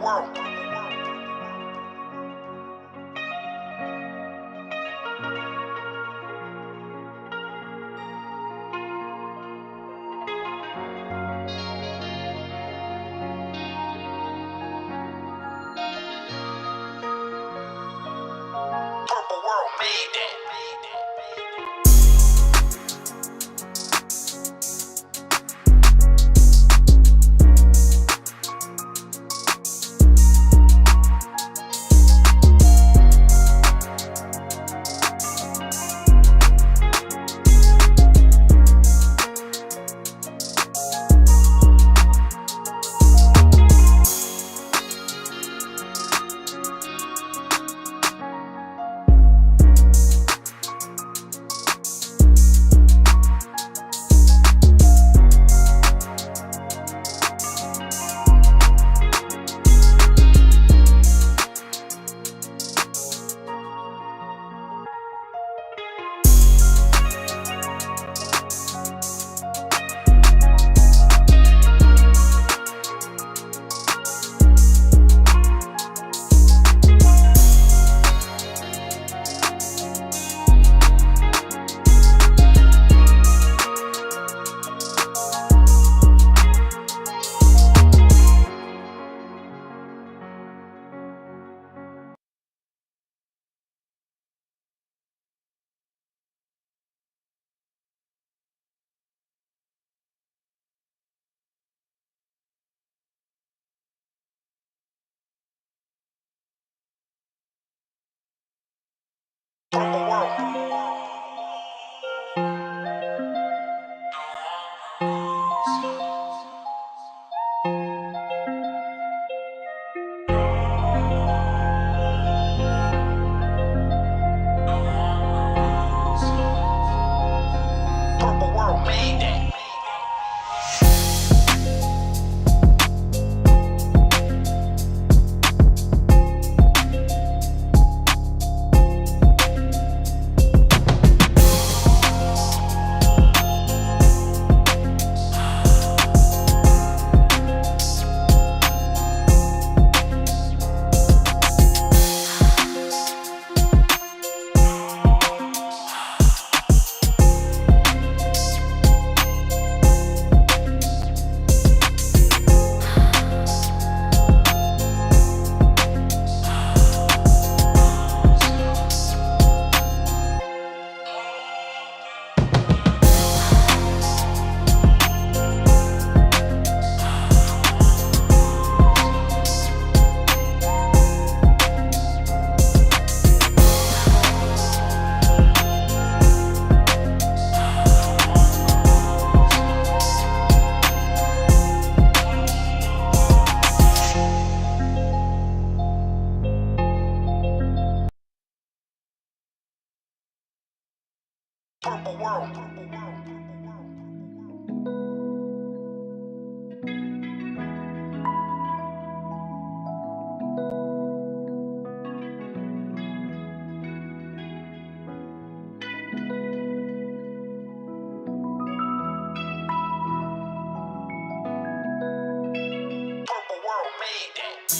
World. Purple World made that. Purple World. Purple World made that. Purple World. Purple World made that.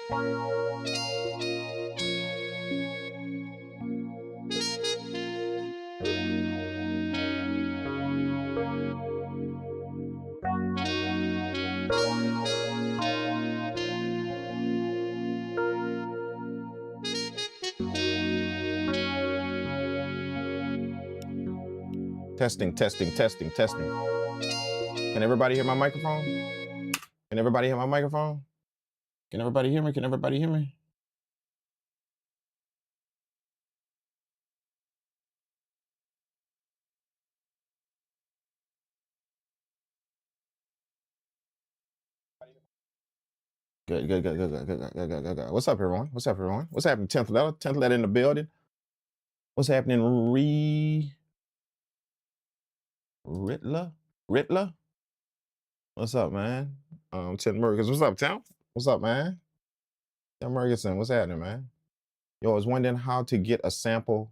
Testing, testing, testing, testing. Can everybody hear my microphone? Can everybody hear my microphone? Can everybody hear me? Can everybody hear me? Good, good, good, good, good, good, good, good, good, good. What's up, everyone? What's up, everyone? What's happening? 10th letter in the building. What's happening? Rittler? What's up, man? Tim Murgis. What's up, Tim? What's up, man? Tim Murgison, what's happening, man? Yo, I was wondering how to get a sample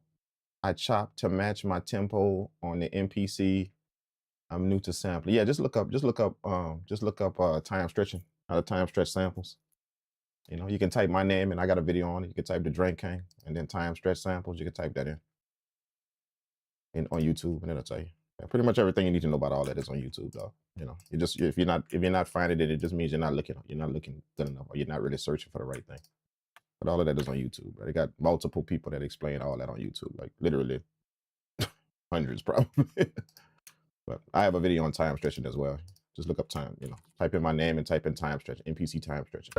I chopped to match my tempo on the MPC. I'm new to sampling. Yeah, just look up time stretching, how to time stretch samples. You know, you can type my name and I got a video on it. You can type the Drink Kang and then time stretch samples. You can type that in on YouTube and it'll tell you. Yeah, pretty much everything you need to know about all that is on YouTube, though. You know, you just if you're not finding it, it just means you're not looking good enough, or you're not really searching for the right thing. But all of that is on YouTube. Right? They got multiple people that explain all that on YouTube, like literally hundreds probably. But I have a video on time stretching as well. Just look up time, you know, type in my name and type in time stretching, MPC time stretching.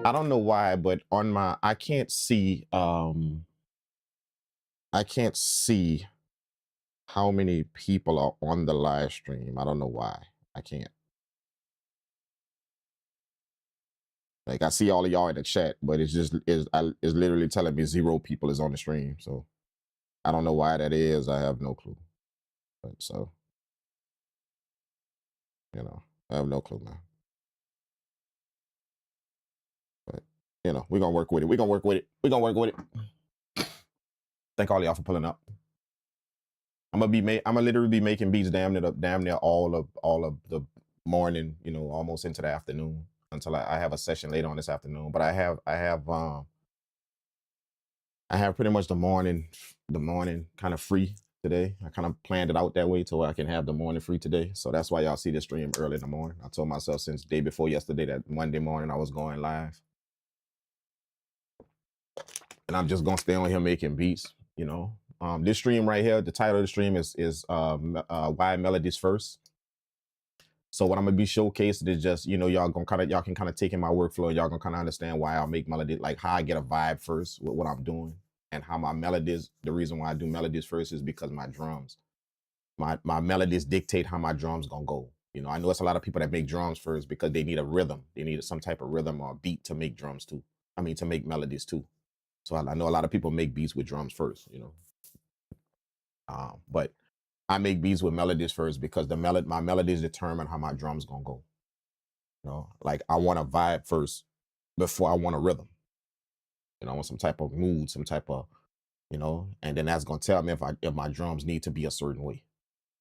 I don't know why, but on my, I can't see how many people are on the live stream. I don't know why. I can't. Like I see all of y'all in the chat, but it's literally telling me 0 people is on the stream. So I don't know why that is. I have no clue. But so, you know, I have no clue, man. But you know, we're gonna work with it. We're gonna work with it. Thank all y'all for pulling up. I'm gonna literally be making beats damn near all of the morning, you know, almost into the afternoon until I have a session later on this afternoon. But I have pretty much the morning kind of free today. I kind of planned it out that way to where I can have the morning free today. So that's why y'all see this stream early in the morning. I told myself since day before yesterday that Monday morning I was going live. And I'm just gonna stay on here making beats, you know. This stream right here, the title of the stream is why Melodies First. So what I'm gonna be showcasing is just, you know, y'all can kind of take in my workflow. Y'all gonna kind of understand why I make melody, like how I get a vibe first with what I'm doing, and how my melodies. The reason why I do melodies first is because my drums, my melodies dictate how my drums gonna go. You know, I know it's a lot of people that make drums first because they need a rhythm. They need some type of rhythm or beat to make drums too. I mean, to make melodies too. So I know a lot of people make beats with drums first. You know, but I make beats with melodies first because my melodies determine how my drums gonna go. You know, like I want a vibe first before I want a rhythm. You know, I want some type of mood, some type of, you know, and then that's gonna tell me if my drums need to be a certain way.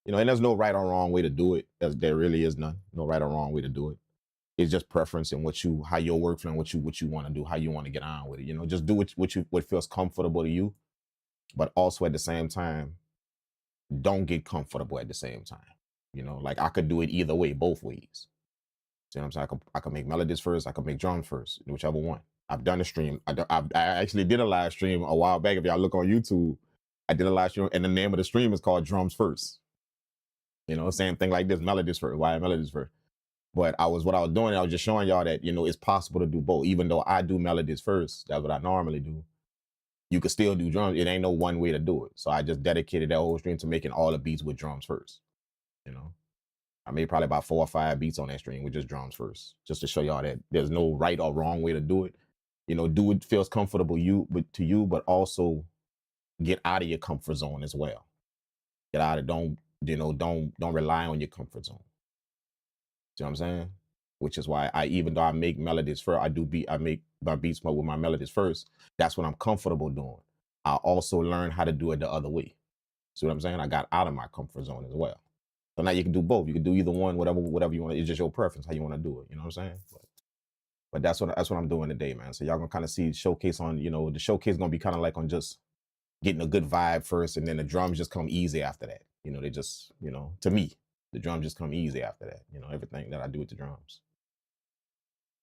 You know, and there's no right or wrong way to do it. There really is none. No right or wrong way to do it. It's just preference and how your workflow and what you want to do, how you want to get on with it. You know, just do what feels comfortable to you, but also at the same time, don't get comfortable at the same time. You know, like I could do it either way, both ways. See what I'm saying? I could make melodies first. I could make drums first, whichever one. I've done a stream. I actually did a live stream a while back. If y'all look on YouTube, I did a live stream, and the name of the stream is called Drums First. You know, same thing like this, melodies first. Why melodies first? But I was just showing y'all that, you know, it's possible to do both. Even though I do melodies first, that's what I normally do. You could still do drums. It ain't no one way to do it. So I just dedicated that whole stream to making all the beats with drums first. You know, I made probably about 4 or 5 beats on that stream with just drums first, just to show y'all that there's no right or wrong way to do it. You know, do what feels comfortable to you, but also get out of your comfort zone as well. Get out of, don't rely on your comfort zone. See what I'm saying? Which is why even though I make melodies first, I make my beats with my melodies first. That's what I'm comfortable doing. I also learned how to do it the other way. See what I'm saying? I got out of my comfort zone as well. So now you can do both. You can do either one, whatever you want. It's just your preference how you want to do it. You know what I'm saying? But that's what I'm doing today, man. So y'all gonna kind of see showcase on, the showcase gonna be kind of like on just getting a good vibe first, and then the drums just come easy after that. They just, to me, the drums just come easy after that. Everything that I do with the drums.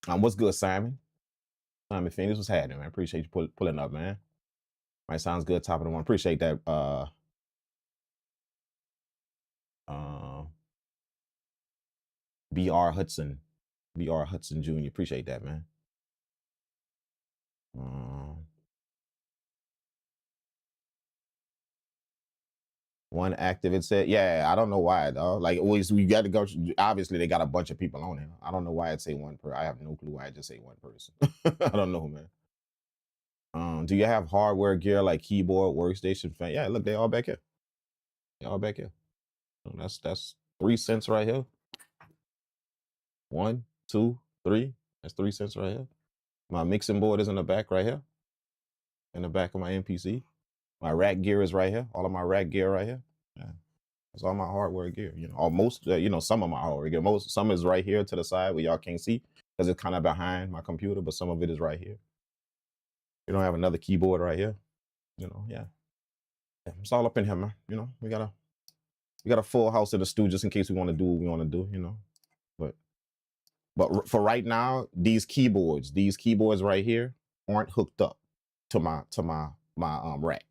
What's good, Simon? Simon Phoenix, what's happening, man? Appreciate you pulling up, man. Right, sounds good. Top of the one. Appreciate that. BR Hudson Jr. Appreciate that, man. One active, it said, yeah, I don't know why, though. Like, always, we got to go. Obviously, they got a bunch of people on here. I don't know why it say one per. I have no clue why I just say one person. I don't know, man. Do you have hardware gear like keyboard, workstation, fan? Yeah, look, they all back here. They all back here. That's 3 cents right here. 1, 2, 3. That's 3 cents right here. My mixing board is in the back right here. In the back of my MPC. My rack gear is right here. All of my rack gear right here. Yeah. That's all my hardware gear. Almost, some of my hardware gear. Some is right here to the side where y'all can't see because it's kind of behind my computer, but some of it is right here. You don't have another keyboard right here. Yeah. It's all up in here, man. We got a full house in the studio just in case we want to do what we want to do, But for right now, these keyboards right here aren't hooked up to my rack.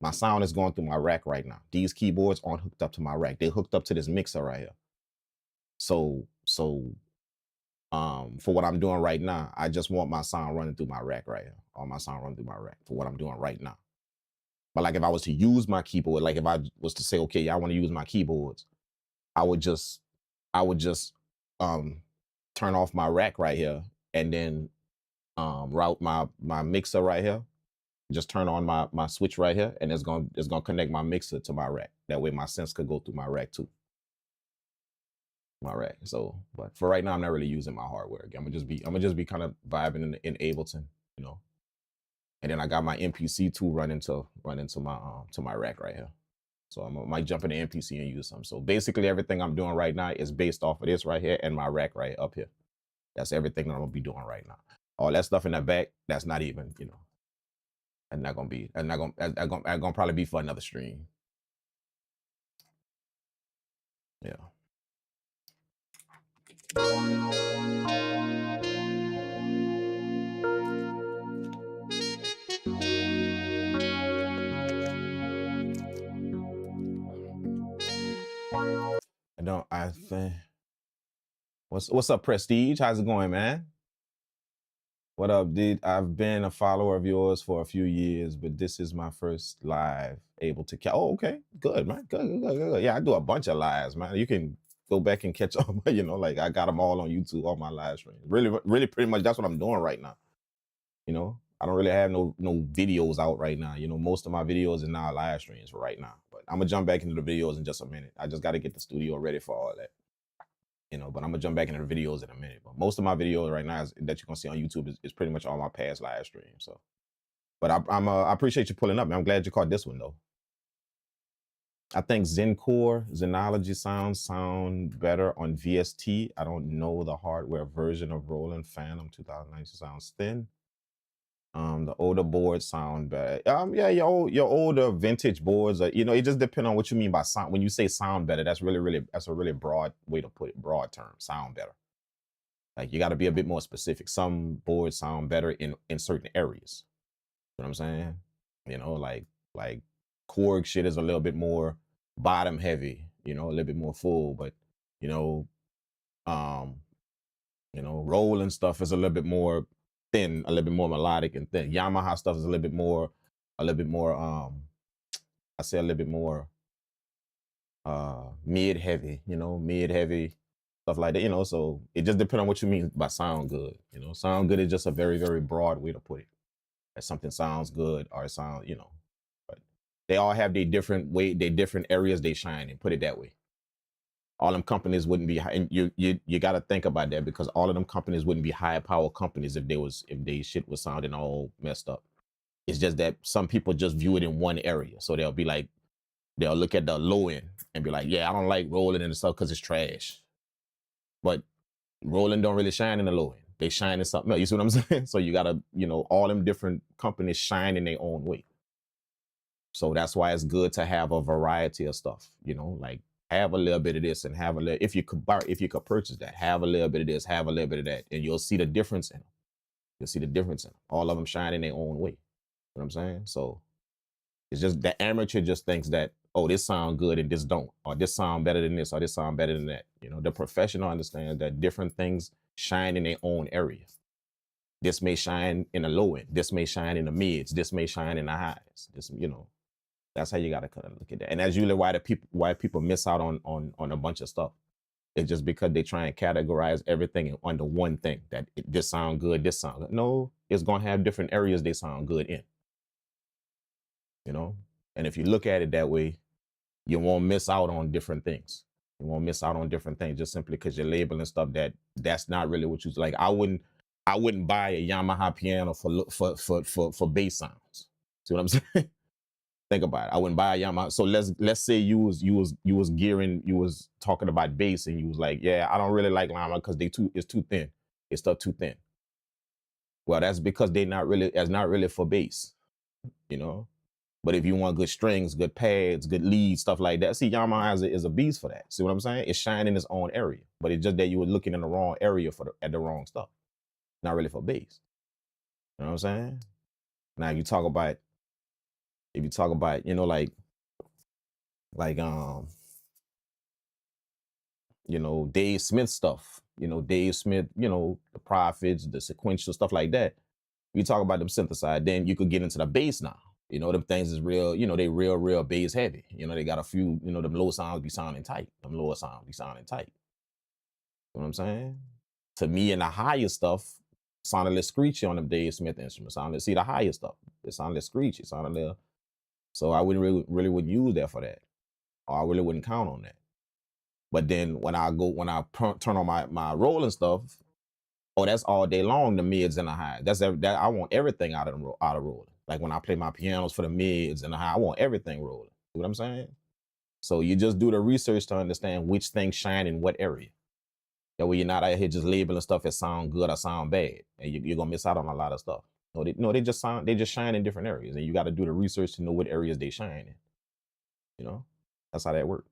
My sound is going through my rack right now. These keyboards aren't hooked up to my rack. They're hooked up to this mixer right here. So for what I'm doing right now, I just want my sound running through my rack right here. All my sound running through my rack for what I'm doing right now. But like if I was to use my keyboard, like if I was to say, okay, I want to use my keyboards, I would just turn off my rack right here and then route my mixer right here. Just turn on my switch right here, and it's gonna connect my mixer to my rack. That way my sense could go through my rack too. My rack. So, but for right now, I'm not really using my hardware again. I'm gonna just be kind of vibing in Ableton, And then I got my MPC 2 running to my rack right here. So I might jump in the MPC and use some. So basically everything I'm doing right now is based off of this right here and my rack right up here. That's everything that I'm gonna be doing right now. All that stuff in the back, that's not even, and not gonna probably be for another stream. Yeah. I think. What's up, Prestige? How's it going, man? What up, dude? I've been a follower of yours for a few years, but this is my first live able to catch. Oh, okay. Good, man. Good. Yeah, I do a bunch of lives, man. You can go back and catch up, like I got them all on YouTube, all my live streams. Really pretty much that's what I'm doing right now. I don't really have no videos out right now. Most of my videos are now live streams for right now. But I'm gonna jump back into the videos in just a minute. I just gotta get the studio ready for all that. But I'm gonna jump back into the videos in a minute. But most of my videos right now that you're gonna see on YouTube is pretty much all my past live streams. So, but I appreciate you pulling up, man. I'm glad you caught this one though. I think Zenology sound better on VST. I don't know the hardware version of Roland Phantom 2019 sounds thin. The older boards sound better. Yeah, your older vintage boards are, it just depends on what you mean by sound. When you say sound better, that's a really broad way to put it, broad term, sound better. Like you got to be a bit more specific. Some boards sound better in certain areas. You know what I'm saying? Like Korg shit is a little bit more bottom heavy, a little bit more full, but Roland stuff is a little bit more thin, a little bit more melodic and thin. Yamaha stuff is a little bit more I say a little bit more mid heavy, stuff like that, so it just depends on what you mean by sound good. Sound good is just a very, very broad way to put it. That something sounds good or it sounds, but they all have their different areas they shine in, put it that way. All them companies wouldn't be high, and you got to think about that, because all of them companies wouldn't be high power companies if they shit was sounding all messed up. It's just that some people just view it in one area, so they'll be like, They'll look at the low end and be like, yeah, I don't like rolling and stuff because it's trash. But rolling don't really shine in the low end. They shine in something else. You see what I'm saying? So you gotta, all them different companies shine in their own way. So that's why it's good to have a variety of stuff, like have a little bit of this and have a little, if you could purchase that, have a little bit of this, have a little bit of that, and you'll see the difference in them. You'll see the difference in them. All of them shine in their own way. You know what I'm saying? So it's just the amateur just thinks that, oh, this sound good and this don't, or this sound better than this, or this sound better than that. The professional understands that different things shine in their own area. This may shine in the low end. This may shine in the mids. This may shine in the highs. This, that's how you got to kind of look at that. And that's usually why people miss out on a bunch of stuff. It's just because they try and categorize everything under one thing, that this sound good, this sound good. No, it's going to have different areas they sound good in. And if you look at it that way, you won't miss out on different things. You won't miss out on different things just simply because you're labeling stuff that's not really what you like. I wouldn't buy a Yamaha piano for bass sounds. See what I'm saying? Think about it. I wouldn't buy a Yamaha. So let's say you was talking about bass and you was like, yeah, I don't really like Yamaha because it's too thin. It's stuff too thin. Well, that's because it's not really for bass, But if you want good strings, good pads, good leads, stuff like that, see, Yamaha is a beast for that. See what I'm saying? It's shining in its own area, but it's just that you were looking in the wrong area at the wrong stuff. Not really for bass. You know what I'm saying? Now, if you talk about, Dave Smith stuff, Dave Smith, the Prophets, the sequential stuff like that. You talk about them synthesized, then you could get into the bass now. Them things is real, they real bass heavy. They got a few, them low sounds be sounding tight. Them lower sounds be sounding tight. You know what I'm saying? To me, in the higher stuff, sounded a little screechy on them Dave Smith instruments. See the higher stuff. It sounded a little screechy. It sounded a little, so I wouldn't really wouldn't use that for that. Or I really wouldn't count on that. But then when I turn on my rolling stuff, oh, that's all day long, the mids and the highs. That I want everything out of rolling. Like when I play my pianos for the mids and the high, I want everything rolling. You know what I'm saying? So you just do the research to understand which things shine in what area. That way you're not out here just labeling stuff as sound good or sound bad. And you're gonna miss out on a lot of stuff. They just shine in different areas. And you gotta do the research to know what areas they shine in. That's how that works.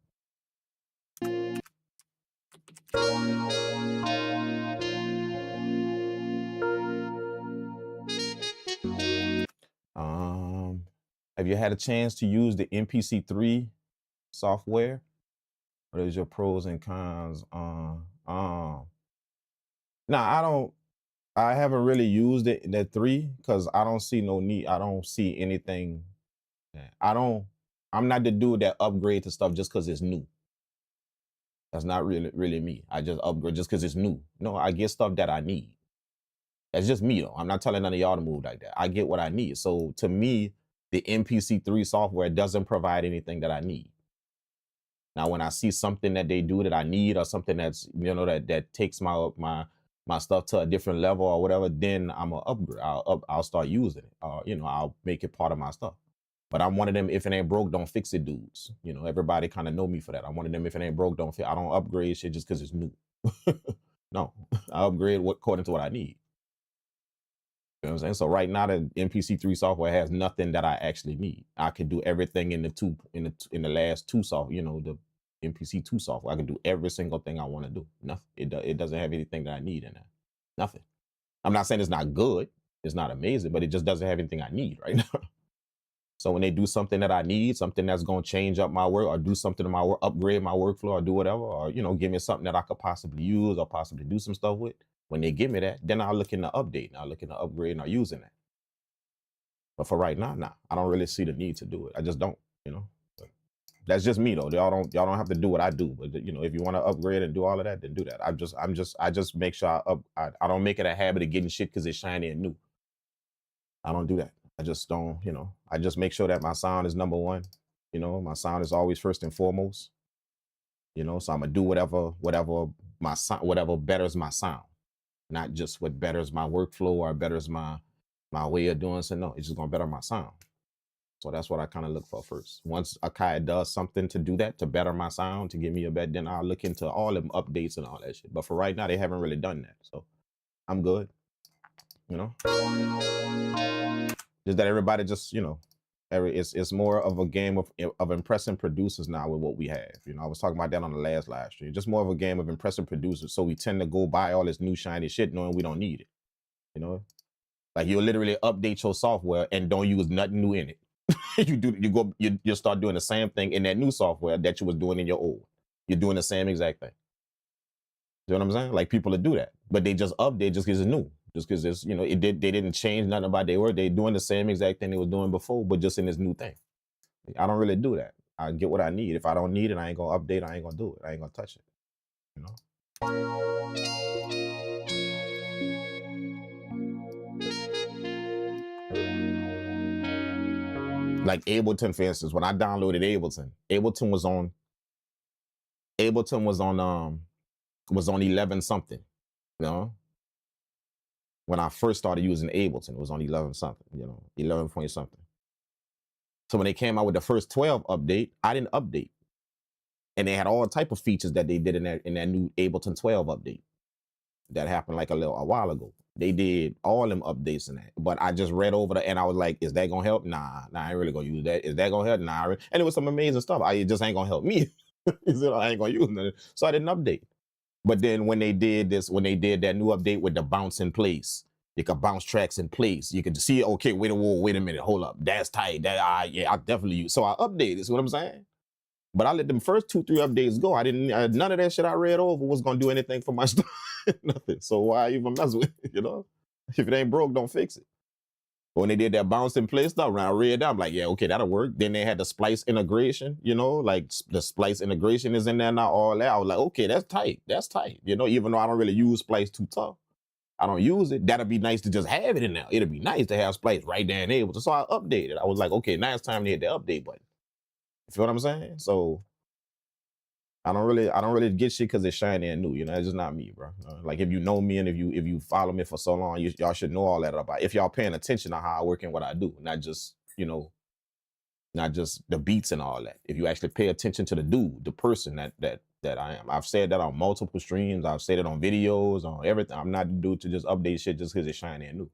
Have you had a chance to use the MPC 3 software? What is your pros and cons? I haven't really used it in that 3 because I don't see no need. I don't see anything. I'm not the dude that upgrade to stuff just because it's new. That's not really me. I just upgrade just because it's new. No, I get stuff that I need. That's just me though. I'm not telling none of y'all to move like that. I get what I need. So to me, the MPC 3 software doesn't provide anything that I need. Now, when I see something that they do that I need, or something that's, that takes my stuff to a different level or whatever, then I'm gonna upgrade. I'll start using it. I'll make it part of my stuff. But I'm one of them, if it ain't broke, don't fix it dudes. Everybody kind of know me for that. I'm one of them, if it ain't broke, don't fix it. I don't upgrade shit just because it's new. No, I upgrade according to what I need. You know what I'm saying? So right now, the MPC 3 software has nothing that I actually need. I can do everything in the last 2 software, the MPC 2 software. I can do every single thing I want to do. Nothing. It doesn't have anything that I need in there. Nothing. I'm not saying it's not good. It's not amazing, but it just doesn't have anything I need right now. So when they do something that I need, something that's going to change up my work, or do something to my work, upgrade my workflow, or do whatever, or, give me something that I could possibly use or possibly do some stuff with, when they give me that, then I'll look into update, and I'll look into upgrade, and I'll using that. But for right now, I don't really see the need to do it. I just don't, But that's just me though. Y'all don't have to do what I do. But if you want to upgrade and do all of that, then do that. I just make sure I don't make it a habit of getting shit because it's shiny and new. I don't do that. I just don't, I just make sure that my sound is number one. My sound is always first and foremost. So I'm gonna do whatever betters my sound, not just what betters my workflow or betters my way of doing so. No, it's just gonna better my sound. So that's what I kind of look for first. Once Akai does something to do that, to better my sound, to give me a better, then I'll look into all them updates and all that shit. But for right now, they haven't really done that. So I'm good. You know? Just that everybody just, you know, it's more of a game of impressing producers now with what we have. You know, I was talking about that on the last live stream. Just more of a game of impressing producers. So we tend to go buy all this new shiny shit knowing we don't need it. You know? Like you'll literally update your software and don't use nothing new in it. you start doing the same thing in that new software that you was doing in your old. You're doing the same exact thing. You know what I'm saying? Like people that do that, but they just update just because it's new, just because it's, you know, they didn't change nothing about their work. They doing the same exact thing they was doing before, but just in this new thing. I don't really do that. I get what I need. If I don't need it, I ain't gonna update. I ain't gonna do it. I ain't gonna touch it. You know. Like Ableton, for instance, when I downloaded Ableton was on 11 something, you know. When I first started using Ableton, it was on 11 something, you know, 11 point something. So when they came out with the first 12 update, I didn't update, and they had all type of features that they did in that new Ableton 12 update that happened like a while ago. They did all them updates in that, but I just read over and I was like, is that gonna help? Nah, I ain't really gonna use that. Is that gonna help? Nah, and it was some amazing stuff. It just ain't gonna help me. I ain't gonna use it. So I didn't update. But then when they did that new update with the bounce in place, you could bounce tracks in place. You could see, okay, wait a minute, hold up, that's tight. Yeah, I definitely use. So I updated. See what I'm saying? But I let them first 2-3 updates go. I didn't. None of that shit I read over was gonna do anything for my stuff. Nothing. So why even mess with it? You know, if it ain't broke, don't fix it. But when they did that bounce in place stuff, when I read that, I'm like, yeah, okay, that'll work. Then they had the splice integration. You know, like the splice integration is in there now. All that. I was like, okay, that's tight. That's tight. You know, even though I don't really use splice too tough, I don't use it. That'd be nice to just have it in there. It'd be nice to have splice right there and able to. So I updated. I was like, okay, now it's time to hit the update button. You feel what I'm saying? So I don't really get shit because it's shiny and new. You know, it's just not me, bro. Like if you know me and if you follow me for so long, y'all should know all that about. If y'all paying attention to how I work and what I do, not just, you know, not just the beats and all that. If you actually pay attention to the dude, the person that I am. I've said that on multiple streams. I've said it on videos, on everything. I'm not the dude to just update shit just because it's shiny and new.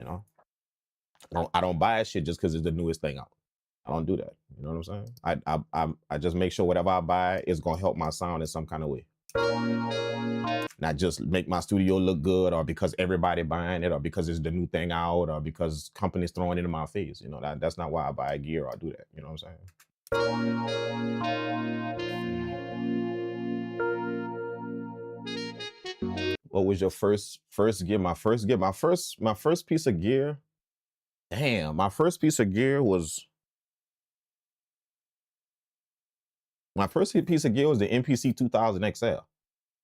You know, I don't buy shit just because it's the newest thing out. I don't do that. You know what I'm saying? I just make sure whatever I buy is gonna help my sound in some kind of way. Not just make my studio look good, or because everybody buying it, or because it's the new thing out, or because companies throwing it in my face. You know, that's not why I buy gear or do that. You know what I'm saying? What was your first gear? My first piece of gear. Damn, my first piece of gear was. My first piece of gear was the MPC 2000 XL.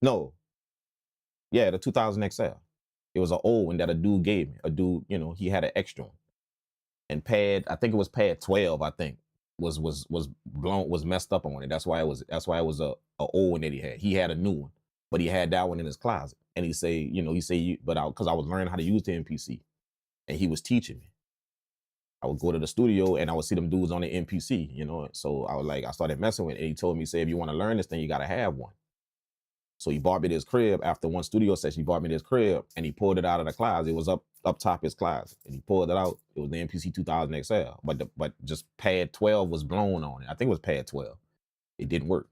No. Yeah, the 2000 XL. It was an old one that a dude gave me. A dude, you know, he had an extra one. And I think it was pad 12, I think, was messed up on it. That's why it was a old one that he had. He had a new one, but he had that one in his closet. And because I was learning how to use the MPC, and he was teaching me. I would go to the studio and I would see them dudes on the MPC, you know. So I started messing with it. And he told me, say, if you want to learn this thing, you got to have one. So he bought me this crib after one studio session. He bought me this crib and he pulled it out of the closet. It was up top his closet, and he pulled it out. It was the MPC 2000 XL, but just pad 12 was blown on it. I think it was pad 12. It didn't work.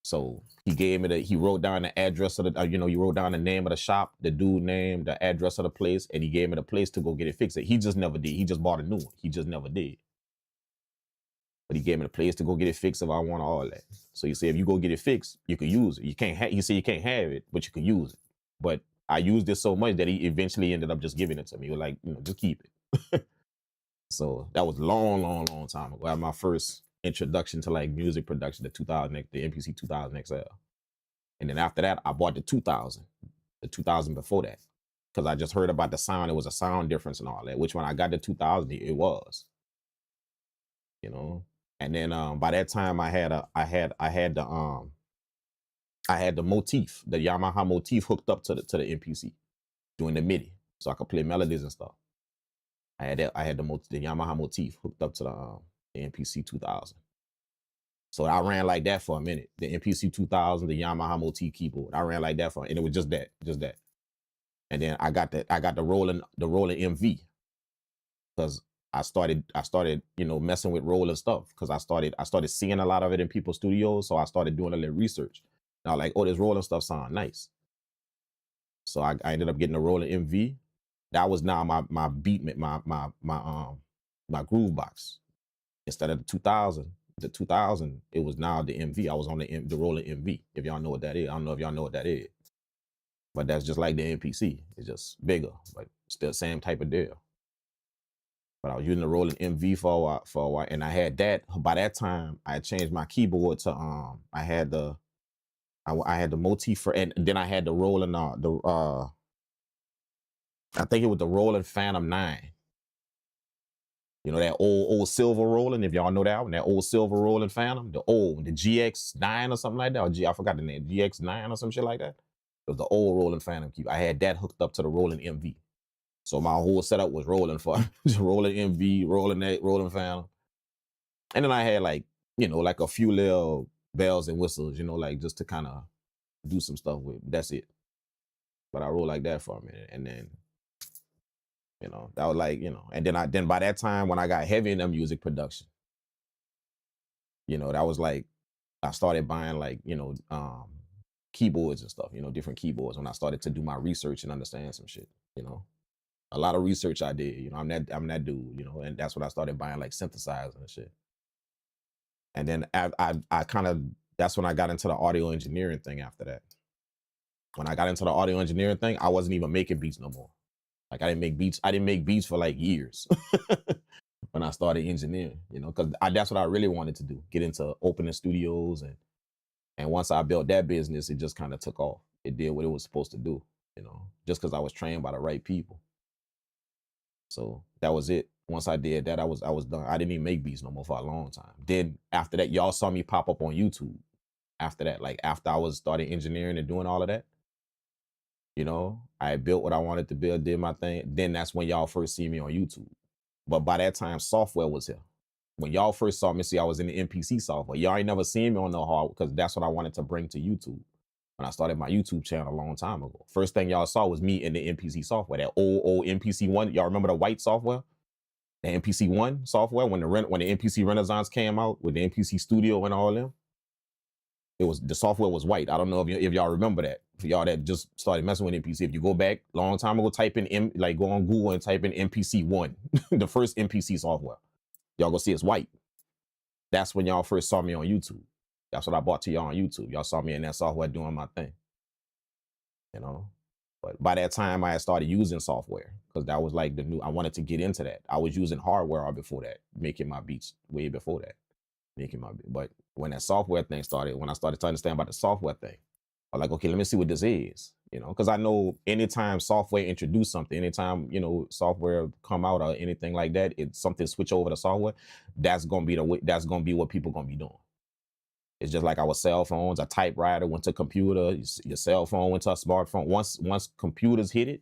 So he wrote down the address of he wrote down the name of the shop, the dude name, the address of the place, and he gave me the place to go get it fixed. He just never did. He just bought a new one. He just never did. But he gave me the place to go get it fixed if I want all that. So he said, if you go get it fixed, you can use it. He said you can't have it, but you can use it. But I used it so much that he eventually ended up just giving it to me. He was like, just keep it. So that was long time ago. I had my first introduction to like music production, the MPC 2000 XL. And then after that, I bought the 2000 before that, because I just heard about the sound. It was a sound difference and all that, which when I got the 2000, it was, you know. And then by that time I had the motif, the Yamaha motif hooked up to the MPC doing the MIDI, so I could play melodies and stuff. I had the Yamaha motif hooked up to the MPC 2000. So I ran like that for a minute. The MPC 2000, the Yamaha motif keyboard. I ran like that for, and it was just that. And then I got the rolling MV, because I started, messing with rolling stuff, because I started seeing a lot of it in people's studios. So I started doing a little research. And I was like, oh, this rolling stuff sound nice. So I ended up getting a rolling MV. That was now my beat, my groove box. Instead of the 2000, it was now the MV. I was on the rolling MV. If y'all know what that is, I don't know if y'all know what that is, but that's just like the MPC. It's just bigger, but still same type of deal. But I was using the rolling MV for a while, and I had that. By that time, I had changed my keyboard to I had the motif for, and then I had the rolling I think it was the rolling Phantom 9. You know, that old silver rolling, if y'all know that one, that old silver rolling Phantom, the GX9 or something like that, or I forgot the name, GX9 or some shit like that. It was the old rolling Phantom key. I had that hooked up to the rolling MV. So my whole setup was rolling for rolling MV, rolling that, rolling Phantom. And then I had like a few little bells and whistles, like just to kind of do some stuff with. That's it. But I rolled like that for a minute, and then that was like, and then by that time when I got heavy in the music production, that was like, I started buying like, keyboards and stuff, different keyboards, when I started to do my research and understand some shit, a lot of research I did, I'm that dude, and that's when I started buying like synthesizers and shit. And then I kind of, that's when I got into the audio engineering thing after that. When I got into the audio engineering thing, I wasn't even making beats no more. Like I didn't make beats for like years when I started engineering, because that's what I really wanted to do, get into opening studios. And once I built that business, it just kind of took off. It did what it was supposed to do, just because I was trained by the right people. So that was it. Once I did that, I was done. I didn't even make beats no more for a long time. Then after that, y'all saw me pop up on YouTube. After that, like after I was starting engineering and doing all of that, I built what I wanted to build, did my thing. Then that's when y'all first see me on YouTube. But by that time, software was here. When y'all first saw me, I was in the MPC software. Y'all ain't never seen me on no hard, because that's what I wanted to bring to YouTube when I started my YouTube channel a long time ago. First thing y'all saw was me in the MPC software, that old MPC 1. Y'all remember the white software? The MPC 1 software, when the MPC Renaissance came out with the MPC Studio and all them. The software was white. I don't know if y'all remember that. For y'all that just started messing with MPC, if you go back a long time ago, type in go on Google and type in MPC 1, the first MPC software. Y'all go see it's white. That's when y'all first saw me on YouTube. That's what I brought to y'all on YouTube. Y'all saw me in that software doing my thing. But by that time, I had started using software, because that was like I wanted to get into that. I was using hardware before that, making my beats way before that. But when that software thing started, when I started to understand about the software thing, I'm like, okay, let me see what this is, because I know anytime software introduce something, anytime, software come out or anything like that, it's something switch over to software, that's going to be what people going to be doing. It's just like our cell phones, a typewriter went to computer, your cell phone went to a smartphone. Once computers hit it,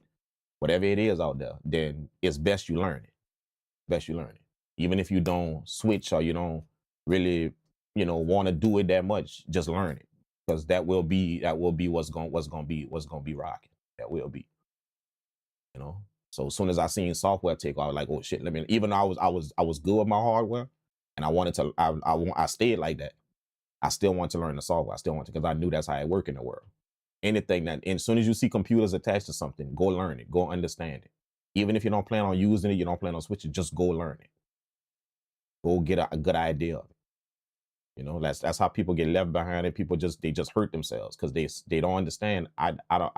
whatever it is out there, then it's best you learn it. Even if you don't switch or you don't really, want to do it that much, just learn it, because that will be what's going to be rocking. That will be, So as soon as I seen software take off, I was like, oh shit, even though I was good with my hardware, and I wanted to, I stayed like that. I still want to learn the software. I still want to, because I knew that's how it worked in the world. Anything that, and as soon as you see computers attached to something, go learn it, go understand it. Even if you don't plan on using it, you don't plan on switching, just go learn it. Go get a good idea of it. That's how people get left behind, and people just hurt themselves, because they don't understand. I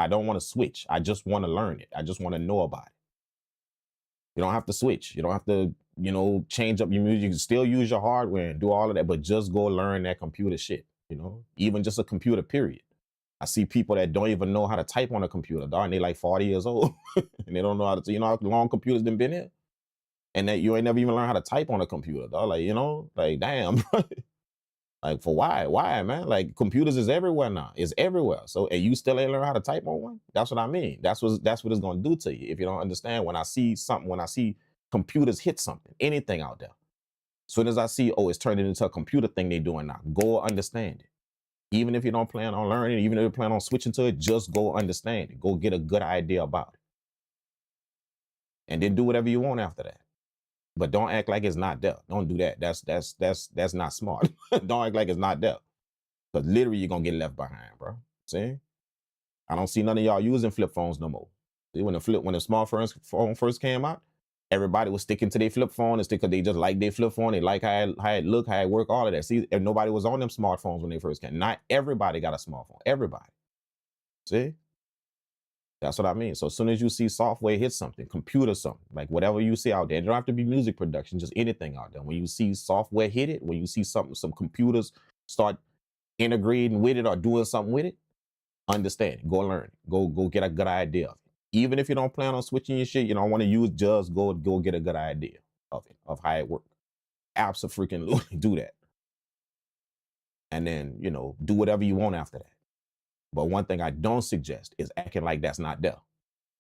don't want to switch. I just want to learn it. I just want to know about it. You don't have to switch. You don't have to, change up your music. You can still use your hardware and do all of that, but just go learn that computer shit, even just a computer, period. I see people that don't even know how to type on a computer, dog, and they like 40 years old and they don't know how to, how long computers been here, and that you ain't never even learned how to type on a computer, dog. Like, damn, like, for why, man? Like, computers is everywhere now. It's everywhere. So, and you still ain't learn how to type on one? That's what I mean. That's what it's going to do to you if you don't understand. When I see something, when I see computers hit something, anything out there. Soon as I see, oh, it's turning into a computer thing they're doing now, go understand it. Even if you don't plan on learning, even if you plan on switching to it, just go understand it. Go get a good idea about it. And then do whatever you want after that. But don't act like it's not there. Don't do that. That's not smart. Don't act like it's not there. Because literally you're gonna get left behind, bro. See? I don't see none of y'all using flip phones no more. See, when the smartphone first came out, everybody was sticking to their flip phone and because they just like their flip phone. They like how it look, how it work, all of that. See, and nobody was on them smartphones when they first came. Not everybody got a smartphone. Everybody. See? That's what I mean. So as soon as you see software hit something, computer something, like whatever you see out there, it don't have to be music production, just anything out there. When you see software hit it, when you see some computers start integrating with it or doing something with it, understand it. Go learn it. Go get a good idea of it. Even if you don't plan on switching your shit, you don't want to use just go get a good idea of it, of how it works. Absolutely do that. And then, do whatever you want after that. But one thing I don't suggest is acting like that's not there.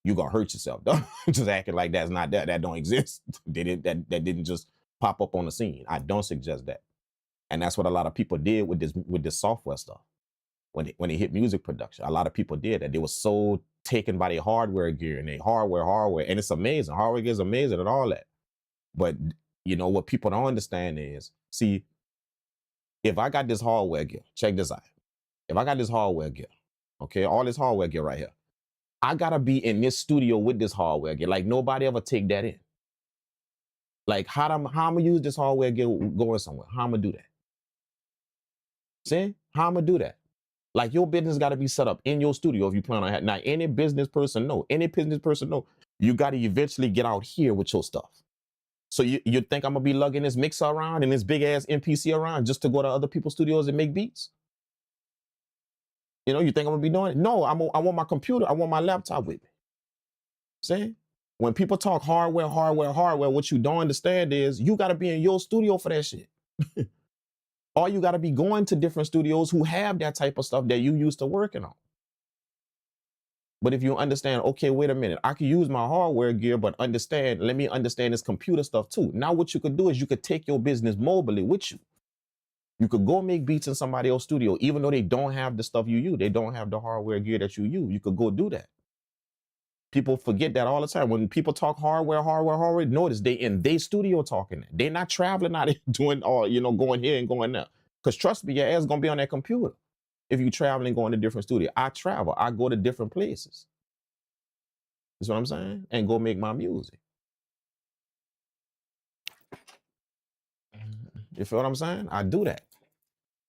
You're gonna hurt yourself, though. Just acting like that's not there. That don't exist. That didn't just pop up on the scene. I don't suggest that. And that's what a lot of people did with this software stuff. When they hit music production, a lot of people did that. They were so taken by their hardware gear and their hardware, and it's amazing. Hardware gear is amazing and all that. But what people don't understand is, see, if I got this hardware gear, check this out. If I got this hardware gear, okay, all this hardware gear right here, I gotta be in this studio with this hardware gear. Like nobody ever take that in. Like how I'm gonna use this hardware gear going somewhere? How I'm gonna do that? See, how I'm gonna do that? Like your business got to be set up in your studio if you plan on having. Now, any business person know, you got to eventually get out here with your stuff. So you think I'm gonna be lugging this mixer around and this big ass MPC around just to go to other people's studios and make beats? You think I'm gonna be doing it? No, I want my computer, I want my laptop with me. See? When people talk hardware, what you don't understand is you got to be in your studio for that shit. Or you got to be going to different studios who have that type of stuff that you used to working on. But if you understand, okay, wait a minute, I can use my hardware gear, but let me understand this computer stuff too. Now what you could do is you could take your business mobily with you. You could go make beats in somebody else's studio, even though they don't have the stuff you use. They don't have the hardware gear that you use. You could go do that. People forget that all the time. When people talk hardware, notice they in their studio talking that. They're not traveling out doing all, going here and going there. Because trust me, your ass is going to be on that computer. If you travel and going to different studios. I travel. I go to different places. That's what I'm saying? And go make my music. You feel what I'm saying? I do that.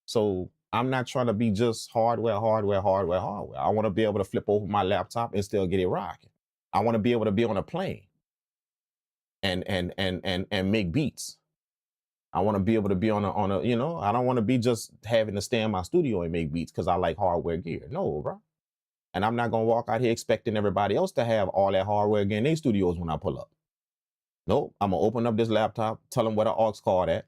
So I'm not trying to be just hardware. I want to be able to flip over my laptop and still get it rocking. I want to be able to be on a plane and make beats. I want to be able to be on a, I don't want to be just having to stay in my studio and make beats because I like hardware gear. No, bro. And I'm not going to walk out here expecting everybody else to have all that hardware gear in their studios when I pull up. Nope. I'm going to open up this laptop, tell them where the aux cord at,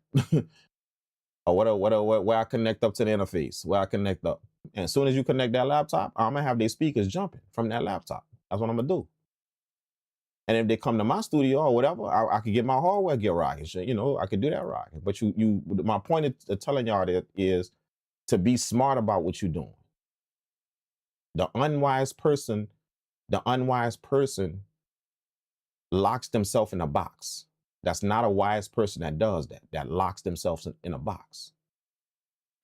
or where I connect up to the interface, where I connect up. And as soon as you connect that laptop, I'm going to have their speakers jumping from that laptop. That's what I'm going to do. And if they come to my studio or whatever, I could get my hardware gear rocking. I could do that rocking. But my point of telling y'all that is to be smart about what you're doing. The unwise person locks themselves in a box. That's not a wise person that does that. That locks themselves in a box.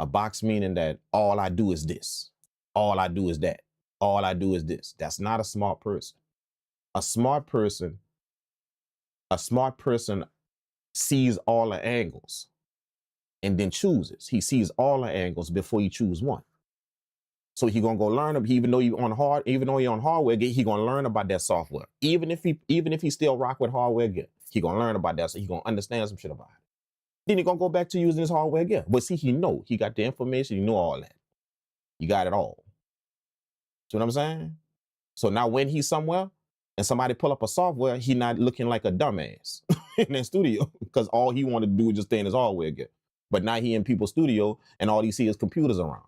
A box meaning that all I do is this. All I do is that. All I do is this. That's not a smart person. A smart person sees all the angles and then chooses. He sees all the angles before he chooses one. So he gonna go learn, even though you're on hardware gear, he gonna learn about that software. Even if he still rock with hardware gear, he gonna learn about that. So he gonna understand some shit about it. Then he gonna go back to using his hardware gear. But see, he got the information, he know all that. He got it all. See what I'm saying? So now when he's somewhere and somebody pull up a software, he not looking like a dumbass in that studio because all he wanted to do is just stay in his hardware gear. But now he in people's studio and all he see is computers around.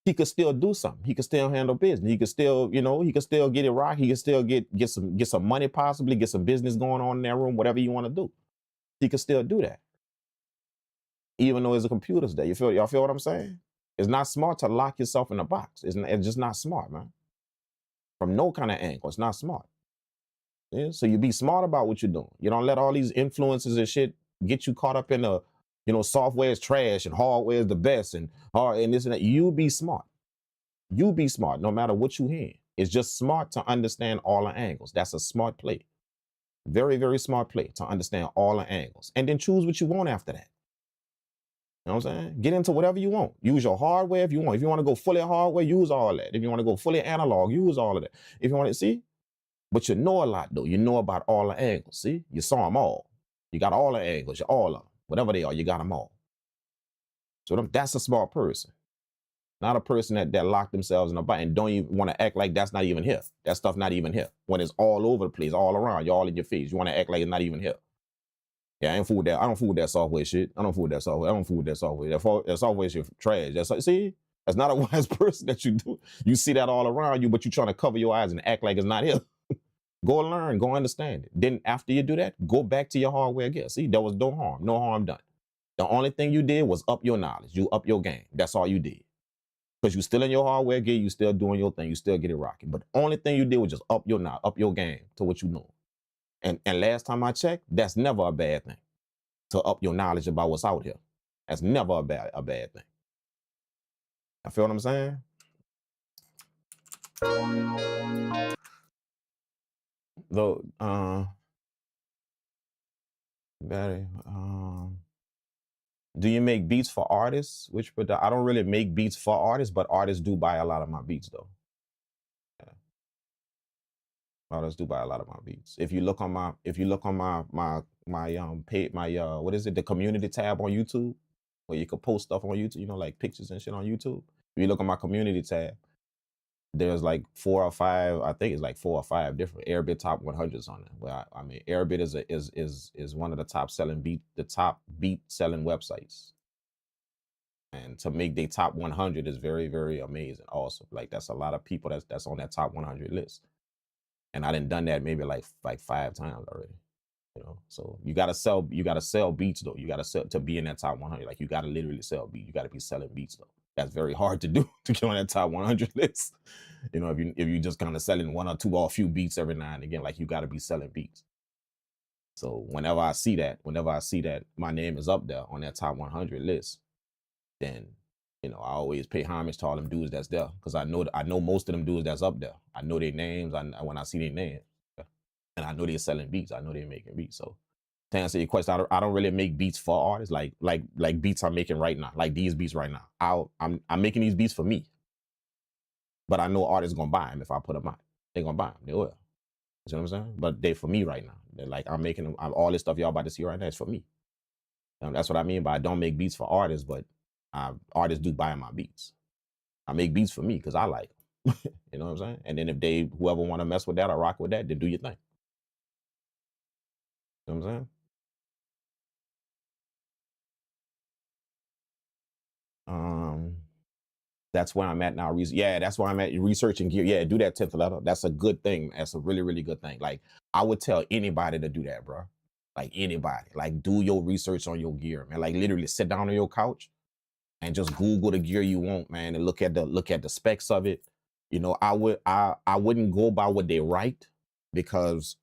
he could still do something. He could still handle business. He could still, he could still get it right. He could still get some money, possibly get some business going on in that room, whatever you want to do. He could still do that. Even though there's a computers there. Y'all feel what I'm saying? It's not smart to lock yourself in a box. It's just not smart, man. From no kind of angle, it's not smart. Yeah? So you be smart about what you're doing. You don't let all these influences and shit get you caught up in the, software is trash and hardware is the best and this and that. You be smart. You be smart no matter what you hear. It's just smart to understand all the angles. That's a smart play. Very, very smart play to understand all the angles. And then choose what you want after that. You know what I'm saying? Get into whatever you want. Use your hardware if you want. If you want to go fully hardware, use all that. If you want to go fully analog, use all of that. If you want to see, but you know a lot though. You know about all the angles. See, you saw them all. You got all the angles. You all of them. Whatever they are, you got them all. So that's a smart person. Not a person that locked themselves in a box and don't even want to act like that's not even here. That stuff not even here. When it's all over the place, all around, you're all in your face. You want to act like it's not even here. Yeah, I don't fool with that software shit. I don't fool with that software. That software shit trash. See, that's not a wise person that you do. You see that all around you, but you're trying to cover your eyes and act like it's not here. Go learn, go understand it. Then after you do that, go back to your hardware gear. See, there was no harm done. The only thing you did was up your knowledge. You up your game. That's all you did. Because you still in your hardware gear, you still doing your thing, you still get it rocking. But the only thing you did was just up your game to what you know. And last time I checked, that's never a bad thing. To up your knowledge about what's out here. That's never a bad thing. I feel what I'm saying? Though, Barry, do you make beats for artists? I don't really make beats for artists, but artists do buy a lot of my beats though. Yeah. Artists do buy a lot of my beats. If you look on my page, what is it? The community tab on YouTube, where you can post stuff on YouTube, like pictures and shit on YouTube. If you look on my community tab, there's like 4 or 5, I think it's like 4 or 5 different Airbit top 100s on it. Well, I mean, Airbit is one of the top beat selling websites. And to make their top 100 is very, very amazing. Awesome. Like that's a lot of people that's on that top 100 list. And I done that maybe like 5 times already. So you gotta sell beats though. You gotta sell to be in that top 100. Like you gotta literally sell beats. You gotta be selling beats though. That's very hard to do to get on that top 100 list. If you just kind of selling 1 or 2 or a few beats every now and again, like you gotta be selling beats. So whenever I see that my name is up there on that top 100 list, then I always pay homage to all them dudes that's there because I know most of them dudes that's up there. I know their names. When I see their names. And I know they're selling beats. I know they're making beats. So to answer your question, I don't really make beats for artists like beats I'm making right now, like these beats right now. I'm making these beats for me. But I know artists gonna buy them if I put them out. They're gonna buy them. They will. You know what I'm saying? But they're for me right now. They're like I'm making them. All this stuff y'all about to see right now is for me. That's what I mean by I don't make beats for artists, but artists do buy my beats. I make beats for me because I like them. You know what I'm saying? And then if whoever want to mess with that or rock with that, then do your thing. You know what I'm saying? That's where I'm at now. That's where I'm at researching gear. Yeah, do that 10th letter. That's a good thing. That's a really, really good thing. Like I would tell anybody to do that, bro. Like anybody. Like do your research on your gear, man. Like literally sit down on your couch and just Google the gear you want, man, and look at the specs of it. I wouldn't go by what they write because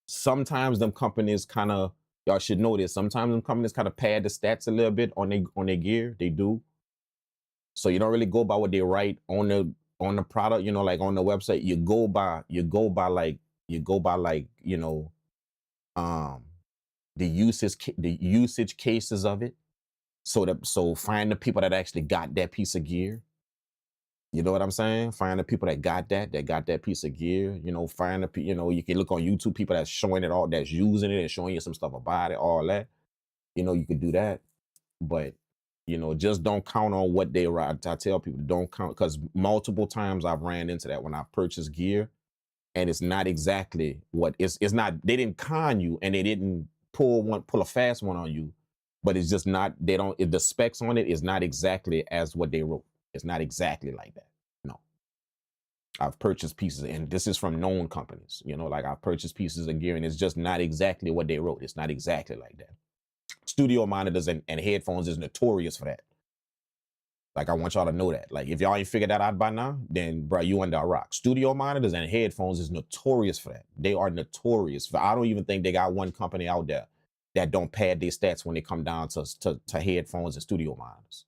sometimes them companies kind of, y'all should know this, sometimes them companies kind of pad the stats a little bit on their gear. They do. So you don't really go by what they write on the product, like on the website. You go by the usage cases of it. So find the people that actually got that piece of gear. You know what I'm saying? Find the people that got that piece of gear. Find the you can look on YouTube, people that's showing it all, that's using it and showing you some stuff about it, all that. You could do that, but just don't count on what they write. I tell people don't count because multiple times I've ran into that when I purchased gear, and it's not exactly what it's not. They didn't con you and they didn't pull a fast one on you, but it's just not. The specs on it is not exactly as what they wrote. It's not exactly like that. No. I've purchased pieces, and this is from known companies, you know, like I've purchased pieces of gear and it's just not exactly what they wrote. It's not exactly like that. Studio monitors and headphones is notorious for that. Like, I want y'all to know that. Like, if y'all ain't figured that out by now, then, bro, you under a rock. Studio monitors and headphones is notorious for that. They are notorious for. I don't even think they got one company out there that don't pad their stats when they come down to headphones and studio monitors.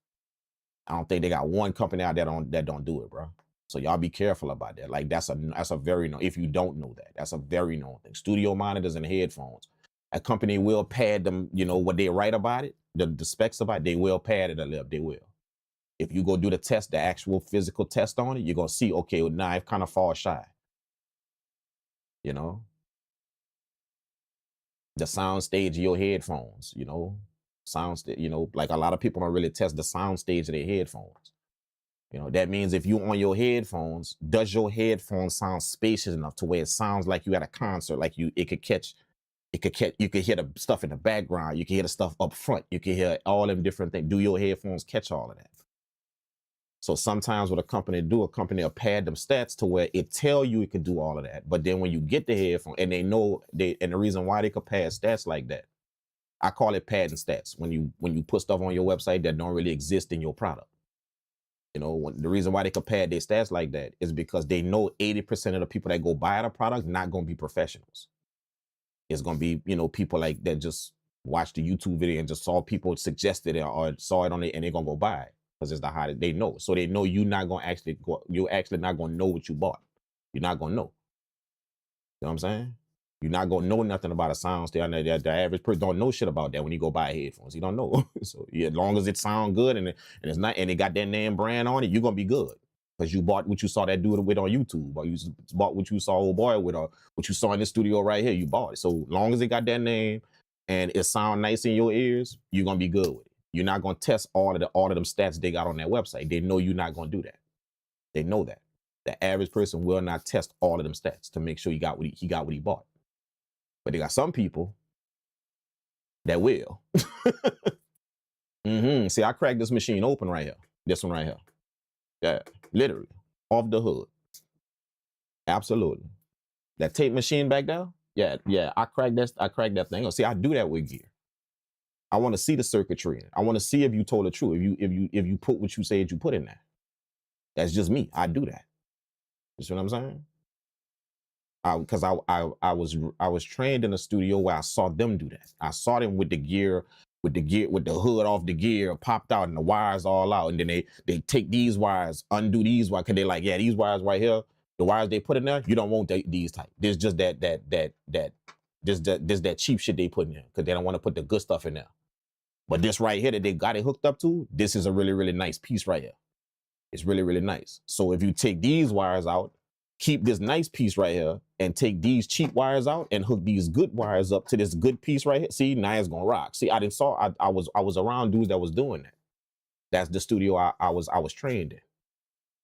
I don't think they got one company out there that don't do it, bro. So y'all be careful about that. Like, that's a very known. If you don't know that, that's a very known thing. Studio monitors and headphones. A company will pad them. You know what they write about it, the specs about it. They will pad it a little. They will. If you go do the test, the actual physical test on it, you're going to see, okay, well, now it kind of falls shy. You know? The sound stage of your headphones, you know? You know, like a lot of people don't really test the sound stage of their headphones. You know, that means if you on your headphones, does your headphones sound spacious enough to where it sounds like you at a concert, like you could hear the stuff in the background, you can hear the stuff up front, you can hear all them different things. Do your headphones catch all of that? So sometimes what a company will pad them stats to where it tell you it could do all of that. But then when you get the headphone and they know and the reason why they could pad stats like that, I call it padding stats. When you put stuff on your website that don't really exist in your product. You know, the reason why they could pad their stats like that is because they know 80% of the people that go buy the product not going to be professionals. It's going to be, you know, people like that just watched the YouTube video and just saw people suggested it or saw it on it and they're going to go buy it. Because it's the hottest. They know. So they know you're not going to actually go, you're actually not going to know what you bought. You're not going to know. You know what I'm saying? You're not going to know nothing about a sound stage. The average person don't know shit about that when you go buy headphones. You don't know. So yeah, as long as it sound good and it's not, and it got that name brand on it, you're going to be good. Because you bought what you saw that dude with on YouTube, or you bought what you saw old boy with, or what you saw in the studio right here, you bought it. So long as it got that name and it sound nice in your ears, you're going to be good with it. You're not going to test all of them stats they got on their website. They know you're not going to do that. They know that. The average person will not test all of them stats to make sure he got what he bought. But they got some people that will. See, I cracked this machine open right here. This one right here. Yeah, literally. Off the hood. Absolutely. That tape machine back there? Yeah. I cracked that thing. Oh, see, I do that with gear. I want to see the circuitry in it. I want to see if you told the truth. If you put what you said you put in there. That's just me. I do that. You see what I'm saying? Because I was trained in a studio where I saw them do that. I saw them with the gear, with the hood off the gear popped out and the wires all out, and then they take these wires, undo these wires, because they like, yeah, these wires right here, the wires they put in there, you don't want these type. There's just that cheap shit they put in there because they don't want to put the good stuff in there. But this right here that they got it hooked up to, this is a really, really nice piece right here. It's really, really nice. So if you take these wires out, keep this nice piece right here, and take these cheap wires out and hook these good wires up to this good piece right here. See, now it's gonna rock. See, I was around dudes that was doing that. That's the studio I was trained in.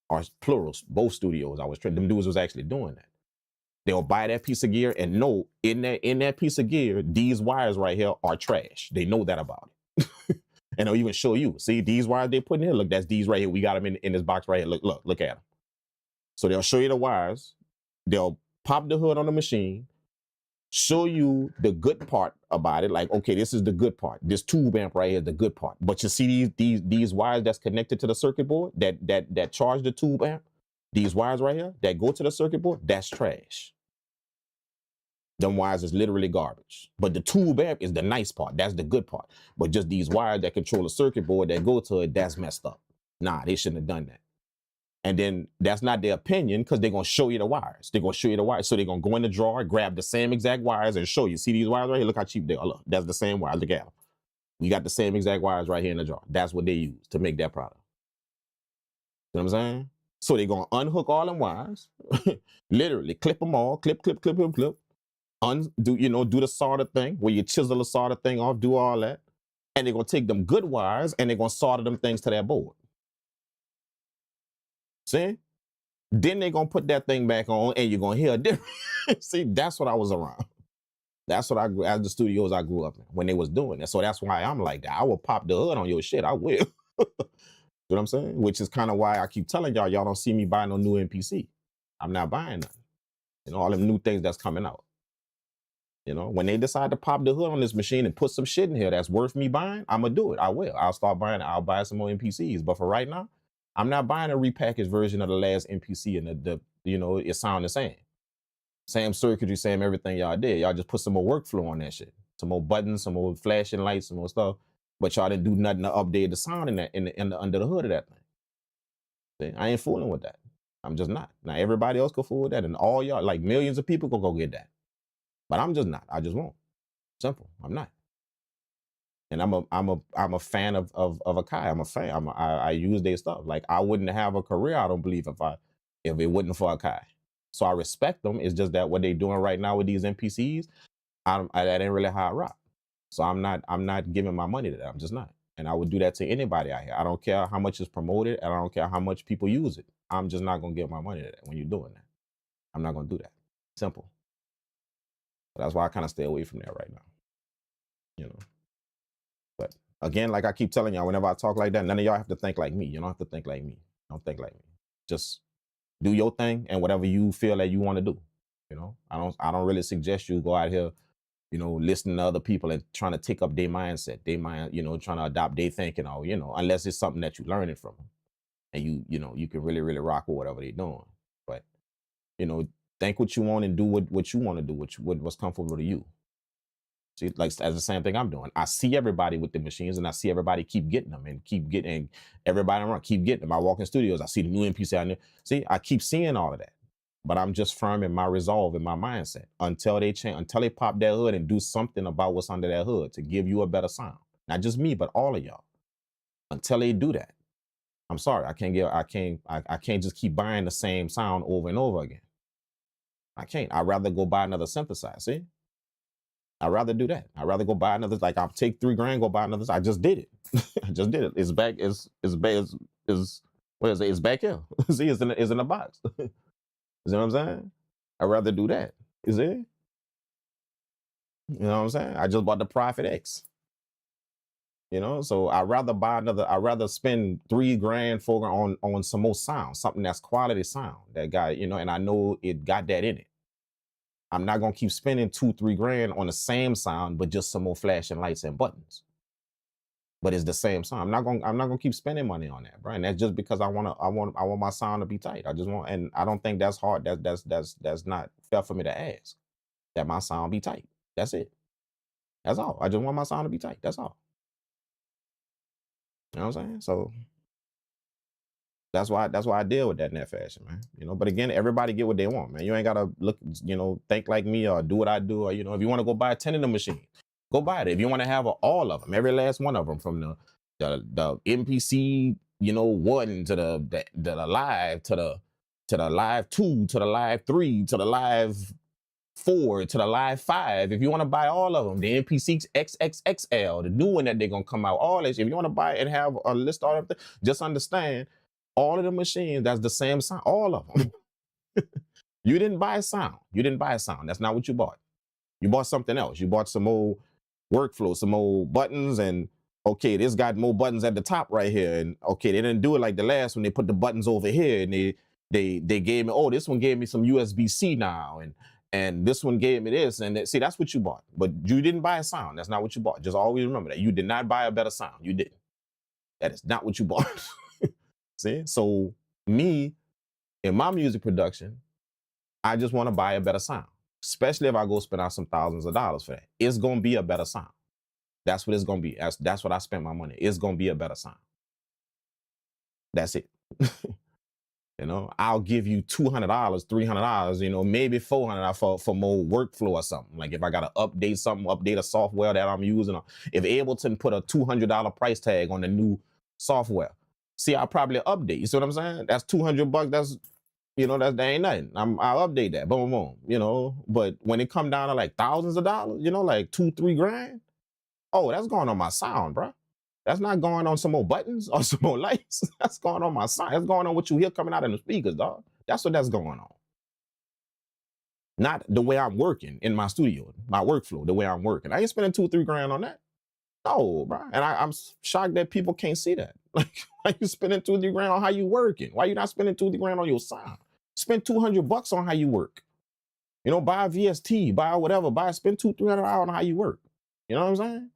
Or plurals, both studios I was trained. Them dudes was actually doing that. They'll buy that piece of gear and know in that piece of gear, these wires right here are trash. They know that about it. And they'll even show you. See, these wires they put in here. Look, that's these right here. We got them in this box right here. Look at them. So they'll show you the wires. They'll pop the hood on the machine, show you the good part about it. Like, okay, this is the good part. This tube amp right here is the good part. But you see these wires that's connected to the circuit board that charge the tube amp. These wires right here that go to the circuit board, that's trash. Them wires is literally garbage. But the tube amp is the nice part. That's the good part. But just these wires that control the circuit board that go to it, that's messed up. Nah, they shouldn't have done that. And then that's not their opinion because they're going to show you the wires. They're going to show you the wires. So they're going to go in the drawer, grab the same exact wires and show you. See these wires right here? Look how cheap they are. Look, that's the same wires. Look at them. We got the same exact wires right here in the drawer. That's what they use to make that product. You know what I'm saying? So they're going to unhook all them wires. Literally clip them all. Clip. Do the solder thing where you chisel the solder thing off, do all that. And they're going to take them good wires and they're going to solder them things to that board. See? Then they're going to put that thing back on and you're going to hear a difference. See, that's what I was around. That's what as the studios I grew up in when they was doing that. So that's why I'm like that. I will pop the hood on your shit. I will. You know what I'm saying? Which is kind of why I keep telling y'all don't see me buy no new MPC. I'm not buying nothing. You know, all them new things that's coming out. You know, when they decide to pop the hood on this machine and put some shit in here that's worth me buying, I'm gonna do it. I will. I'll start buying it. I'll buy some more MPCs. But for right now, I'm not buying a repackaged version of the last MPC and the you know, it sound the same. Same circuitry, same everything y'all did. Y'all just put some more workflow on that shit. Some more buttons, some more flashing lights, some more stuff. But y'all didn't do nothing to update the sound in that in the under the hood of that thing. See, I ain't fooling with that. I'm just not. Now everybody else go fool with that, and all y'all, like millions of people, go get that. But I'm just not. I just won't. Simple. I'm not. And I'm a fan of Akai. I'm a fan. I use their stuff. Like I wouldn't have a career, I don't believe, if it wasn't for Akai. So I respect them. It's just that what they're doing right now with these NPCs, that ain't really how I rock. So I'm not giving my money to that. I'm just not. And I would do that to anybody out here. I don't care how much is promoted, and I don't care how much people use it. I'm just not gonna give my money to that when you're doing that. I'm not gonna do that. Simple. That's why I kind of stay away from that right now. You know. But again, like I keep telling y'all, whenever I talk like that, none of y'all have to think like me. You don't have to think like me. Don't think like me. Just do your thing and whatever you feel that you want to do. You know, I don't really suggest you go out here, you know, listening to other people and trying to take up their mindset, you know, trying to adopt their thinking, or, you know, unless it's something that you're learning from them and you know, you can really, really rock with whatever they're doing. But, you know, think what you want and do what you want to do, what's comfortable to you. See, like as the same thing I'm doing. I see everybody with the machines, and I see everybody keep getting them and keep getting everybody around, keep getting them. I walk in studios, I see the new MPC out there. See, I keep seeing all of that, but I'm just firm in my resolve, in my mindset until they change, until they pop that hood and do something about what's under that hood to give you a better sound. Not just me, but all of y'all. Until they do that, I'm sorry, I can't just keep buying the same sound over and over again. I can't. I'd rather go buy another synthesizer. See. I'd rather do that. I'd rather go buy another, like I'll take $3,000, go buy another. I just did it. I just did it. It's back. What is it? It's back here. See, it's in the box. You know what I'm saying? I'd rather do that. You see? You know what I'm saying? I just bought the Prophet X. You know, so I'd rather buy another. I'd rather spend $3,000, $4,000 on some more sound, something that's quality sound that got, you know, and I know it got that in it. I'm not gonna keep spending $2,000, $3,000 on the same sound, but just some more flashing lights and buttons. But it's the same sound. I'm not gonna keep spending money on that, bro. And that's just because I want my sound to be tight. I just want, and I don't think that's hard. That's not fair for me to ask. That my sound be tight. That's it. That's all. I just want my sound to be tight. That's all. You know what I'm saying? So that's why I deal with that in that fashion, man. You know, but again, everybody get what they want, man. You ain't gotta look, you know, think like me or do what I do, or, you know, if you want to go buy 10 of the machine, go buy it. If you want to have all of them, every last one of them, from the MPC, you know, 1 to the live, to the live 2, to the live 3, to the live 4, to the live 5. If you want to buy all of them, the MPC XXXL, the new one that they're gonna come out, all this. If you want to buy it and have a list of them, just understand. All of the machines, that's the same sound. All of them. You didn't buy a sound. You didn't buy a sound. That's not what you bought. You bought something else. You bought some old workflow, some old buttons, and okay, this got more buttons at the top right here. And okay, they didn't do it like the last one. They put the buttons over here, and they gave me, oh, this one gave me some USB-C now, and this one gave me this. And see, that's what you bought. But you didn't buy a sound. That's not what you bought. Just always remember that. You did not buy a better sound. You didn't. That is not what you bought. See, so me, in my music production, I just want to buy a better sound, especially if I go spend out some thousands of dollars for that. It's going to be a better sound. That's what it's going to be. That's what I spent my money. It's going to be a better sound. That's it. You know, I'll give you $200, $300, you know, maybe $400 for more workflow or something. Like if I got to update something, update a software that I'm using, or if Ableton put a $200 price tag on the new software. See, I'll probably update. You see what I'm saying? That's $200. That's, you know, that ain't nothing. I'll update that. Boom, boom. You know, but when it come down to like thousands of dollars, you know, like $2,000, $3,000. Oh, that's going on my sound, bro. That's not going on some more buttons or some more lights. That's going on my sound. That's going on what you hear coming out of the speakers, dog. That's what that's going on. Not the way I'm working in my studio, my workflow, the way I'm working. I ain't spending $2,000, $3,000 on that. No, bro. And I'm shocked that people can't see that. Like, why you spending $2-3 on how you working? Why you not spending $2-3 on your sound? Spend $200 on how you work. You know, buy a VST, buy whatever, spend $200-300 on how you work. You know what I'm saying?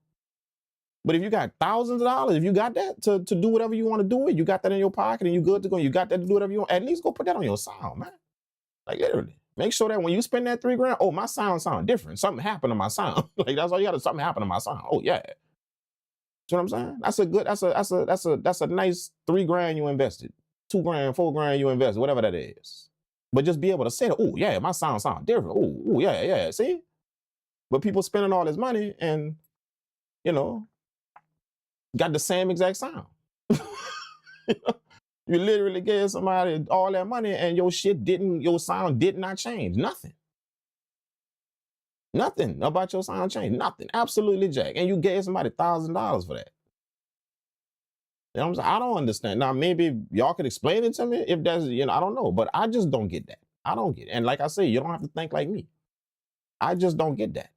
But if you got thousands of dollars, if you got that to do whatever you want to do it, you got that in your pocket and you good to go, you got that to do whatever you want, at least go put that on your sound, man. Like, literally. Make sure that when you spend that $3,000, oh, my sound different. Something happened to my sound. Like, that's all you got to, something happened to my sound. Oh, yeah. You know what I'm saying? That's a nice $3,000 you invested. $2,000, $4,000 you invested, whatever that is. But just be able to say that, oh, yeah, my sound different. Oh, yeah, see? But people spending all this money and, you know, got the same exact sound. You literally gave somebody all that money and your sound did not change. Nothing about your sound changed. Nothing. Absolutely, Jack. And you gave somebody $1,000 for that. You know what I'm saying? I don't understand. Now, maybe y'all could explain it to me if that's, you know, I don't know. But I just don't get that. I don't get it. And like I say, you don't have to think like me. I just don't get that.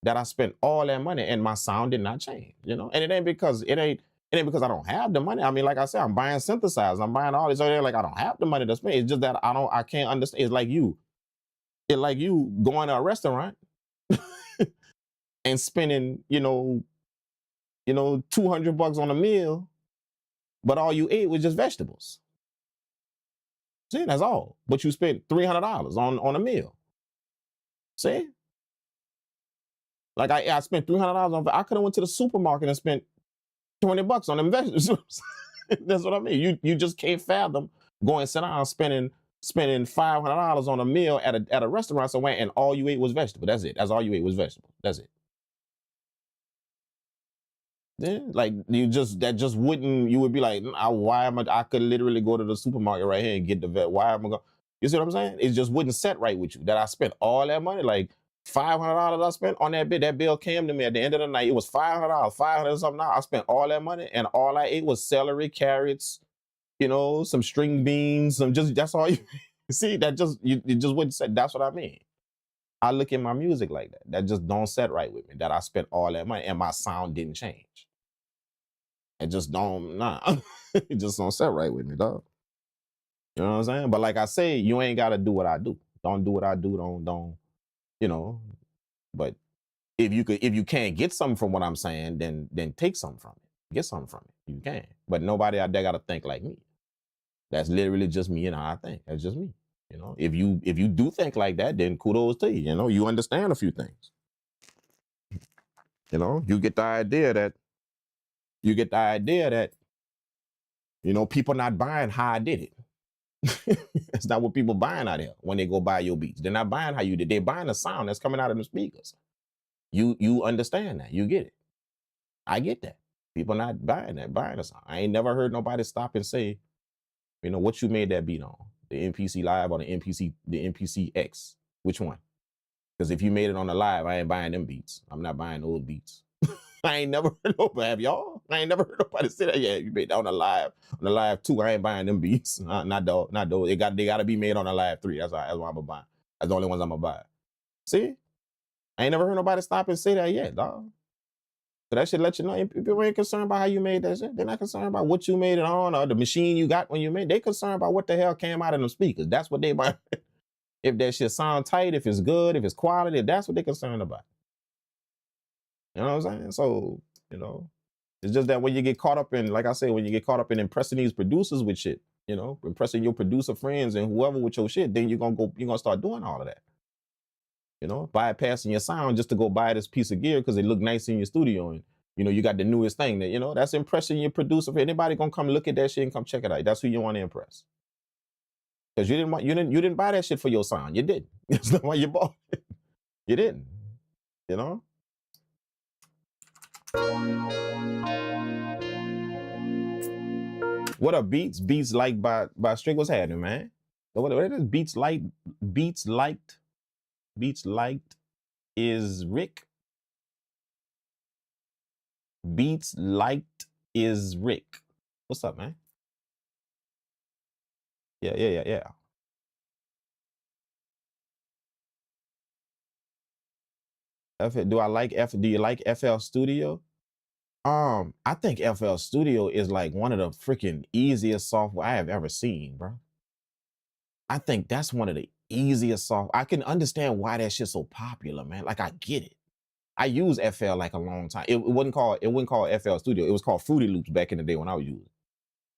That I spent all that money and my sound did not change, you know? And it ain't because I don't have the money. I mean, like I said, I'm buying synthesizers, I'm buying all this. So like I don't have the money to spend. It's just that I can't understand. It's like you going to a restaurant and spending, you know, $200 on a meal, but all you ate was just vegetables. See, that's all. But you spent $300 on a meal. See? Like I spent $300 on. I could have went to the supermarket and spent $20 on them vegetables. That's what I mean. You just can't fathom going sit down spending $500 on a meal at a restaurant somewhere and all you ate was vegetable. That's it. That's all you ate was vegetable. That's it. Yeah, like you would be like, why am I could literally go to the supermarket right here and get the vet. Why am I going? You see what I'm saying? It just wouldn't set right with you that I spent all that money, like $500 I spent on that bill. That bill came to me at the end of the night. It was $500, 500 something. I spent all that money and all I ate was celery, carrots, you know, some string beans, that's all you see. That just you just wouldn't set. That's what I mean. I look at my music like that. That just don't set right with me. That I spent all that money and my sound didn't change. It just don't, it just don't set right with me, dog. You know what I'm saying? But like I say, you ain't got to do what I do. Don't do what I do. Don't, you know. But if you can't get something from what I'm saying, then take something from it. Get something from it. You can. But nobody out there got to think like me. That's literally just me and how I think. That's just me. You know, if you do think like that, then kudos to you. You know, you understand a few things. You know, you get the idea that, you know, people not buying how I did it. That's not what people buying out here when they go buy your beats. They're not buying how you did. They're buying the sound that's coming out of the speakers. You understand that. You get it. I get that. People not buying the sound. I ain't never heard nobody stop and say, you know, what you made that beat on? The MPC Live or the MPC X? Which one? Because if you made it on the live, I ain't buying them beats. I'm not buying those beats. I ain't never heard nobody, have y'all? I ain't never heard nobody say that. Yeah, you made that on the live 2. I ain't buying them beats. Not those. They gotta be made on the live 3. That's what I'm gonna buy. That's the only ones I'm gonna buy. See? I ain't never heard nobody stop and say that yet, dog. So that should let you know people ain't concerned about how you made that shit. They're not concerned about what you made it on or the machine you got when you made. They concerned about what the hell came out of them speakers. That's what they buy. If that shit sound tight, if it's good, if it's quality, that's what they're concerned about. You know what I'm saying? So, you know, it's just that when you get caught up in, like I say, when you get caught up in impressing these producers with shit, you know, impressing your producer friends and whoever with your shit, then you're gonna start doing all of that. You know, bypassing your sound just to go buy this piece of gear because it look nice in your studio and, you know, you got the newest thing that, you know, that's impressing your producer. For anybody gonna come look at that shit and come check it out. That's who you want to impress. Because you didn't buy that shit for your sound. You didn't. That's not why you bought it. You didn't. You know? What are beats? Beats liked by Strick? What's happening, man? What is beats liked? Beats liked is Rick. Beats liked is Rick. What's up, man? Yeah. Do you like FL Studio? I think FL Studio is like one of the freaking easiest software I have ever seen, bro. I think that's one of the easiest software. I can understand why that shit's so popular, man. Like I get it. I used FL like a long time. It wasn't called FL Studio. It was called Fruity Loops back in the day when I was using it.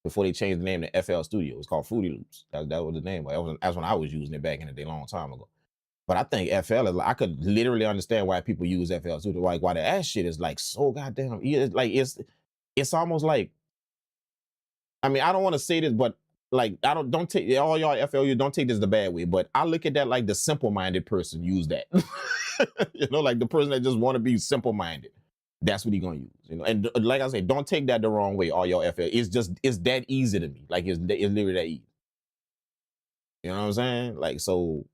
Before they changed the name to FL Studio. It was called Fruity Loops. That was the name. That's when I was using it back in the day, long time ago. But I think FL is like, I could literally understand why people use FL Studio. Like why the ass shit is like so goddamn. It's almost like, I mean, I don't want to say this, but like don't take all y'all FLU, don't take this the bad way, but I look at that like the simple-minded person use that. Like the person that just want to be simple-minded. That's what he gonna use, And like I say, don't take that the wrong way, all y'all FL. It's that easy to me. Like it's literally that easy. You know what I'm saying? Like, so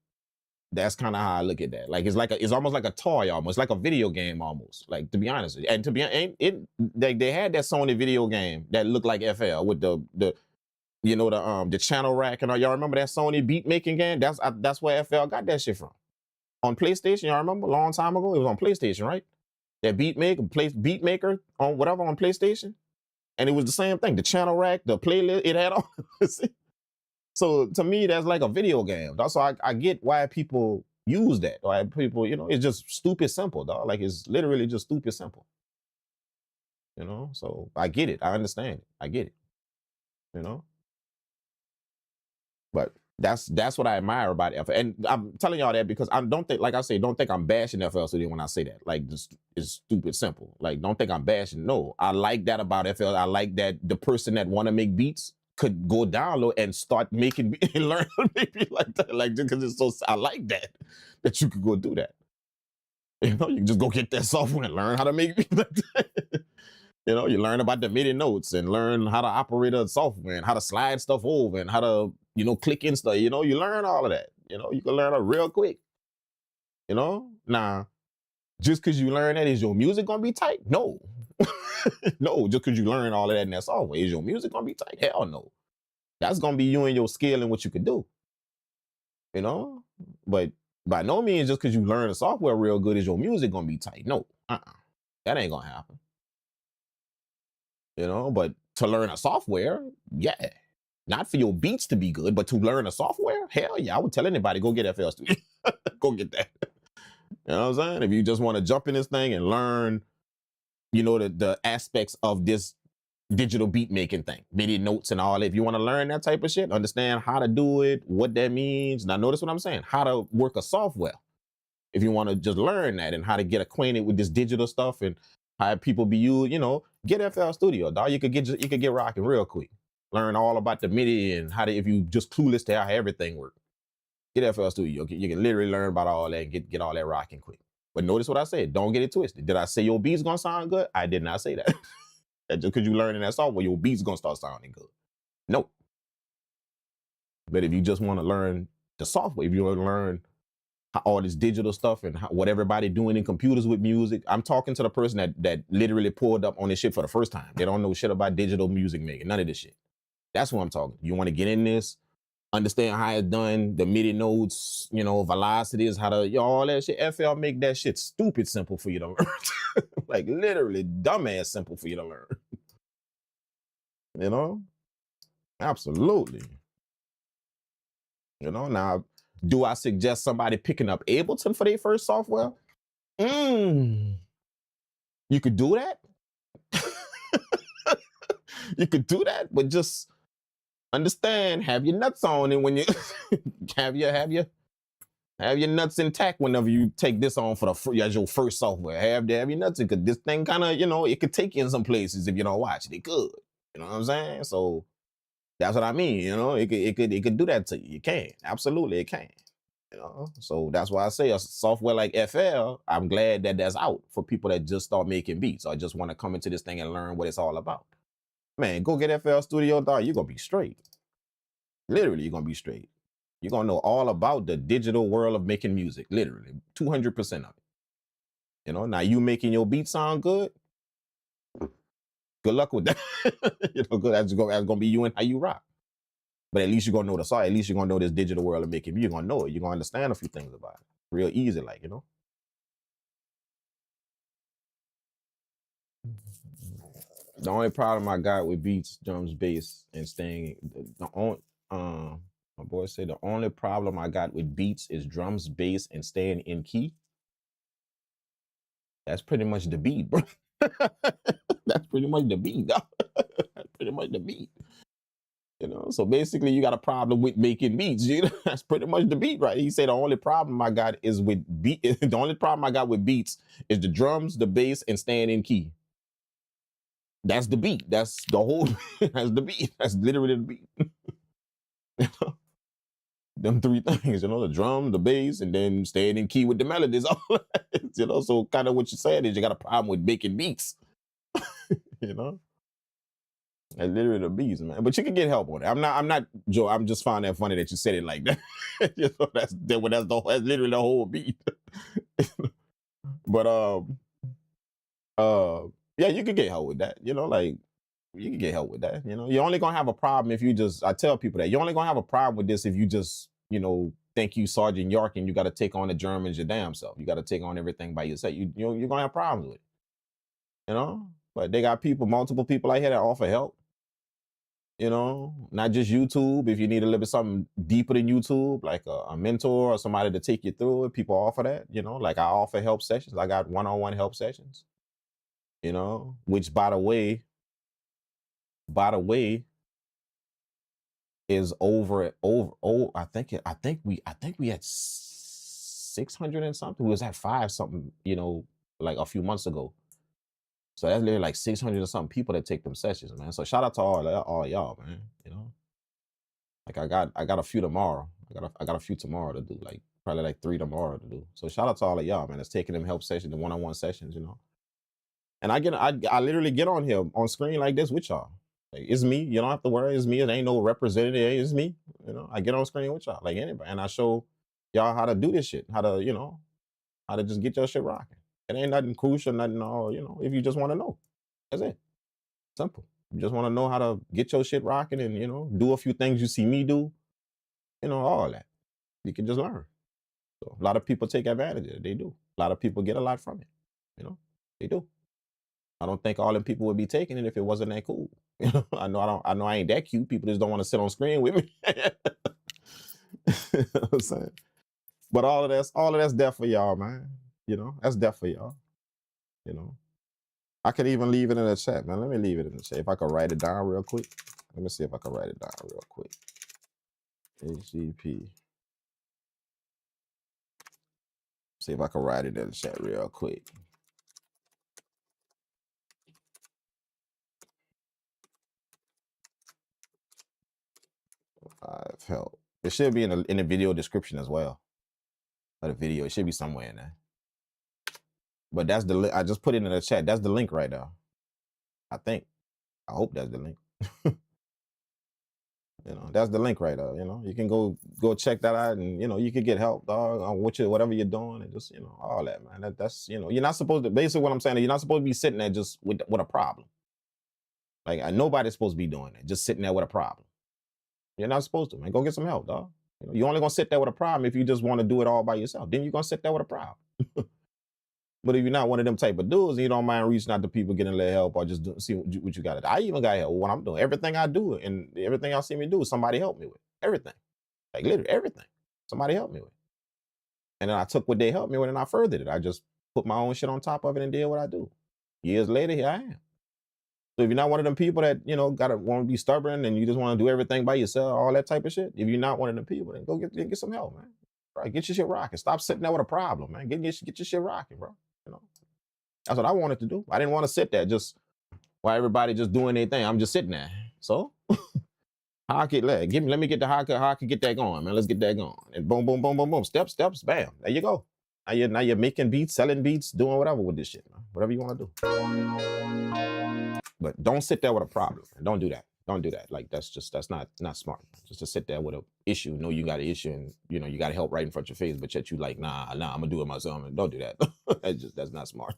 that's kind of how I look at that. Like it's almost like a toy, almost like a video game, almost. Like to be honest, and to be they had that Sony video game that looked like FL with the channel rack and all. Y'all remember that Sony beat making game? That's where FL got that shit from. On PlayStation, y'all remember a long time ago? It was on PlayStation, right? That beat maker on whatever on PlayStation, and it was the same thing. The channel rack, the playlist, it had all. So to me, that's like a video game. So I get why people use that. Why people, it's just stupid simple, dog. Like it's literally just stupid simple. So I get it. I understand it. I get it. But that's what I admire about FL. And I'm telling y'all that because I don't think, like I say, don't think I'm bashing FL Studio when I say that. Like, just it's stupid simple. Like, don't think I'm bashing. No, I like that about FL. I like that the person that want to make beats could go download and start making and learn how to make beats like that. Like, just because it's so, I like that you could go do that. You can just go get that software and learn how to make beats like that. You learn about the MIDI notes and learn how to operate a software and how to slide stuff over and how to, click in stuff. You learn all of that. You can learn it real quick. Now, just because you learn that, is your music gonna be tight? No. No, just because you learn all of that in that software, is your music gonna be tight? Hell no. That's gonna be you and your skill and what you can do. But by no means, just because you learn the software real good, is your music gonna be tight? No. That ain't gonna happen. But to learn a software, yeah. Not for your beats to be good, but to learn a software, hell yeah. I would tell anybody, go get FL Studio. Go get that. You know what I'm saying? If you just want to jump in this thing and learn, the aspects of this digital beat making thing, MIDI notes and all that. If you want to learn that type of shit, understand how to do it, what that means. Now notice what I'm saying, how to work a software. If you want to just learn that and how to get acquainted with this digital stuff and how people be used, get FL Studio, dog. You could get rocking real quick. Learn all about the MIDI and how to, if you just clueless to how everything works. Get FL Studio. You can literally learn about all that and get all that rocking quick. But notice what I said. Don't get it twisted. Did I say your beat's gonna sound good? I did not say that. Just because you learning that software, your beat's gonna start sounding good. Nope. But if you just want to learn the software, if you want to learn all this digital stuff and what everybody doing in computers with music, I'm talking to the person that literally pulled up on this shit for the first time. They don't know shit about digital music making, none of this shit. That's what I'm talking. You want to get in this, understand how it's done, the MIDI notes, velocities, how to, all that shit. FL make that shit stupid simple for you to learn. Like literally dumbass simple for you to learn. Absolutely. Now, do I suggest somebody picking up Ableton for their first software? You could do that. You could do that, but just understand, have your nuts on, and when you have your nuts intact whenever you take this on for as your first software. Have your nuts in, because this thing kind of, it could take you in some places if you don't watch it. It could. You know what I'm saying? So that's what I mean. It could do that to you. It can. Absolutely, it can. So that's why I say a software like FL, I'm glad that that's out for people that just start making beats or just want to come into this thing and learn what it's all about. Man, go get FL Studio, dog. You're going to be straight. Literally, you're going to be straight. You're going to know all about the digital world of making music. Literally, 200% of it. Now you making your beat sound good. Good luck with that. That's going to be you and how you rock. But at least you're going to know the song. At least you're going to know this digital world of making music. You're going to know it. You're going to understand a few things about it. Real easy, like, The only problem I got with beats, drums, bass, and staying the only my boy said the only problem I got with beats is drums, bass, and staying in key. That's pretty much the beat, bro. That's pretty much the beat, dog. That's pretty much the beat. You know, so basically you got a problem with making beats. You know, that's pretty much the beat, right? He said the only problem I got is with beat. The only problem I got with beats is the drums, the bass, and staying in key. That's the beat. That's the whole. That's the beat. That's literally the beat. You know? Them three things, you know, the drum, the bass, and then staying in key with the melodies. You know, so kind of what you're saying is you got a problem with making beats. You know, that's literally the beats, man. But you can get help on it. I'm not Joe. I'm just finding that funny that you said it like that. You know, that's literally the whole beat. But yeah, you can get help with that. You know, like you can get help with that. You know, you're only gonna have a problem if you just. I tell people that you're only gonna have a problem with this if you just, you know, think you Sergeant York and you got to take on the Germans your damn self. You got to take on everything by yourself. You're gonna have problems with it. You know, but they got multiple people out here that offer help. You know, not just YouTube. If you need a little bit something deeper than YouTube, like a mentor or somebody to take you through it, people offer that. You know, like I offer help sessions. I got one-on-one help sessions. You know, which by the way, is over. I think we had 600 and something. We was at 5 something, you know, like a few months ago. So that's literally like 600 or something people that take them sessions, man. So shout out to all y'all, man. You know, like I got a few tomorrow. I got a few tomorrow to do, like probably like 3 tomorrow to do. So shout out to all of y'all, man, that's taking them help sessions, the one-on-one sessions, you know. And I literally get on here on screen like this with y'all. Like, it's me. You don't have to worry. It's me. It ain't no representative. It's me. You know, I get on screen with y'all like anybody, and I show y'all how to do this shit. How to, you know, how to just get your shit rocking. It ain't nothing crucial, nothing all. You know, if you just want to know, that's it. Simple. You just want to know how to get your shit rocking, and you know, do a few things you see me do. You know, all that. You can just learn. So a lot of people take advantage of it. They do. A lot of people get a lot from it. You know, they do. I don't think all them people would be taking it if it wasn't that cool. You know, I know I ain't that cute. People just don't want to sit on screen with me. You know what I'm saying? But all of that's there for y'all, man. You know, that's there for y'all. You know, I could even leave it in the chat, man. Let me leave it in the chat. If I could write it down real quick. Let me see if I can write it down real quick. HGP. See if I can write it in the chat real quick. 5 help. It should be in the video description as well. Of the video, it should be somewhere in there. But that's the I just put it in the chat. That's the link right there. I think. I hope that's the link. You know, that's the link right there. You know, you can go check that out, and you know, you can get help, dog, on whatever you're doing, and just, you know, all that, man. That's, you know, you're not supposed to. Basically, what I'm saying is you're not supposed to be sitting there just with a problem. Like, nobody's supposed to be doing that, just sitting there with a problem. You're not supposed to, man. Go get some help, dog. You know, you're only gonna sit there with a problem if you just want to do it all by yourself. Then you're gonna sit there with a problem. But if you're not one of them type of dudes and you don't mind reaching out to people, getting a little help, or just see what you got to do. I even got help with what I'm doing. Everything I do and everything y'all see me do, somebody helped me with. Everything. Like literally everything. Somebody helped me with. And then I took what they helped me with and I furthered it. I just put my own shit on top of it and did what I do. Years later, here I am. So if you're not one of them people that, you know, want to be stubborn and you just want to do everything by yourself, all that type of shit, if you're not one of them people, then go get some help, man. Right? Get your shit rocking. Stop sitting there with a problem, man. Get your shit rocking, bro. You know, that's what I wanted to do. I didn't want to sit there just while everybody just doing their thing. I'm just sitting there. So how I could let me get the how I could get that going, man. Let's get that going. And boom, boom, boom, boom, boom. Steps, bam. There you go. Now you're making beats, selling beats, doing whatever with this shit, man. Whatever you want to do. But don't sit there with a problem. Don't do that. Don't do that. Like that's not smart. Just to sit there with an issue, know you got an issue, and you know you got help right in front of your face, but yet you like, nah, I'm gonna do it myself. Don't do that. That's not smart.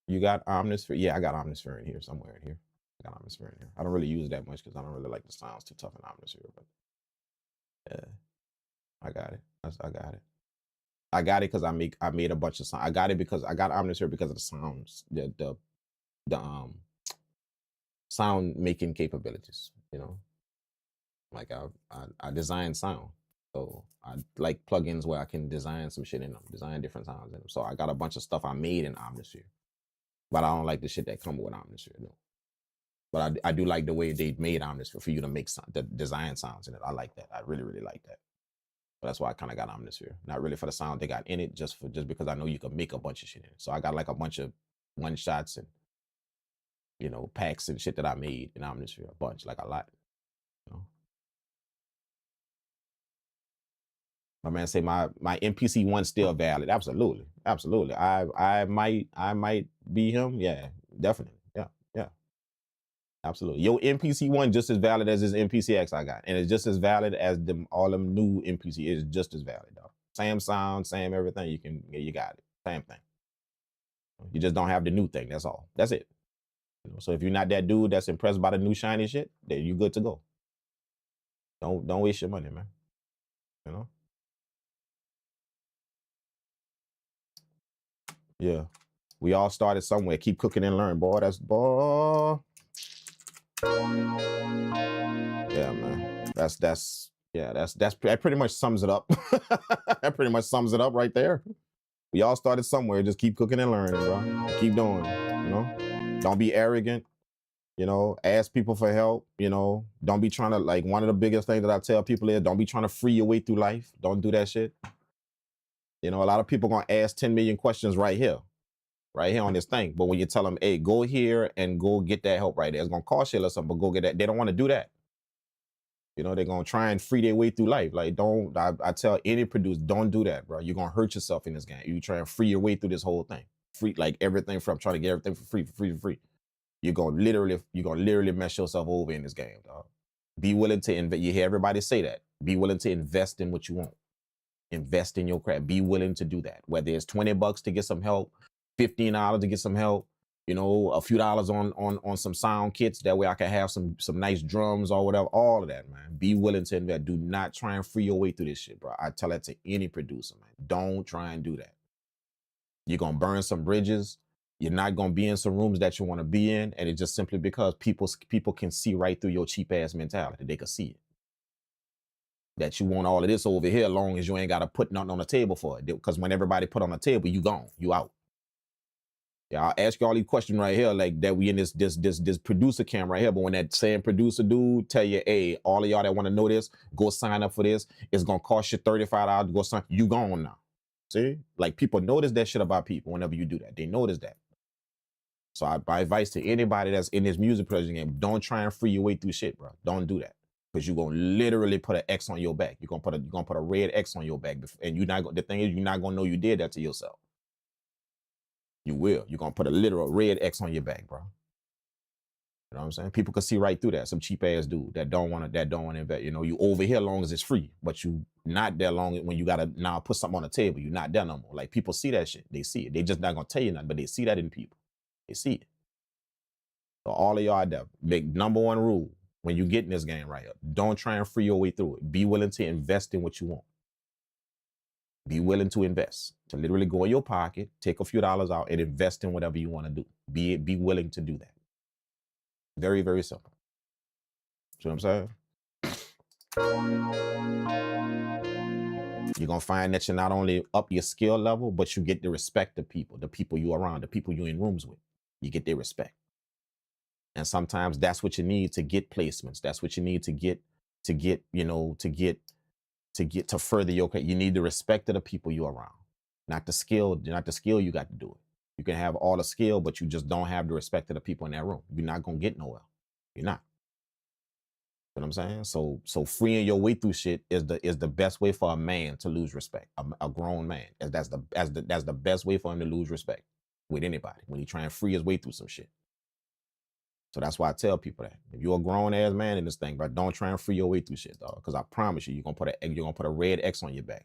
You got Omnisphere? Yeah, I got Omnisphere in here somewhere in here. I got Omnisphere in here. I don't really use it that much because I don't really like the sounds too tough in Omnisphere, but yeah. I got it. I got it. I got it because I made a bunch of sound. I got it because I got Omnisphere because of the sounds, the sound making capabilities. You know, like I design sound, so I like plugins where I can design some shit in them, design different sounds in them. So I got a bunch of stuff I made in Omnisphere, but I don't like the shit that come with Omnisphere. No. But I do like the way they made Omnisphere for you to make the design sounds in it. I like that. I really, really like that. But that's why I kind of got Omnisphere. Not really for the sound they got in it, just because I know you can make a bunch of shit in it. So I got like a bunch of one shots and packs and shit that I made in Omnisphere. A bunch, like a lot. You know? My man say my MPC one still valid. Absolutely. Absolutely. I might be him. Yeah, definitely. Yeah. Yeah. Absolutely. Your MPC one just as valid as this MPC X I got. And it's just as valid as all them new MPC is just as valid, dog. Same sound, same everything. You got it. Same thing. You just don't have the new thing. That's all. That's it. So if you're not that dude that's impressed by the new shiny shit, then you good to go. Don't waste your money, man. You know? Yeah. We all started somewhere. Keep cooking and learn, boy. Boy. Yeah, man. That pretty much sums it up. That pretty much sums it up right there. We all started somewhere. Just keep cooking and learning, bro. Keep doing it, Don't be arrogant. Ask people for help. Don't be trying to, like, one of the biggest things that I tell people is don't be trying to free your way through life. Don't do that shit. A lot of people gonna ask 10 million questions right here on this thing. But when you tell them, hey, go here and go get that help right there, it's gonna cost you or something, but go get that. They don't want to do that. They're gonna try and free their way through life. Like, I tell any producer, don't do that, bro. You're gonna hurt yourself in this game. You try and free your way through this whole thing. Free, like everything from trying to get everything for free. You're gonna literally mess yourself over in this game, dog. Be willing to invest. You hear everybody say that. Be willing to invest in what you want. Invest in your craft. Be willing to do that. Whether it's $20 to get some help, $15 to get some help, a few dollars on some sound kits. That way I can have some nice drums or whatever. All of that, man. Be willing to invest. Do not try and free your way through this shit, bro. I tell that to any producer, man. Don't try and do that. You're gonna burn some bridges. You're not gonna be in some rooms that you want to be in, and it's just simply because people can see right through your cheap ass mentality. They can see it. That you want all of this over here, as long as you ain't gotta put nothing on the table for it. Because when everybody put on the table, you gone, you out. Yeah, I'll ask you all these questions right here, like that we in this producer camp right here. But when that same producer dude tell you, hey, all of y'all that want to know this, go sign up for this. It's gonna cost you $35 to go sign. You gone now. See, like people notice that shit about people whenever you do that. They notice that. So my advice to anybody that's in this music production game, don't try and free your way through shit, bro. Don't do that. Because you're gonna literally put an X on your back. You're gonna put a red X on your back. And the thing is, you're not gonna know you did that to yourself. You will. You're gonna put a literal red X on your back, bro. You know what I'm saying? People can see right through that. Some cheap ass dude that don't want to invest. You over here long as it's free, but you not that long when you gotta now put something on the table. You're not there no more. Like people see that shit. They see it. They just not gonna tell you nothing, but they see that in people. They see it. So all of y'all out there, big number one rule when you get in this game right here, don't try and free your way through it. Be willing to invest in what you want. Be willing to invest, to literally go in your pocket, take a few dollars out and invest in whatever you want to do. Be willing to do that. Very, very simple. See what I'm saying? You're going to find that you're not only up your skill level, but you get the respect of people, the people you around, the people you're in rooms with. You get their respect. And sometimes that's what you need to get placements. That's what you need to further your career. You need the respect of the people you're around. Not the skill you got to do it. You can have all the skill, but you just don't have the respect of the people in that room. You're not going to get nowhere. You're not. You know what I'm saying? So freeing your way through shit is the best way for a man to lose respect. A grown man. That's the best way for him to lose respect with anybody when he try and free his way through some shit. So that's why I tell people that if you're a grown ass man in this thing, bro, don't try and free your way through shit, dog. Because I promise you, you're gonna put a red X on your back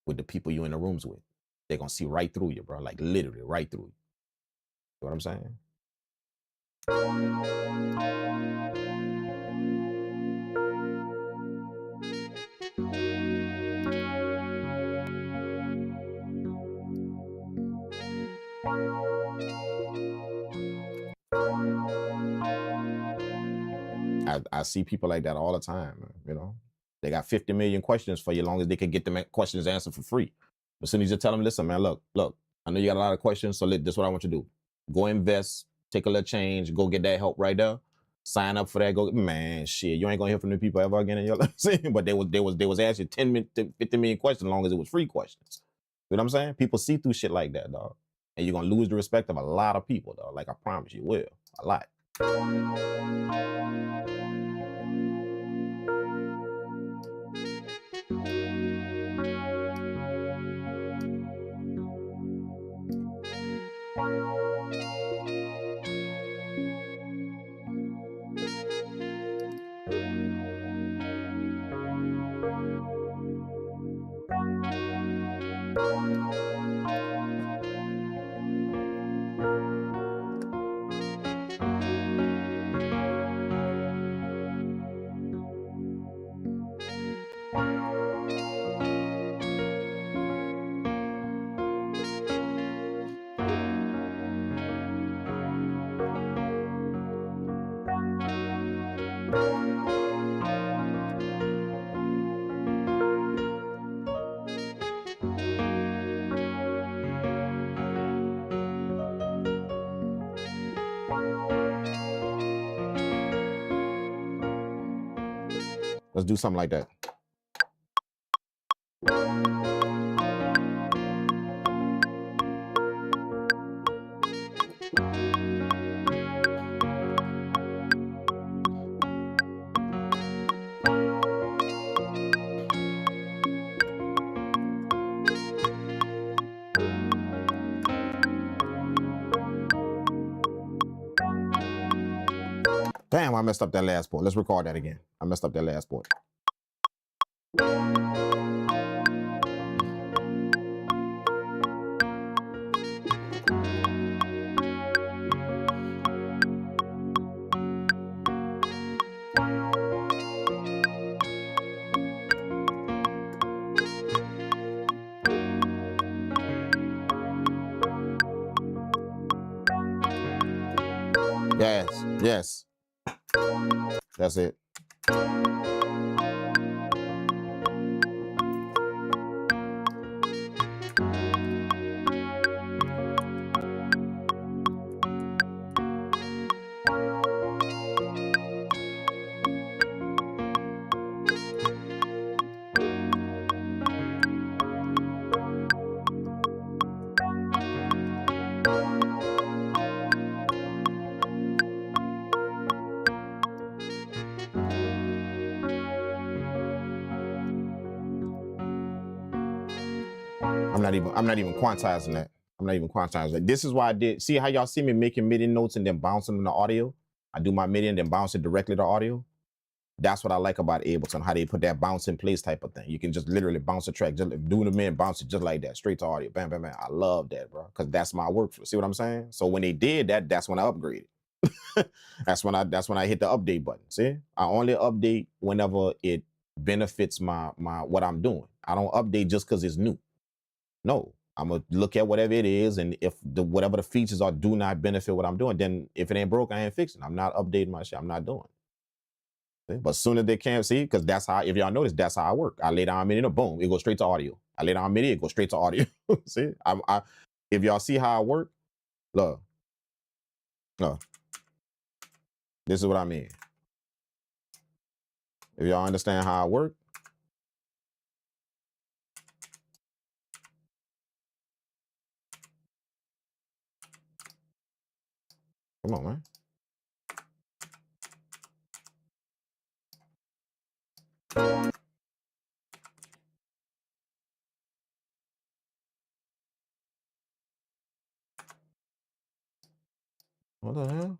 with the people you're in the rooms with. They're gonna see right through you, bro. Like literally right through you. You know what I'm saying? I see people like that all the time, man, you know. They got 50 million questions for you as long as they can get them questions answered for free. As soon as you tell them, listen, man, look, I know you got a lot of questions, so this is what I want you to do. Go invest, take a little change, go get that help right there. Sign up for that. Go, man, shit, you ain't gonna hear from the people ever again in your life. But they was asking 50 million questions as long as it was free questions. You know what I'm saying? People see through shit like that, dog. And you're gonna lose the respect of a lot of people, dog. Like I promise you will. A lot. Let's do something like that. Damn, I messed up that last part. Let's record that again. I messed up that last part. Yes. That's it. I'm not even quantizing that. I'm not even quantizing that. This is why I did. See how y'all see me making MIDI notes and then bouncing them to audio? I do my MIDI and then bounce it directly to audio. That's what I like about Ableton, how they put that bounce in place type of thing. You can just literally bounce a track, just do the MIDI, bounce it just like that, straight to audio. Bam, bam, bam. I love that, bro, because that's my workflow. See what I'm saying? So when they did that, that's when I upgraded. that's when I hit the update button. See, I only update whenever it benefits my what I'm doing. I don't update just because it's new. No, I'm gonna look at whatever it is, and if whatever the features are do not benefit what I'm doing, then if it ain't broke, I ain't fixing. I'm not updating my shit. I'm not doing. See? But soon as they can't see, because that's how, if y'all notice, that's how I work. I lay down MIDI, boom, it goes straight to audio. I lay down MIDI, it goes straight to audio. See, if y'all see how I work, look, this is what I mean. If y'all understand how I work, come on, man. What the hell?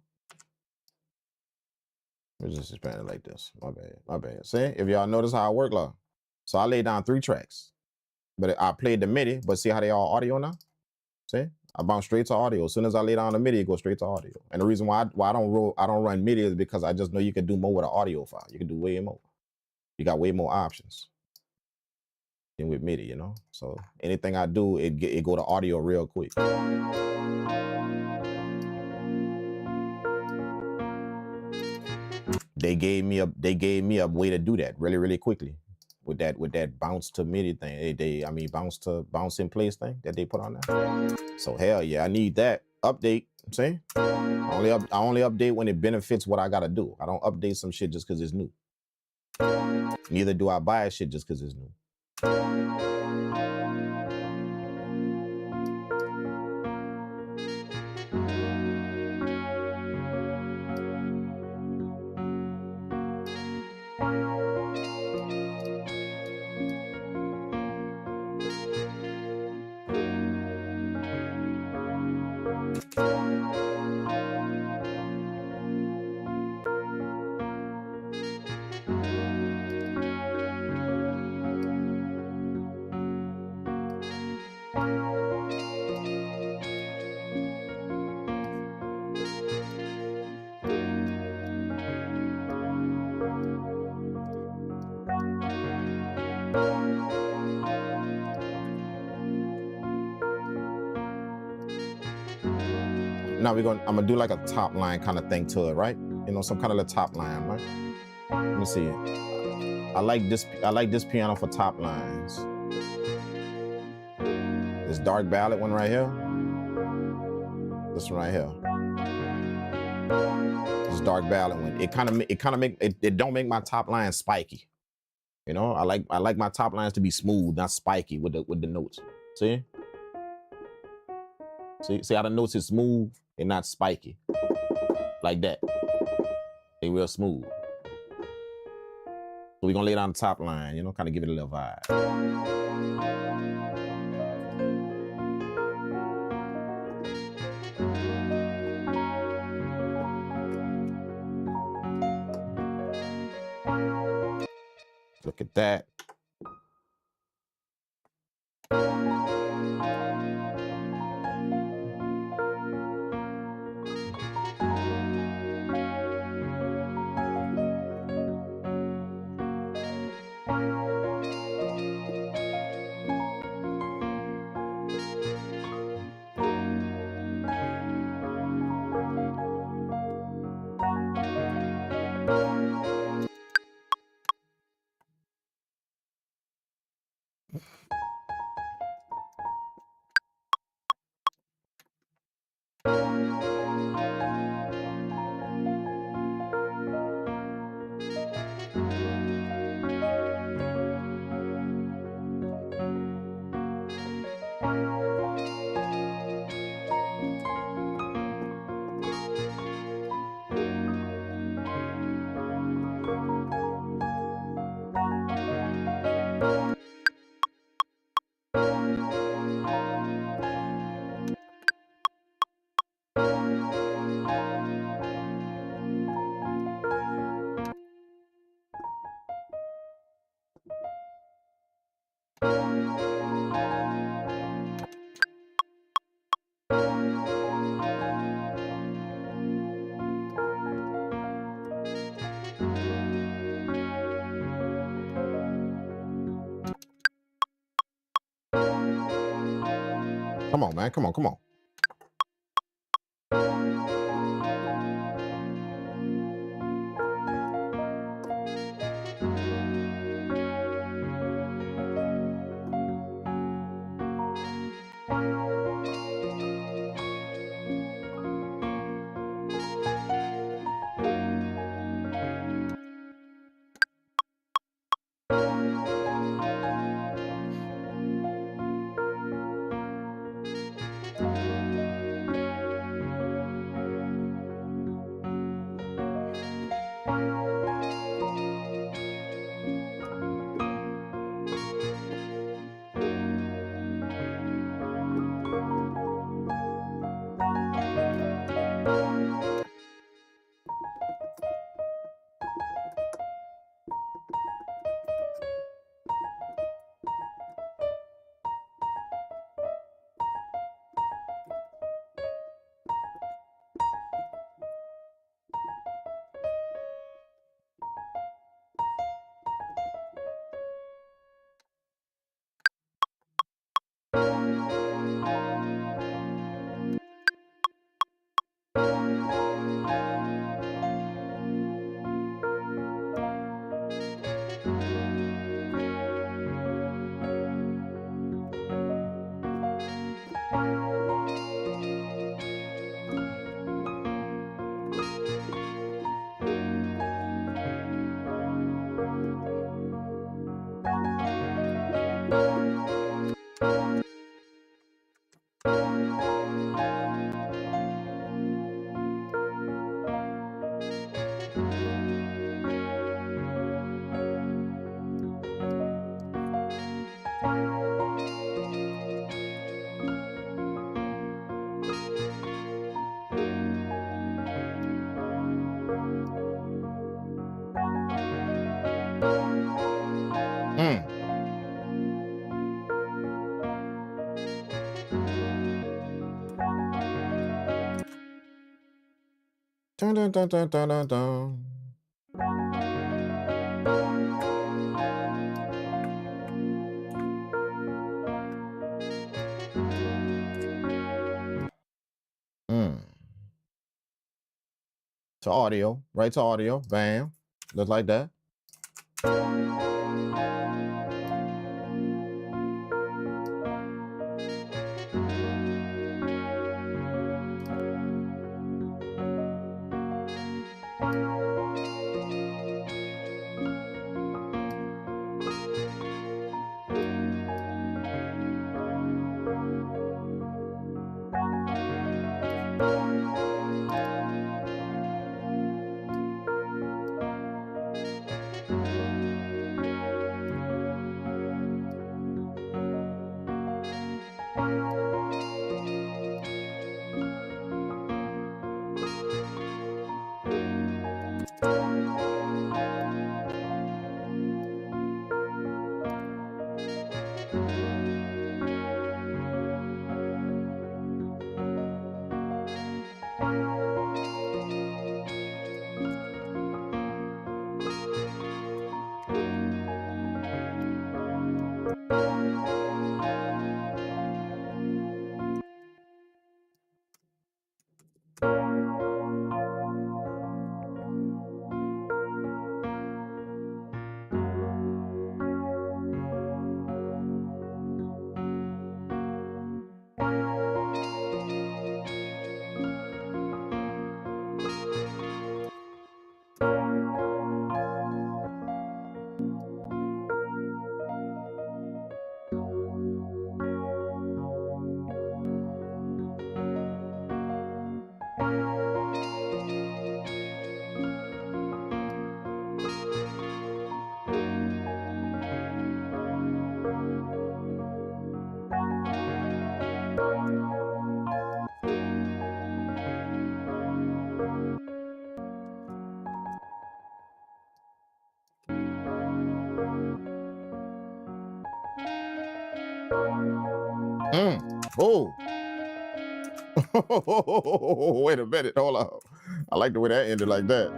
Let's just expand it like this. My bad. See, if y'all notice how I work, look. So I laid down 3 tracks, but I played the MIDI, but see how they all audio now? See? I bounce straight to audio. As soon as I lay down the MIDI, it goes straight to audio. And the reason why I don't run MIDI is because I just know you can do more with an audio file. You can do way more. You got way more options than with MIDI, you know? So anything I do, it go to audio real quick. they gave me a way to do that really quickly with that bounce to MIDI thing. I mean bounce in place thing that they put on there. So hell yeah, I need that update. See, I only update when it benefits what I gotta do. I don't update some shit just because it's new. Neither do I buy shit just because it's new. Now I'm gonna do like a top line kind of thing to it, right? You know, some kind of a top line, right? Let me see. I like this piano for top lines. This dark ballad one right here. This one right here. This dark ballad one. It don't make my top line spiky. You know, I like my top lines to be smooth, not spiky with the notes. See how the notes is smooth and not spiky. Like that. They real smooth. So we're gonna lay down the top line, you know, kind of give it a little vibe. Look at that. Come on, man. Come on, come on. Dun, dun, dun, dun, dun, dun, dun. To audio, right to audio, bam, just like that. Oh, wait a minute, hold on. I like the way that ended like that.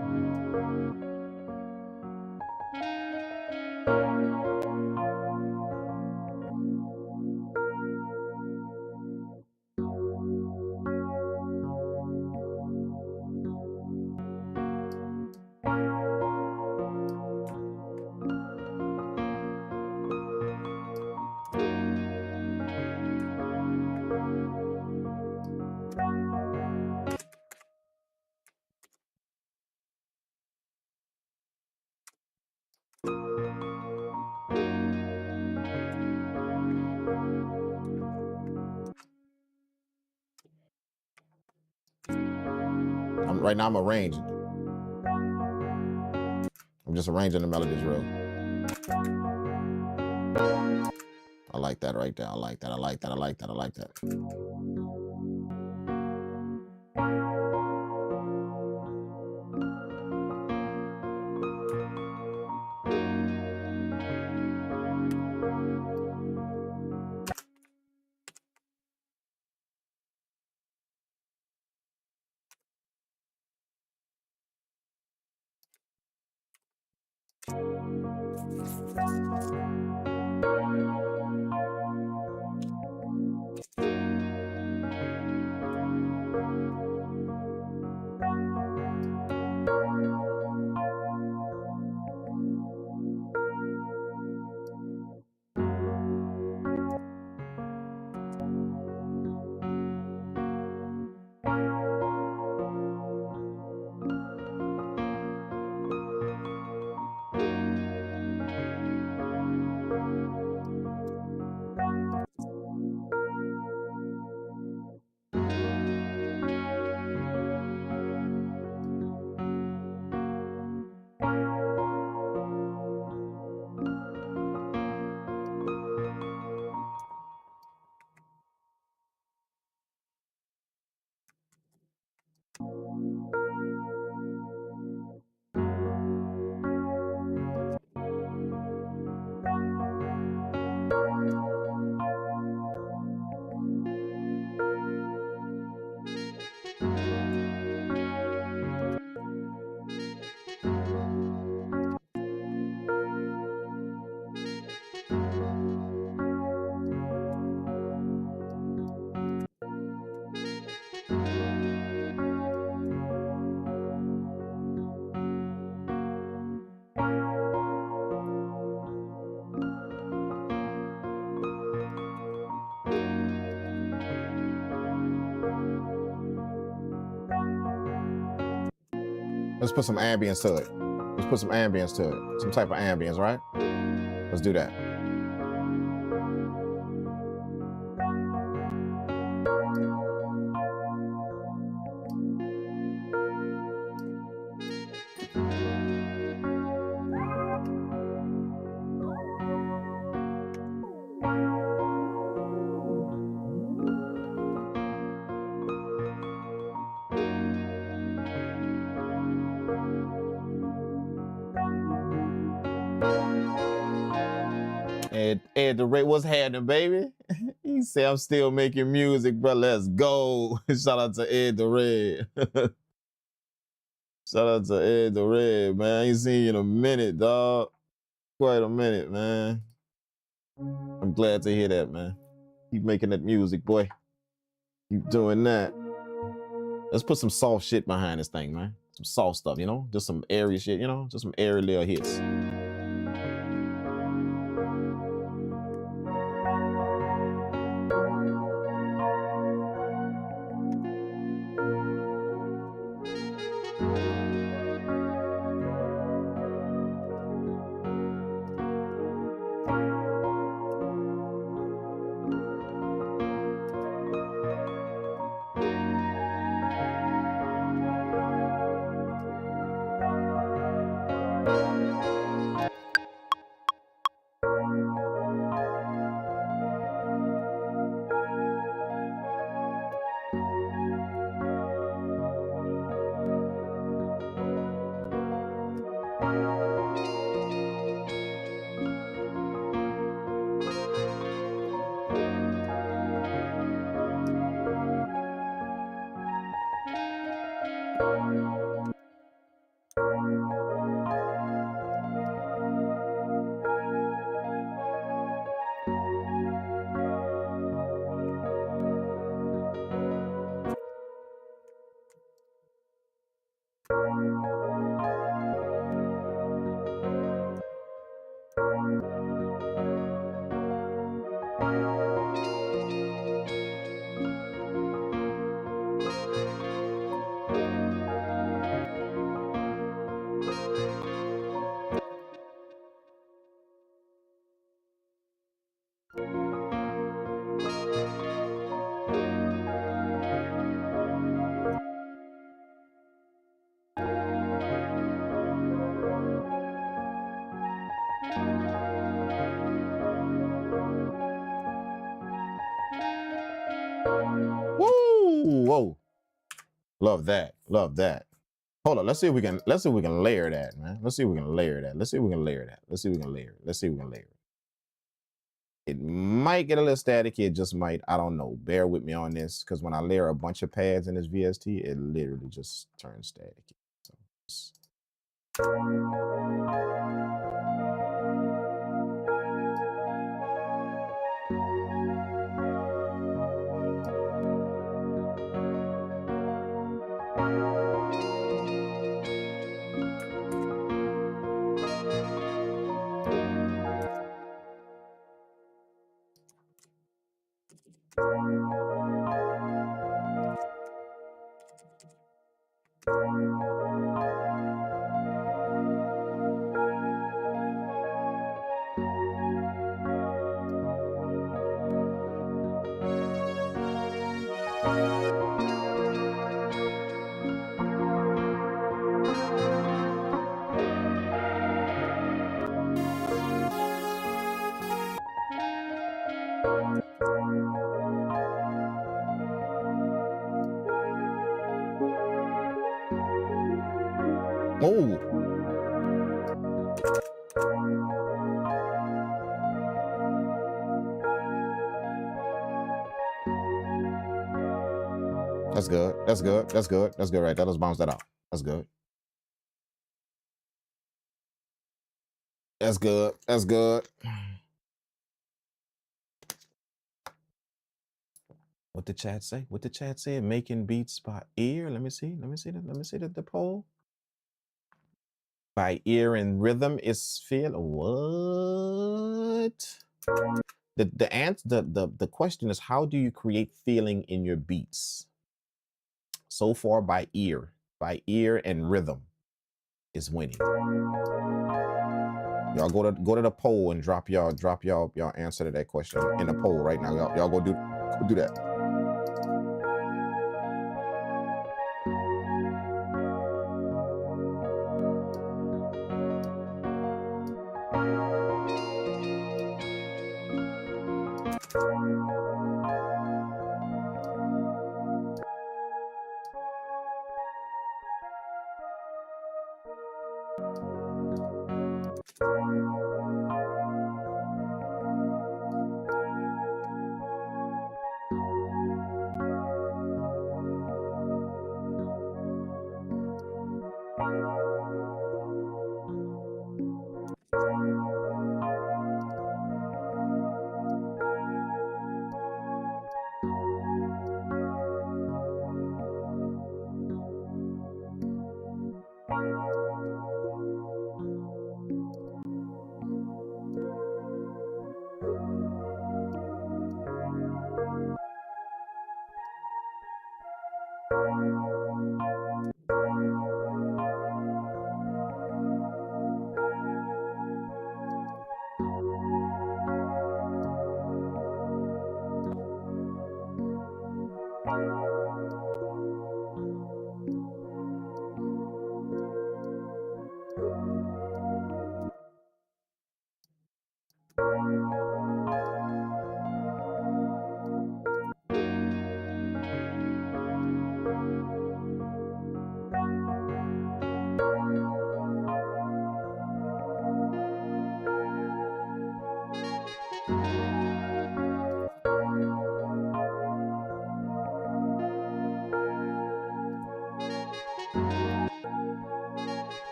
Right now I'm arranging. I'm just arranging the melodies real. I like that right there. I like that. I like that. I like that. I like that. Let's put some ambience to it. Let's put some ambience to it. Some type of ambience, right? Let's do that. Ed the Ray, what's happening, baby? He said, I'm still making music, bro. Let's go. Shout out to Ed the Red. Shout out to Ed the Red, man. I ain't seen you in a minute, dog. Quite a minute, man. I'm glad to hear that, man. Keep making that music, boy. Keep doing that. Let's put some soft shit behind this thing, man. Some soft stuff, you know? Just some airy shit, you know? Just some airy little hits. Whoa. Love that. Love that. Hold on. Let's see if we can layer that, man. Let's see if we can layer that. Let's see if we can layer that. Let's see if we can layer it. Let's see if we can layer it. It might get a little staticky. It just might. I don't know. Bear with me on this, because when I layer a bunch of pads in this VST, it literally just turns staticky. So oh. That's good. That's good. That's good. That's good right there. Let's bounce that out. That's good. That's good. That's good. What the chat say? What the chat say? Making beats by ear. Let me see. Let me see the poll. By ear and rhythm is feel. What? The answer, the question is, how do you create feeling in your beats? So far by ear and rhythm. is winning. Y'all go to the poll and drop y'all answer to that question in the poll right now. Y'all go do that.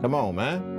Come on, man.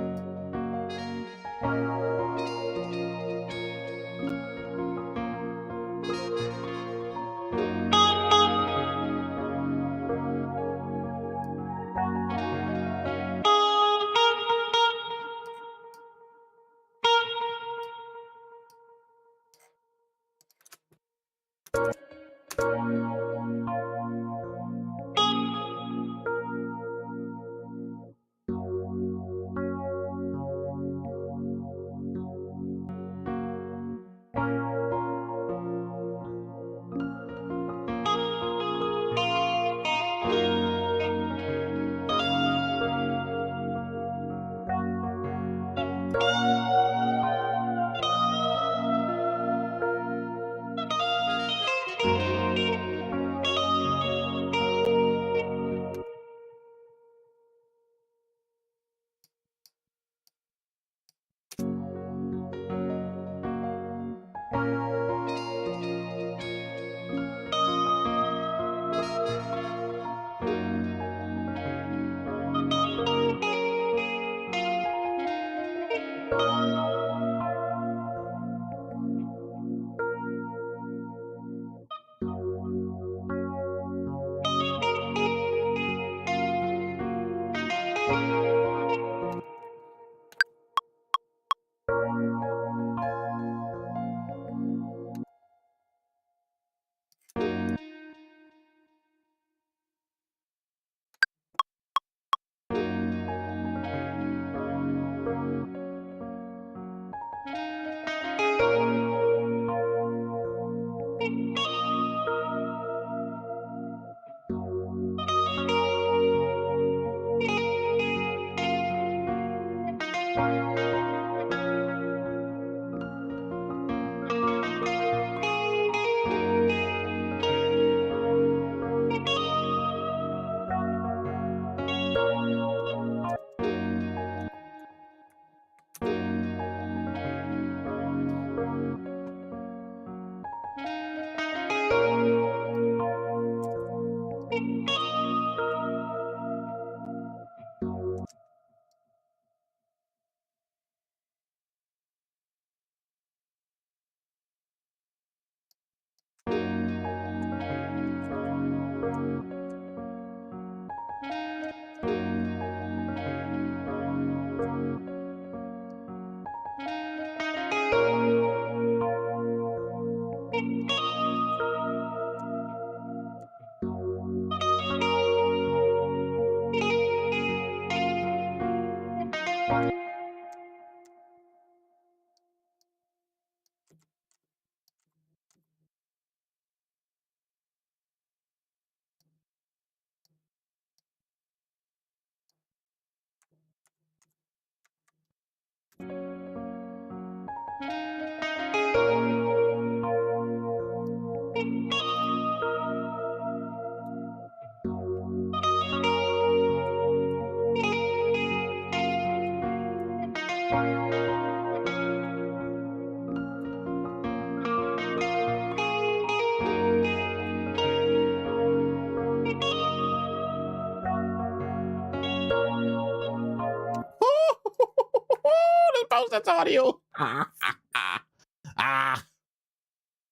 Let's post that to audio.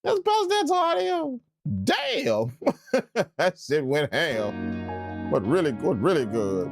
Let's post that to audio. Damn. That shit went ham. But really good, really good.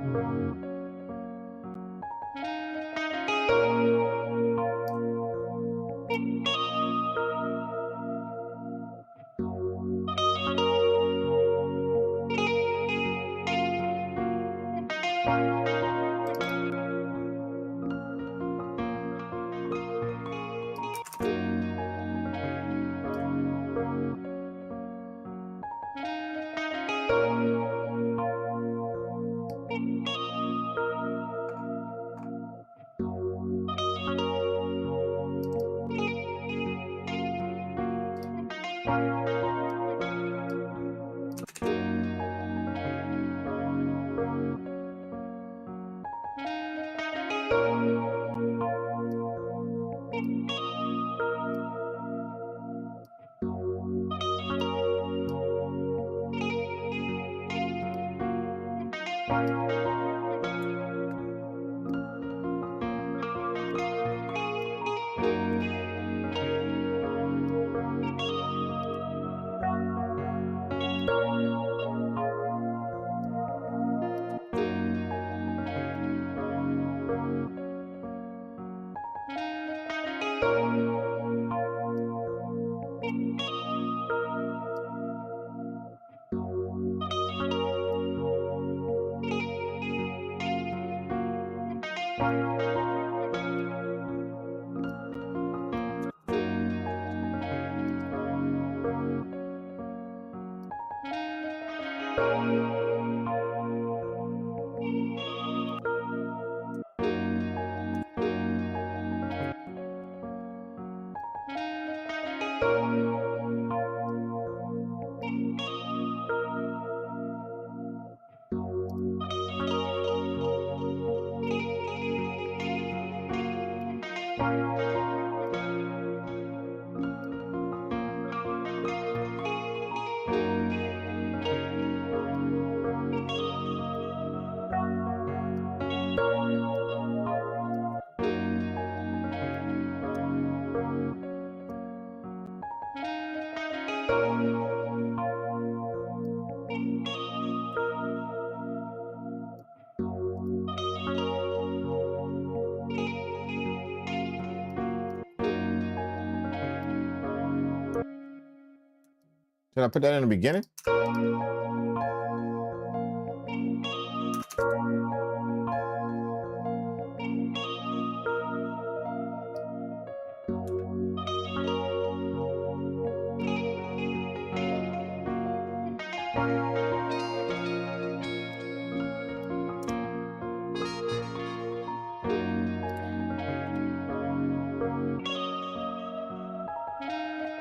Should I put that in the beginning?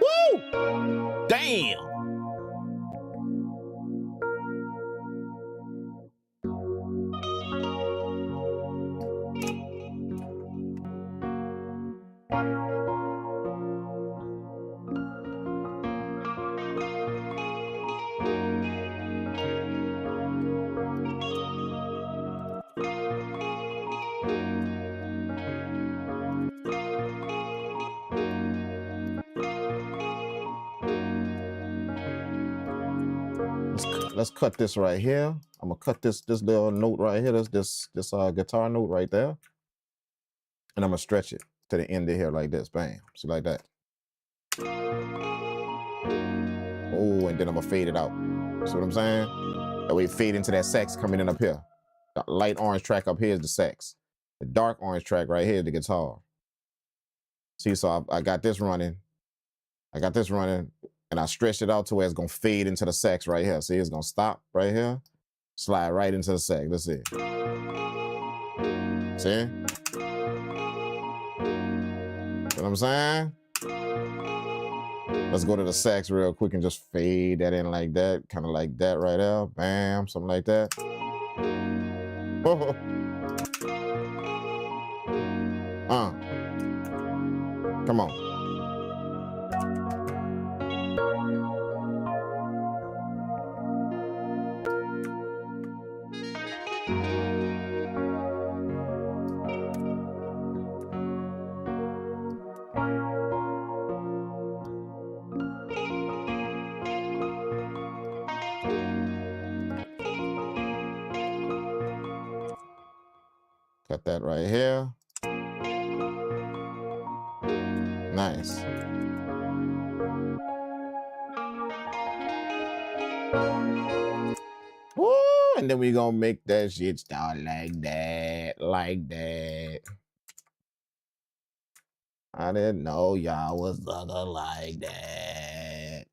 Woo! Damn! Let's cut this right here. I'm gonna cut this little note right here. This guitar note right there, and I'm gonna stretch it to the end of here like this. Bam. See, like that. Oh, and then I'm gonna fade it out. See what I'm saying? That way, fade into that sax coming in up here. The light orange track up here is the sax. The dark orange track right here is the guitar. See, so I got this running. I got this running. And I stretched it out to where it's gonna fade into the sax right here. See, it's gonna stop right here, slide right into the sax. Let's see. See? You know what I'm saying? Let's go to the sax real quick and just fade that in like that, kind of like that right there. Bam, something like that. Come on. Cut that right here. Nice. Woo! And then we gonna make that shit start like that, like that. I didn't know y'all was gonna like that.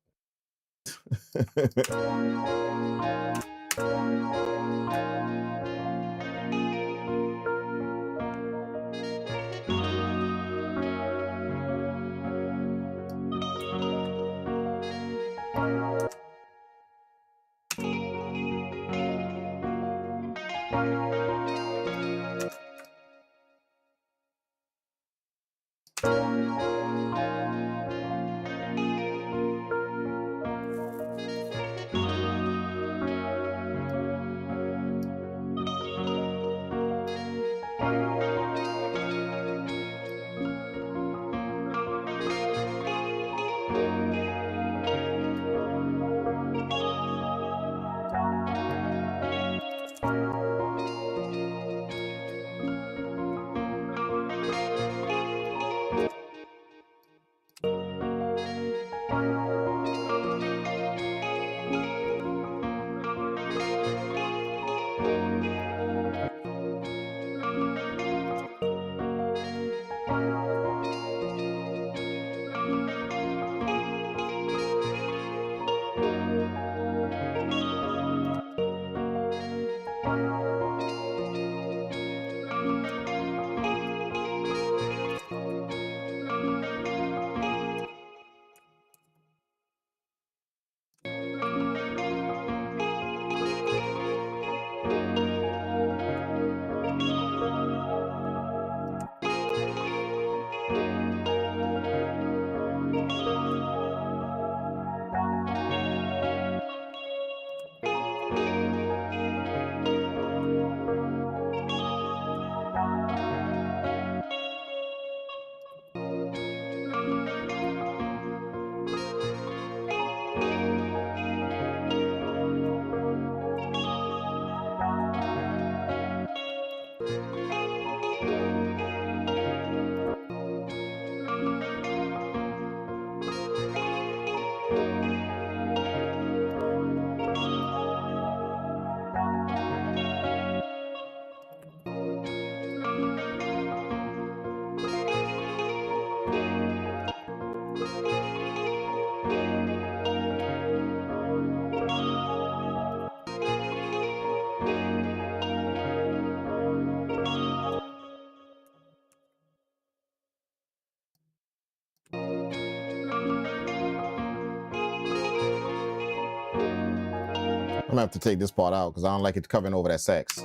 gonna have to take this part out because I don't like it covering over that sax.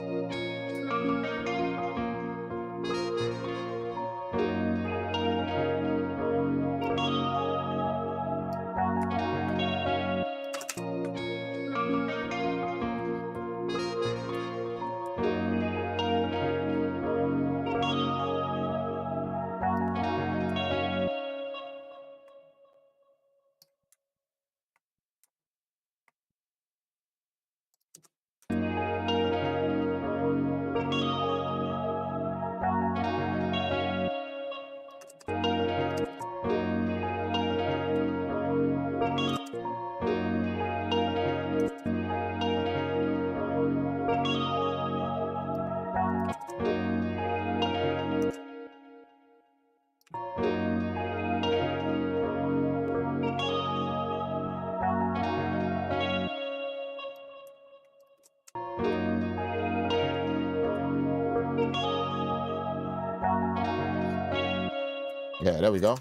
Yeah, there we go.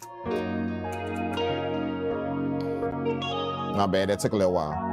Not bad, that took a little while.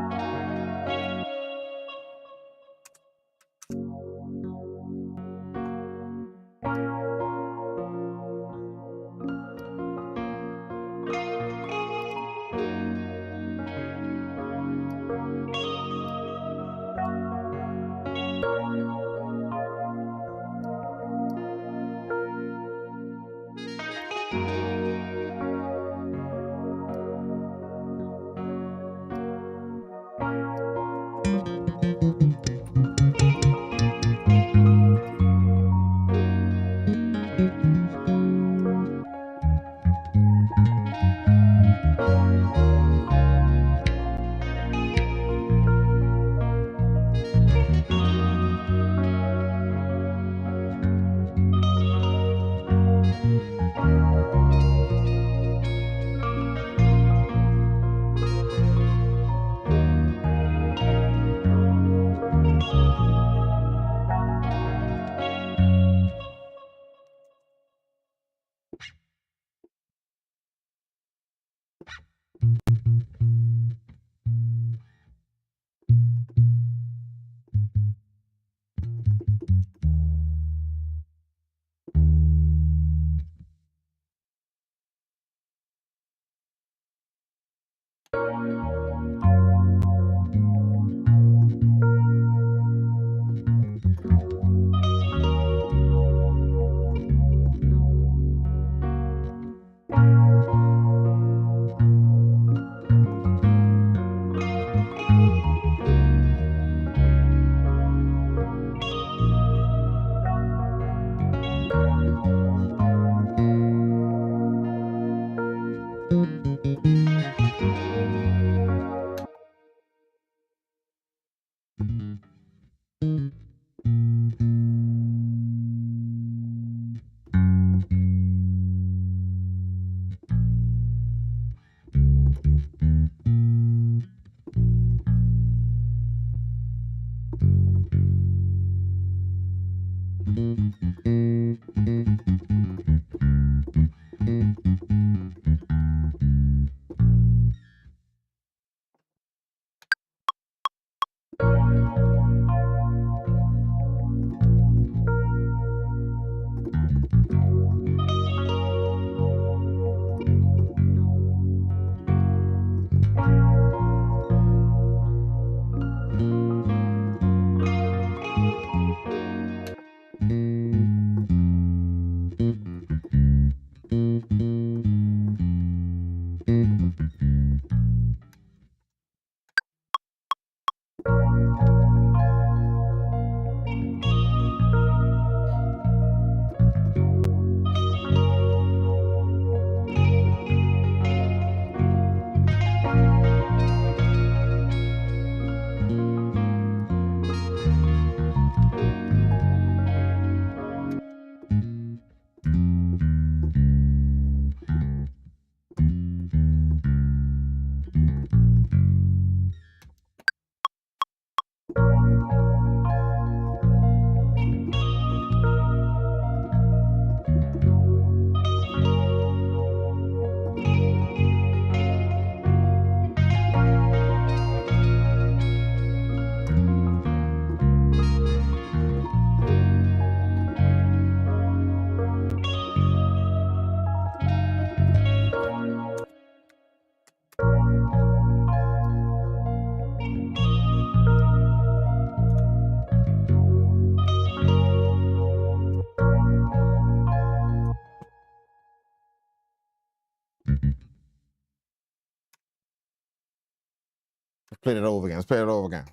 play it over again. Let's play it over again.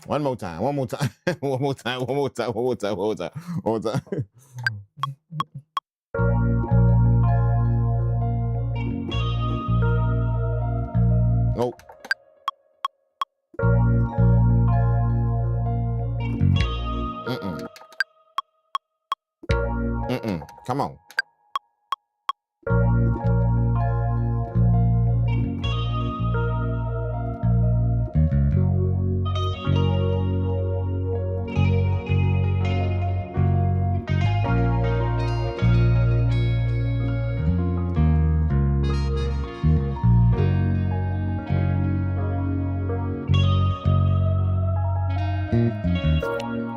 One more time, one more time, one more time, one more time, one more time, one more time, one more time. Nope. Come on.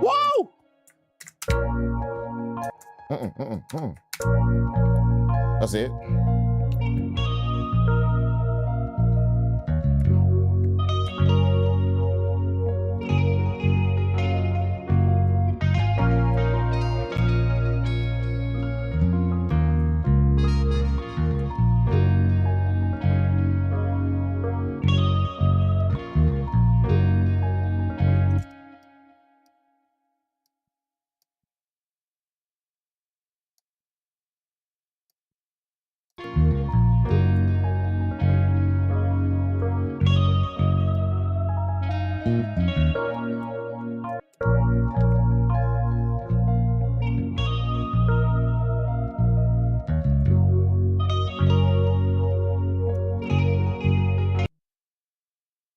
Whoa! That's it.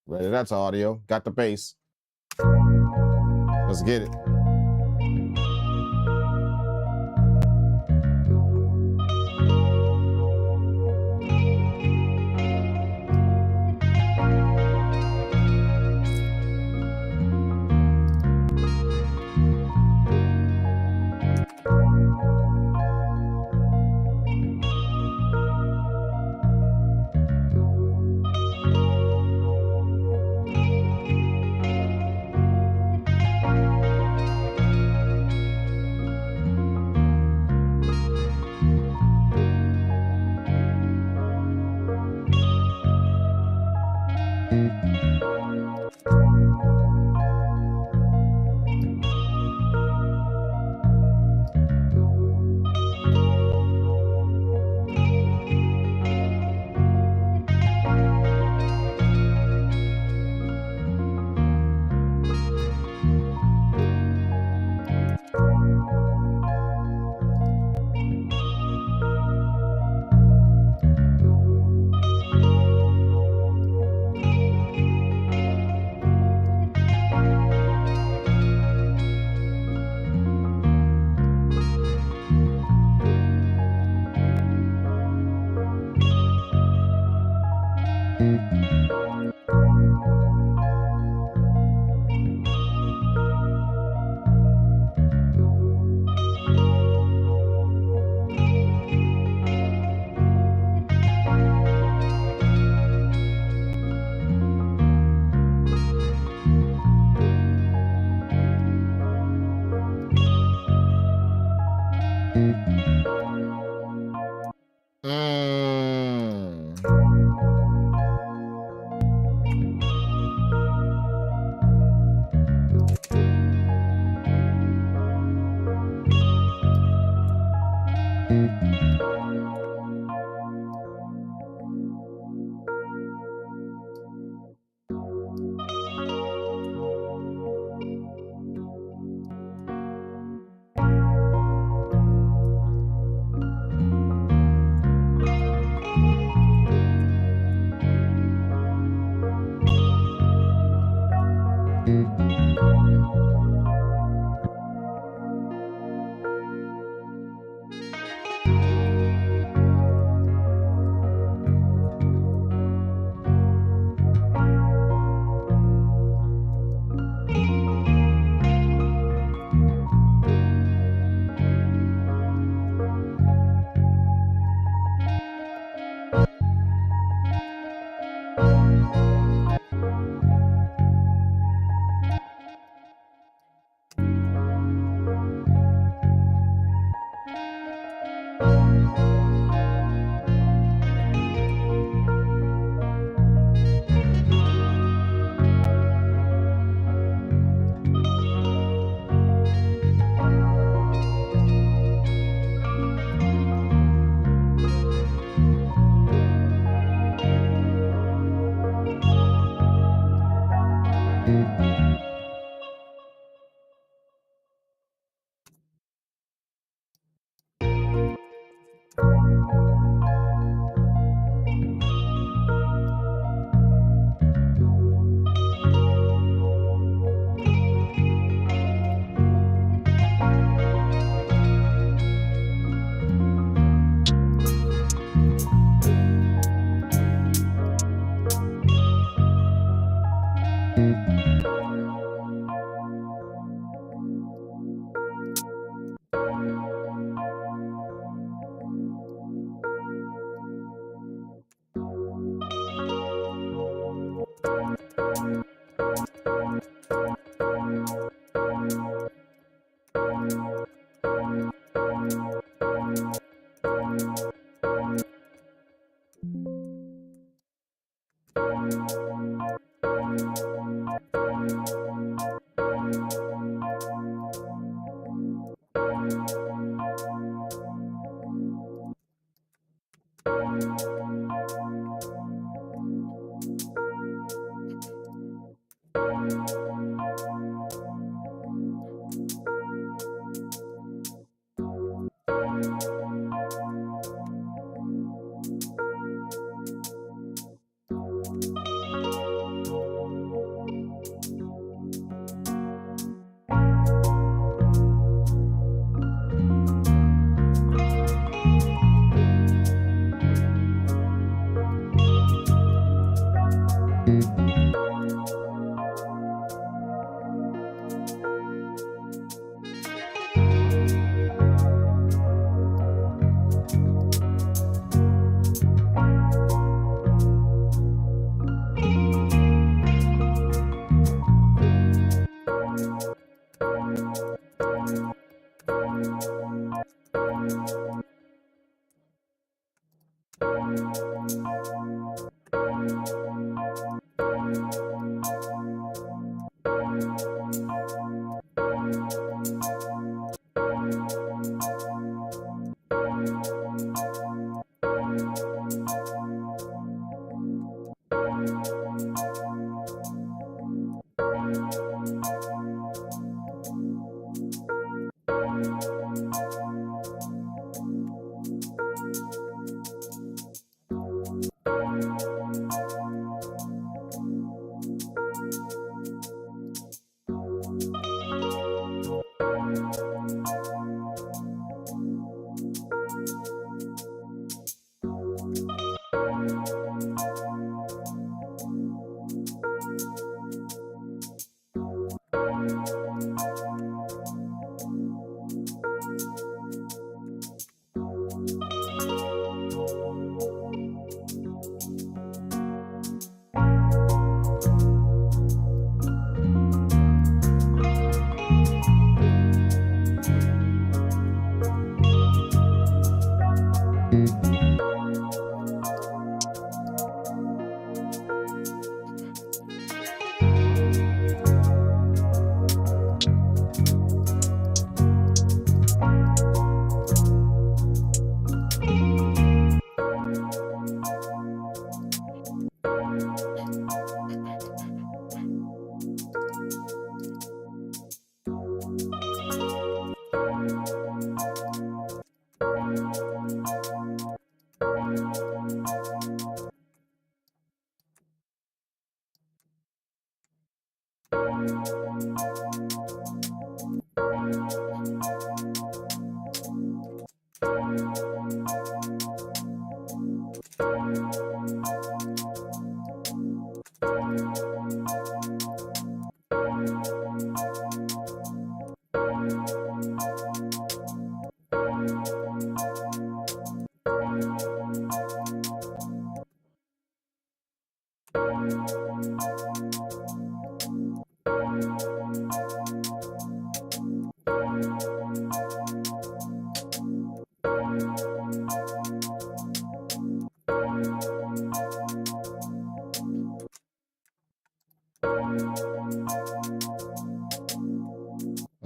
Ready, that's audio. Got the bass. Let's get it.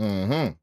Mm-hmm.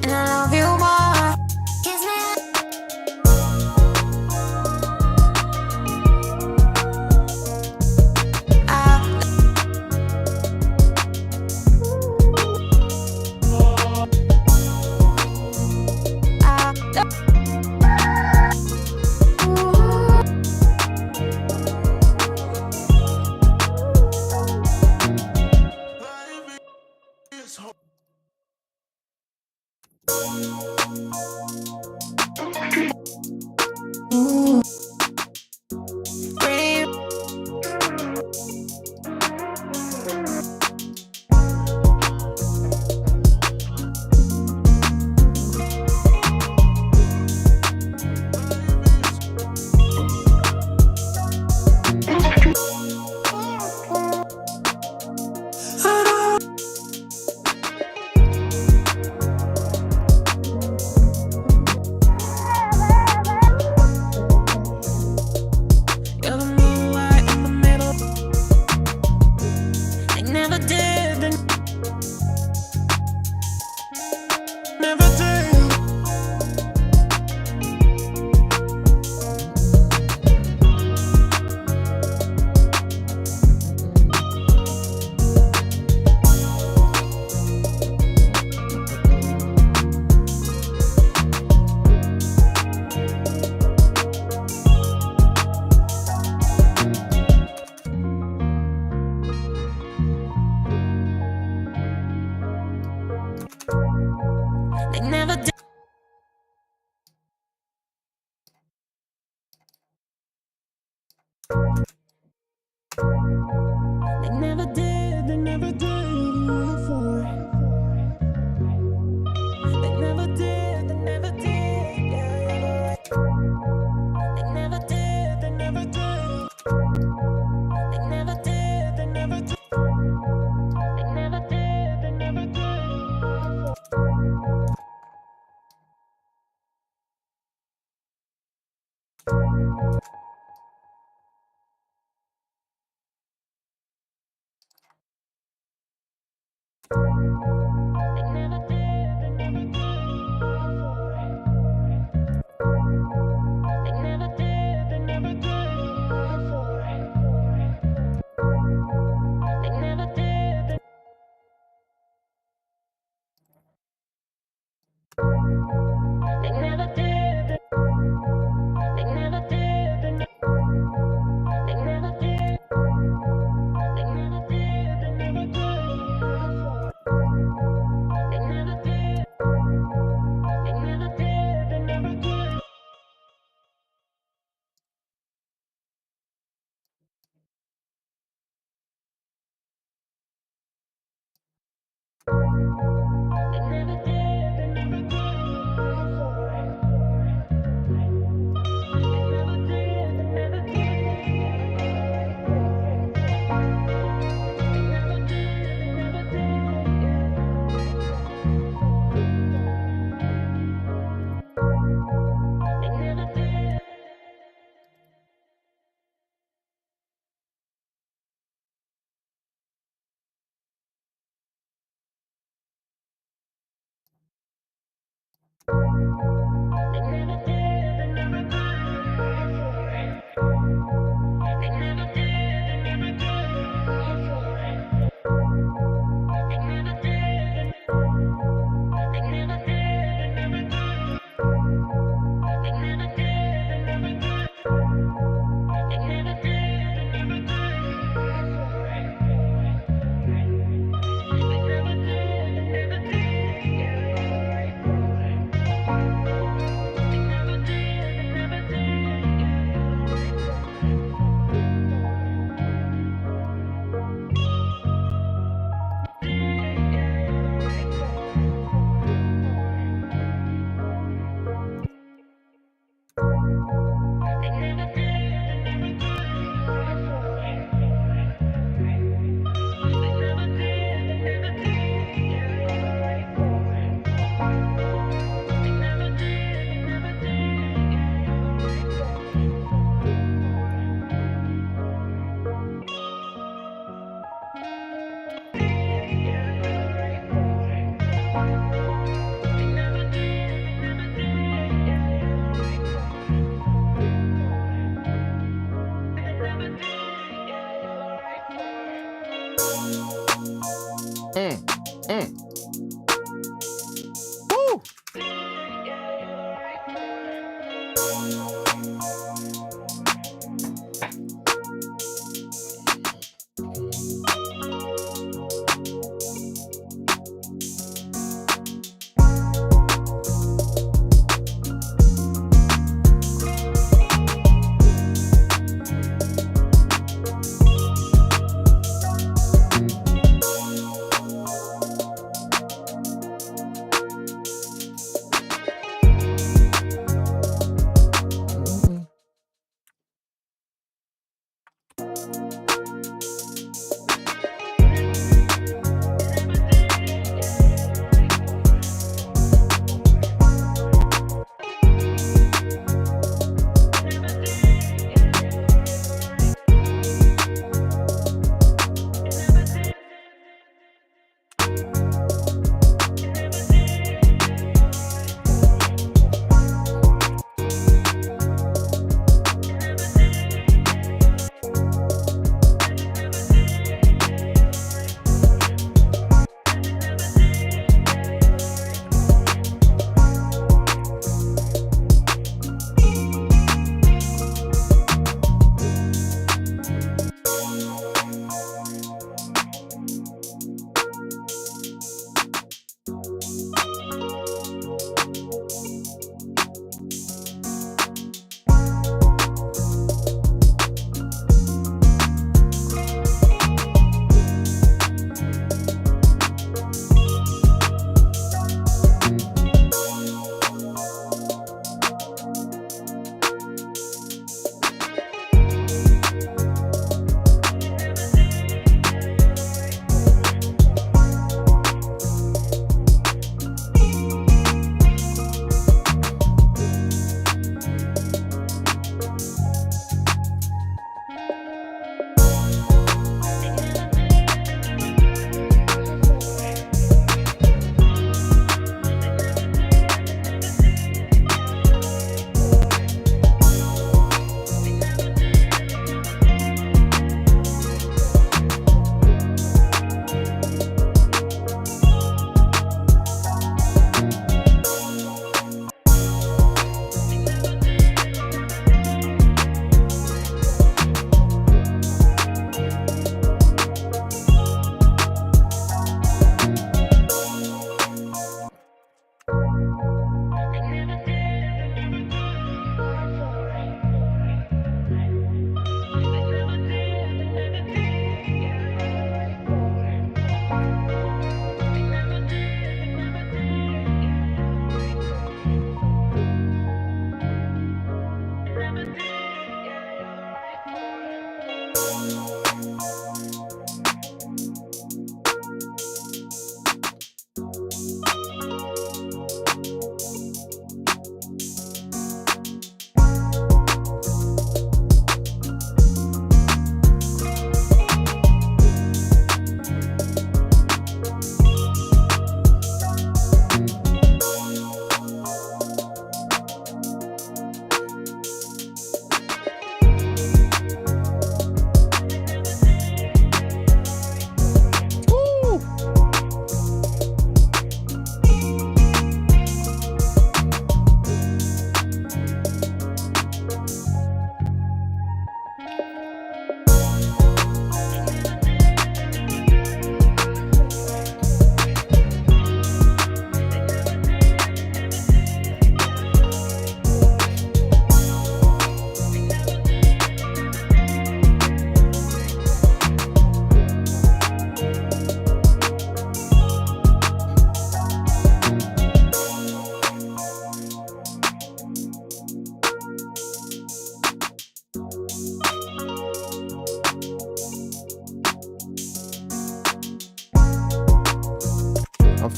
And I love you more. Kiss me. You're the moonlight in the middle. They never did, they never did. They never did. They never did, they never did before. They never did, they never did, yeah. They never did, they never did. They never did, they never did. They never did, they never did.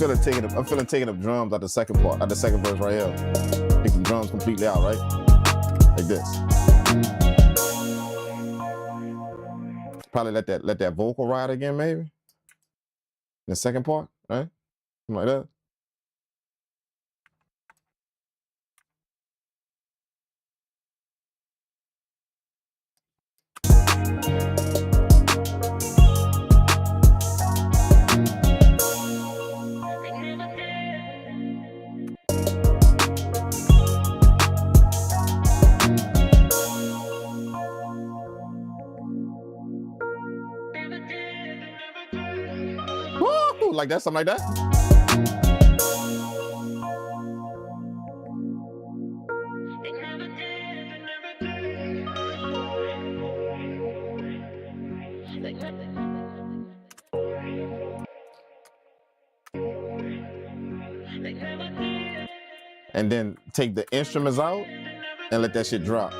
feeling taking up drums at the second part, at the second verse right here. Take the drums completely out, right? Like this. Probably let that vocal ride again, maybe. In the second part, right? Something like that. Woo! Like that, something like that. And then take the instruments out and let that shit drop.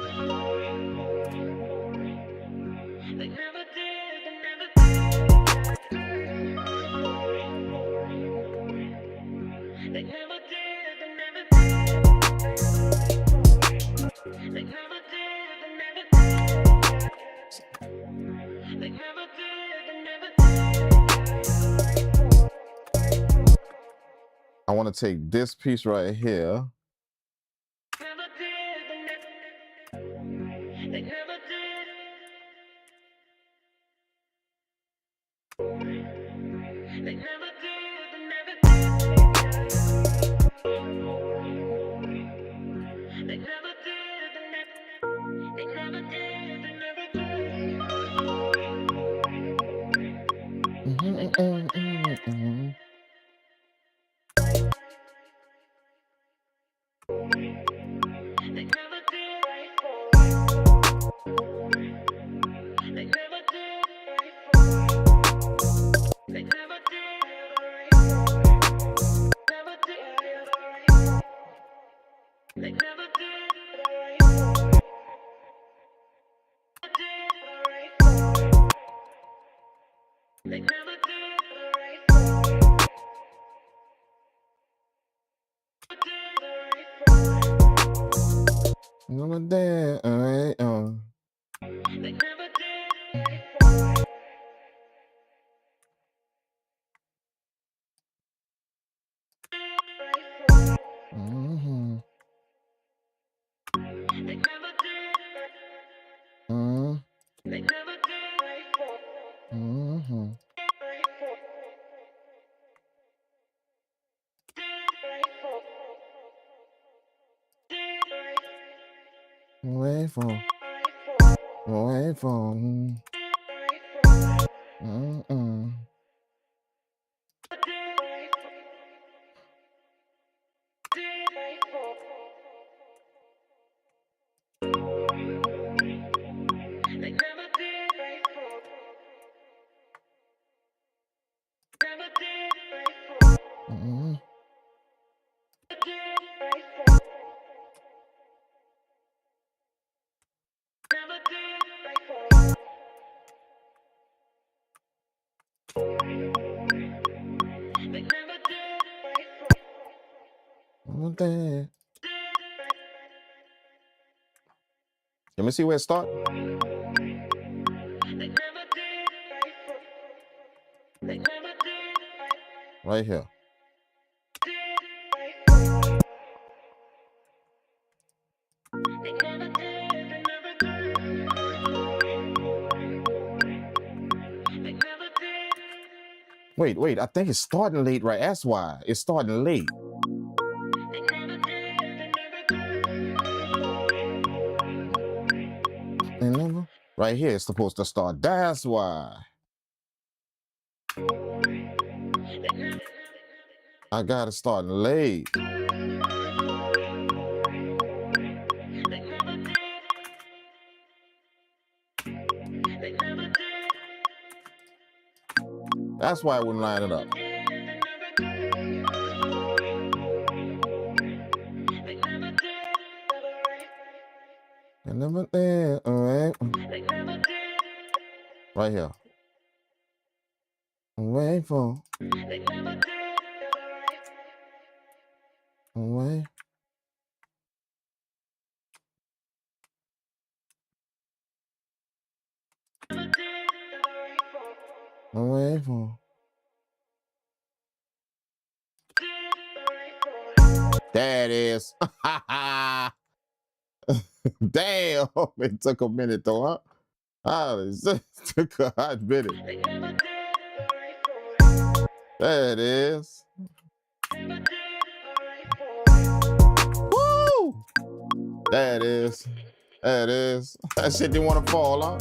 I want to take this piece right here. Waveform. Let me see where it starts. Right here. Wait, I think it's starting late, right? That's why. It's starting late. Right here, it's supposed to start. That's why. I gotta start late. That's why I wouldn't line it up. Right here. Wait for. Away. Away for. There it is. Damn, it took a minute though, huh? It took a hot minute. There it is. Woo! There it is. There it is. That shit didn't want to fall, huh?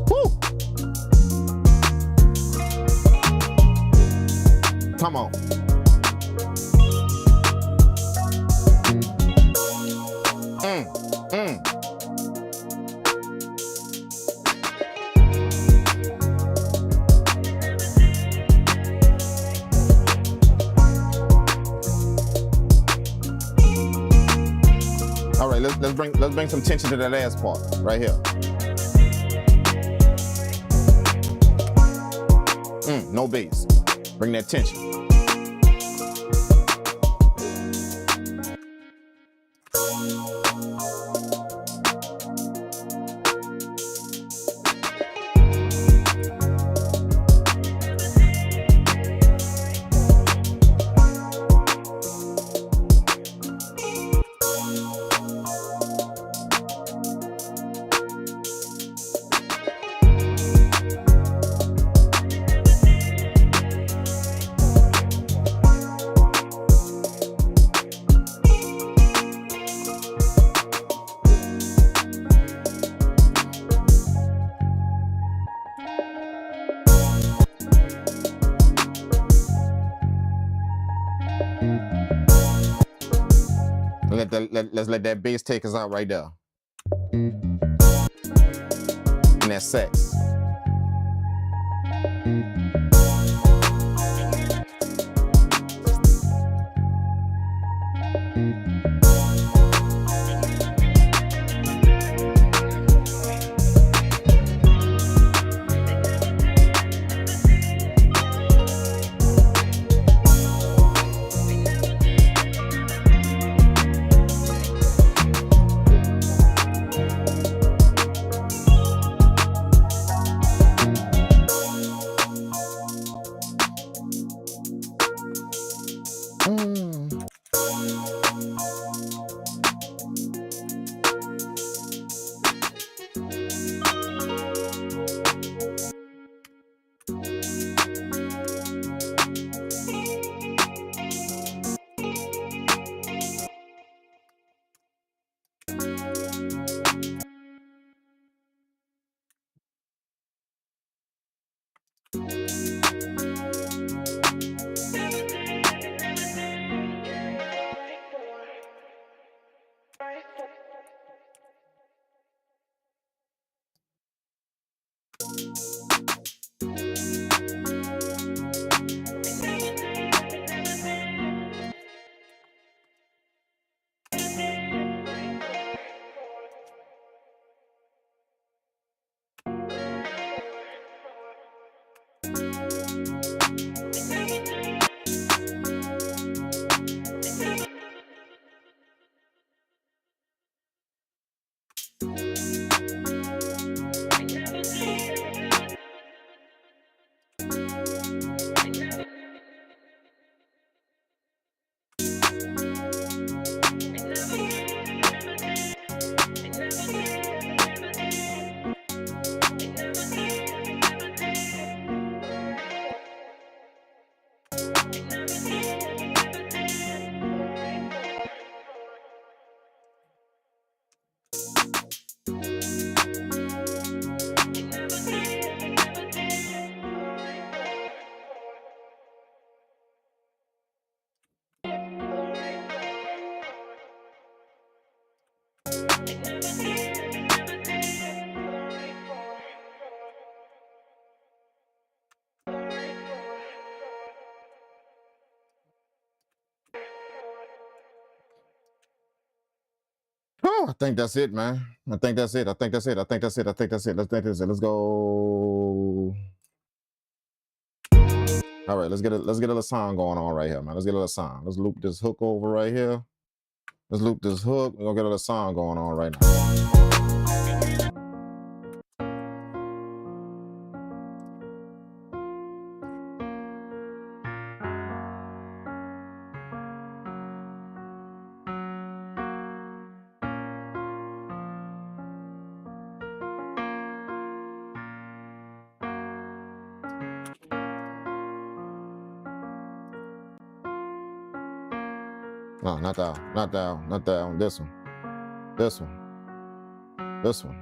Woo! Come on. All right, let's bring some tension to that last part right here. No bass. Bring that tension. Let's let that bass take us out right there. And that sax. Whew, I think that's it, man. I think that's it. I think that's it. I think that's it. I think that's it. Let's go. All right, let's get a little song going on right here, man. Let's get a little song. Let's loop this hook over right here. Let's loop this hook. We're gonna get a little song going on right now. No, not that one. Not that one. Not that one. This one. This one. This one.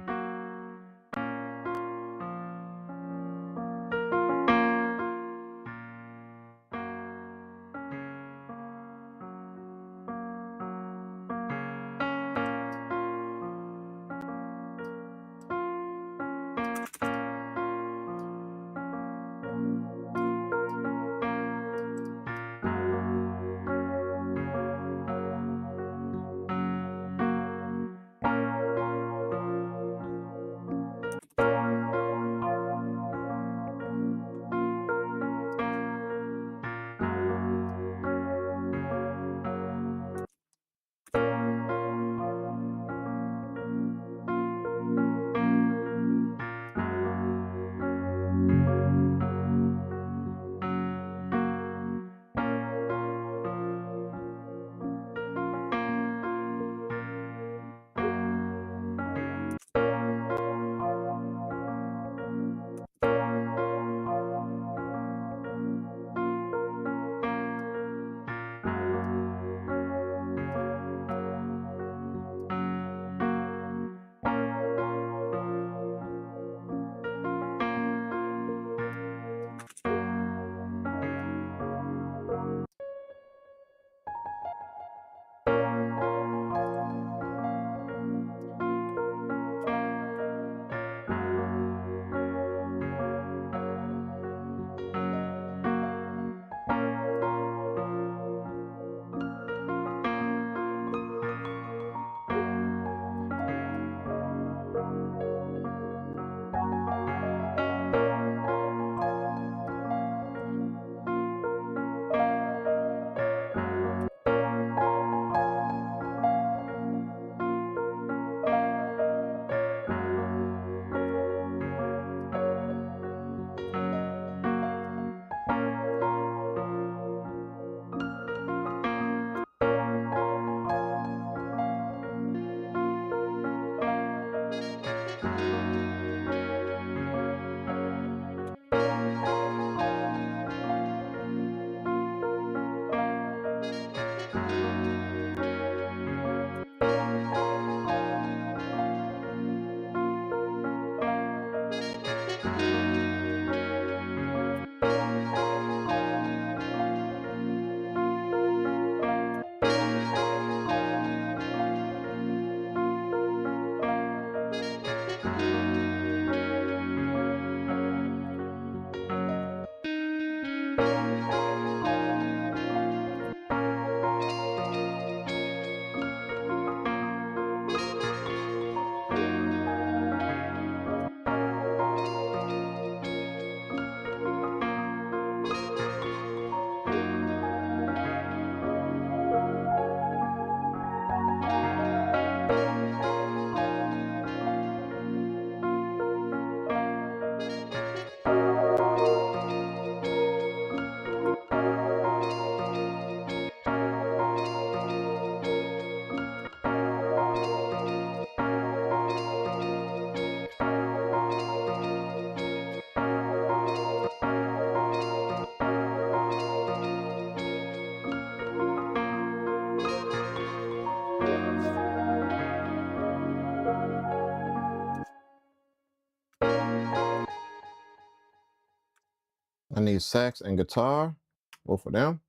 I need sax and guitar, both of them.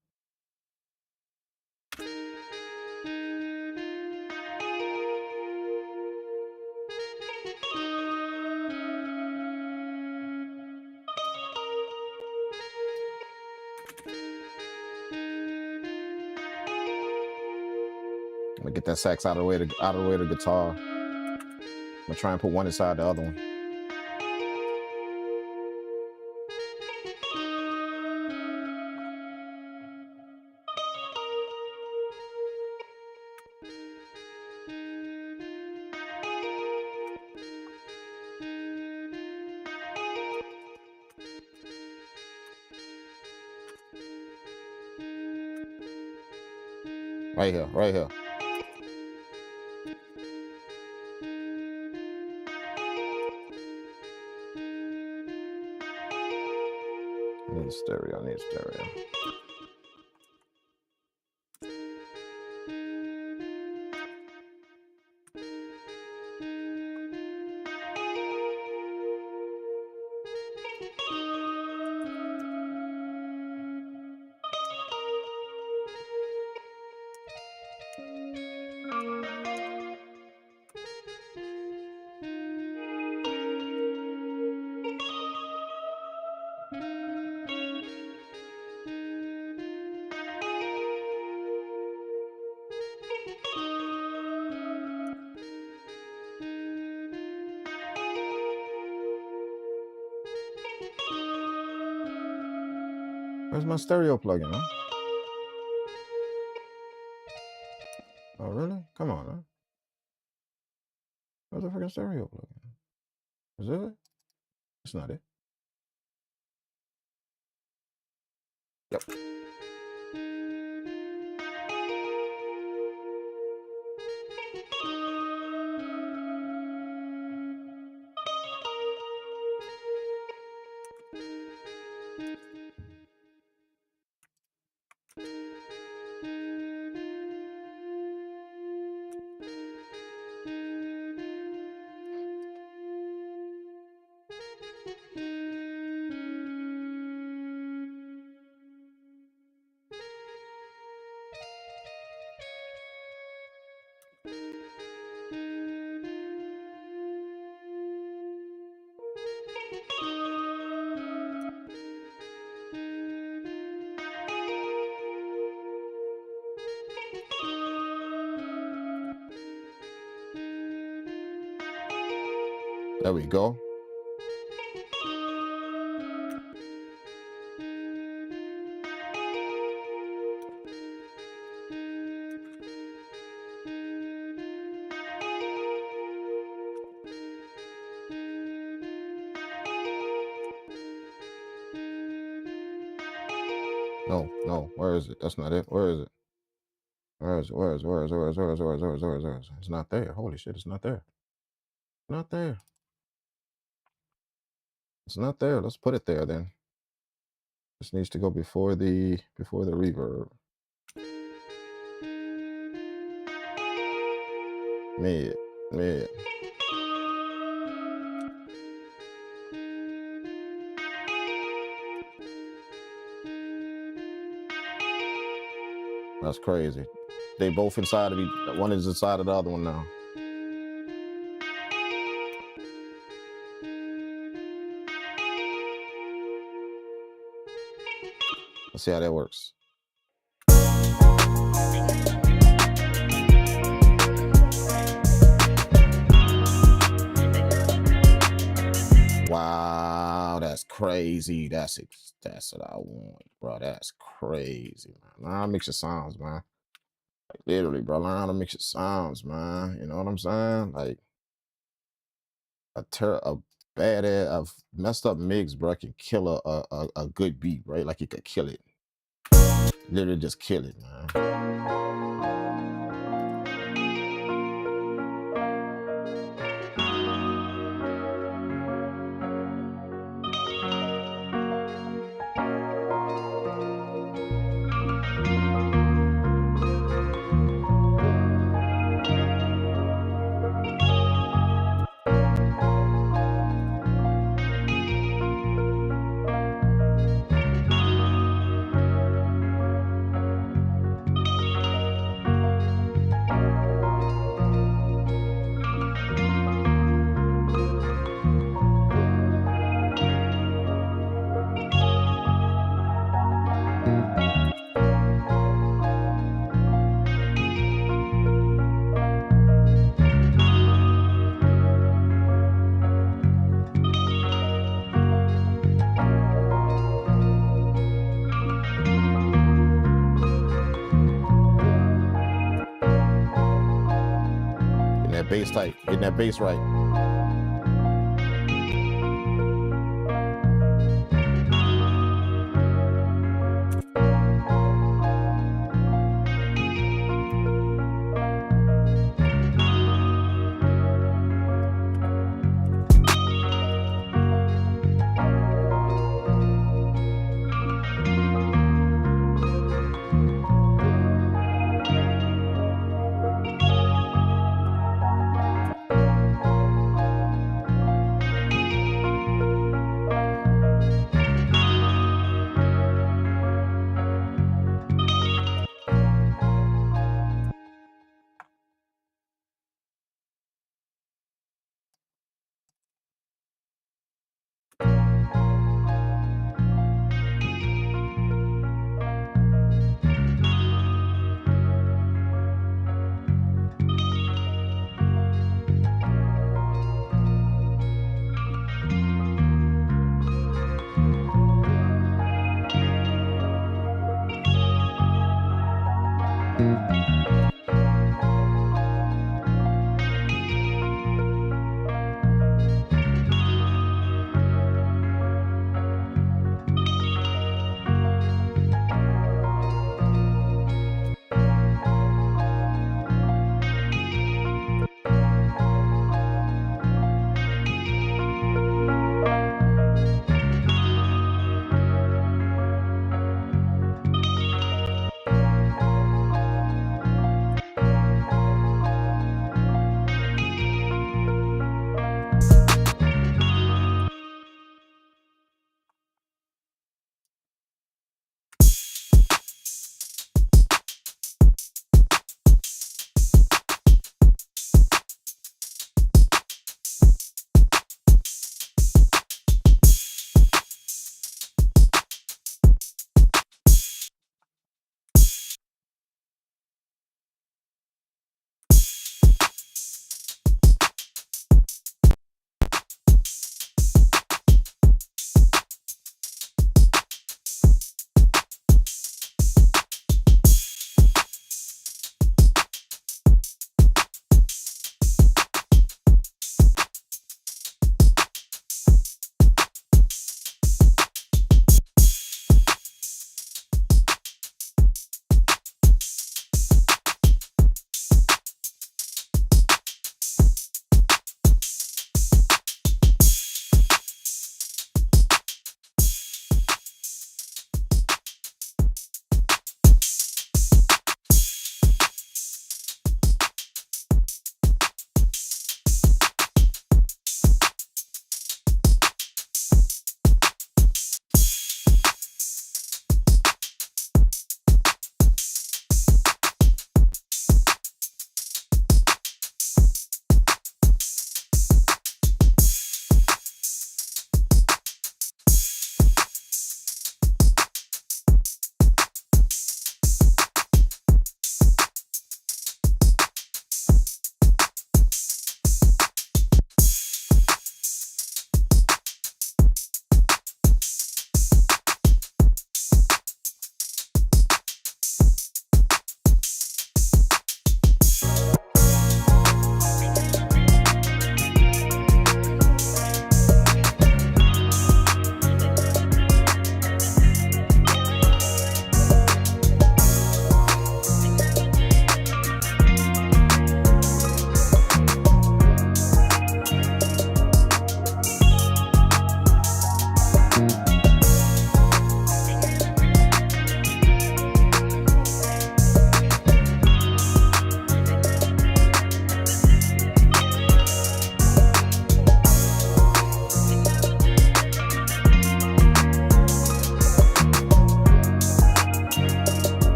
gonna get that sax out of the way. Out of the way of the guitar. I'm gonna try and put one inside the other one. Right here, right here. I need stereo, I need stereo. Where's my stereo plug-in, huh? Oh, really? Come on, huh? Where's the freaking stereo plug-in? Is it? It's not it. Yep. There we go. No, no, where is it? That's not it. Where is it? Where is it? Where is it? Where is it? Where is it? Where is it? Where is it? Where is it? Where is it? Where is it? It's not there. Holy shit, it's not there. Not there. It's not there. Let's put it there then. This needs to go before the reverb. Mid, mid. That's crazy. They both inside of each. One is inside of the other one now. Let's see how that works. Wow, that's crazy. That's what I want, bro. That's crazy, man. Learn how to mix your sounds, man. Like literally, bro. Learn how to mix your sounds, man. You know what I'm saying? Like a bad ass, a messed up mix, bro, can kill a good beat, right? Like it could kill it. Literally just kill it, man. bass tight, getting that bass right.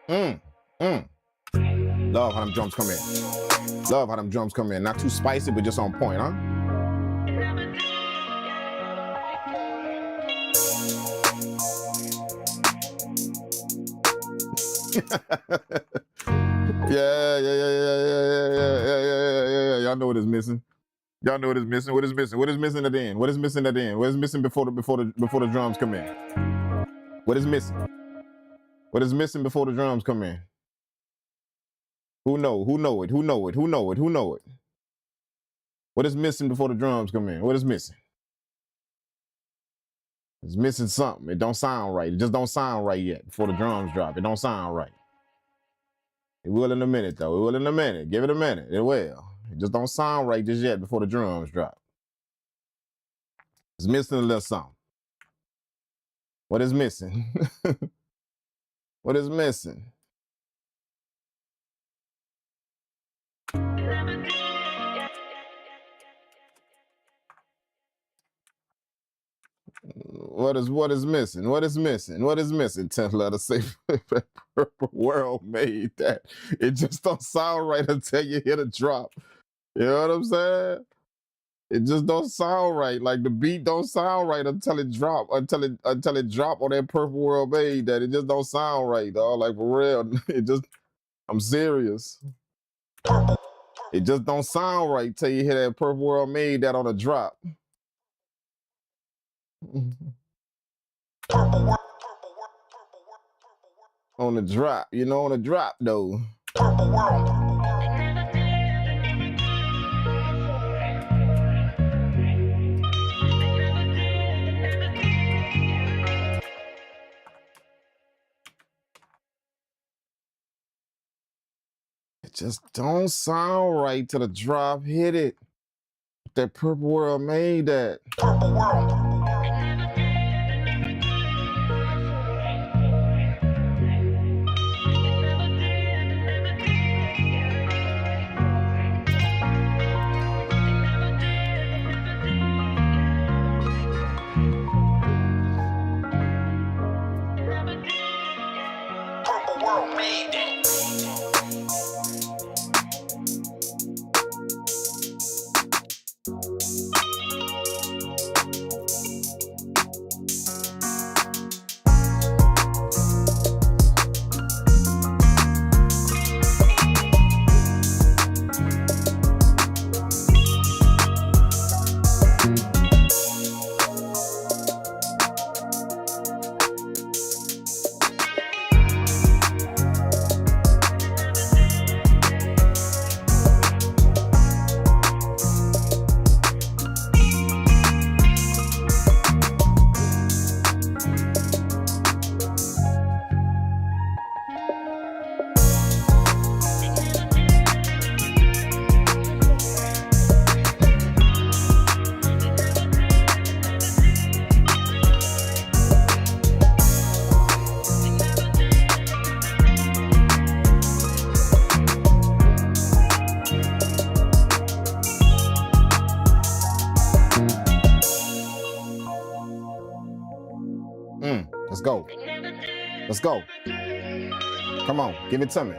Mm. Love how them drums come in. Love how them drums come in. Not too spicy, but just on point, huh? Yeah. Y'all know what is missing. Y'all know what is missing. What is missing? What is missing at the end? What is missing at the end? What is missing before the drums come in? What is missing? What is missing before the drums come in? Who know? Who know it? Who know it? Who know it? Who know it? What is missing before the drums come in? What is missing? It's missing something. It don't sound right. It just don't sound right yet before the drums drop. It don't sound right. It will in a minute, though. It will in a minute. Give it a minute. It will. It just don't sound right just yet before the drums drop. It's missing a little something. What is missing? What is missing? What is missing? What is missing? What is missing? 10 letters say Purple World made that. It just don't sound right until you hit a drop. You know what I'm saying? It just don't sound right. Like the beat don't sound right until it drop. Until it drop on that Purple World made that. It just don't sound right, dog. Like for real. It just, I'm serious. It just don't sound right till you hear that Purple World made that on a drop. On the drop, you know, on the drop though. It just don't sound right till the drop hit it. That Purple World made that. Purple World. Purple World made that. Let's go. Let's go. Come on, give it to me.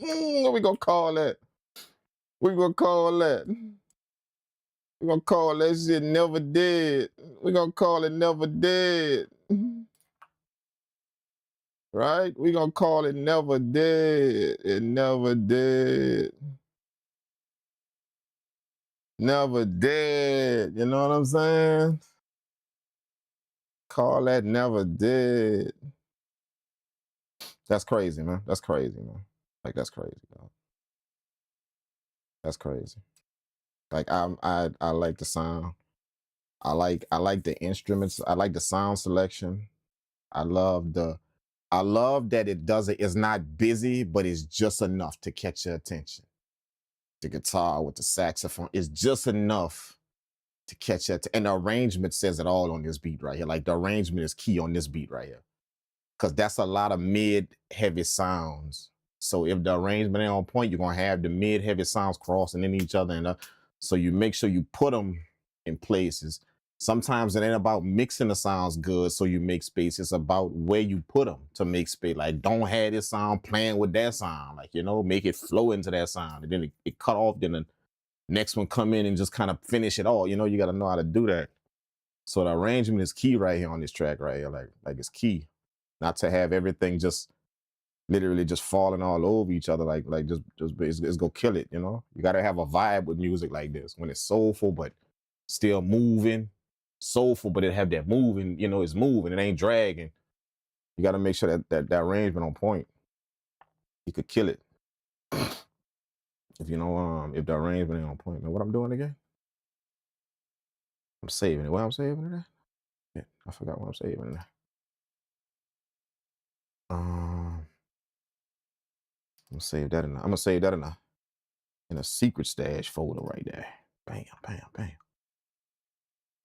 What we gonna call that? We gonna call that? We gonna call that shit Never Dead. We gonna call it Never Dead. Right? We gonna call it Never Dead. It never dead. Never dead. You know what I'm saying? Call that Never Dead. That's crazy, man. That's crazy, man. Like that's crazy, dog. That's crazy. Like I like the sound. I like the instruments. I like the sound selection. I love that it's not busy, but it's just enough to catch your attention. The guitar with the saxophone is just enough to catch that. And the arrangement says it all on this beat right here. Like the arrangement is key on this beat right here. Cause that's a lot of mid-heavy sounds. So if the arrangement ain't on point, you're gonna have the mid-heavy sounds crossing in each other. And so you make sure you put them in places. Sometimes it ain't about mixing the sounds good, so you make space. It's about where you put them to make space. Like, don't have this sound playing with that sound. Like, you know, make it flow into that sound. And then it cut off, then the next one come in and just kind of finish it all. You know, you got to know how to do that. So the arrangement is key right here on this track right here. Like it's key. Not to have everything just literally just falling all over each other. Like just it's gonna kill it, you know? You got to have a vibe with music like this. When it's soulful, but still moving. Soulful, but it have that moving, you know, it's moving, it ain't dragging. You got to make sure that arrangement on point. You could kill it if you know if the arrangement ain't on point. Man, what I'm doing again? I'm saving it. What I'm saving it at? Yeah, I forgot what I'm saving it at. I'm gonna save that in a secret stash folder right there. Bam, bam, bam.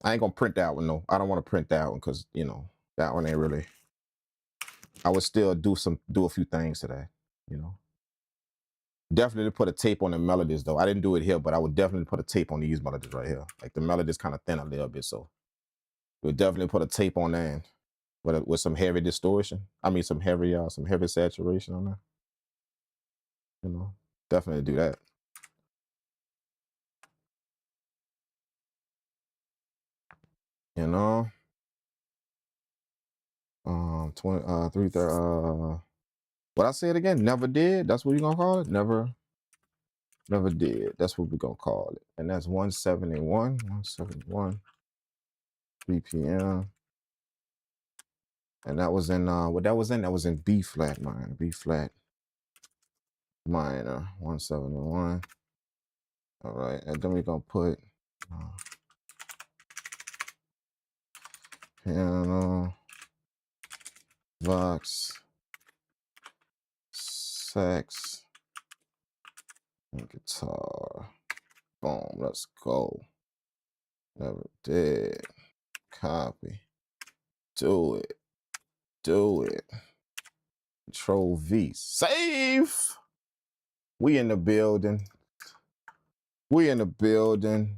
I ain't gonna print that one, no. I don't want to print that one because, you know, that one ain't really. I would still do a few things to that, you know. Definitely put a tape on the melodies though. I didn't do it here, but I would definitely put a tape on these melodies right here. Like the melodies kind of thin a little bit, so we'll definitely put a tape on that with some heavy distortion. I mean, some heavy saturation on there. You know, definitely do that. You know, 330. What I say it again? Never did. That's what you gonna call it. Never did. That's what we're gonna call it. And that's 171 BPM. And that was in what that was in? That was in B flat minor. B flat minor. 171. All right, and then we're gonna put piano, Vox, sax, and guitar. Boom, let's go. Never did. Copy. Do it. Control V. Save. We in the building. We in the building.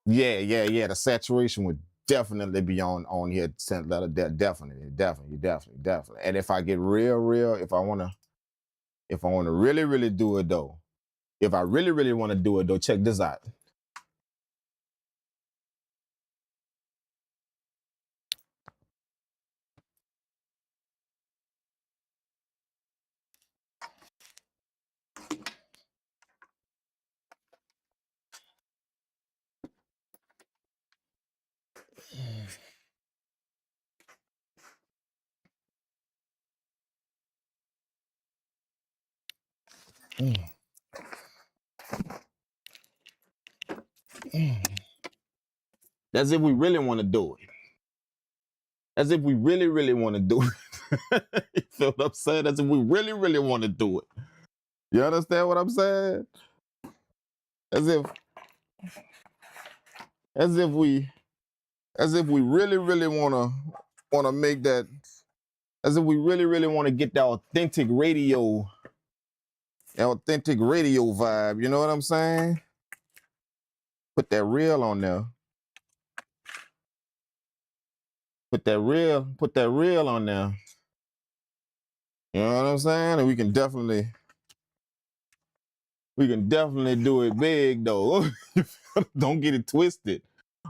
Yeah. The saturation would definitely be on here. Definitely. And if I get real, if I wanna really do it though, if I really want to do it though, check this out. That's if we really want to do it. As if we really want to do it. You feel what I'm saying? As if we really want to do it. You understand what I'm saying? As if we really wanna make that, as if we really want to get the authentic radio vibe, you know what I'm saying? Put that real on there. Put that reel on there. You know what I'm saying? And we can definitely do it big though. Don't get it twisted.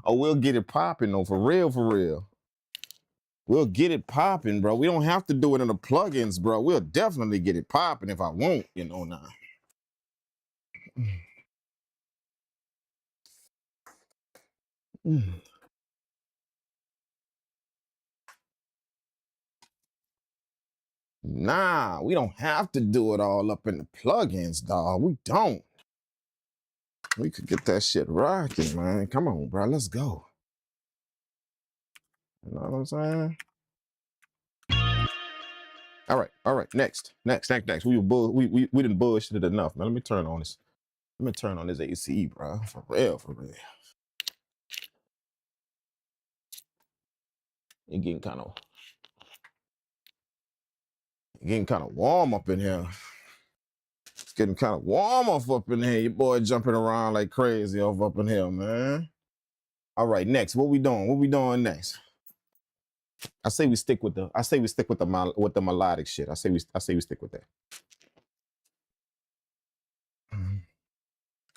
Or we'll get it popping though, for real. We'll get it popping, bro. We don't have to do it in the plugins, bro. We'll definitely get it popping if I want, you know now. Nah, we don't have to do it all up in the plugins, dog. We don't. We could get that shit rocking, man. Come on, bro. Let's go. You know what I'm saying? All right. Next. We didn't bullshit it enough, man. Let me turn on this. Let me turn on this AC, bro. For real. It getting kind of warm up in here. It's getting kind of warm up in here. Your boy jumping around like crazy up in here, man. All right, next. What we doing next? I say we stick with the melodic shit. I say we stick with that.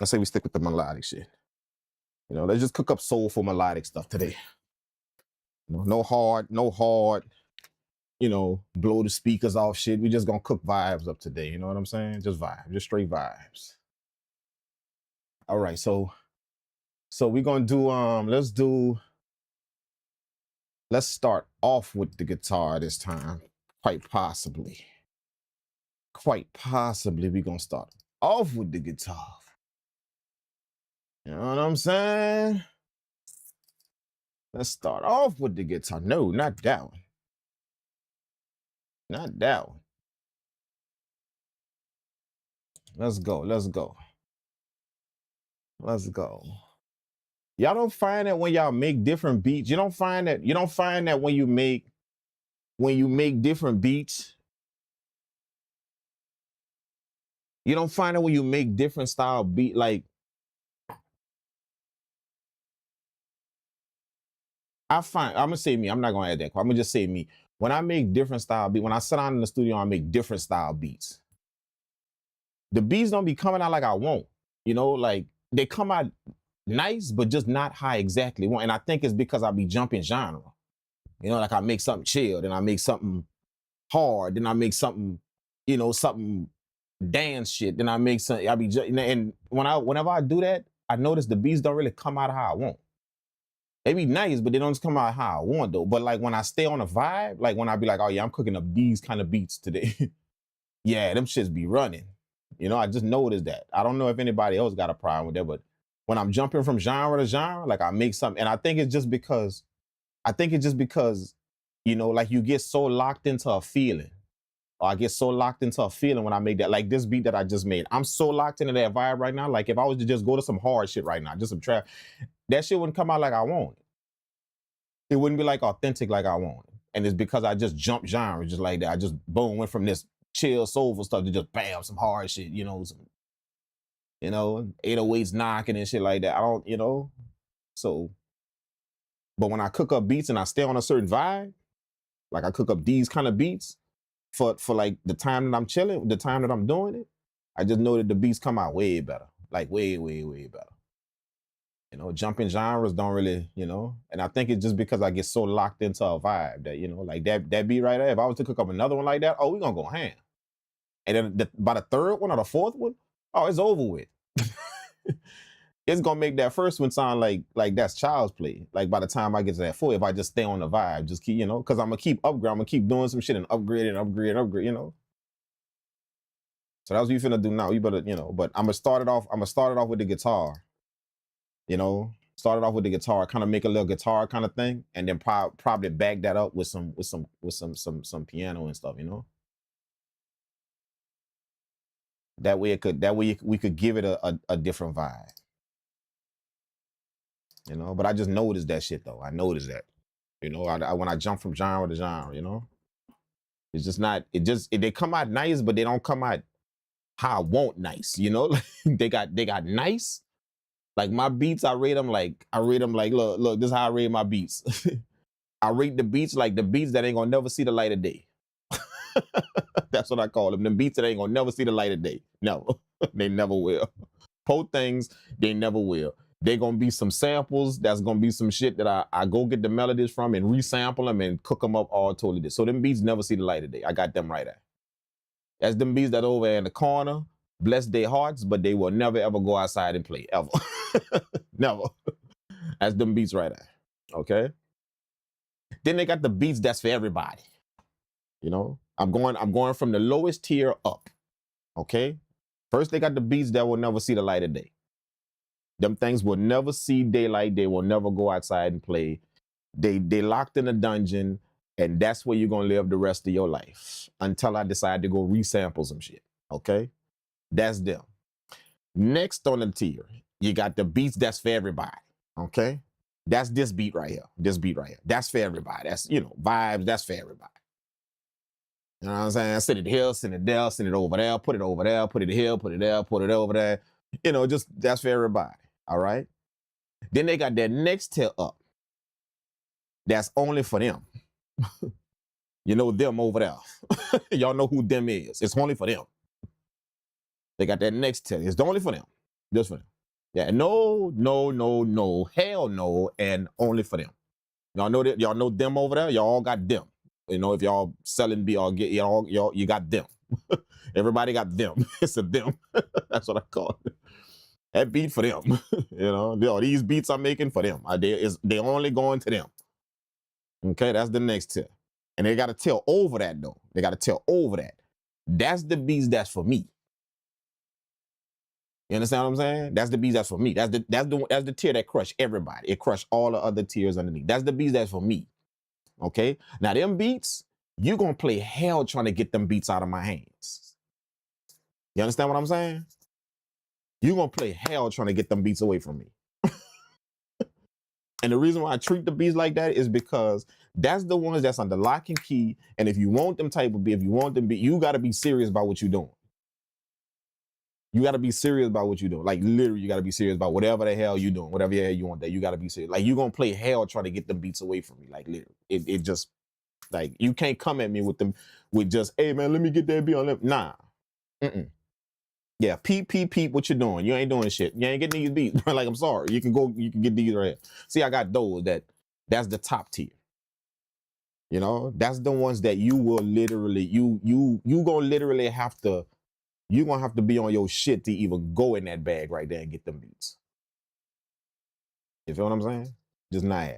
I say we stick with the melodic shit. You know, let's just cook up soulful melodic stuff today. No hard, you know, blow the speakers off shit. We just gonna cook vibes up today. You know what I'm saying? Just vibes, just straight vibes. All right, so we're gonna do let's start off with the guitar this time. Quite possibly we're gonna start off with the guitar. You know what I'm saying? Let's start off with the guitar. No, not that one. Not that one. Let's go. Y'all don't find that when y'all make different beats, you don't find that when you make different beats, you don't find it when you make different style beat, like I'm gonna say me, I'm not gonna add that. I'm gonna just say me. When I make different style beats, when I sit down in the studio, I make different style beats. The beats don't be coming out like I want, you know, like they come out nice, but just not high exactly. And I think it's because I be jumping genre. You know, like I make something chill, then I make something hard, then I make something, you know, something dance shit, then I make something, and whenever I do that, I notice the beats don't really come out how I want. They be nice, but they don't just come out how I want though. But like when I stay on a vibe, like when I be like, oh yeah, I'm cooking up these kind of beats today. Yeah, them shits be running. You know, I just noticed that. I don't know if anybody else got a problem with that, but when I'm jumping from genre to genre, like I make something, and I think it's just because, you know, like you get so locked into a feeling. Or I get so locked into a feeling when I make that, like this beat that I just made. I'm so locked into that vibe right now. Like if I was to just go to some hard shit right now, just some trap, that shit wouldn't come out like I want it. It wouldn't be like authentic like I want it. And it's because I just jumped genre just like that. I just boom, went from this chill, soulful stuff to just bam, some hard shit, you know, some, you know, 808s knocking and shit like that. I don't, you know, so, but when I cook up beats and I stay on a certain vibe, like I cook up these kind of beats for like the time that I'm chilling, the time that I'm doing it, I just know that the beats come out way better, like way better. You know, jumping genres don't really, you know, and I think it's just because I get so locked into a vibe that, you know, like that beat right there, if I was to cook up another one like that, oh, we're gonna go ham. And then by the third one or the fourth one, oh, it's over with. It's gonna make that first one sound like that's child's play. Like by the time I get to that four, if I just stay on the vibe, just keep, you know, because I'm gonna keep upgrade, I'm gonna keep doing some shit and upgrade, you know. So that's what you finna do now. You better, you know, but I'm gonna start it off with the guitar. You know, start it off with the guitar, kind of make a little guitar kind of thing, and then probably back that up with some piano and stuff, you know. That way we could give it a different vibe. You know, but I just noticed that shit though. I noticed that, you know, when I jump from genre to genre, you know, it's just not, they come out nice, but they don't come out how I want nice, you know. they got nice. Like my beats, I rate them like, look, this is how I rate my beats. I rate the beats like the beats that ain't gonna never see the light of day. That's what I call them. The beats that ain't gonna never see the light of day. Never. They never will. Po things, they never will. They gonna be some samples. That's gonna be some shit that I go get the melodies from and resample them and cook them up all totally different. So them beats never see the light of day. I got them right there. That's them beats that over in the corner, bless their hearts, but they will never ever go outside and play ever. Never. That's them beats right there. Okay. Then they got the beats that's for everybody. You know, I'm going from the lowest tier up. Okay. First, they got the beats that will never see the light of day. Them things will never see daylight. They will never go outside and play. They locked in a dungeon, and that's where you're gonna live the rest of your life until I decide to go resample some shit. Okay, that's them. Next on the tier, you got the beats that's for everybody. Okay, that's this beat right here. This beat right here. That's for everybody. That's, you know, vibes. That's for everybody. You know what I'm saying? Send it here, send it there, send it over there, put it over there, put it here, put it there, put it over there. You know, just that's for everybody. All right. Then they got that next tier up. That's only for them. You know them over there. Y'all know who them is. It's only for them. They got that next tier. It's only for them. Just for them. Yeah. No, no, no, no. Hell no. And only for them. Y'all know that. Y'all know them over there. Y'all all got them. You know, if y'all selling be all get y'all you got them. Everybody got them. It's a them. That's what I call it. That beat for them. You know, these beats I'm making for them. They only going to them. Okay, that's the next tier. And they got to tell over that though. They got to tell over that. That's the beats that's for me. You understand what I'm saying? That's the beats that's for me. That's the tier that crush everybody. It crush all the other tiers underneath. That's the beats that's for me. Okay. Now them beats, you gonna play hell trying to get them beats out of my hands. You understand what I'm saying? You gonna play hell trying to get them beats away from me. And the reason why I treat the beats like that is because that's the ones that's under lock and key. And if you want them type of beat, if you want them beat, you got to be serious about what you're doing. You got to be serious about what you're doing. Like literally, you got to be serious about whatever the hell you're doing, whatever the hell you want that. You got to be serious. Like you're going to play hell trying to get them beats away from me. Like literally, it just like, you can't come at me with them with just, hey man, let me get that beat on them. Nah. Yeah, peep, what you doing? You ain't doing shit. You ain't getting these beats. Like, I'm sorry. You can get these right here. See, I got those that's the top tier. You know, that's the ones that you will literally, you gonna literally have to, you're gonna have to be on your shit to even go in that bag right there and get them beats. You feel what I'm saying? Just not.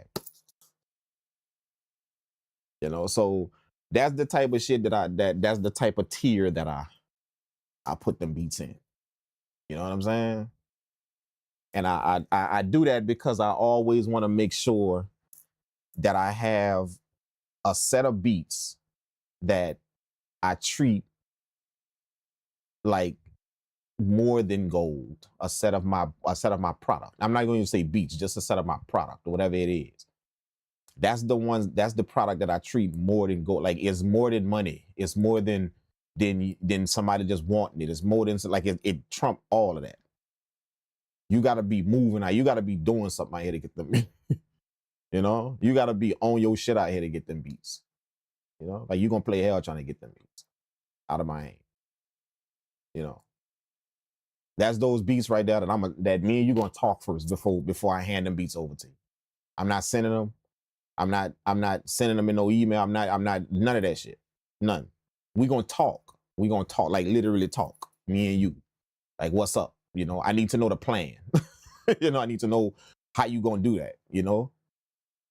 You know, so that's the type of shit that's the type of tier that I put them beats in. You know what I'm saying? And I do that because I always want to make sure that I have a set of beats that I treat like more than gold, a set of my product. I'm not going to say beats, just a set of my product or whatever it is. That's the product that I treat more than gold. Like it's more than money. It's more than somebody just wanting it. It's more than, like, it trump all of that. You got to be moving out. You got to be doing something out here to get them. You know, you got to be on your shit out here to get them beats. You know, like you going to play hell trying to get them beats out of my hand. You know, that's those beats right there that me and you going to talk first before I hand them beats over to you. I'm not sending them. I'm not sending them in no email. I'm not none of that shit. None. We gonna talk. We gonna talk, like literally talk. Me and you. Like, what's up? You know, I need to know the plan. You know, I need to know how you gonna do that. You know,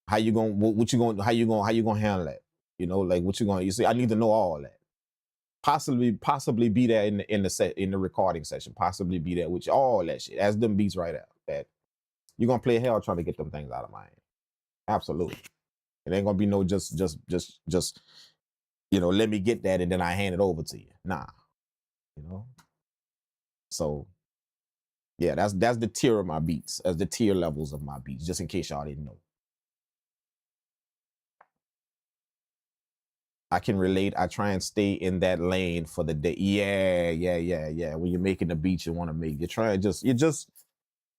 how you gonna how you gonna handle that. You know, like what you see. I need to know all that. Possibly be there in the recording session. Possibly be there with you. All that shit. As them beats right out. That you're gonna play hell trying to get them things out of my hand. Absolutely. It ain't gonna be no just you know, let me get that and then I hand it over to you. Nah. You know? So yeah, that's the tier of my beats, as the tier levels of my beats, just in case y'all didn't know. I can relate. I try and stay in that lane for the day. Yeah. When you're making the beats you want to make, you just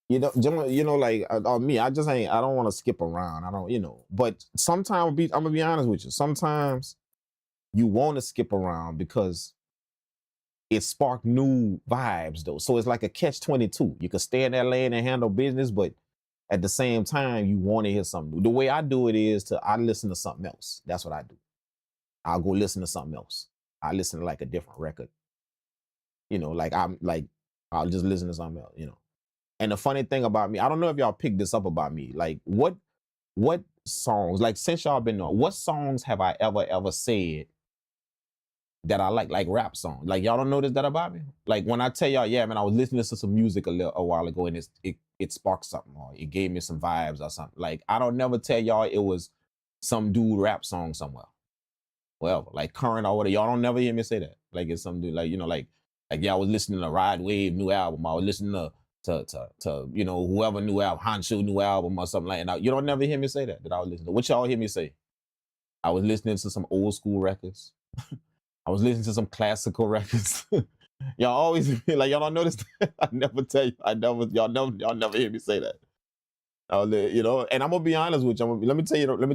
like me, I just ain't. I don't want to skip around. I don't, But sometimes I'm gonna be honest with you. Sometimes you want to skip around because it sparked new vibes though. So it's like a catch-22. You can stay in that lane and handle business, but at the same time, you want to hear something new. The way I do it is I listen to something else. That's what I do. I'll go listen to something else. I listen to like a different record. Like I'll just listen to something else. And the funny thing about me, I don't know if y'all picked this up about me. Like what songs, like since y'all been on, what songs have I ever said that I like rap songs? Like y'all don't notice that about me? Like when I tell y'all, yeah, man, I was listening to some music a while ago and it sparked something or it gave me some vibes or something. Like I don't never tell y'all it was some dude rap song somewhere. Well, like current or whatever. Y'all don't never hear me say that. Like it's some dude, like, like yeah, I was listening to Ride Wave new album. I was listening to whoever new album, Hancho new album or something like that. You don't never hear me say that I was listening to. What y'all hear me say? I was listening to some old school records. I was listening to some classical records. Y'all always like y'all don't notice that? I never tell you. Y'all never hear me say that. And I'm gonna be honest with you. Let me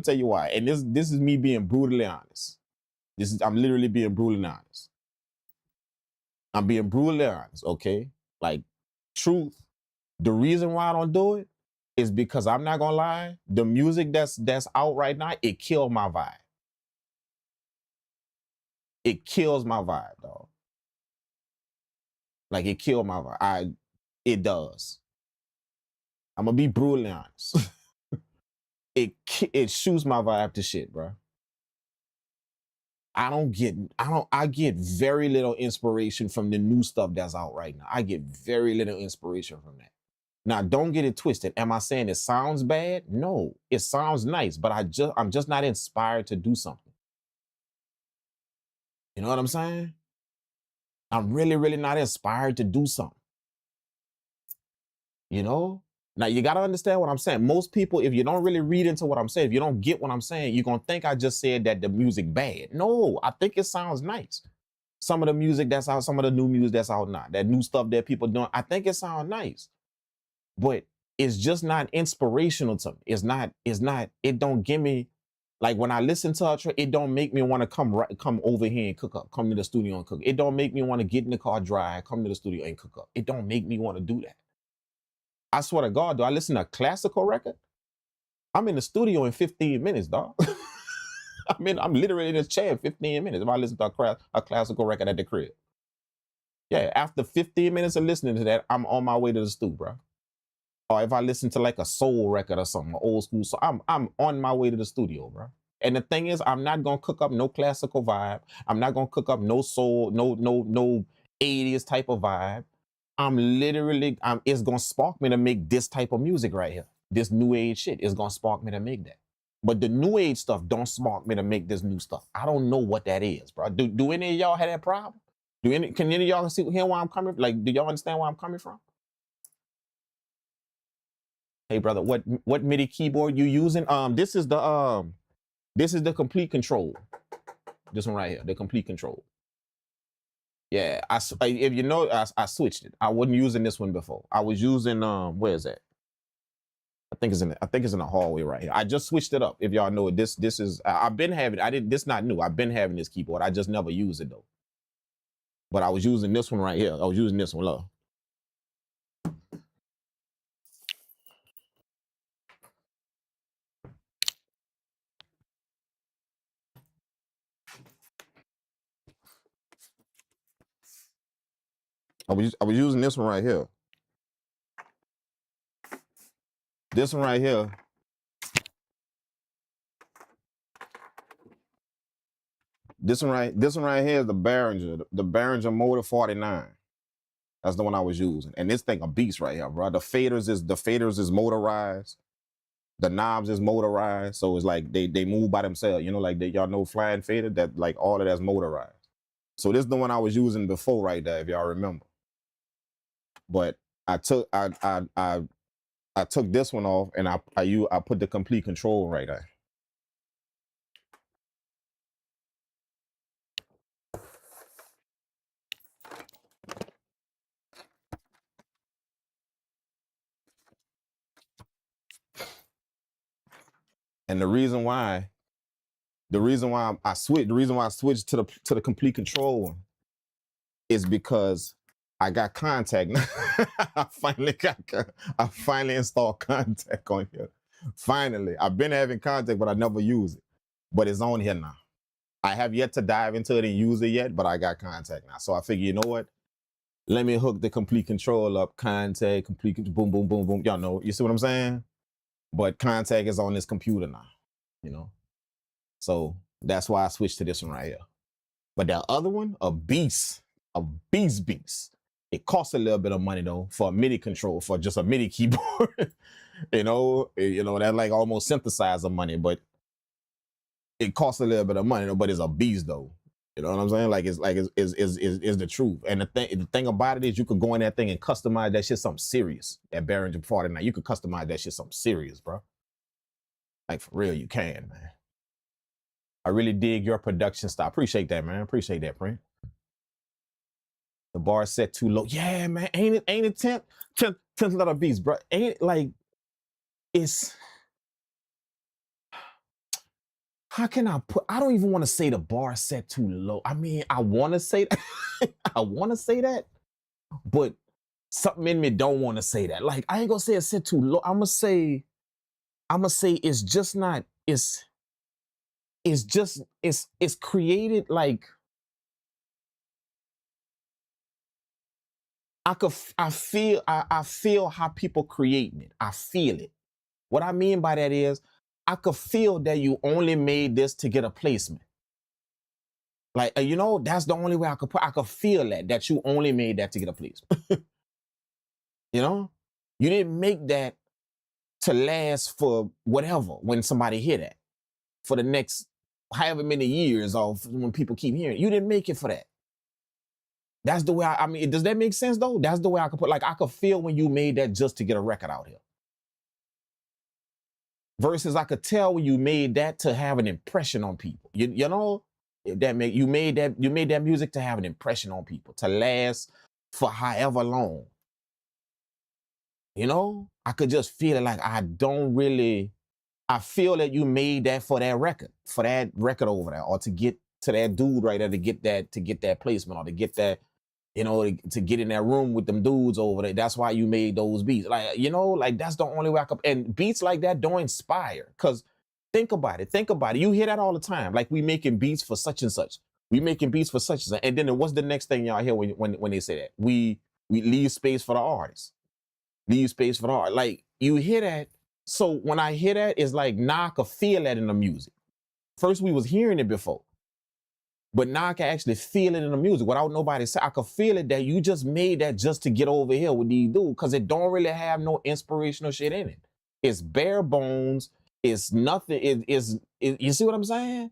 tell you why. And this is me being brutally honest. I'm literally being brutally honest. I'm being brutally honest, okay? Like truth. The reason why I don't do it is because I'm not gonna lie, the music that's out right now, it killed my vibe. It kills my vibe, dog. Like it killed my vibe. It does. I'm gonna be brutally honest. It shoots my vibe to shit, bro. I get very little inspiration from the new stuff that's out right now. I get very little inspiration from that. Now, don't get it twisted. Am I saying it sounds bad? No, it sounds nice, but I'm just not inspired to do something. You know what I'm saying? I'm really, really not inspired to do something. Now you got to understand what I'm saying. Most people, if you don't really read into what I'm saying, if you don't get what I'm saying, you're going to think I just said that the music bad. No, I think it sounds nice. Some of the music that's out, some of the new music that's out now, that new stuff that people doing, I think it sounds nice. But it's just not inspirational to me. It don't give me, like when I listen to a track, it don't make me want to come over here and cook up, come to the studio and cook. It don't make me want to get in the car, drive, come to the studio and cook up. It don't make me want to do that. I swear to God, do I listen to a classical record? I'm in the studio in 15 minutes, dog. I'm literally in this chair in 15 minutes if I listen to a classical record at the crib. Yeah, after 15 minutes of listening to that, I'm on my way to the studio, bro. Or if I listen to like a soul record or something, old school, so I'm on my way to the studio, bro. And the thing is, I'm not gonna cook up no classical vibe. I'm not gonna cook up no soul, no 80s type of vibe. It's gonna spark me to make this type of music right here. This new age shit is gonna spark me to make that. But the new age stuff don't spark me to make this new stuff. I don't know what that is, bro. Do any of y'all have that problem? Can any of y'all hear where I'm coming? Like, do y'all understand where I'm coming from? Hey, brother, what MIDI keyboard you using? This is the complete control. This one right here, the complete control. Yeah, if you know, I switched it. I wasn't using this one before. I was using where is that? I think it's in the hallway right here. I just switched it up. If y'all know it, this is I've been having. This not new. I've been having this keyboard. I just never use it though. But I was using this one right here. I was using this one. Look. I was using this one right here. This one right here. This one right here is the Behringer Motor 49. That's the one I was using. And this thing a beast right here, bro. The faders is motorized. The knobs is motorized. So it's like they move by themselves. Like y'all know flying fader, that like all of that's motorized. So this is the one I was using before right there, if y'all remember. But I took this one off and I put the complete control right there. And the reason why I switched to the complete control one is because I got Contact. I finally installed Contact on here. Finally, I've been having Contact, but I never use it. But it's on here now. I have yet to dive into it and use it yet, but I got Contact now. So I figure, you know what? Let me hook the complete control up. Contact, boom, boom, boom, boom. Y'all know, you see what I'm saying? But Contact is on this computer now, you know? So that's why I switched to this one right here. But that other one, a beast. It costs a little bit of money though for a MIDI control, for just a MIDI keyboard. you know, that like almost synthesizer money, but it costs a little bit of money, though, but it's a beast though. You know what I'm saying? Like it's the truth. And the thing about it is you could go in that thing and customize that shit something serious. That Behringer 49, you could customize that shit something serious, bro. Like for real, you can, man. I really dig your production style. Appreciate that, man. Appreciate that, friend. The bar set too low. Yeah, man. Ain't it 10th letter beats, bro? Ain't it like it's, how can I don't even want to say the bar set too low. I mean, I want to say that. I want to say that, but something in me don't want to say that. Like, I ain't gonna say it's set too low. I'm gonna say it's just not, it's created like, I feel how people creating it. I feel it. What I mean by that is I could feel that you only made this to get a placement. Like, you know, that's the only way I could feel that you only made that to get a placement. You know, you didn't make that to last for whatever, when somebody hear that for the next however many years, or when people keep hearing it. You didn't make it for that. That's the way I mean, does that make sense though? That's the way I could put, like, I could feel when you made that just to get a record out here. Versus I could tell when you made that to have an impression on people. You know, you made that music to have an impression on people, to last for however long. You know, I could just feel it. Like, I feel that you made that for that record over there, or to get to that dude right there, to get that placement, or to get that, you know, to get in that room with them dudes over there. That's why you made those beats. Like, you know, like that's the only way I could, and beats like that don't inspire. Cause think about it. You hear that all the time. Like, we making beats for such and such. We making beats for such and such. And then what's the next thing y'all hear when they say that? We leave space for the artist. Leave space for the art. Like, you hear that. So when I hear that, it's like, now I could feel that in the music. First, we was hearing it before. But now I can actually feel it in the music without nobody saying. I could feel it that you just made that just to get over here with these dudes, because it don't really have no inspirational shit in it. It's bare bones. It's nothing. You see what I'm saying?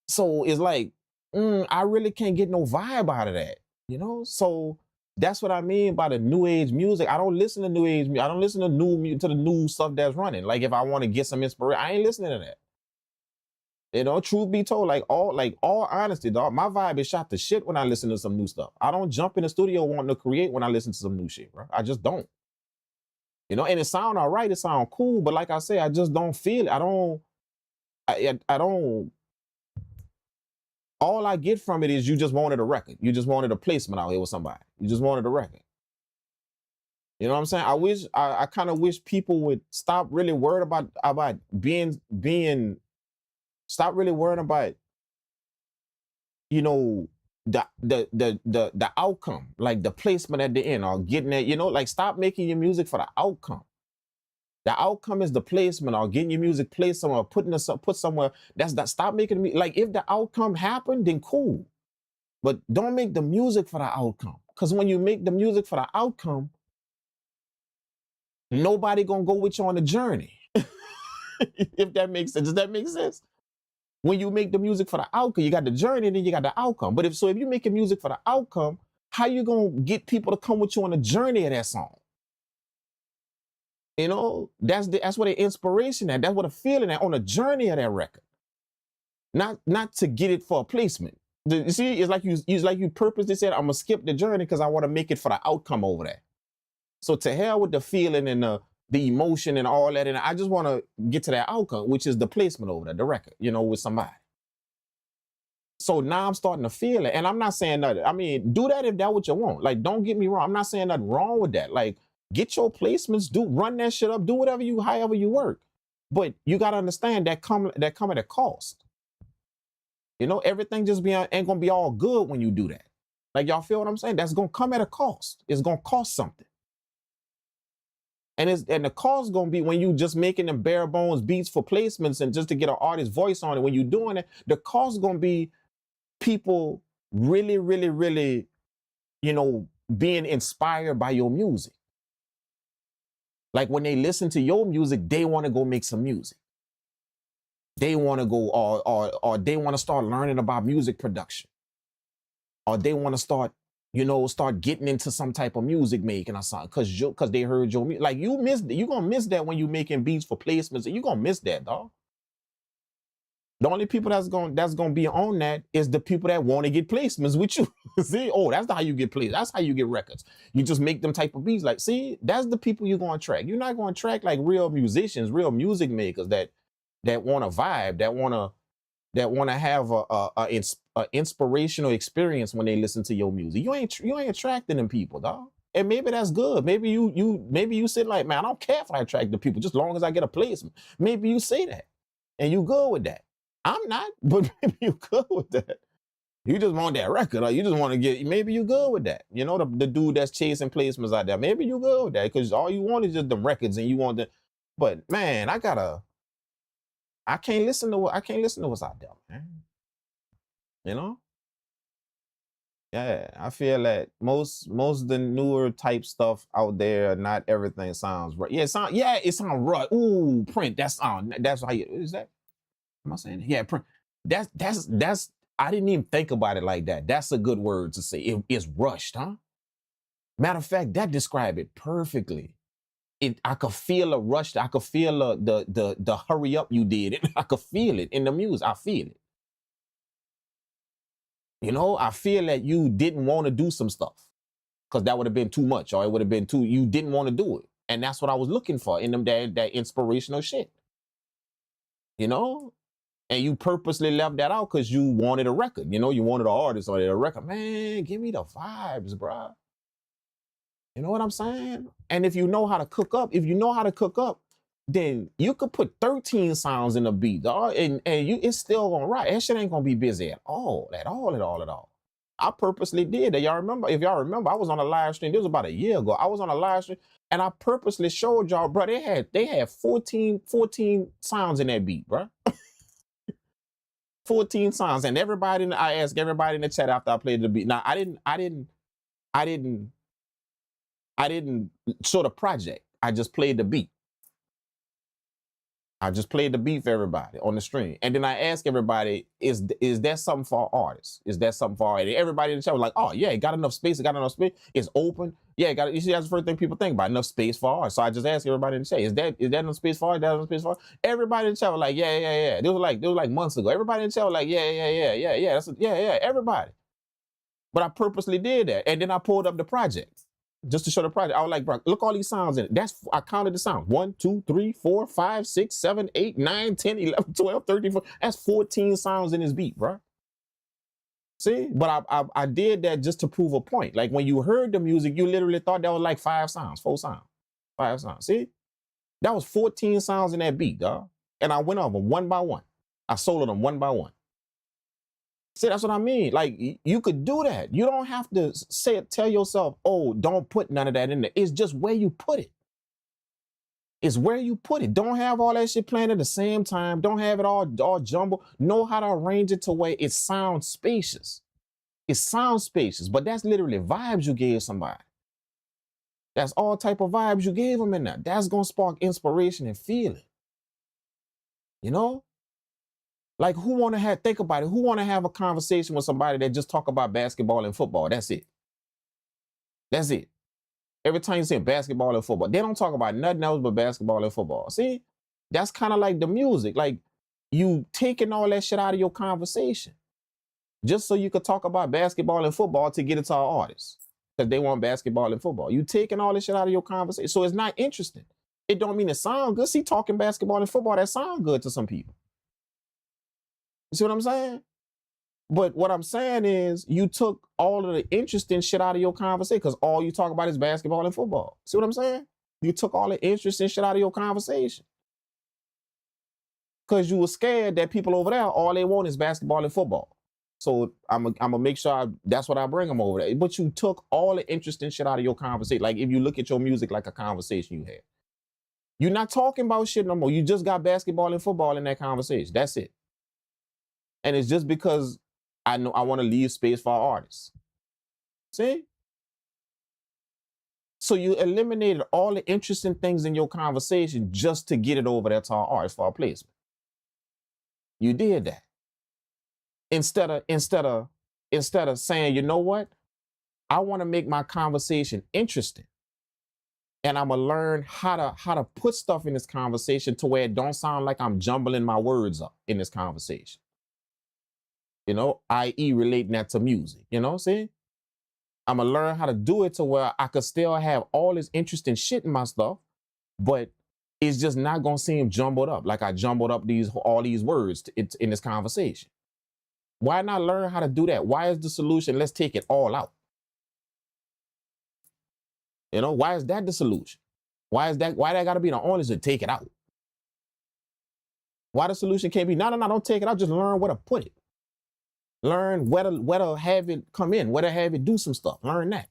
So it's like, I really can't get no vibe out of that, you know? So that's what I mean by the new age music. I don't listen to new age music. I don't listen to the new stuff that's running. Like, if I want to get some inspiration, I ain't listening to that. You know, truth be told, all honesty, dog, my vibe is shot to shit when I listen to some new stuff. I don't jump in the studio wanting to create when I listen to some new shit, bro. I just don't. You know, and it sound all right, it sound cool, but like I say, I just don't feel it. I don't. All I get from it is you just wanted a record. You just wanted a placement out here with somebody. You just wanted a record. You know what I'm saying? I kind of wish people would stop really worried about being stop really worrying about, you know, the outcome, like the placement at the end, or getting that, you know, like, stop making your music for the outcome. The outcome is the placement, or getting your music placed somewhere, put somewhere. Stop making me, like, if the outcome happened, then cool. But don't make the music for the outcome. Because when you make the music for the outcome, nobody gonna go with you on the journey. If that makes sense. Does that make sense? When you make the music for the outcome, you got the journey, and then you got the outcome. But if you're making music for the outcome, how you gonna get people to come with you on the journey of that song? You know, that's where the inspiration at. That's what the feeling at, on the journey of that record. Not to get it for a placement. You see, it's like you purposely said, I'm gonna skip the journey because I want to make it for the outcome over there. So to hell with the feeling and the emotion and all that. And I just want to get to that outcome, which is the placement over there, the record, you know, with somebody. So now I'm starting to feel it. And I'm not saying nothing. I mean, do that if that's what you want. Like, don't get me wrong. I'm not saying nothing wrong with that. Like, get your placements, run that shit up, do whatever however you work. But you got to understand that come at a cost. You know, everything just ain't gonna be all good when you do that. Like, y'all feel what I'm saying? That's gonna come at a cost. It's gonna cost something. And the cost gonna be when you just making them bare bones beats for placements and just to get an artist's voice on it. When you're doing it, the cost gonna be people really, really, really, you know, being inspired by your music. Like when they listen to your music, they want to go make some music. They want to go, or they want to start learning about music production. Or they want to start, you know, getting into some type of music making or something because they heard your music. Like you're gonna miss that when you making beats for placements, and you're gonna miss that, dog. The only people that's gonna be on that is the people that want to get placements with you. See, oh, that's not how you get placed. That's how you get records. You just make them type of beats. Like, see, that's the people you're gonna attract. You're not gonna attract like real musicians, real music makers that want to vibe, that want to have a inspirational experience when they listen to your music. You ain't attracting them people, dog. And maybe that's good. Maybe you sit like, man, I don't care if I attract the people, just as long as I get a placement. Maybe you say that, and you good with that. I'm not, but maybe you good with that. You just want that record, or you just want to get. Maybe you good with that. You know, the dude that's chasing placements out there. Maybe you good with that because all you want is just the records, and you want the. But man, I can't listen to what's out there, man. You know? Yeah, I feel that most of the newer type stuff out there, not everything sounds right. Yeah, it sounds right. Ooh, print. That's how you is that? Am I saying it? Yeah, print. That's I didn't even think about it like that. That's a good word to say. It's rushed, huh? Matter of fact, that described it perfectly. I could feel a rush. I could feel the hurry up you did. I could feel it in the music. I feel it. You know, I feel that you didn't want to do some stuff because that would have been too much, or it would have been you didn't want to do it. And that's what I was looking for in them that inspirational shit. You know? And you purposely left that out because you wanted a record. You know, you wanted an artist or a record. Man, give me the vibes, bro. You know what I'm saying? And if you know how to cook up, then you could put 13 sounds in a beat, dog, and it's still gonna rock. That shit ain't gonna be busy at all. I purposely did that. Y'all remember? If y'all remember, I was on a live stream. This was about a year ago. I was on a live stream and I purposely showed y'all, bro. They had 14 sounds in that beat, bro. 14 sounds, and I asked everybody in the chat after I played the beat. Now I didn't show the project. I just played the beat. I just played the beat for everybody on the stream. And then I asked everybody, is that something for artists? Is that something for artists? Everybody in the chat was like, oh yeah, it got enough space. It's open. Yeah, you see, that's the first thing people think about, enough space for artists. So I just asked everybody in the chat, is that enough space for artists? That enough space for artists? Everybody in the chat was like, yeah. It was like months ago. Everybody in the chat was like, yeah. That's everybody. But I purposely did that. And then I pulled up the project. Just to show the project, I was like, bro, look all these sounds in it. I counted the sounds. 1, 2, 3, 4, 5, 6, 7, 8, 9, 10, 11, 12, 13, 14. That's 14 sounds in this beat, bro. See? But I did that just to prove a point. Like when you heard the music, you literally thought that was like 5 sounds, 4 sounds, 5 sounds. See? That was 14 sounds in that beat, dog. And I went over one by one. I soloed them one by one. See, that's what I mean. Like, you could do that. You don't have to tell yourself, oh, don't put none of that in there. It's just where you put it. It's where you put it. Don't have all that shit playing at the same time. Don't have it all jumbled. Know how to arrange it to where it sounds spacious. It sounds spacious, but that's literally vibes you gave somebody. That's all type of vibes you gave them in there. That's going to spark inspiration and feeling. You know? Like, who want to think about it? Who want to have a conversation with somebody that just talk about basketball and football? That's it. That's it. Every time you say basketball and football, they don't talk about nothing else but basketball and football. See, that's kind of like the music. Like, you taking all that shit out of your conversation just so you could talk about basketball and football to get it to our artists because they want basketball and football. You taking all this shit out of your conversation. So it's not interesting. It don't mean it sound good. See, talking basketball and football, that sound good to some people. You see what I'm saying? But what I'm saying is you took all of the interesting shit out of your conversation because all you talk about is basketball and football. See what I'm saying? You took all the interesting shit out of your conversation. Because you were scared that people over there, all they want is basketball and football. So I'm gonna make sure that's what I bring them over there. But you took all the interesting shit out of your conversation. Like if you look at your music like a conversation you had. You're not talking about shit no more. You just got basketball and football in that conversation. That's it. And it's just because I know I want to leave space for our artists. See? So you eliminated all the interesting things in your conversation just to get it over there to our artists for our placement. You did that. Instead of saying, you know what? I want to make my conversation interesting. And I'm gonna learn how to put stuff in this conversation to where it don't sound like I'm jumbling my words up in this conversation. You know, i.e. relating that to music, you know, see? I'm gonna learn how to do it to where I could still have all this interesting shit in my stuff, but it's just not gonna seem jumbled up like I jumbled up all these words in this conversation. Why not learn how to do that? Why is the solution, let's take it all out? You know, why is that the solution? Why that gotta be the only to take it out? Why the solution can't be, no, don't take it out, just learn where to put it. Learn where to have it come in, where to have it do some stuff. Learn that.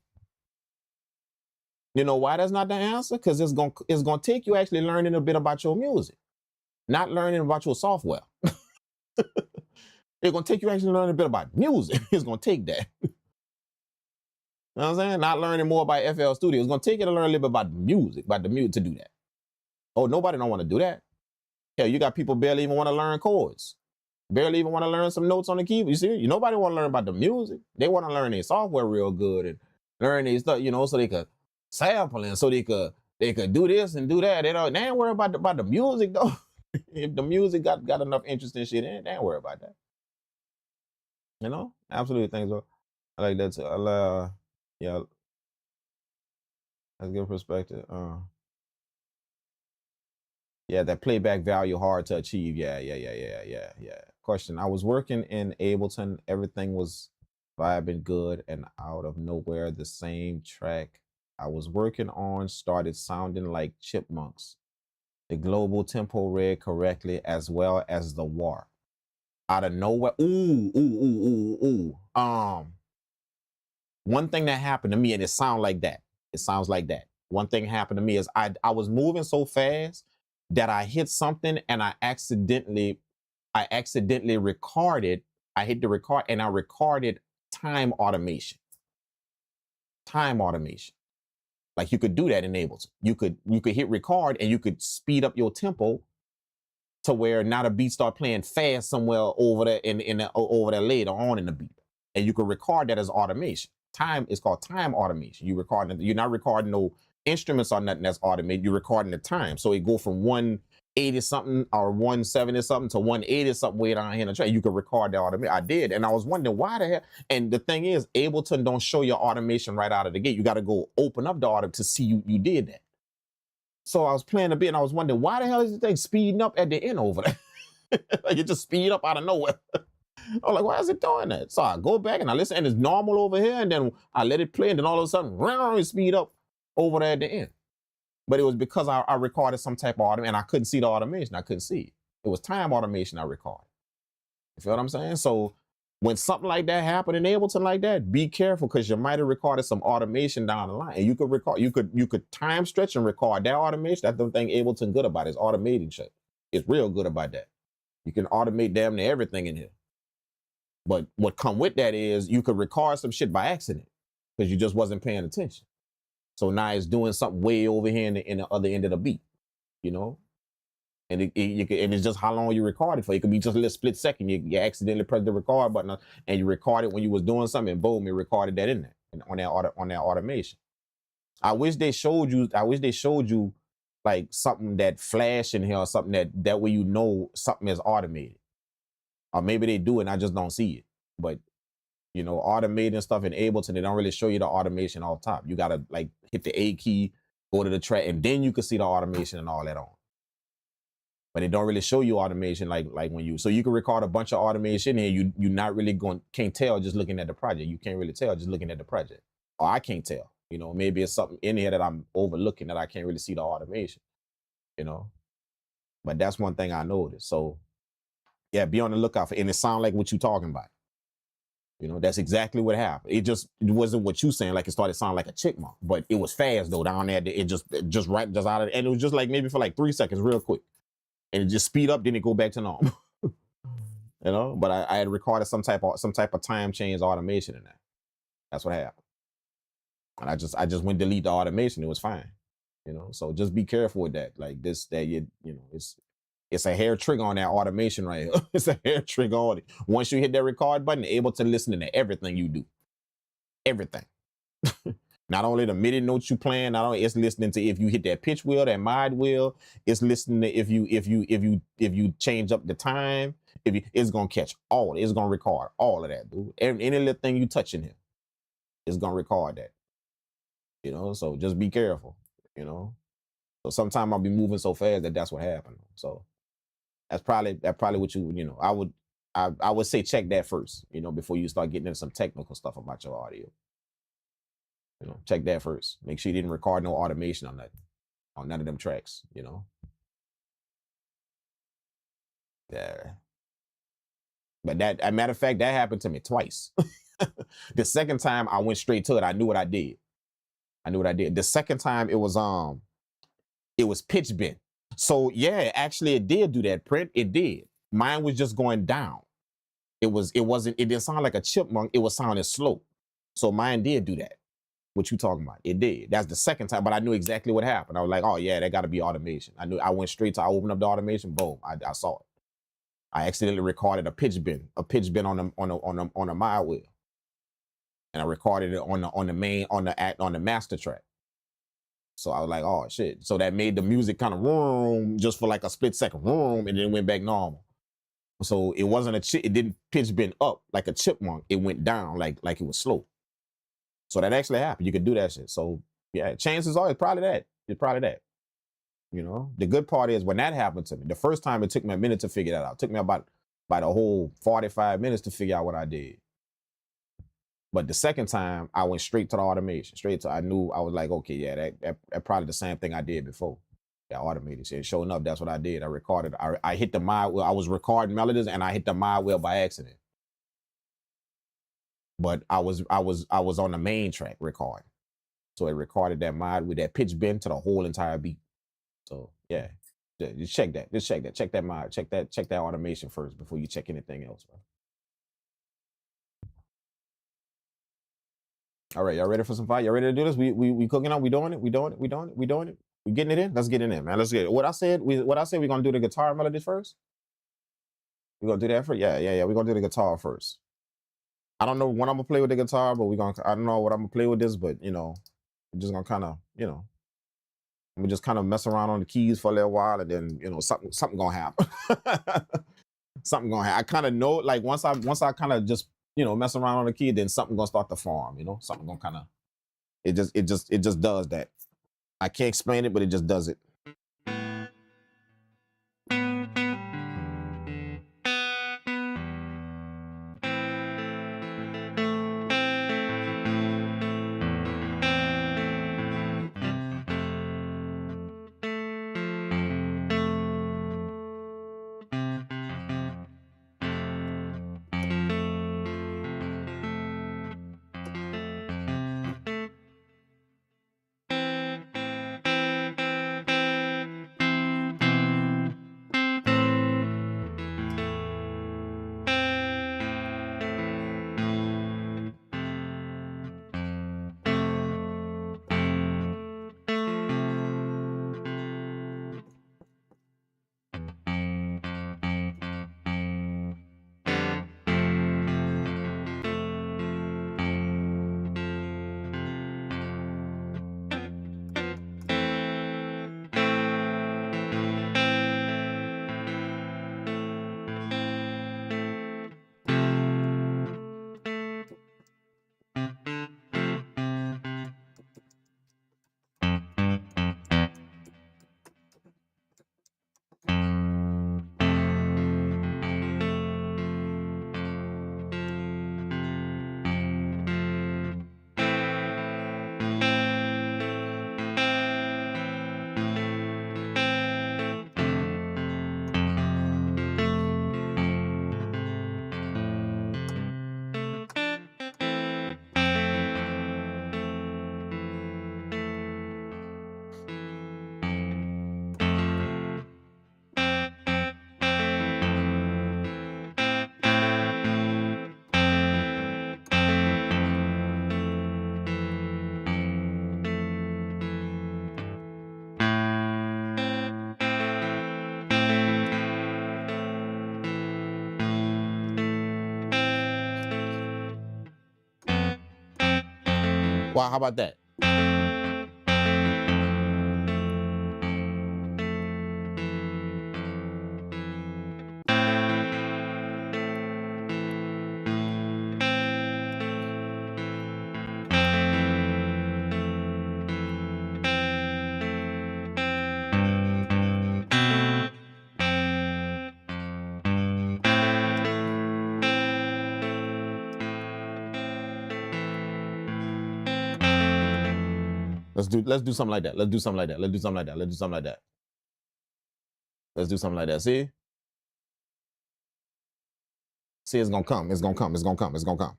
You know why that's not the answer? Because it's gonna take you actually learning a bit about your music, not learning about your software. It's gonna take you actually learning a bit about music. It's gonna take that. You know what I'm saying? Not learning more about FL Studio. It's gonna take you to learn a little bit about music to do that. Oh, nobody don't want to do that. Hell, you got people barely even want to learn chords. Barely even want to learn some notes on the keyboard. You see, nobody want to learn about the music. They want to learn their software real good and learn their stuff, you know, so they could sample and so they could do this and do that. They ain't worry about the music though. If the music got enough interesting shit in it, they ain't worry about that. You know, absolutely things. I like that too. Yeah, that's a good perspective. Yeah, that playback value hard to achieve. Yeah. Question: I was working in Ableton. Everything was vibing good, and out of nowhere, the same track I was working on started sounding like chipmunks. The global tempo read correctly as well as the warp. Out of nowhere, ooh. One thing that happened to me, and it sounds like that. It sounds like that. One thing happened to me is I was moving so fast that I hit something and I accidentally recorded. I hit the record and I recorded time automation. Time automation. Like you could do that in Ableton. You could hit record and you could speed up your tempo to where now the beat start playing fast somewhere over there over there later on in the beat. And you could record that as automation. Time is called time automation. You're not recording no instruments or nothing that's automated. You're recording the time. So it go from 180 something or 170 something to 180 something way down here in the track. You could record that automation. I did. And I was wondering why the hell. And the thing is, Ableton don't show your automation right out of the gate. You got to go open up the auto to see you did that. So I was playing a bit and I was wondering why the hell is this thing speeding up at the end over there? Like it just speed up out of nowhere. I was like, why is it doing that? So I go back and I listen and it's normal over here. And then I let it play and then all of a sudden, it speed up over there at the end. But it was because I recorded some type of automation and I couldn't see the automation. I couldn't see it. It was time automation I recorded. You feel what I'm saying? So when something like that happened in Ableton like that, be careful because you might have recorded some automation down the line. And you could time stretch and record that automation. That's the thing Ableton good about is automating shit. It's real good about that. You can automate damn near everything in here. But what come with that is you could record some shit by accident because you just wasn't paying attention. So now it's doing something way over here in the other end of the beat, you know? And it's just how long you record it for. It could be just a little split second. You accidentally press the record button and you record it when you was doing something and boom, it recorded that in there on that automation. I wish they showed you like something that flash in here or something that way you know something is automated. Or maybe they do and I just don't see it. But you know, automating stuff in Ableton, they don't really show you the automation off top. You gotta like hit the A key Go to the track, and then you can see the automation and all that on. But it don't really show you automation like when you, so you can record a bunch of automation and you not really can't tell just looking at the project. You can't really tell just looking at the project. Or I can't tell, you know, maybe it's something in here that I'm overlooking that I can't really see the automation, you know. But that's one thing I noticed. So yeah, be on the lookout for, and it sounds like what you're talking about. You know, that's exactly what happened. It wasn't what you saying, like it started sounding like a chipmunk, but it was fast though down there. It just out of it, and it was just like maybe for like 3 seconds, real quick. And it just speed up, then it go back to normal. You know, but I had recorded some type of time change automation in that. That's what happened. And I just went delete the automation. It was fine. You know, so just be careful with that. Like this, that you know, it's a hair trigger on that automation right here. It's a hair trigger on it. Once you hit that record button, you're able to listen to everything you do. Everything. Not only the MIDI notes you playing, not only it's listening to if you hit that pitch wheel, that mod wheel, it's listening to if you change up the time, it's gonna catch all, it's gonna record all of that, dude. Any little thing you touch in here, it's gonna record that. You know, so just be careful, you know. So sometimes I'll be moving so fast that's what happened. So that's probably what you know, I would say check that first, you know, before you start getting into some technical stuff about your audio. You know, check that first. Make sure you didn't record no automation on that, on none of them tracks, you know. Yeah. But that, as a matter of fact, that happened to me twice. The second time I went straight to it, I knew what I did. The second time it was pitch bend. So yeah, actually it did do that, print. It did. Mine was just going down. It didn't sound like a chipmunk, it was sounding slow. So mine did do that. What you talking about? It did. That's the second time, but I knew exactly what happened. I was like, oh yeah, that got to be automation. I went straight to, I opened up the automation, boom, I saw it. I accidentally recorded a pitch bend on a mod wheel, and I recorded it on the master track. So I was like, oh shit. So that made the music kind of room just for like a split second, room, and then went back normal. So it wasn't it didn't pitch bend up like a chipmunk. It went down like it was slow. So that actually happened. You could do that shit. So yeah, chances are it's probably that. You know, the good part is when that happened to me, the first time it took me a minute to figure that out. It took me about a whole 45 minutes to figure out what I did. But the second time I went straight to the automation, I knew, I was like, okay, yeah, that probably the same thing I did before. That automated shit. Sure enough, that's what I did. I recorded, I hit the mod wheel. I was recording melodies and I hit the mod wheel by accident. But I was on the main track recording. So it recorded that mod with that pitch bend to the whole entire beat. So yeah, just check that. Check that mod. Check that automation first before you check anything else, bro. All right, y'all ready for some fight? Y'all ready to do this? We cooking up. We doing it. We getting it in. Let's get it in, man. Let's get it. What I said. We're gonna do the guitar melodies first. We're gonna do that first. Yeah. We're gonna do the guitar first. I don't know when I'm gonna play with the guitar, but I don't know what I'm gonna play with this, but you know, I'm just gonna kind of, you know, I'm just kind of mess around on the keys for a little while, and then, you know, something gonna happen. Something gonna happen. I kind of know, like once I kind of just, you know, mess around on the key, then something gonna start to form, you know, something gonna kind of, it just does that. I can't explain it, but it just does it. Well, how about that? Let's do something like that. Let's do something like that. Let's do something like that. Let's do something like that. Let's do something like that. See? See, it's gonna come. It's gonna come. It's gonna come. It's gonna come.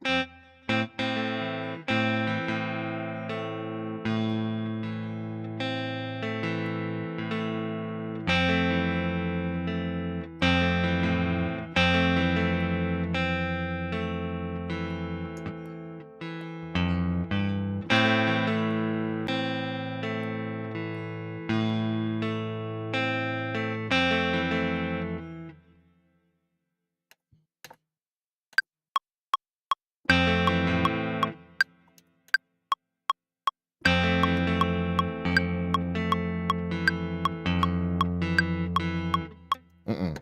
Mm-mm.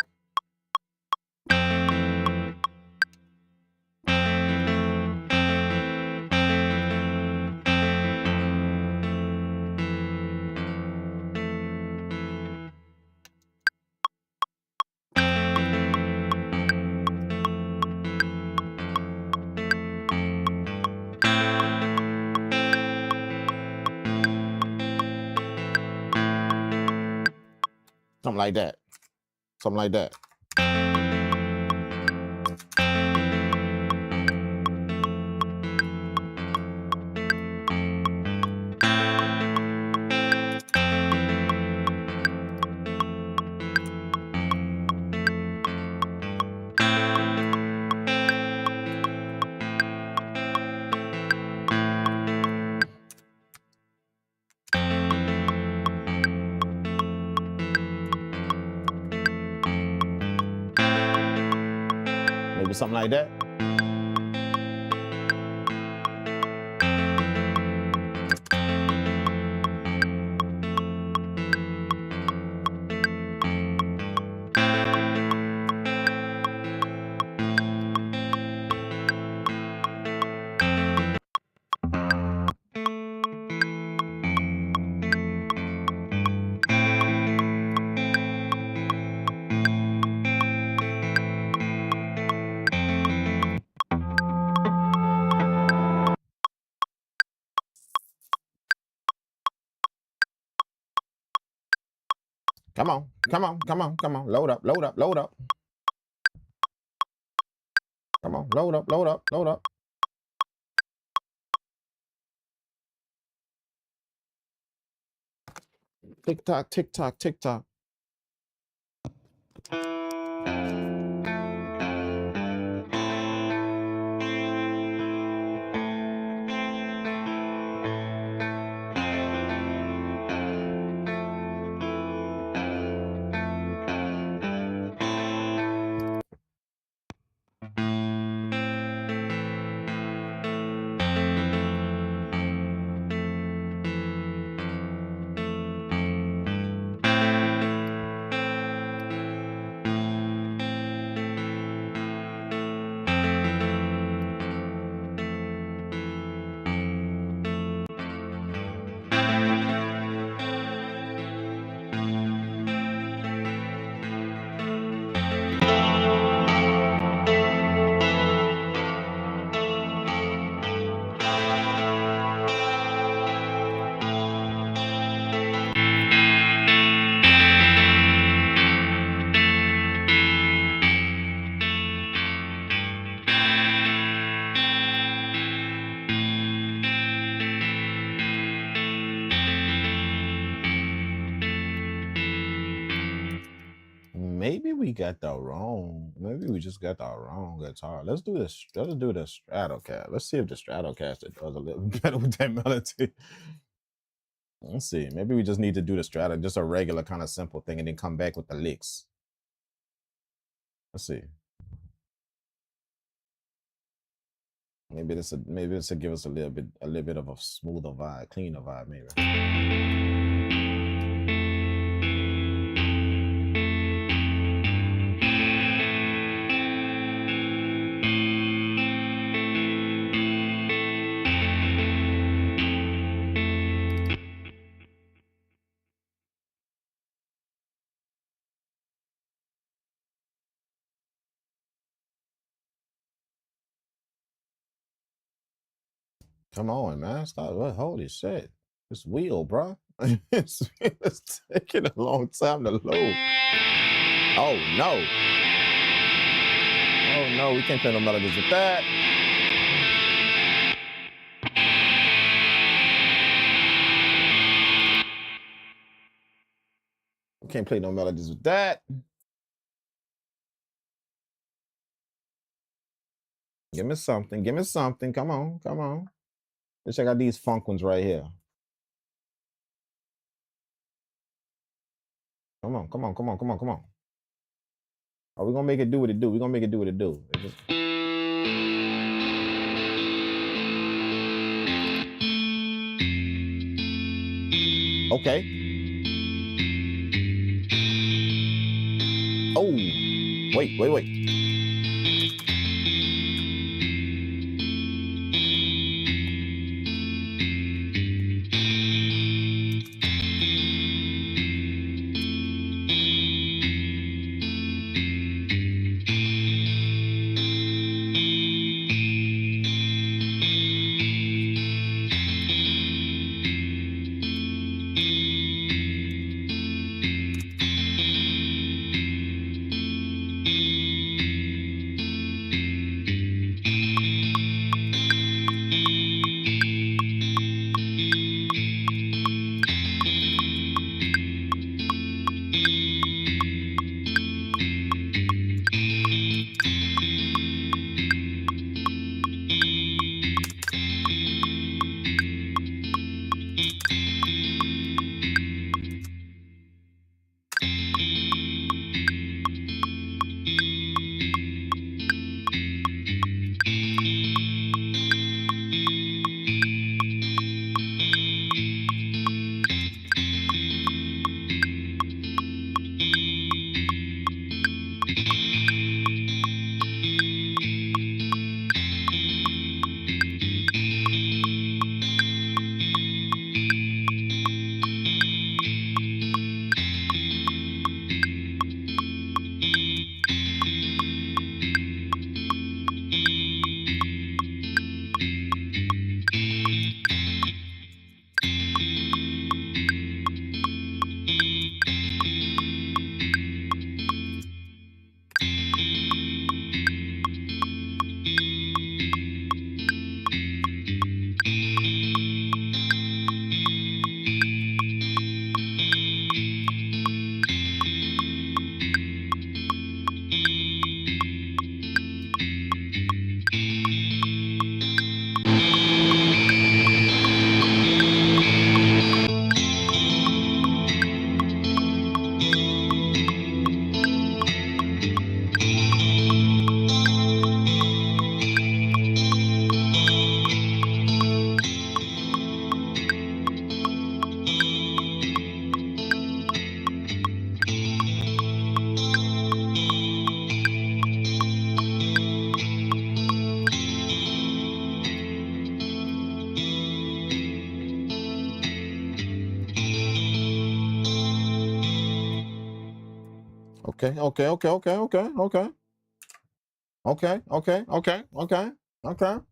Something like that. Something like that. Maybe something like that. Come on, come on, come on, come on. Load up, load up, load up. Come on, load up, load up, load up. Tick tock, tick tock, tick tock. Maybe we got the wrong. Maybe we just got the wrong guitar. Let's do this. Let's do the Stratocaster. Let's see if the Stratocaster does a little better with that melody. Let's see. Maybe we just need to do the Strata, just a regular kind of simple thing, and then come back with the licks. Let's see. Maybe this will give us a little bit of a smoother vibe, cleaner vibe, maybe. Come on, man. Stop. What? Holy shit. This wheel, bro. it's taking a long time to load. Oh, no. Oh, no. We can't play no melodies with that. We can't play no melodies with that. Give me something. Give me something. Come on. Come on. Let's check out these funk ones right here. Come on. Come on. Come on. Come on. Come on. Are we going to make it do what it do? We're going to make it do what it do. It just... Okay. Oh, wait. Okay.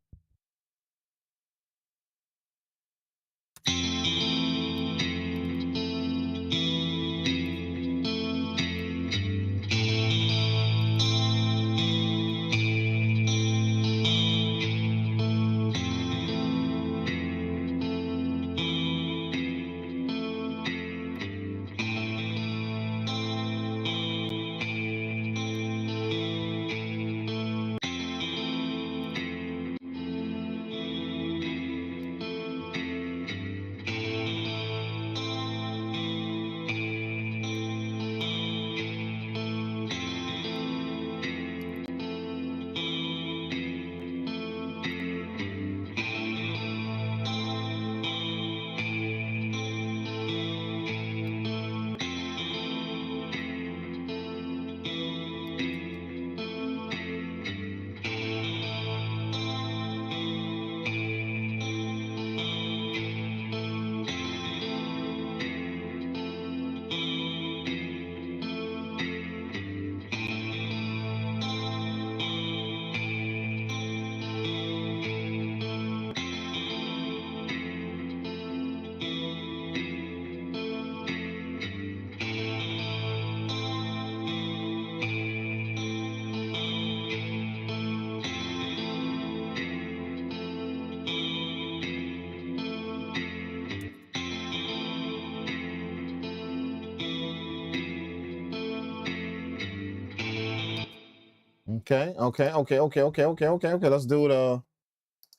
Okay.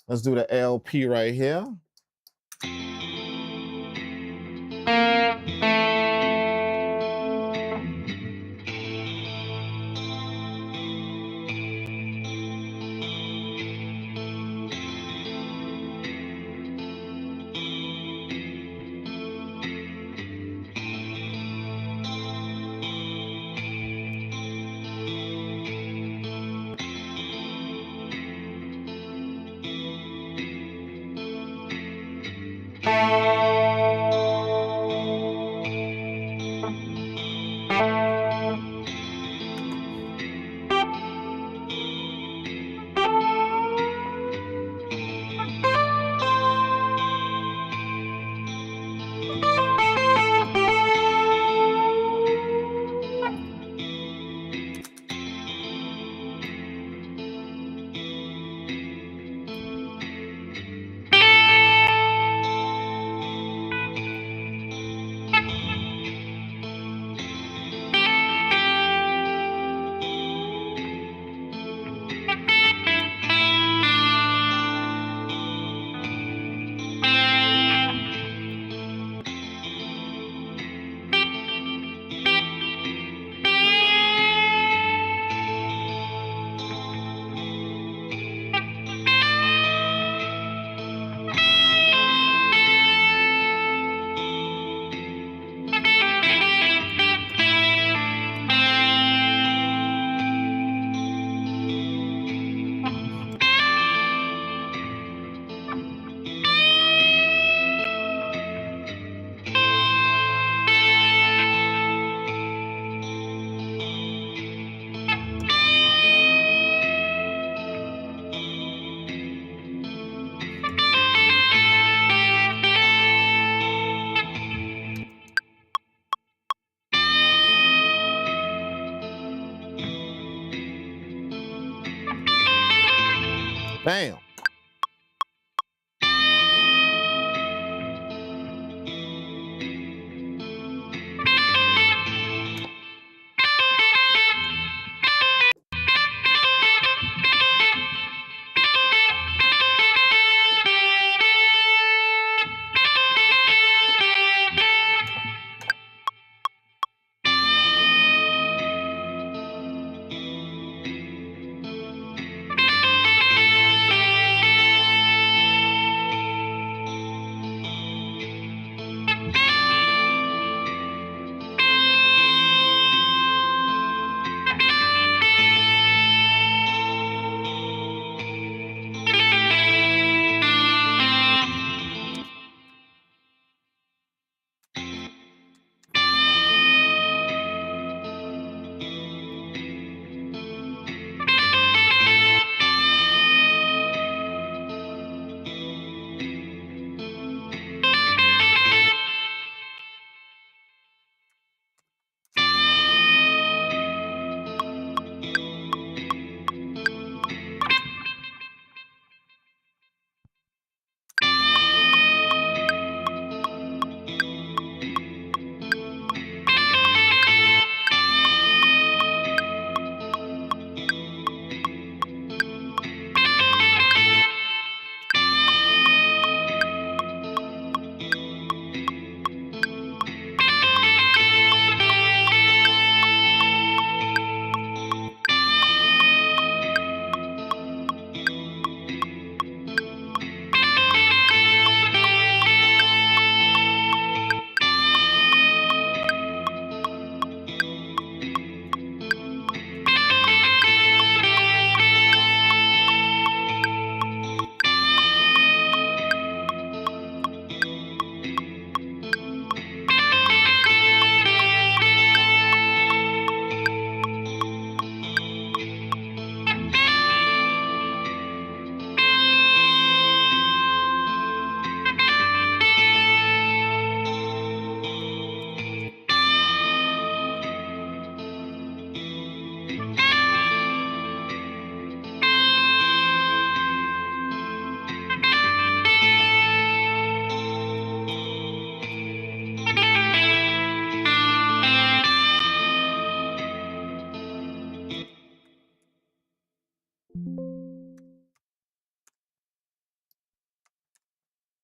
Let's do the LP right here. Bam.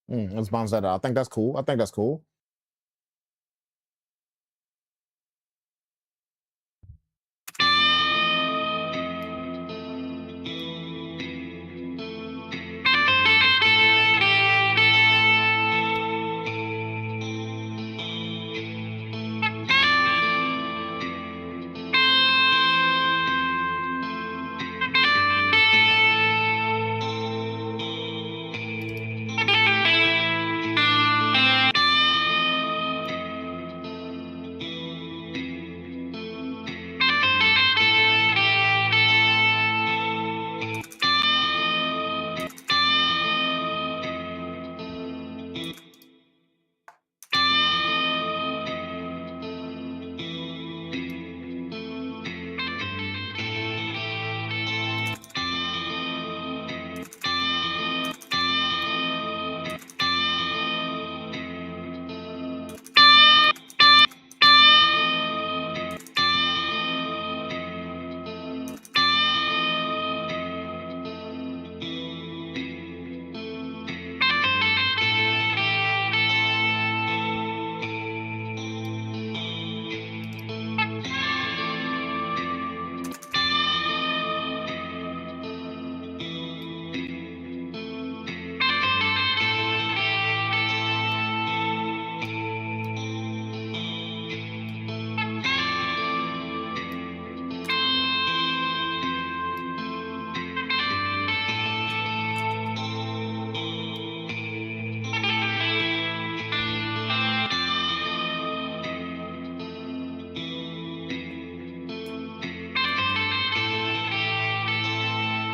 Let's bounce that out. I think that's cool. I think that's cool.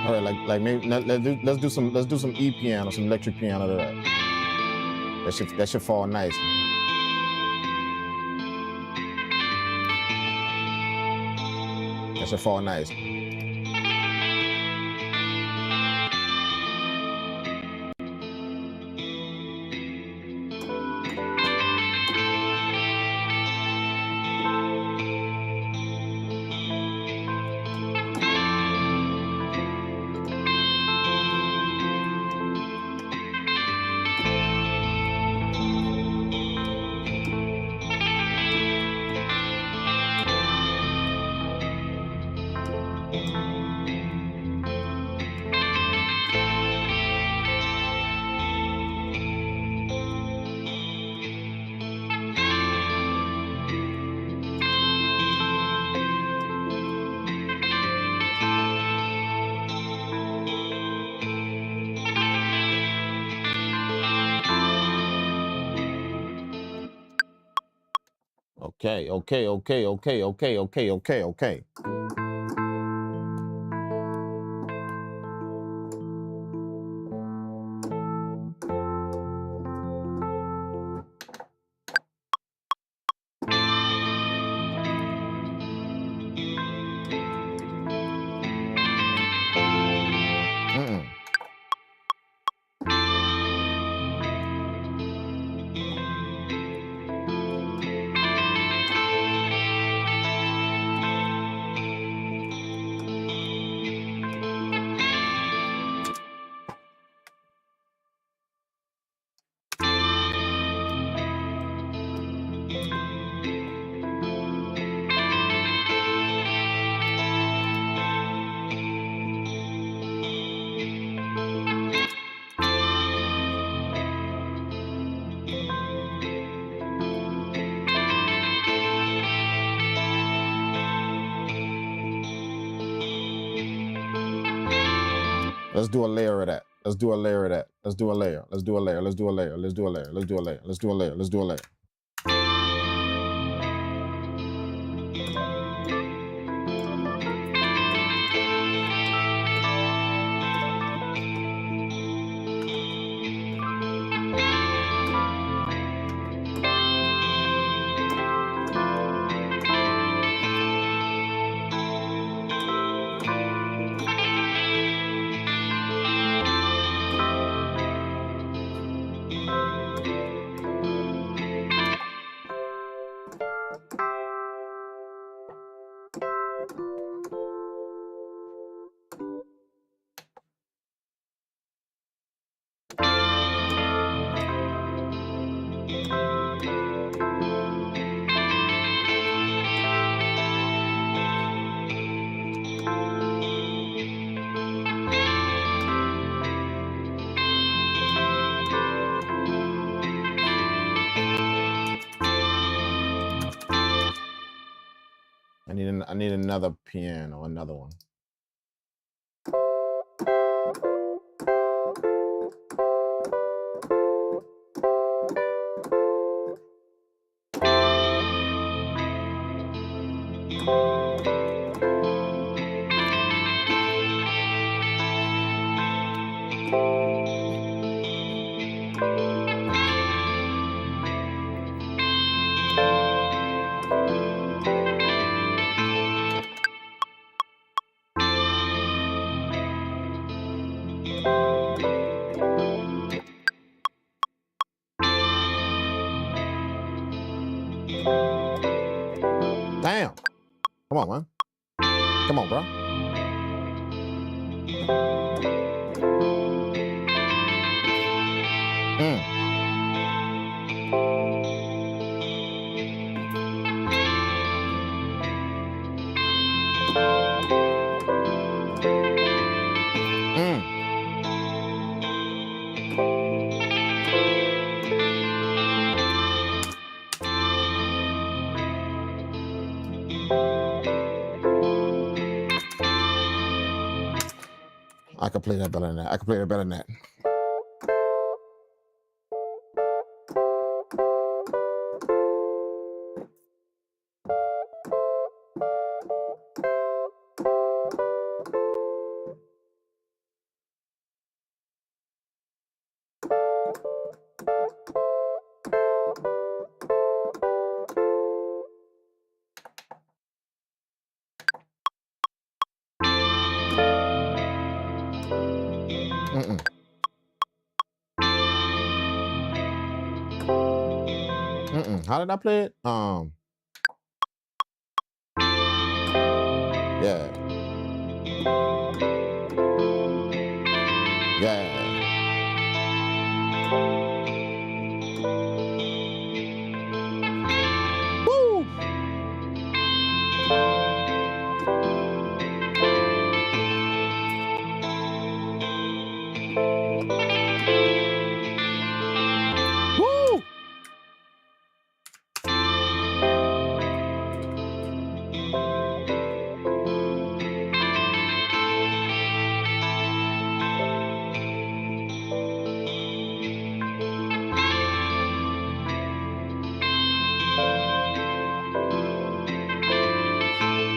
All right, like maybe let's do some E piano, some electric piano to that. That should fall nice. That should fall nice. Okay. Let's do a layer of that. Let's do a layer of that. Let's do a layer. Let's do a layer. Let's do a layer. Let's do a layer. Let's do a layer. Let's do a layer. Let's do a layer. I need another piano, another one. Damn. Come on, man. Come on, bro. I can play that better than that. I can play that better than that. How did I play it? Yeah. Yeah. Woo! Woo!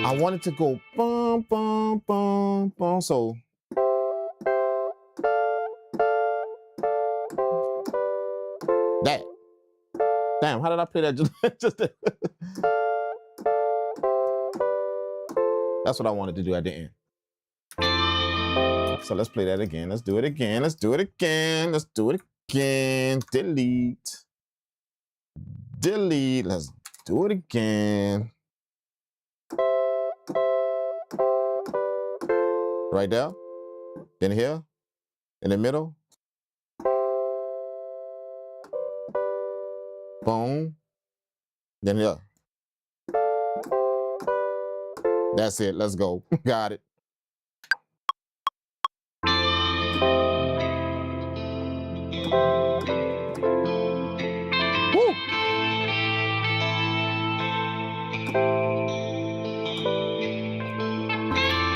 I wanted to go bum bum bum bum. So that. Damn, how did I play that? Just That's what I wanted to do at the end. So let's play that again. Let's do it again. Let's do it again. Let's do it again. Delete. Delete. Let's do it again. Right there. Then here. In the middle. Boom. Then here. That's it. Let's go. Got it. Woo.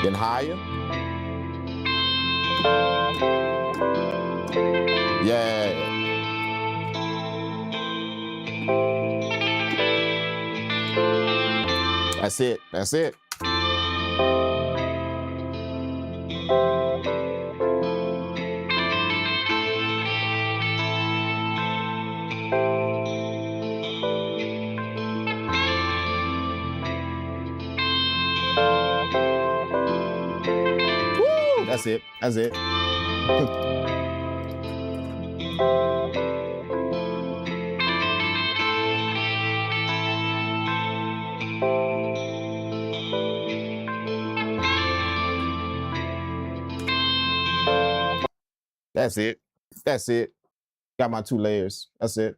Then higher. Yeah. That's it. That's it. Woo! That's it. That's it. That's it. That's it. Got my 2 layers. That's it.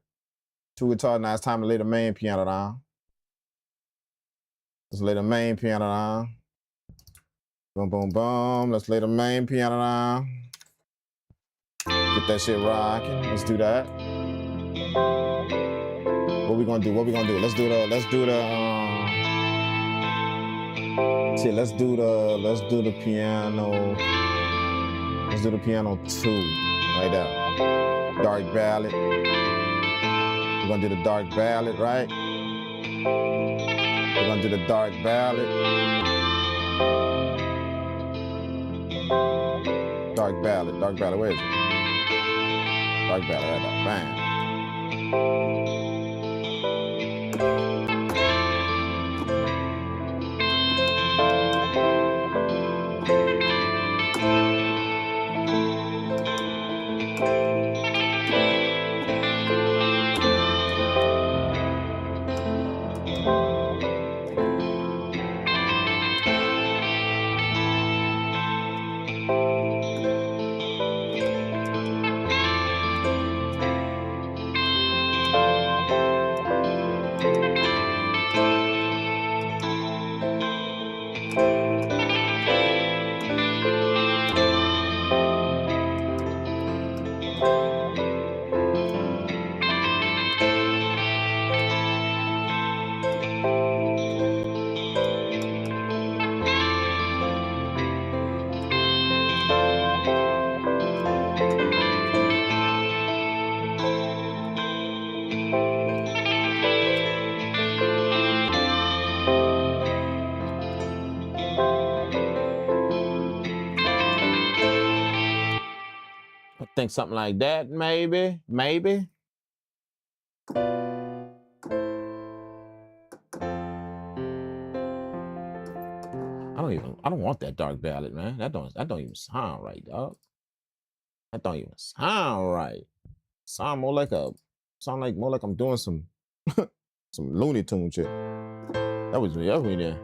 2 guitars. Now it's time to lay the main piano down. Let's lay the main piano down. Boom, boom, boom. Let's lay the main piano down. Get that shit rocking. Let's do that. What we gonna do? What we gonna do? Let's do the See, let's do the piano. Let's do the piano 2 right there. Dark ballad. We're gonna do the dark ballad, right? We're gonna do the dark ballad. Dark ballad, where is it? Dark ballad, right there, bam. I think something like that, maybe. I don't want that dark ballad, man. That don't even sound right, dog. That don't even sound right. Sound more like I'm doing some some Looney Tune shit. That was me there.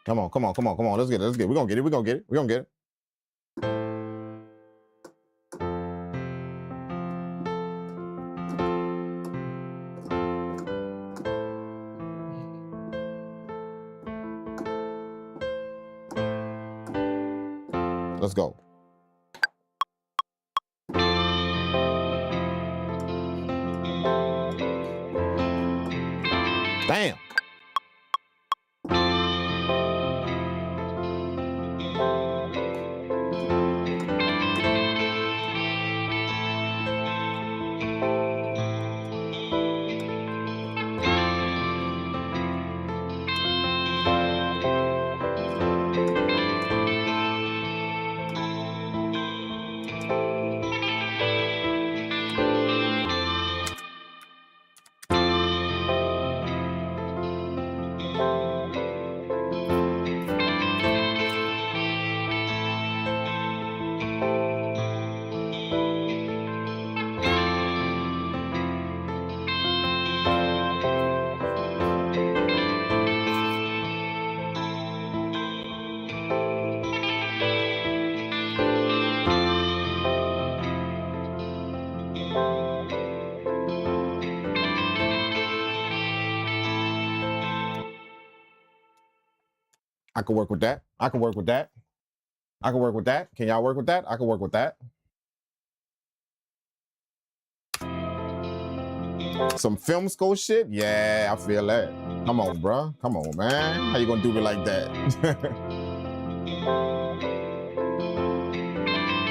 Come on. Let's get it. We're gonna get it. Let's go. Damn. can work with that. I can work with that. I can work with that. Can y'all work with that? I can work with that. Some film score shit? Yeah, I feel that. Come on, bro. Come on, man. How you gonna do me like that?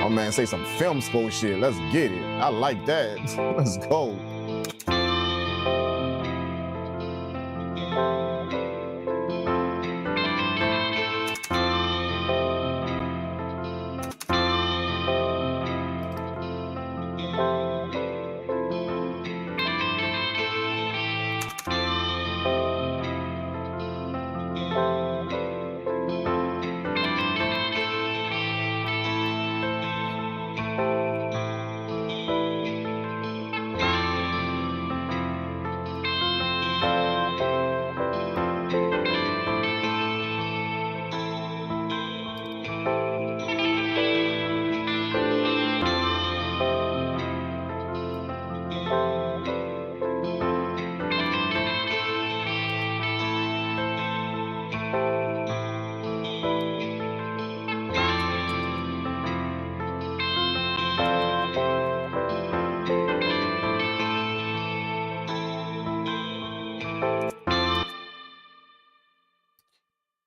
Oh man, say some film score shit. Let's get it. I like that. Let's go.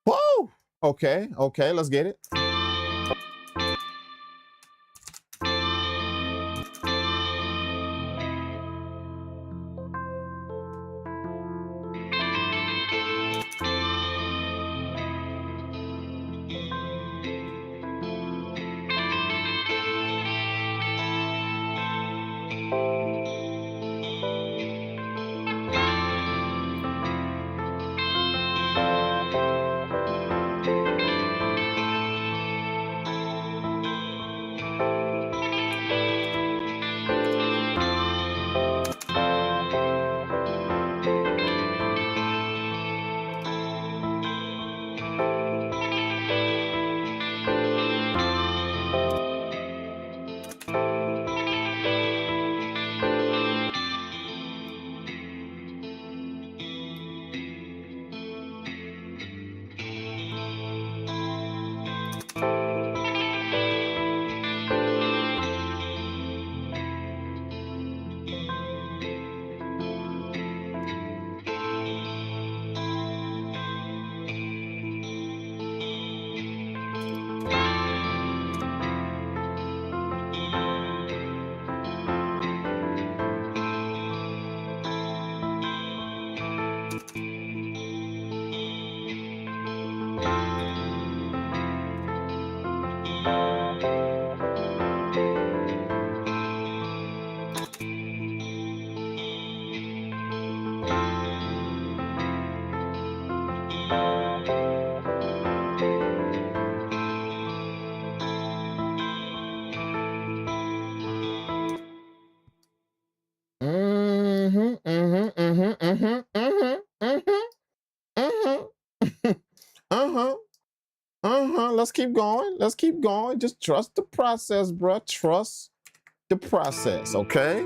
Whoa! Okay, okay, let's get it. Let's keep going. Let's keep going. Just trust the process, bro. Trust the process, okay?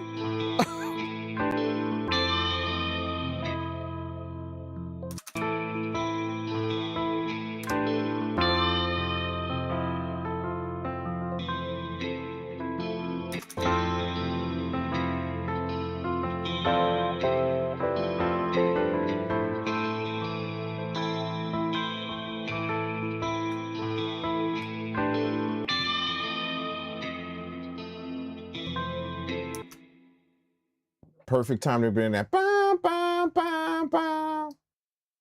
Perfect time to bring that bam, bam, bam, bam.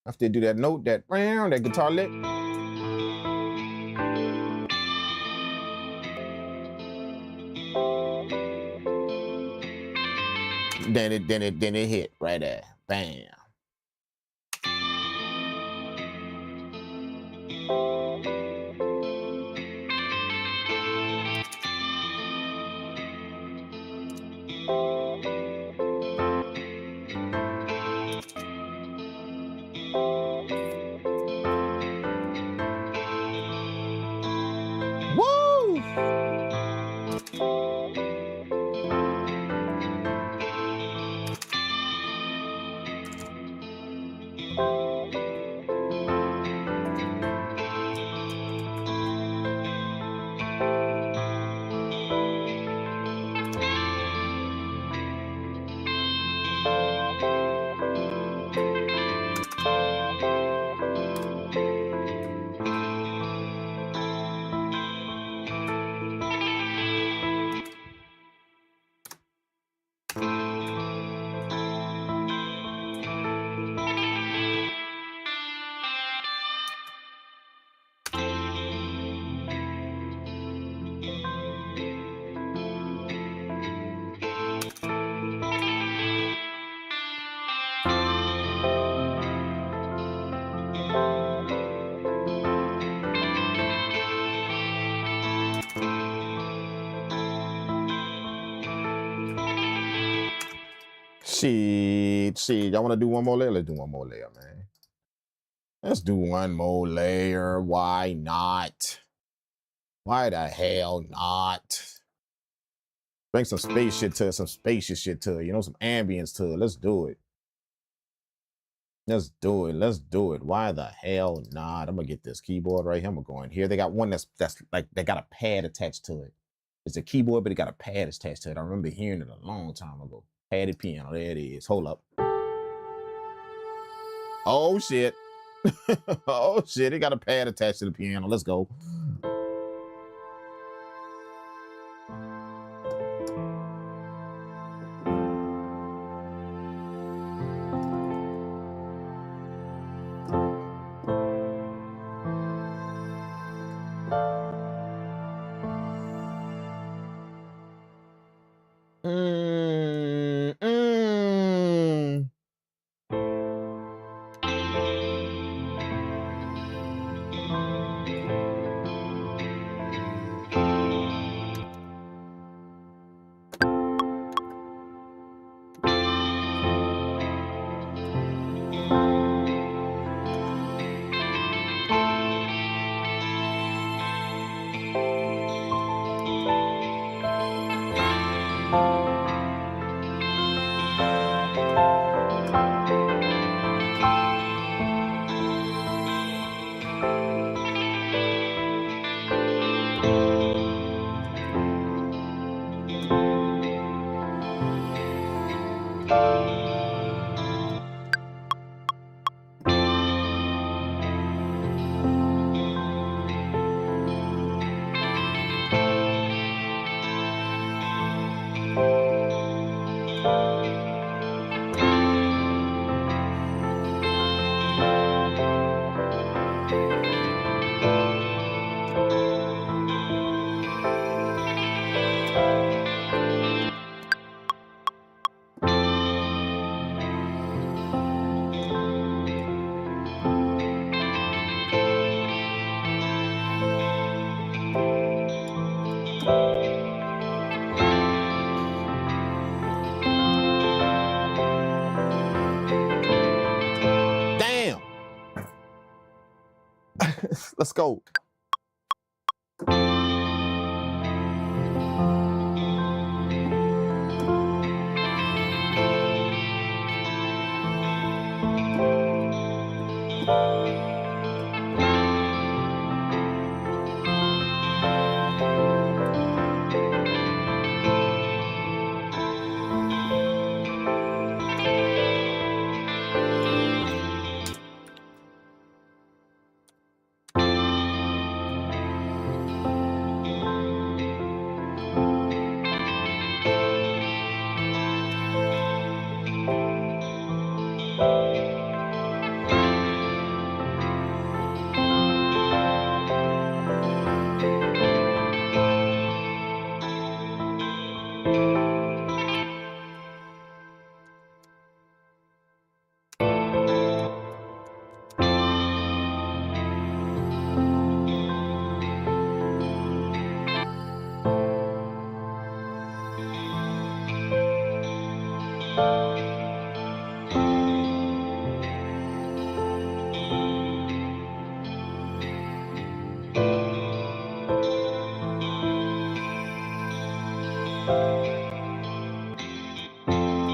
After they do that note, that round, that guitar lick. Then it hit right there. Bam. Shit. Y'all want to do one more layer? Let's do one more layer, man. Let's do one more layer. Why not? Why the hell not? Bring some space shit to it, some spacious shit to it, you know, some ambience to it. Let's do it. Let's do it. Let's do it. Why the hell not? I'm gonna get this keyboard right here. I'm gonna go in here. They got one that's like they got a pad attached to it. It's a keyboard, but it got a pad attached to it. I remember hearing it a long time ago. Padded piano. There it is. Hold up. Oh shit. Oh shit. It got a pad attached to the piano. Let's go. Let's go.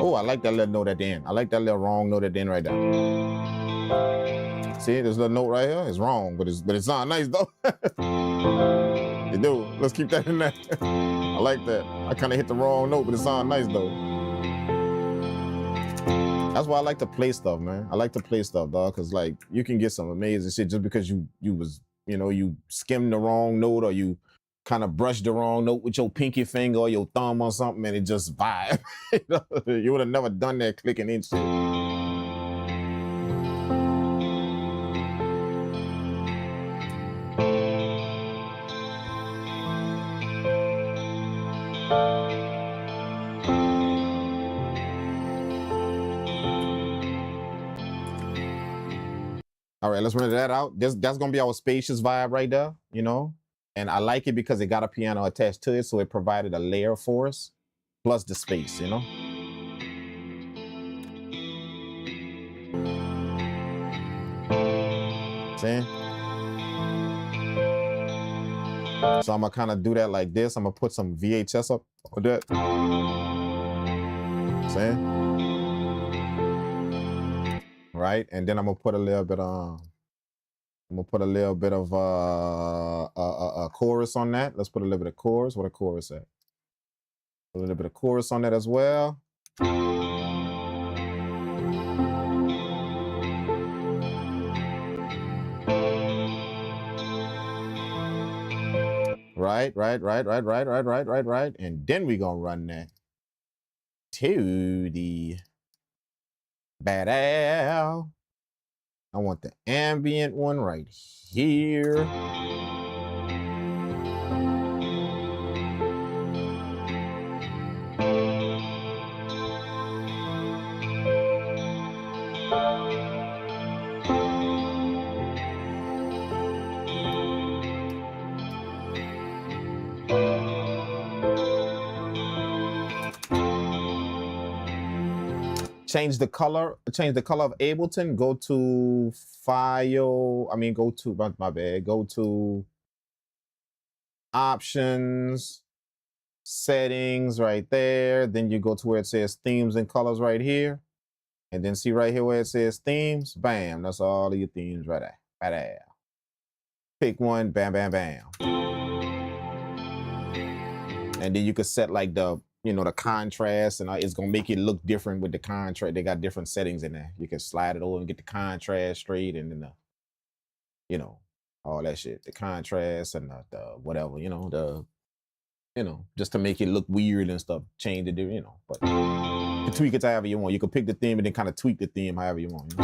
Oh, I like that little note at the end. I like that little wrong note at the end right there. See, this little note right here is wrong, but it sounds nice though. You do. Let's keep that in there. I like that. I kind of hit the wrong note, but it sounds nice though. That's why I like to play stuff, man. I like to play stuff, dog, because like you can get some amazing shit just because you was, you know, you skimmed the wrong note or you kind of brushed the wrong note with your pinky finger or your thumb or something and it just vibe. You would have never done that clicking in shit. All right, let's run that out. That's gonna be our spacious vibe right there, you know? And I like it because it got a piano attached to it, so it provided a layer for us, plus the space, you know? See? So I'm gonna kind of do that like this. I'm gonna put some VHS up with that. See? Right? And then I'm gonna put a little bit of a chorus on that. Let's put a little bit of chorus. What a chorus at? A little bit of chorus on that as well. Right. And then we're gonna run that to the bad Al. I want the ambient one right here. Change the color of Ableton. Go to file. Go to my bad. Go to options, settings right there. Then you go to where it says themes and colors right here. And then see right here where it says themes. Bam. That's all of your themes right there. Right there. Pick one. Bam, bam, bam. And then you could set like the contrast, and it's gonna make it look different with the contrast. They got different settings in there. You can slide it over and get the contrast straight, and then all that shit, the contrast and the whatever, just to make it look weird and stuff. Change it, but you can tweak it however you want. You can pick the theme and then kind of tweak the theme however you want.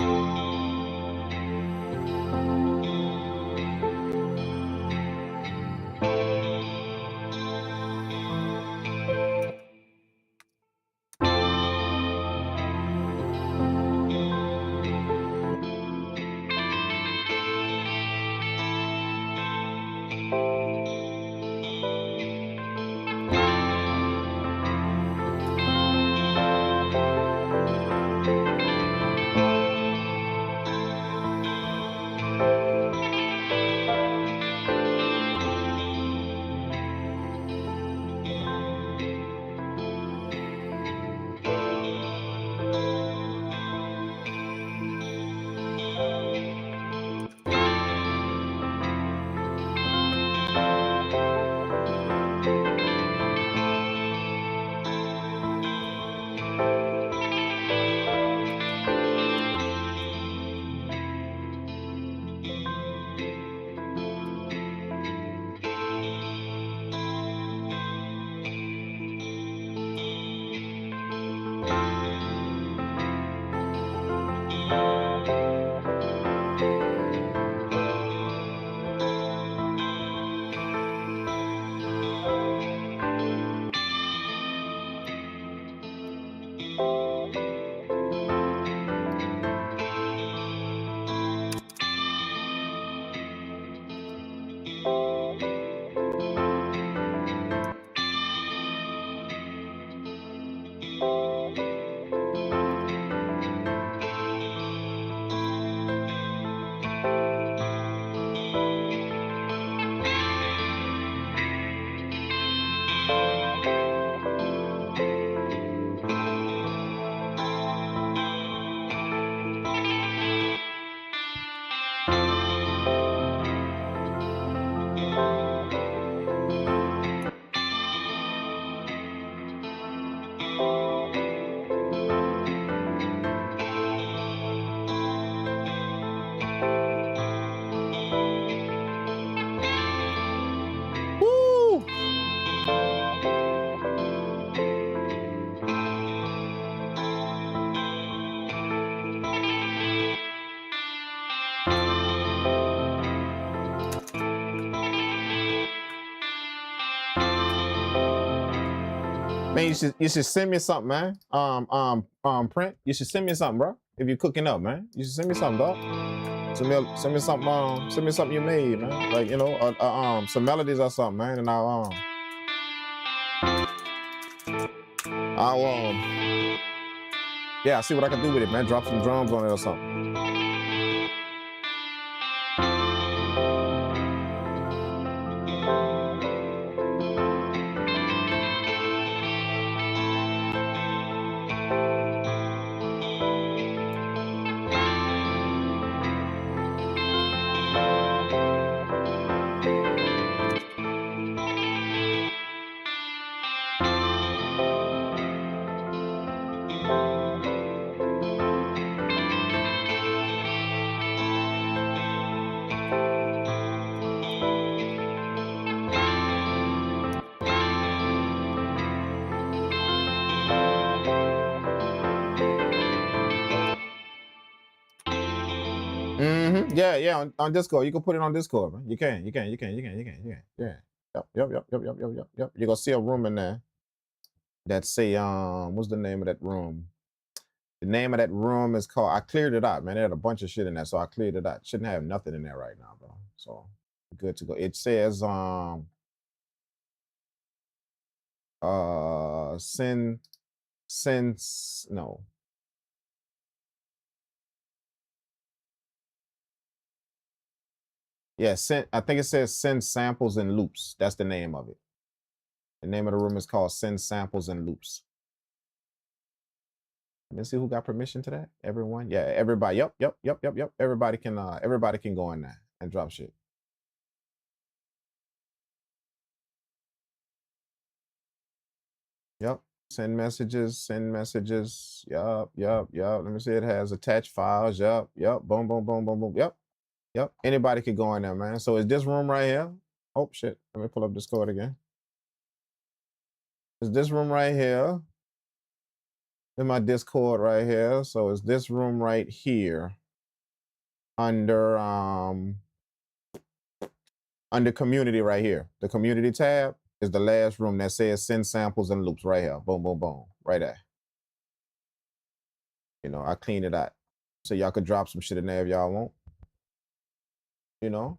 Man, you should send me something, man. Print. You should send me something, bro. If you're cooking up, man, you should send me something, dog. Send me something. Send me something you made, man. Like some melodies or something, man. And I'll see what I can do with it, man. Drop some drums on it or something. Yeah, yeah, on Discord. You can put it on Discord, man. You can. Yeah. Yep. You're gonna see a room in there that say, what's the name of that room? The name of that room is called, I cleared it out, man. There had a bunch of shit in there, so I cleared it out. Shouldn't have nothing in there right now, bro. So good to go. It says no. Yeah, I think it says send samples and loops. That's the name of it. The name of the room is called Send Samples and Loops. Let me see who got permission to that. Everyone? Yeah, everybody. Yep. Everybody can go in there and drop shit. Yep. Send messages. Yup. Let me see. It has attached files. Yup. Boom. Yep. Anybody can go in there, man. So is this room right here? Oh shit. Let me pull up Discord again. Is this room right here? In my Discord right here. So is this room right here under community right here. The community tab is the last room that says send samples and loops right here. Boom. Right there. You know, I cleaned it out. So y'all could drop some shit in there if y'all want. You know,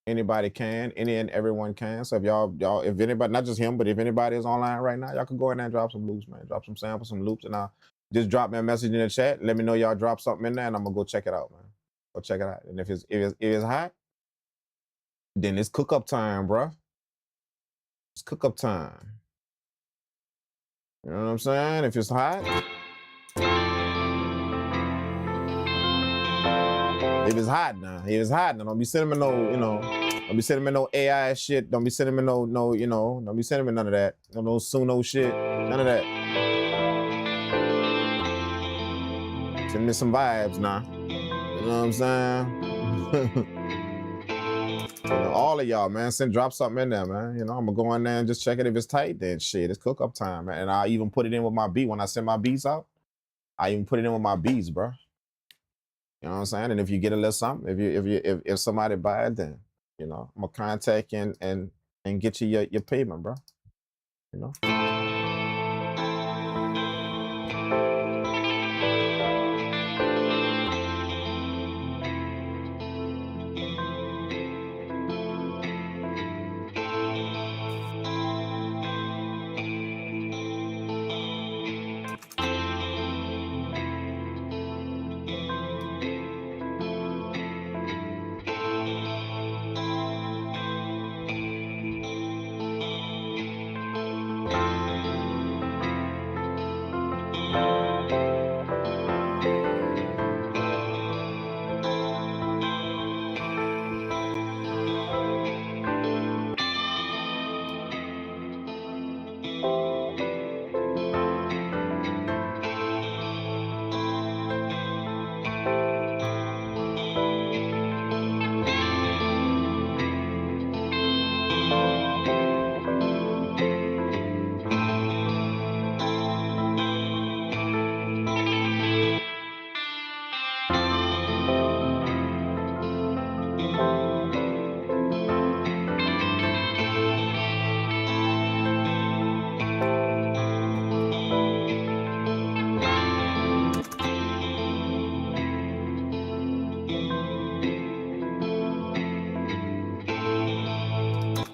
anybody can, any and everyone can. So if y'all, if anybody, not just him, but if anybody is online right now, y'all can go in there and drop some loops, man. Drop some samples, some loops, and I'll just drop me a message in the chat. Let me know y'all drop something in there, and I'm gonna go check it out, man. Go check it out. And if it's hot, then it's cook up time, bro. It's cook up time. You know what I'm saying? If it's hot. If it's hot now, don't be sending me no, don't be sending me no AI shit. Don't be sending me no, don't be sending me none of that. No Suno shit, none of that. Send me some vibes now. You know what I'm saying? All of y'all, man, drop something in there, man. I'm gonna go in there and just check it. If it's tight, then shit, it's cook up time, man. And I even put it in with my beat when I send my beats out. I even put it in with my beats, bro. You know what I'm saying? And if you get a little something, if somebody buy it, then I'm gonna contact you and get you your payment, bro.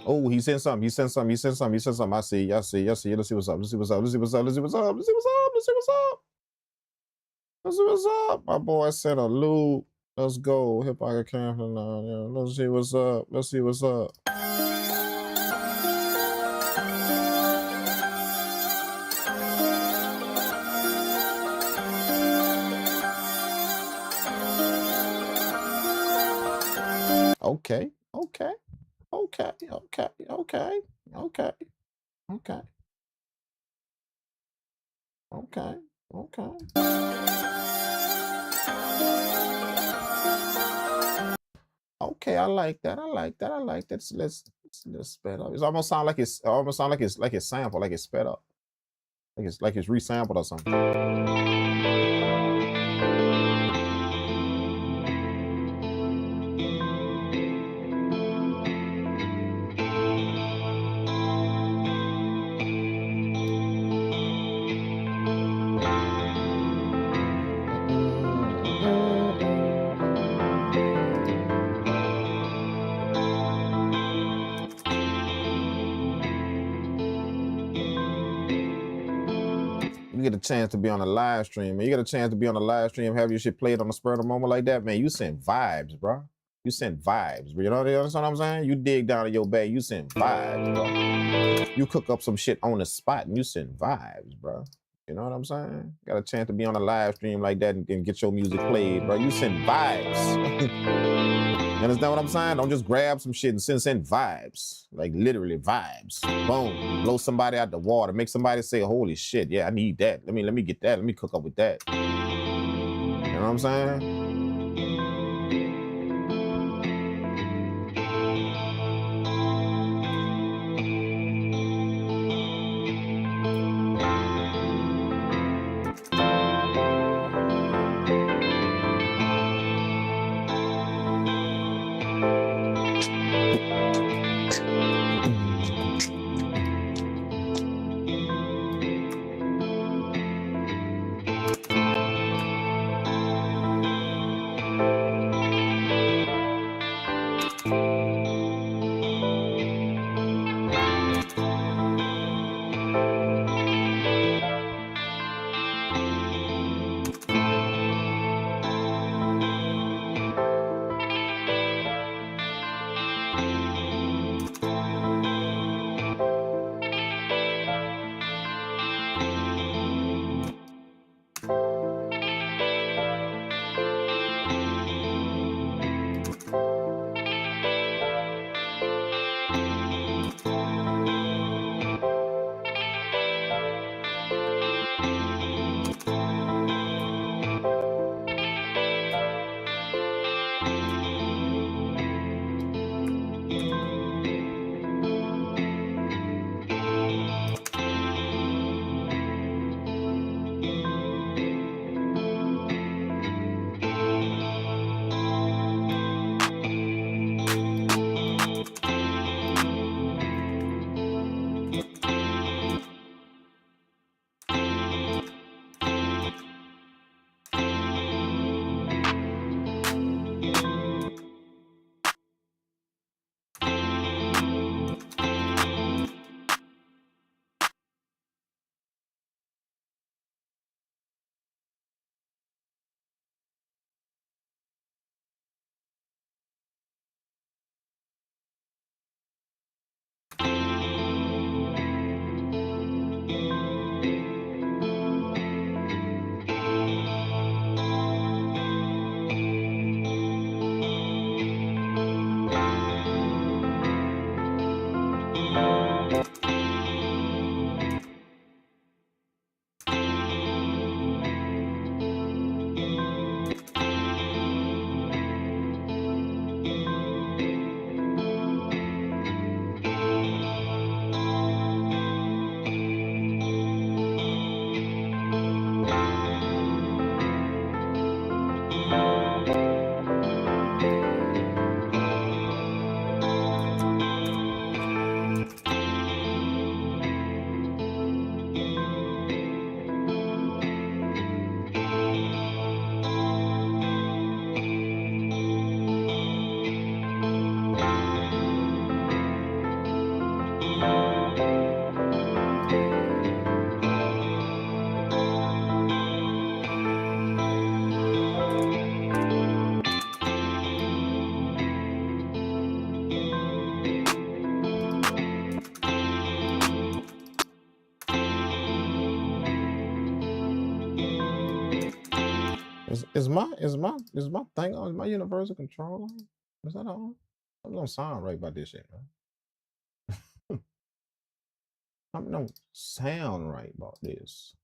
Oh, he sent something. I see. Let's see what's up. Let's see what's up. My boy sent a loop. Let's go. Hip hop camp now. Let's see what's up. Okay. Okay, I like that. Let's sped up. It almost sound like it's sample, like it's sped up. Like it's resampled or something. you get a chance to be on a live stream, man. You get a chance to be on a live stream, have your shit played on the spur of the moment like that, man. You send vibes, bro. You send vibes, bro. You know what I'm saying? You dig down in your bag, you send vibes, bro. You cook up some shit on the spot and you send vibes, bro. You know what I'm saying? Got a chance to be on a live stream like that and get your music played, bro. You send vibes. You understand what I'm saying? Don't just grab some shit and send vibes. Like literally vibes. Boom. Blow somebody out the water. Make somebody say, holy shit, yeah, I need that. Let me get that. Let me cook up with that. You know what I'm saying? Is my thing on? Is my universal controller? Is that on? Something don't sound right about this shit, man. Something don't sound right about this.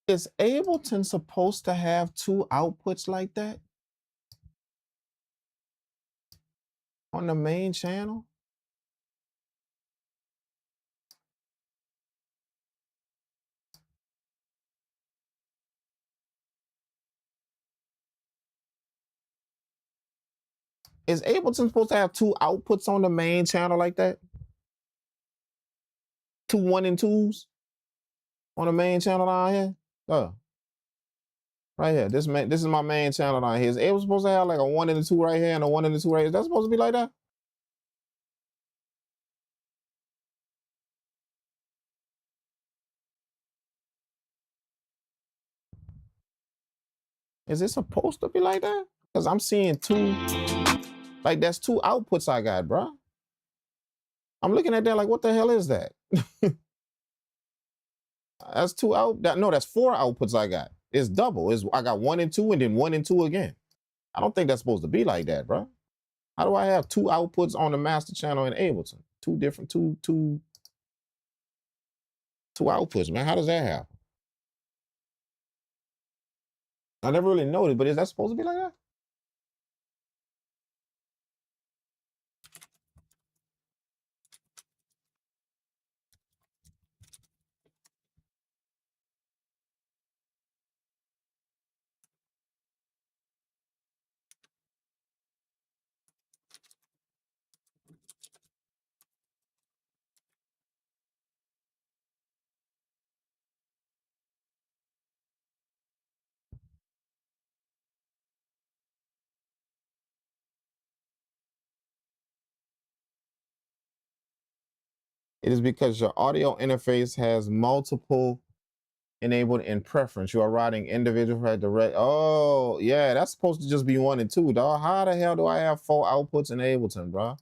Is Ableton supposed to have two outputs like that on the main channel? Is Ableton supposed to have two outputs on the main channel like that? Two 1 and 2s on the main channel down here? Right here. This is my main channel down here. Is Ableton supposed to have like a 1 and a 2 right here and a 1 and a 2 right here? Is that supposed to be like that? Is it supposed to be like that? Because I'm seeing two, like that's two outputs I got, bro. I'm looking at that like, what the hell is that? That's two out. No, that's four outputs I got. It's double. I got 1 and 2 and then 1 and 2 again. I don't think that's supposed to be like that, bro. How do I have two outputs on the master channel in Ableton? Two outputs, man. How does that happen? I never really noticed, but is that supposed to be like that? It is because your audio interface has multiple enabled in preference. You are routing individual for direct. Oh, yeah, that's supposed to just be 1 and 2, dog. How the hell do I have 4 outputs in Ableton, bro?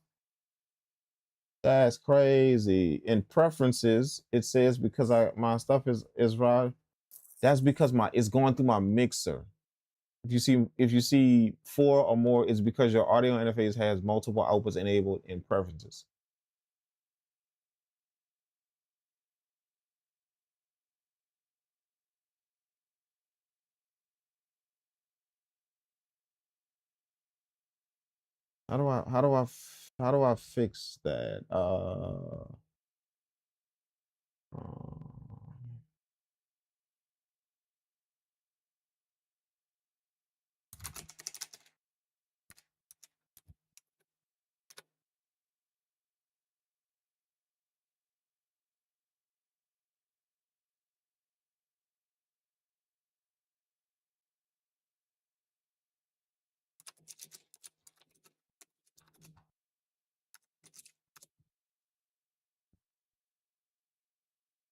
That's crazy. In preferences, it says because my stuff is right. That's because it's going through my mixer. If you see 4 or more, it's because your audio interface has multiple outputs enabled in preferences. How do I fix that?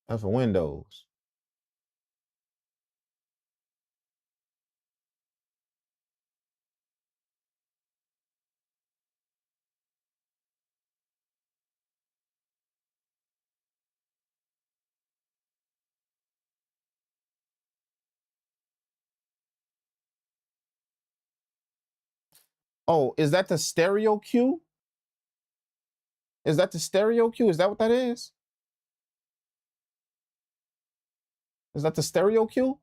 That's for Windows. Oh, is that the stereo cue? Is that the stereo cue? Is that what that is? Is that the stereo cue?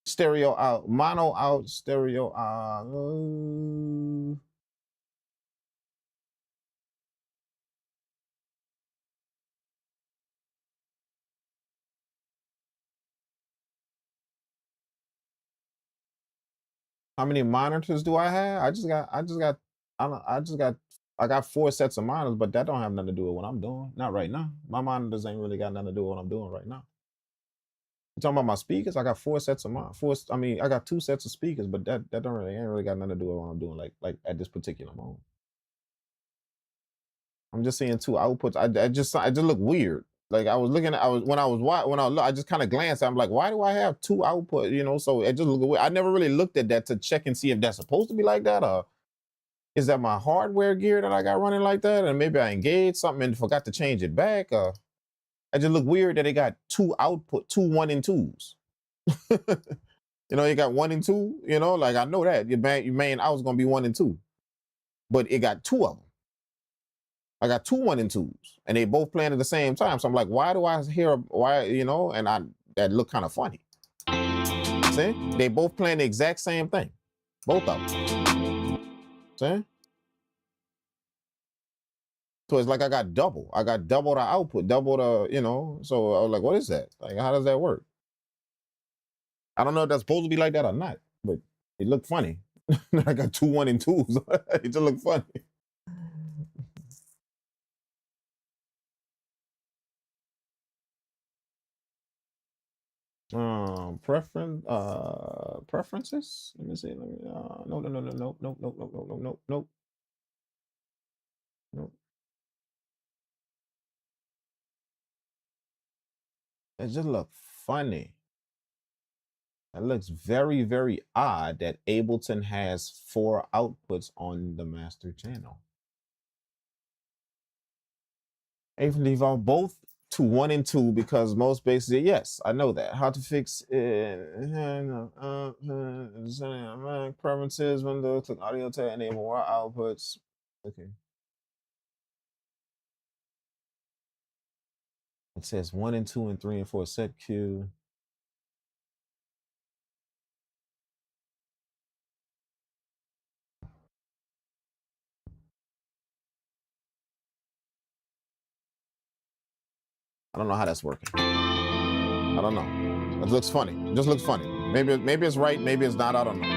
Stereo out, mono out, stereo out. How many monitors do I have? I got 4 sets of monitors, but that don't have nothing to do with what I'm doing. Not right now. My monitors ain't really got nothing to do with what I'm doing right now. You talking about my speakers? I got 4 sets of I got 2 sets of speakers, but that ain't really got nothing to do with what I'm doing like at this particular moment. I'm just seeing 2 outputs. I just look weird. Like I just kind of glanced. I'm like, why do I have 2 outputs? You know, so it just looked weird. I never really looked at that to check and see if that's supposed to be like that, or is that my hardware gear that I got running like that, and maybe I engaged something and forgot to change it back. I just look weird that it got 2 output, 2 1 and 2s. You know, you got 1 and 2. You know, like I know that your main out was gonna be 1 and 2, but it got 2 of them. I got 2 1 and 2s, and they both playing at the same time. So I'm like, why do I hear you know? And that look kind of funny. See, they both playing the exact same thing, both of them. See, so it's like I got double the output, double the, you know. So I was like, what is that? Like, how does that work? I don't know if that's supposed to be like that or not, but it looked funny. I got 2 1 and 2s. It just looked funny. Preferences. Let me see. Nope. It just looks funny. It looks very, very odd that Ableton has 4 outputs on the master channel. Ableton default both to 1 and 2 because most basically, yes, I know that. How to fix preferences window, click audio to enable more outputs. Okay. It says 1 and 2 and 3 and 4 set cue. I don't know how that's working. I don't know. It looks funny. It just looks funny. Maybe it's right. Maybe it's not. I don't know.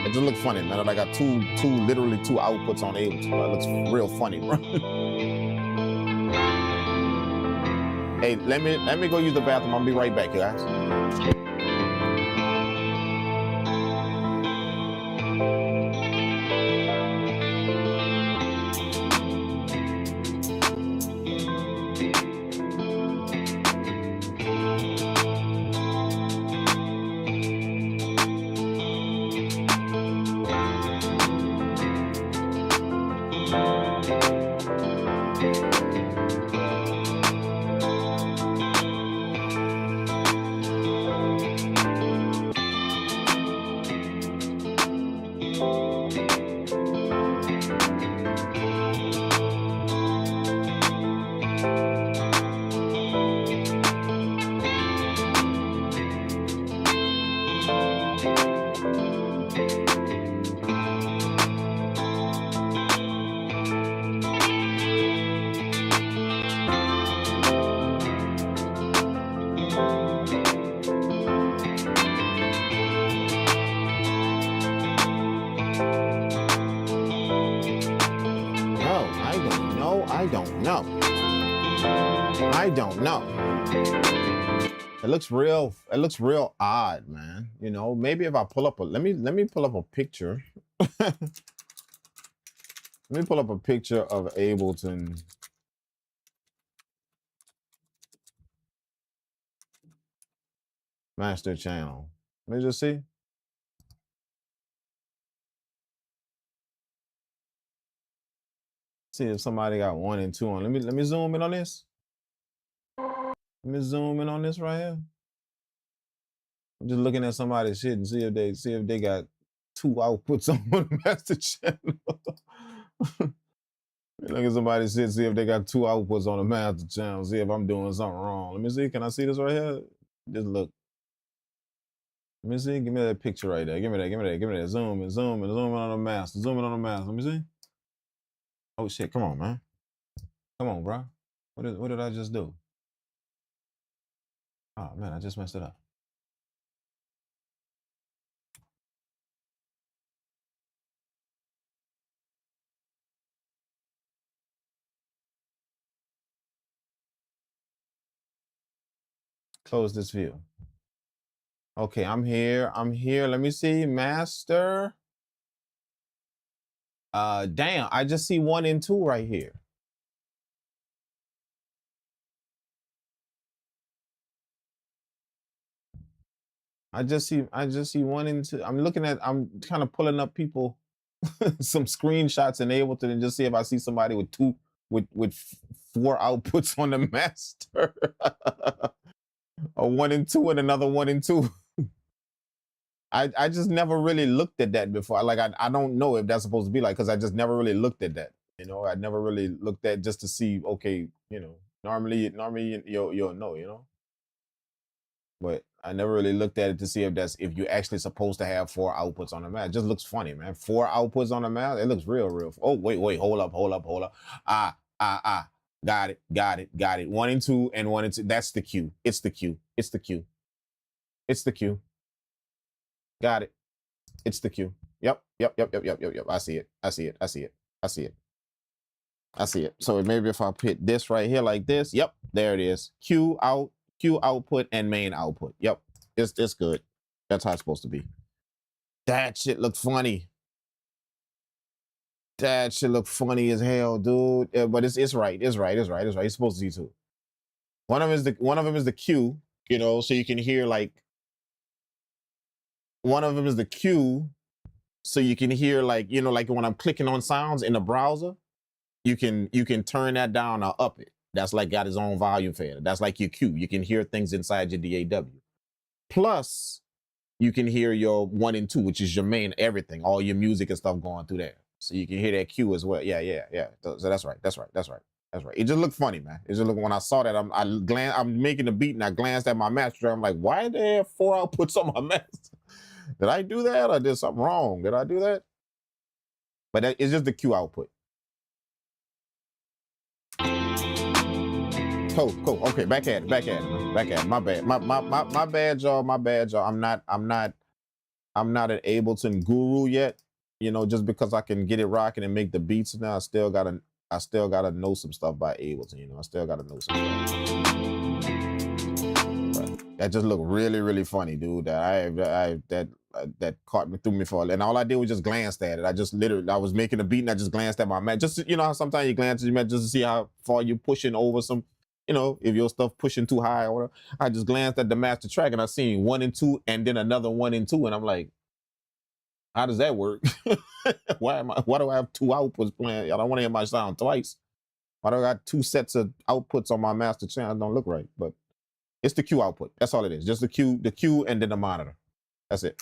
It just looks funny. Now that I got literally two outputs on Ableton, that looks real funny, bro. Hey, let me go use the bathroom. I'll be right back, you guys. I don't know. It looks real odd, man. You know, maybe if I pull up a let me pull up a picture. Let me pull up a picture of Ableton. Master channel. Let me just see. See if somebody got 1 and 2 on. Let me zoom in on this. Let me zoom in on this right here. I'm just looking at somebody's shit and see if they got 2 outputs on the master channel. Look at somebody's shit, see if they got 2 outputs on the master channel. See if I'm doing something wrong. Let me see. Can I see this right here? Just look. Let me see. Give me that picture right there. Give me that. Give me that. Give me that. Zoom and zoom and zoom in on the master. Zoom in on the master. Let me see. Oh shit! Come on, man. Come on, bro. What did I just do? Oh man, I just messed it up. Close this view. Okay, I'm here. Let me see. Master. Damn, I just see 1 and 2 right here. I just see 1 and 2. I'm kind of pulling up people some screenshots in Ableton and just see if I see somebody with 4 outputs on the master. A 1 and 2 and another 1 and 2. I just never really looked at that before. Like I don't know if that's supposed to be like, because I just never really looked at that. You know, I never really looked at just to see, okay, you know, normally you'll know, you know. But I never really looked at it to see if you're actually supposed to have 4 outputs on the master. It just looks funny, man. 4 outputs on the master. It looks real. Oh, wait, hold up. Got it. 1 and 2 and 1 and 2. That's the cue. It's the cue. Got it. It's the cue. Yep. I see it. So maybe if I put this right here like this, yep, there it is. Cue output and main output. Yep, it's good. That's how it's supposed to be. That shit look funny. That shit look funny as hell, dude. Yeah, but it's right. You're supposed to see two. One of them is the cue, you know, so you can hear like. One of them is the cue, so you can hear like, you know, like when I'm clicking on sounds in the browser, you can turn that down or up it. That's like got its own volume fader. That's like your cue. You can hear things inside your DAW. Plus, you can hear your 1 and 2, which is your main everything, all your music and stuff going through there. So you can hear that cue as well. Yeah. So that's right. It just looked funny, man. It just looked, when I saw that, I'm making the beat and I glanced at my master. I'm like, why are there 4 outputs on my master? Did I do that or did something wrong? Did I do that? But it's just the cue output. Cool. Okay, back at it. My bad, y'all. I'm not an Ableton guru yet. You know, just because I can get it rocking and make the beats now, I still gotta know some stuff by Ableton. You know, I still gotta know some stuff. But that just looked really funny, dude. That threw me for, and all I did was just glanced at it. I was making a beat and I just glanced at my mat. Just, you know how sometimes you glance at your mat just to see how far you're pushing over some, you know, if your stuff pushing too high or whatever. I just glanced at the master track and I seen 1 and 2 and then another 1 and 2, and I'm like, how does that work? Why do I have 2 outputs playing? I don't want to hear my sound twice. Why do I got 2 sets of outputs on my master channel? It don't look right, but it's the cue output. That's all it is. Just the cue and then the monitor. That's it.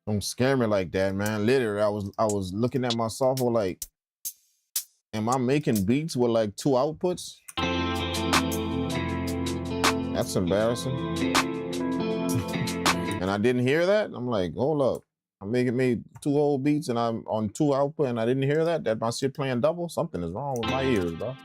Don't scare me like that, man. Literally, I was looking at my software like, am I making beats with like 2 outputs? That's embarrassing. And I didn't hear that. I'm like, hold up. I'm making me 2 whole beats and I'm on 2 output and I didn't hear that. That my shit playing double. Something is wrong with my ears, bro.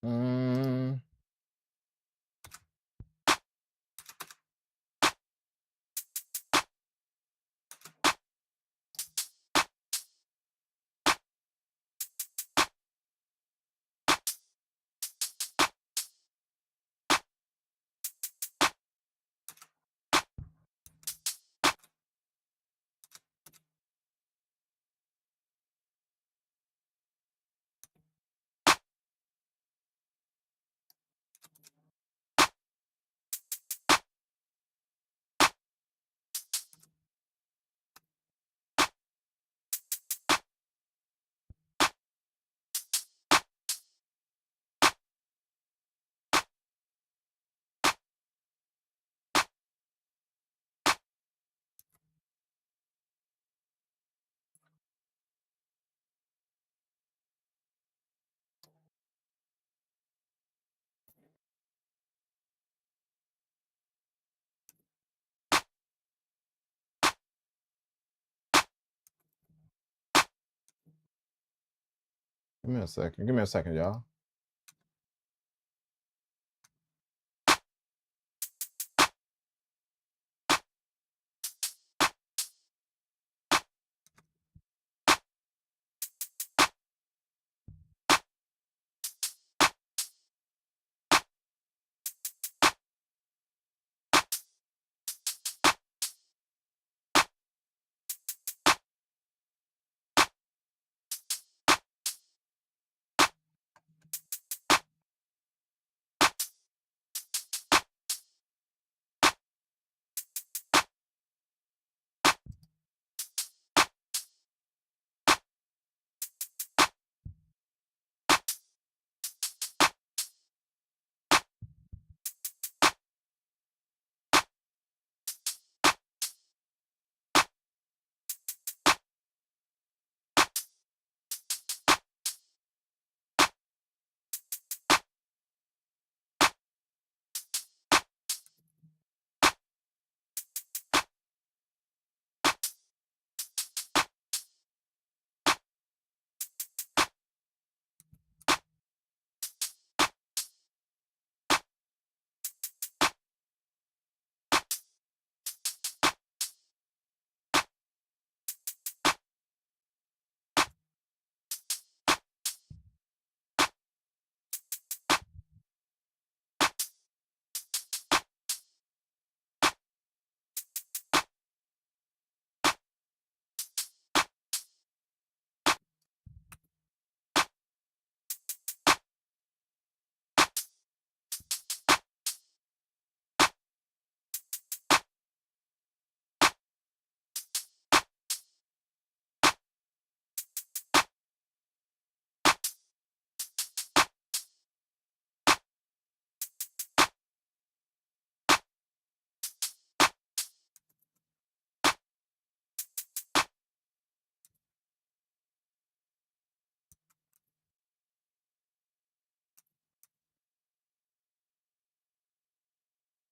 Mm. Give me a second. Give me a second, y'all.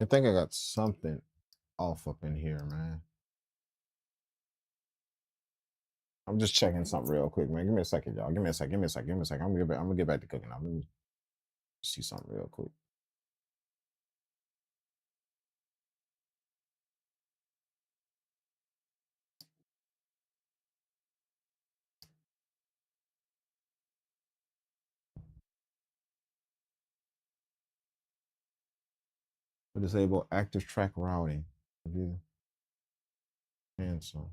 I think I got something off up in here, man. I'm just checking something real quick, man. Give me a second, y'all. Give me a second. Give me a second. Give me a second. I'm gonna get back to cooking now. Let me see something real quick. Disable active track routing. Review. Cancel.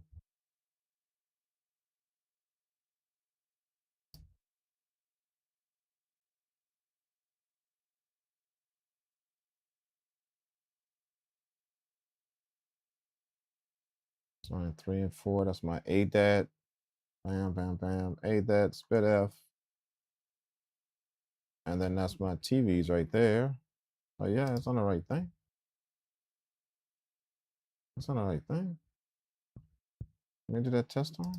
Line 3 and 4. That's my ADAT. Bam, bam, bam. ADAT, spit F. And then that's my TVs right there. Oh yeah, it's on the right thing. It's on the right thing. Let me do that test on.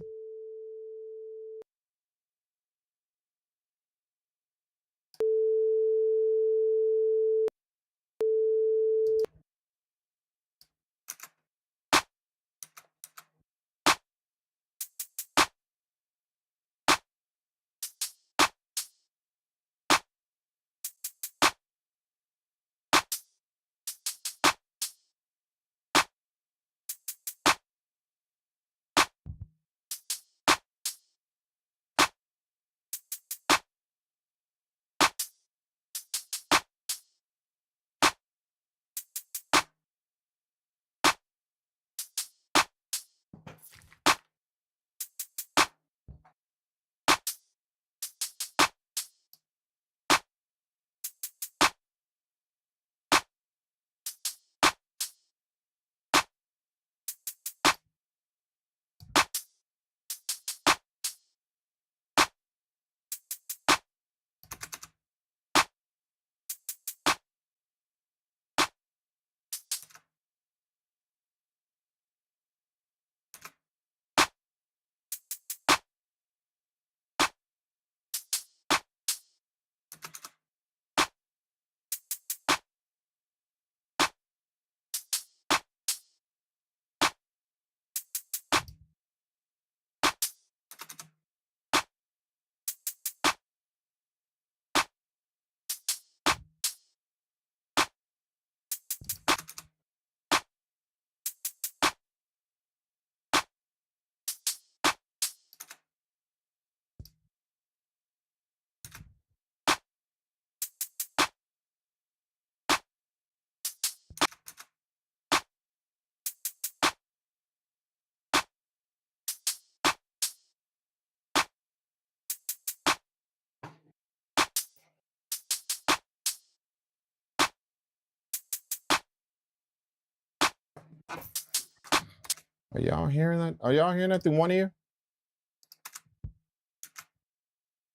Are y'all hearing that? Are y'all hearing that through one ear?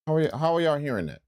How are y'all hearing that?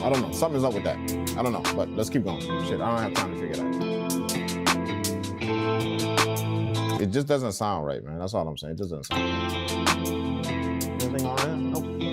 I don't know. Something's up with that. I don't know, but let's keep going. Shit, I don't have time to figure it out. It just doesn't sound right, man. That's all I'm saying. It just doesn't sound right. Anything on there? Nope.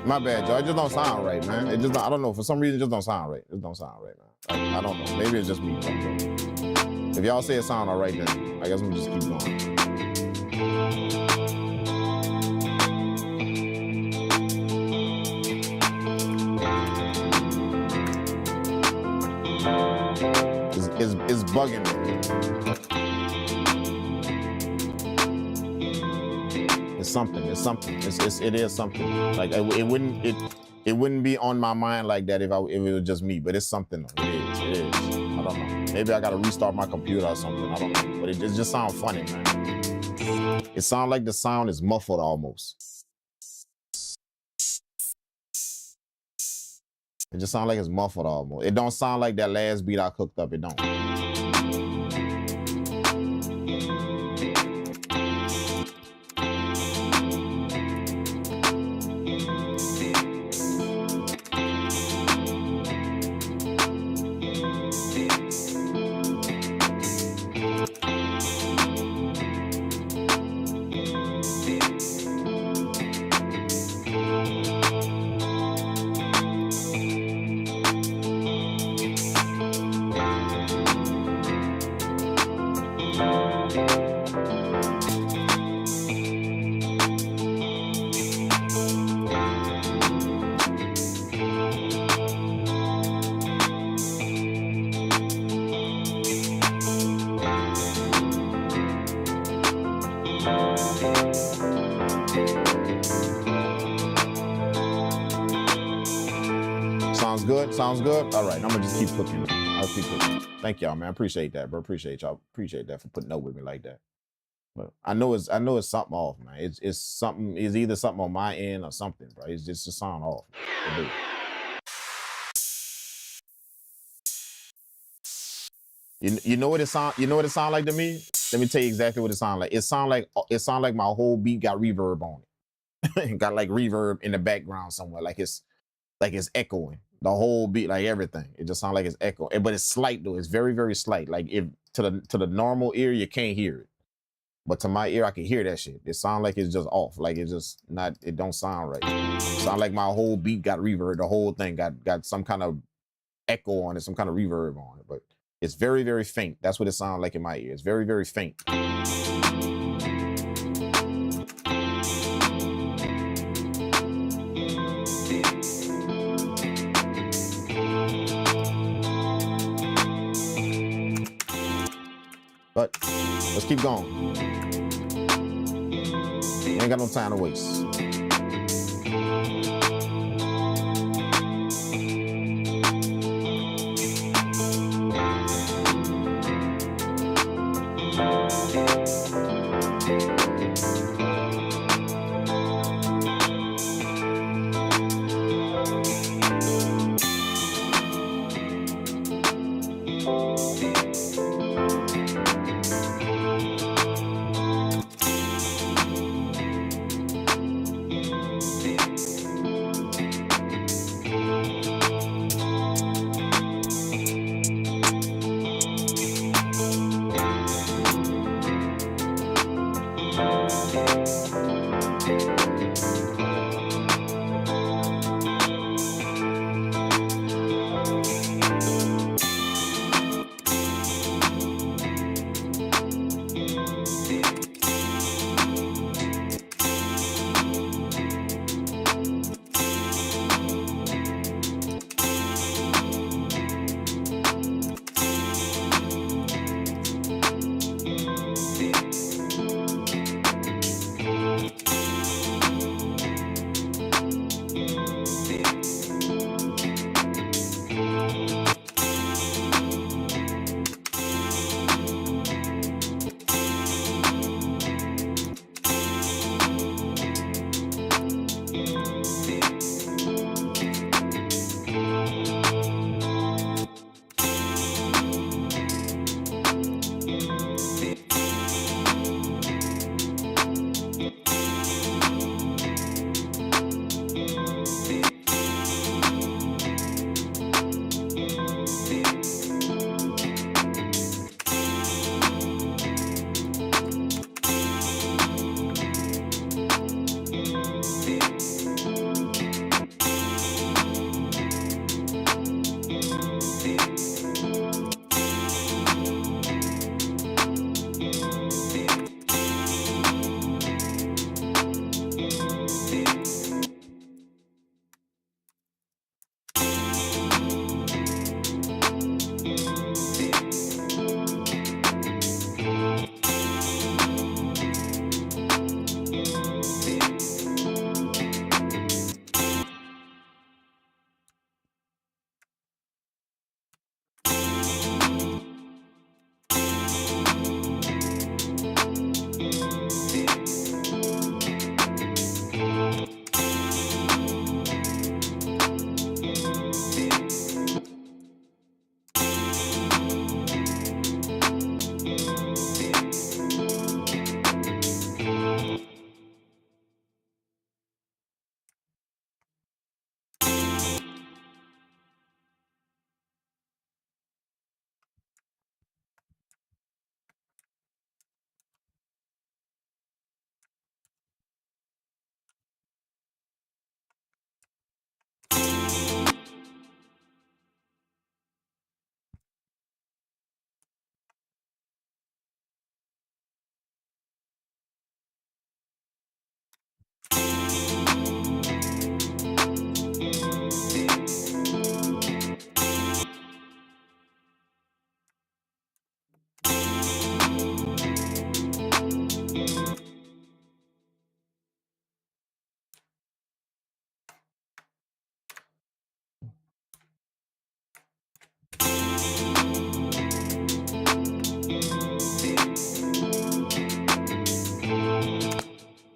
My bad, Joe. It just don't sound right, man. It just, I don't know. For some reason, it just don't sound right. It just don't sound right, man. I don't know. Maybe it's just me. If y'all say it sound all right, then I guess I'm just keep going. It's bugging me. It's something. It's something. It is something. Like it wouldn't be on my mind like that if it was just me. But it's something. It is. I don't know. Maybe I gotta restart my computer or something. I don't know. But it just sounds funny, man. It sounds like the sound is muffled almost. It just sounds like it's muffled almost. It don't sound like that last beat I cooked up. It don't. Sounds good. All right, I'm gonna just keep cooking. I'll keep cooking. Thank y'all, man. I appreciate that, bro. Appreciate y'all. Appreciate that for putting up with me like that. But I know it's something off, man. It's something. It's either something on my end or something, bro. It's just a sound off. You know what it sound? You know what it sound like to me? Let me tell you exactly what it sound like. It sound like my whole beat got reverb on it. Got like reverb in the background somewhere, like it's echoing. The whole beat, like everything. It just sounds like it's echoing. But it's slight though. It's very, very slight. Like if to the normal ear, you can't hear it. But to my ear, I can hear that shit. It sounds like it's just off. Like it's just not, it don't sound right. It sound like my whole beat got reverb. The whole thing got some kind of echo on it, some kind of reverb on it. But it's very, very faint. That's what it sounds like in my ear. It's very, very faint. But let's keep going. We ain't got no time to waste.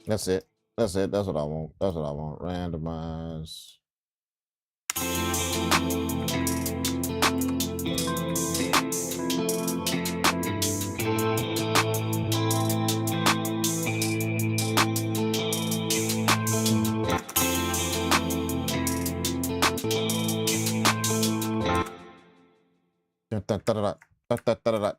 That's it. That's it. That's what I want. That's what I want. Randomize. Da-da-da-da-da-da-da-da.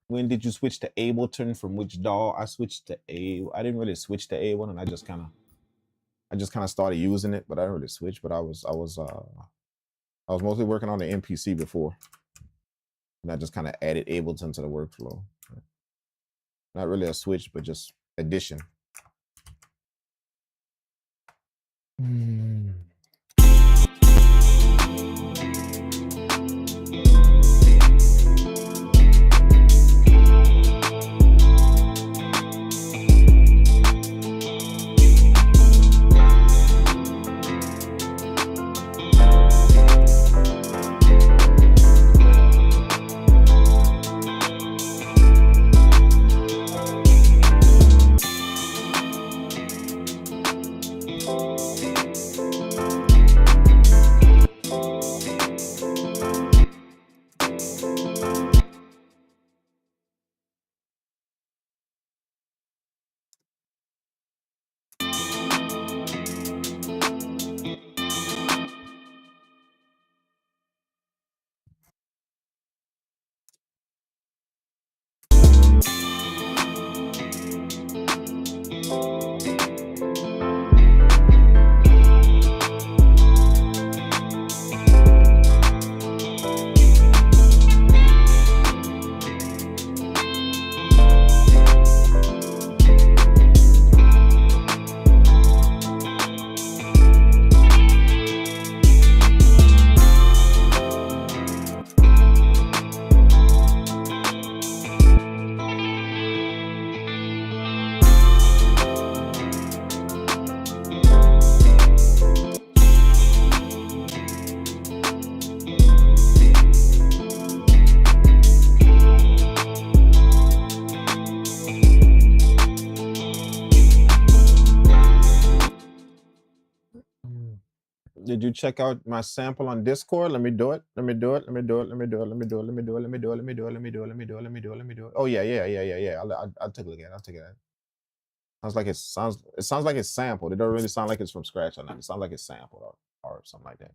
When did you switch to Ableton? From which DAW? I switched to I didn't really switch to Ableton. I just kind of started using it, but I didn't really switch. But I was mostly working on the MPC before. And I just kind of added Ableton to the workflow. Not really a switch, but just addition. Did you check out my sample on Discord? Let me do it. Let me do it. Let me do it. Let me do it. Let me do it. Let me do it. Let me do it. Let me do it. Let me do it. Let me do it. Let me do it. Let me do it. Oh yeah, yeah. I'll take a look at it. I'll take it. Sounds like it sounds like it's sampled. It doesn't really sound like it's from scratch or nothing. It sounds like it's sampled or something like that.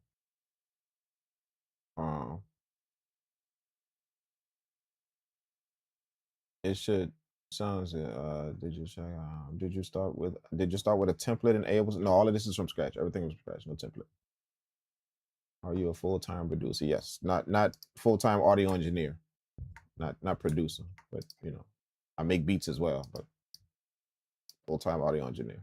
It should sounds did you start with a template in Ableton? No, all of this is from scratch. Everything was from scratch, no template. Are you a full-time producer? Yes. Not full-time audio engineer. Not producer, but you know, I make beats as well, but full-time audio engineer.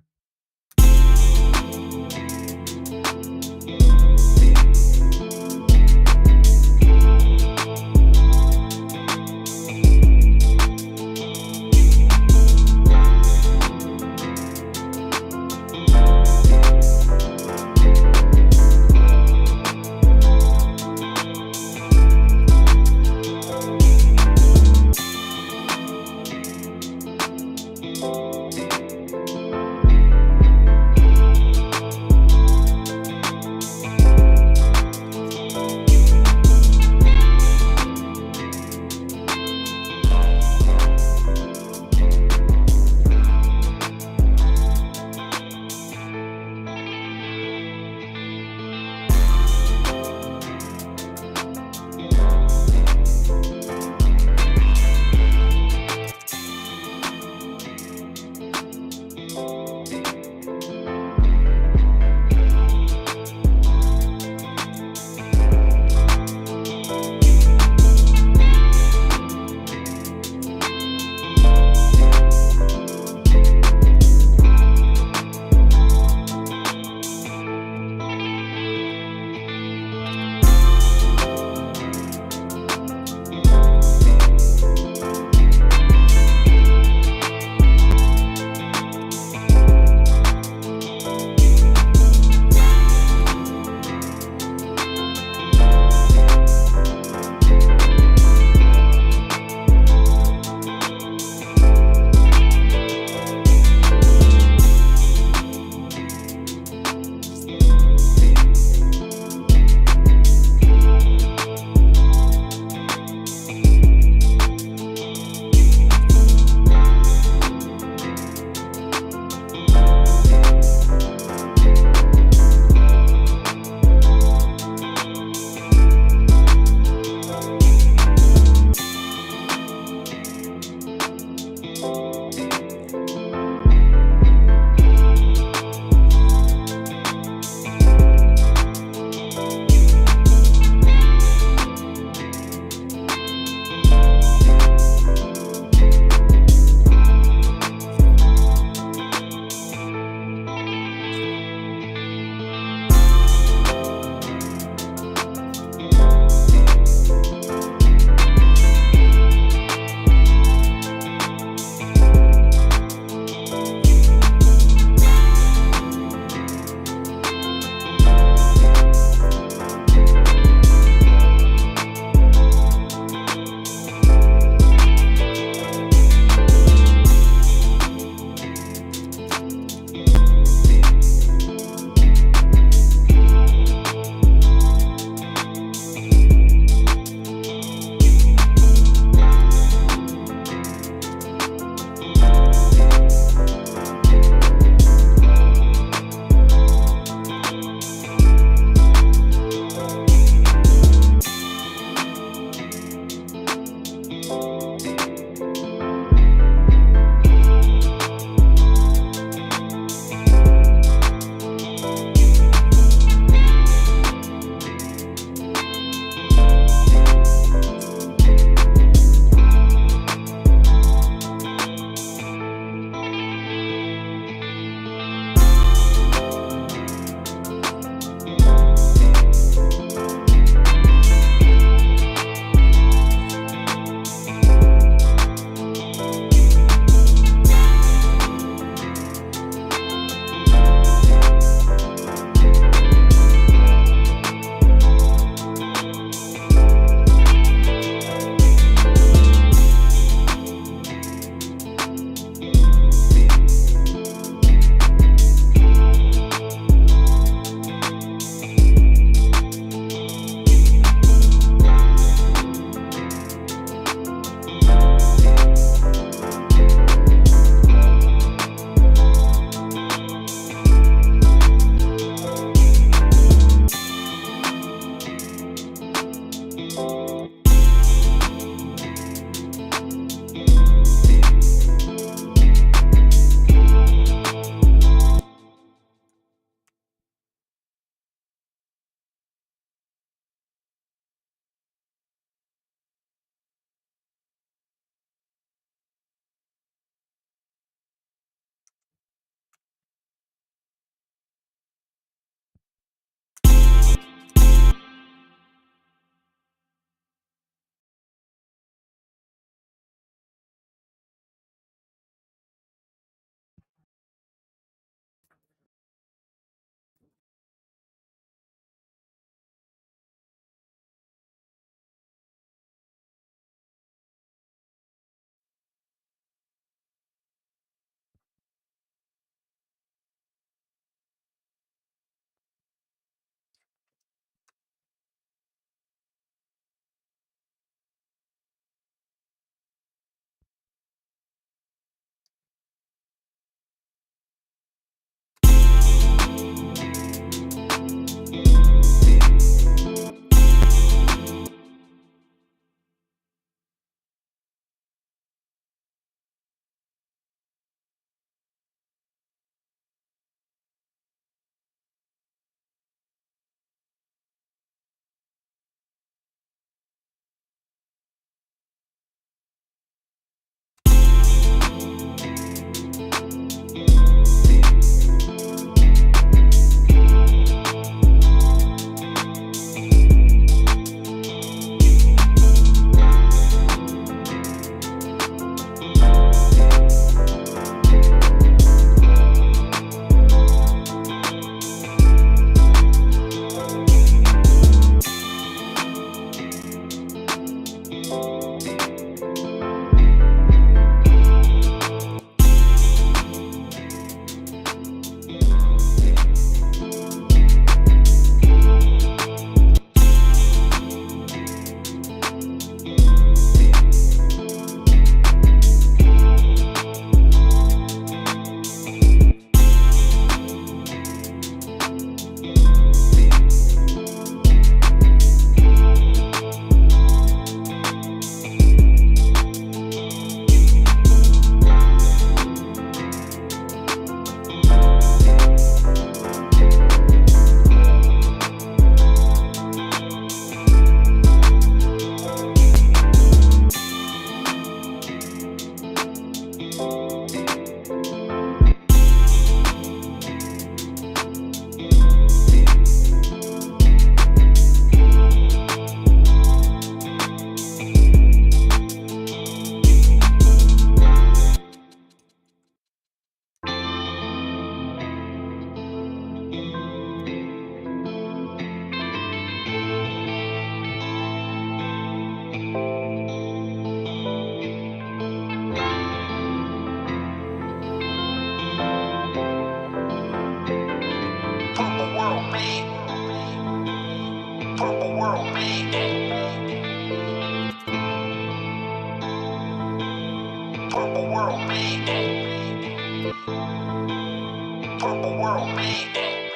Purple world made that.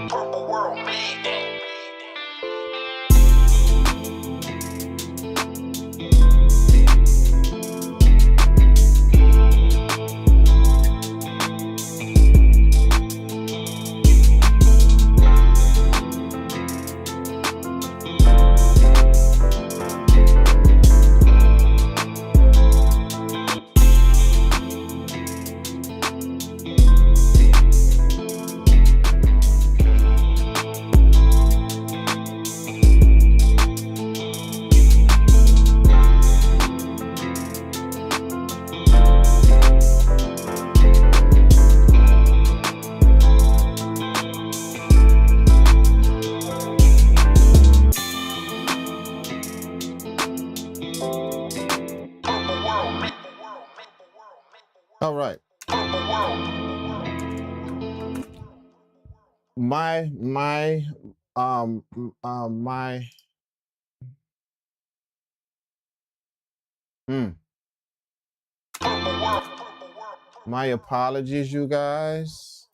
Purple world made that. All right. My my apologies, you guys.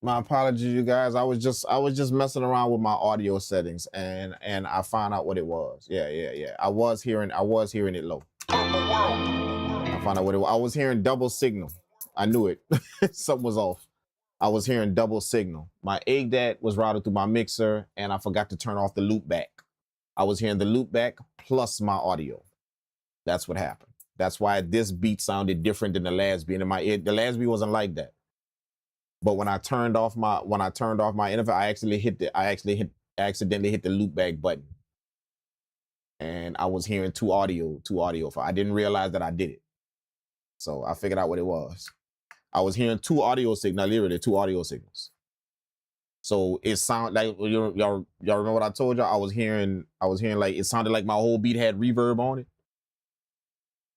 My apologies, you guys. I was just messing around with my audio settings and I found out what it was. Yeah. I was hearing it low. I found out what it was. I was hearing double signal. I knew it. Something was off. I was hearing double signal. My ADAT was routed through my mixer and I forgot to turn off the loop back. I was hearing the loop back plus my audio. That's what happened. That's why this beat sounded different than the last beat. The last beat wasn't like that. But when I turned off my interface, I accidentally hit the loop back button. And I was hearing two audio. I didn't realize that I did it. So I figured out what it was. I was hearing two audio signals, literally two audio signals. So it sounded like y'all remember what I told y'all? I was hearing like it sounded like my whole beat had reverb on it.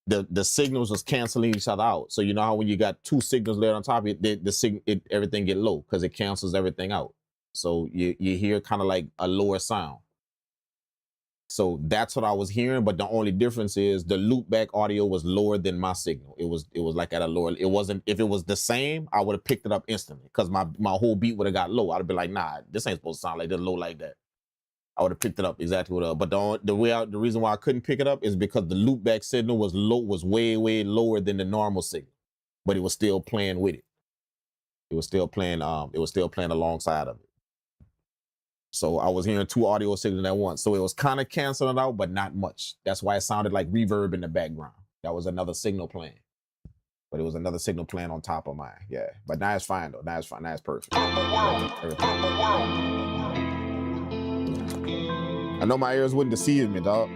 The signals was canceling each other out. So you know how when you got two signals layered on top of it, everything get low because it cancels everything out. So you hear kind of like a lower sound. So that's what I was hearing, but the only difference is the loop back audio was lower than my signal. It was like at a lower. It wasn't. If it was the same, I would have picked it up instantly because my whole beat would have got low. I'd have been like, nah, this ain't supposed to sound like this low like that. I would have picked it up exactly what. But the reason why I couldn't pick it up is because the loop back signal was way lower than the normal signal, but it was still playing with it. It was still playing. It was still playing alongside of it. So I was hearing two audio signals at once. So it was kind of canceling out, but not much. That's why it sounded like reverb in the background. That was another signal playing. But it was another signal playing on top of mine. Yeah. But now it's fine though. Now it's fine. Now it's perfect. I know my ears wouldn't deceive me, dog.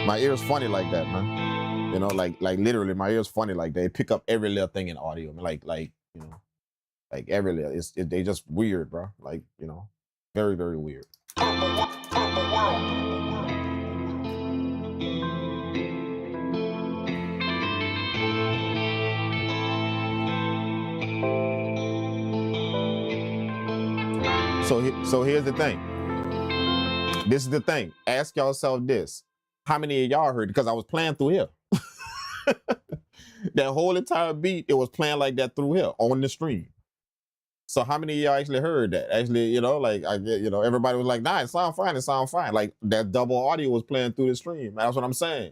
My ears funny like that, man. You know, like literally my ears funny like that. They pick up every little thing in audio. Like you know. Like every little, they just weird, bro. Like, you know, very, very weird. So here's the thing. This is the thing. Ask yourself this. How many of y'all heard it? Because I was playing through here. That whole entire beat, it was playing like that through here on the stream. So how many of y'all actually heard that? Actually, you know, like everybody was like, nah, it sound fine, Like that double audio was playing through the stream. That's what I'm saying.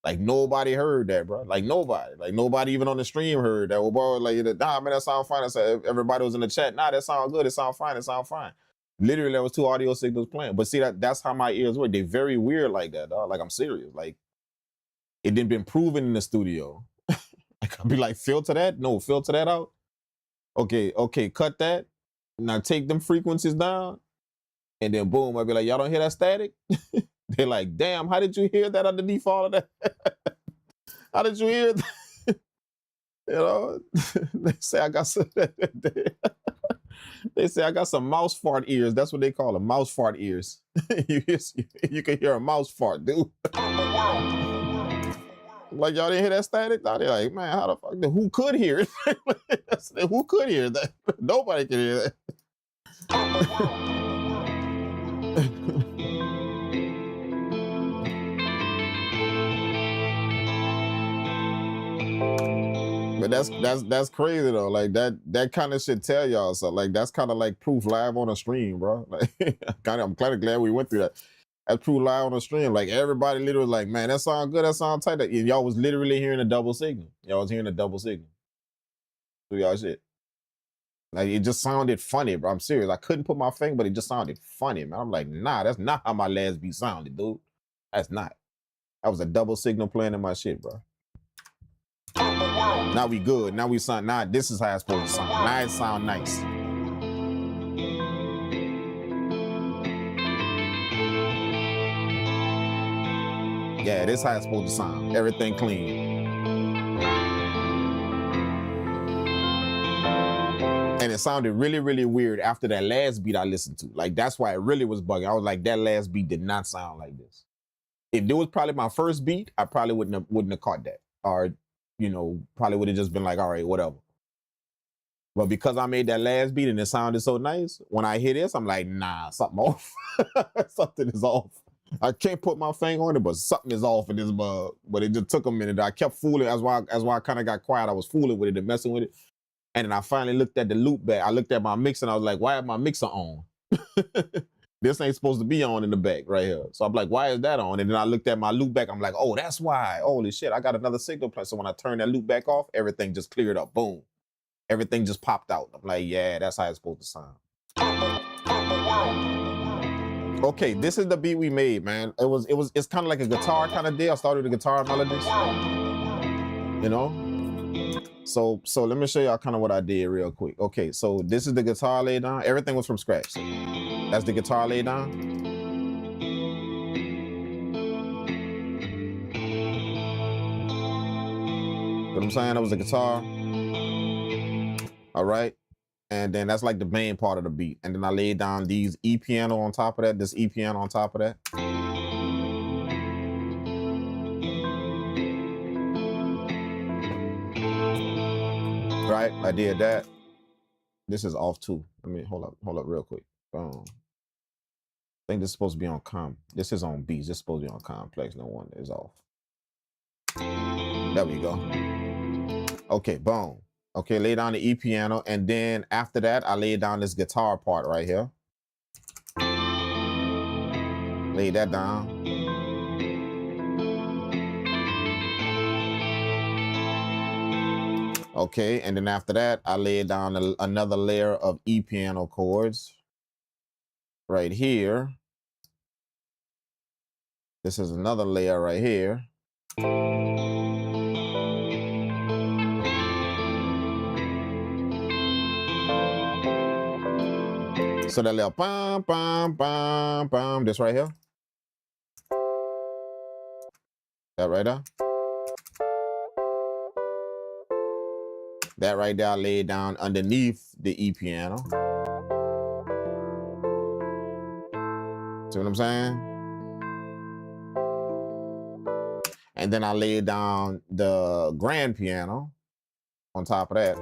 Like nobody heard that, bro. Like nobody even on the stream heard that. Well, bro, like, nah, man, that sound fine. I said everybody was in the chat, nah, that sound good, it sound fine. Literally, there was two audio signals playing. But see, that's how my ears work. They very weird like that, dog. Like I'm serious. Like it didn't been proven in the studio. Like I'd be like, filter that? No, filter that out. Okay, cut that. Now take them frequencies down. And then boom, I'd be like, y'all don't hear that static? They're like, damn, how did you hear that underneath all of that? How did you hear that? You know, they say I got some they say I got some mouse fart ears. That's what they call them, mouse fart ears. You can hear a mouse fart, dude. Like y'all didn't hear that static? They're like, man, how the fuck? Who could hear it? Who could hear that? Nobody can hear that. But that's crazy though. Like that kind of shit tell y'all so. Like that's kind of like proof live on a stream, bro. Like I'm kind of glad we went through that. That's proof live on the stream. Like everybody literally was like, man, that sound good. That sound tight. And y'all was literally hearing a double signal. Y'all was hearing a double signal. Do y'all shit. Like it just sounded funny, bro. I'm serious. I couldn't put my finger, but it just sounded funny, man. I'm like, nah, that's not how my last beat sounded, dude. That's not. That was a double signal playing in my shit, bro. Now we good. Now we sound. Now this is how it's supposed to sound. Now it sound nice. Yeah, this is how it's supposed to sound. Everything clean. And it sounded really, really weird after that last beat I listened to. Like that's why it really was bugging. I was like, that last beat did not sound like this. If it was probably my first beat, I probably wouldn't have caught that. Or, you know, probably would have just been like, all right, whatever. But because I made that last beat and it sounded so nice, when I hear this, I'm like, nah, something off. Something is off. I can't put my finger on it, but something is off in this bug. But it just took a minute. I kept fooling. That's why I kind of got quiet. I was fooling with it and messing with it. And then I finally looked at the loop back. I looked at my mix and I was like, why is my mixer on? This ain't supposed to be on in the back right here. So I'm like, why is that on? And then I looked at my loop back. I'm like, oh, that's why. Holy shit, I got another signal play. So when I turned that loop back off, everything just cleared up. Boom. Everything just popped out. I'm like, yeah, that's how it's supposed to sound. Okay, this is the beat we made, man. It's kind of like a guitar kind of deal. I started with the guitar melodies. You know? So let me show y'all kind of what I did real quick. Okay, so this is the guitar laid down. Everything was from scratch. That's the guitar laid down. What I'm saying? That was the guitar. All right. And then that's like the main part of the beat. And then I laid down these E piano on top of that, this E piano on top of that. Right, I did that. This is off too. Let me hold up real quick. I think this is supposed to be on this is on beats. This is supposed to be on complex. No wonder it's off. There we go. Okay, boom. Okay, lay down the E piano, and then after that, I laid down this guitar part right here. Lay that down. Okay, and then after that, I laid down another layer of E piano chords right here. This is another layer right here. So that little bam, bam, bam, bam, this right here. That right there. That right there I laid down underneath the E piano. See what I'm saying? And then I laid down the grand piano on top of that.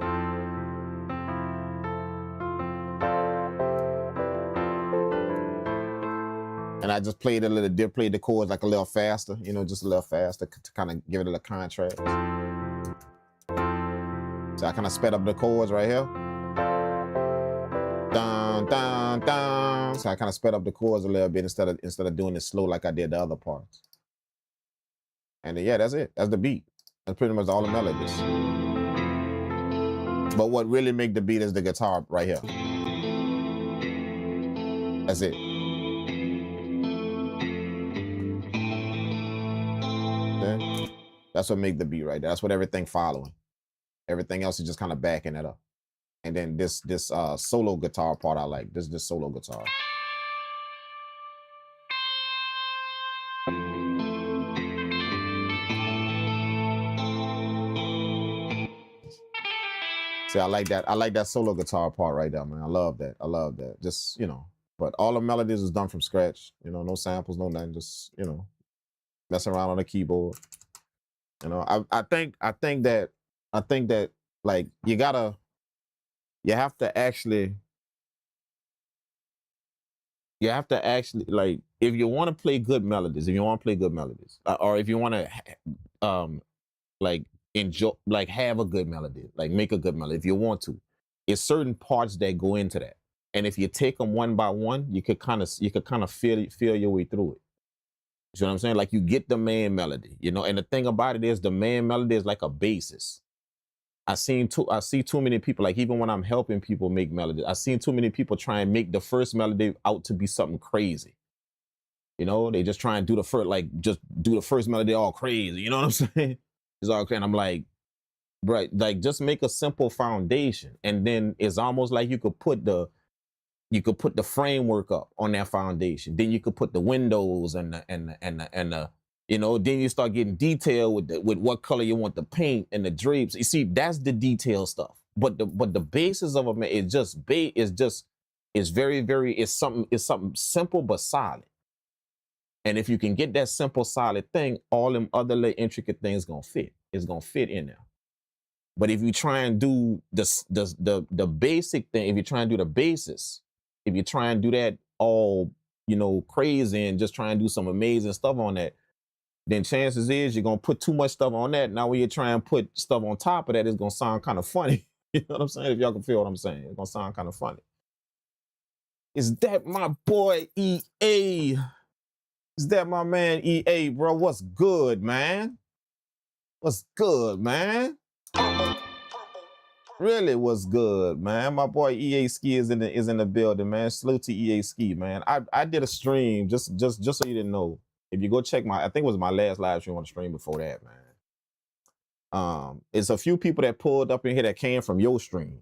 And I just played played the chords like a little faster, you know, just a little faster to kind of give it a little contrast. So I kind of sped up the chords right here. Dun, dun, dun. So I kind of sped up the chords a little bit instead of doing it slow like I did the other parts. And then, yeah, that's it. That's the beat. That's pretty much all the melodies. But what really make the beat is the guitar right here. That's it. Okay? That's what make the beat right there. That's what everything following. Everything else is just kind of backing it up. And then this solo guitar part I like. This solo guitar. See, I like that. I like that solo guitar part right there, man. I love that. I love that. Just, you know, but all the melodies is done from scratch. You know, no samples, no nothing. Just, you know, messing around on the keyboard. You know, I think that like you have to actually like if you want to play good melodies, or if you want to like enjoy, like have a good melody, like make a good melody, if you want to, it's certain parts that go into that, and if you take them one by one, you could kind of feel your way through it. You know what I'm saying? Like you get the main melody, you know, and the thing about it is the main melody is like a basis. I see too many people, like even when I'm helping people make melodies, I seen too many people try and make the first melody out to be something crazy. You know, they just try and do the first, like just do the first melody all crazy. You know what I'm saying? It's all crazy. And I'm like, right, like just make a simple foundation, and then it's almost like you could put the framework up on that foundation. Then you could put the windows and the you know, then you start getting detail with what color you want the paint and the drapes. You see, that's the detail stuff. But the basis of it is very it's something simple but solid. And if you can get that simple solid thing, all them other little intricate things gonna fit. It's gonna fit in there. But if you try and do the basic thing, if you try and do the basis, if you try and do that all, you know, crazy and just try and do some amazing stuff on that, then chances is you're gonna put too much stuff on that. Now when you try and put stuff on top of that, it's gonna sound kind of funny. You know what I'm saying? If y'all can feel what I'm saying, it's gonna sound kind of funny. Is that my boy EA? Is that my man EA, bro? What's good, man? What's good, man? Really, what's good, man? My boy EA Ski is in the building, man. Salute to EA Ski, man. I did a stream just so you didn't know. If you go check I think it was my last live stream on the stream before that, man. It's a few people that pulled up in here that came from your stream,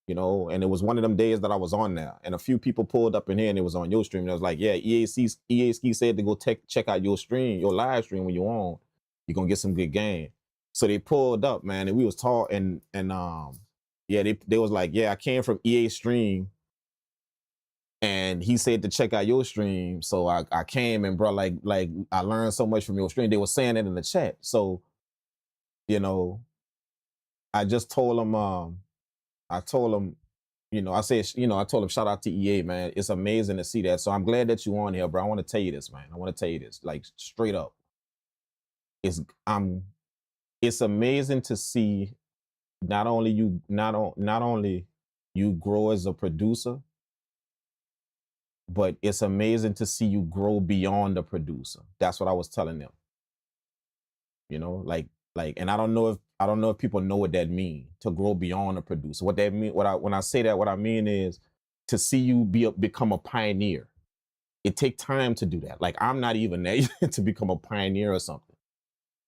you know, and it was one of them days that I was on there, and a few people pulled up in here and it was on your stream. And I was like, yeah, EA Ski said to go check out your stream, your live stream when you're on. You're gonna get some good game. So they pulled up, man, and we was talking, and yeah, they was like, yeah, I came from EA stream, and he said to check out your stream. So I came, and bro, like I learned so much from your stream. They were saying it in the chat. So, you know, I just told him, you know, I told him, shout out to EA, man. It's amazing to see that. So I'm glad that you on here, bro. I want to tell you this, man. I want to tell you this, like straight up. It's amazing to see not only you grow as a producer, but it's amazing to see you grow beyond the producer. That's what I was telling them. You know, like, and I don't know if people know what that means, to grow beyond a producer. What that mean, when I say that, what I mean is to see you become a pioneer. It take time to do that. Like I'm not even there to become a pioneer or something.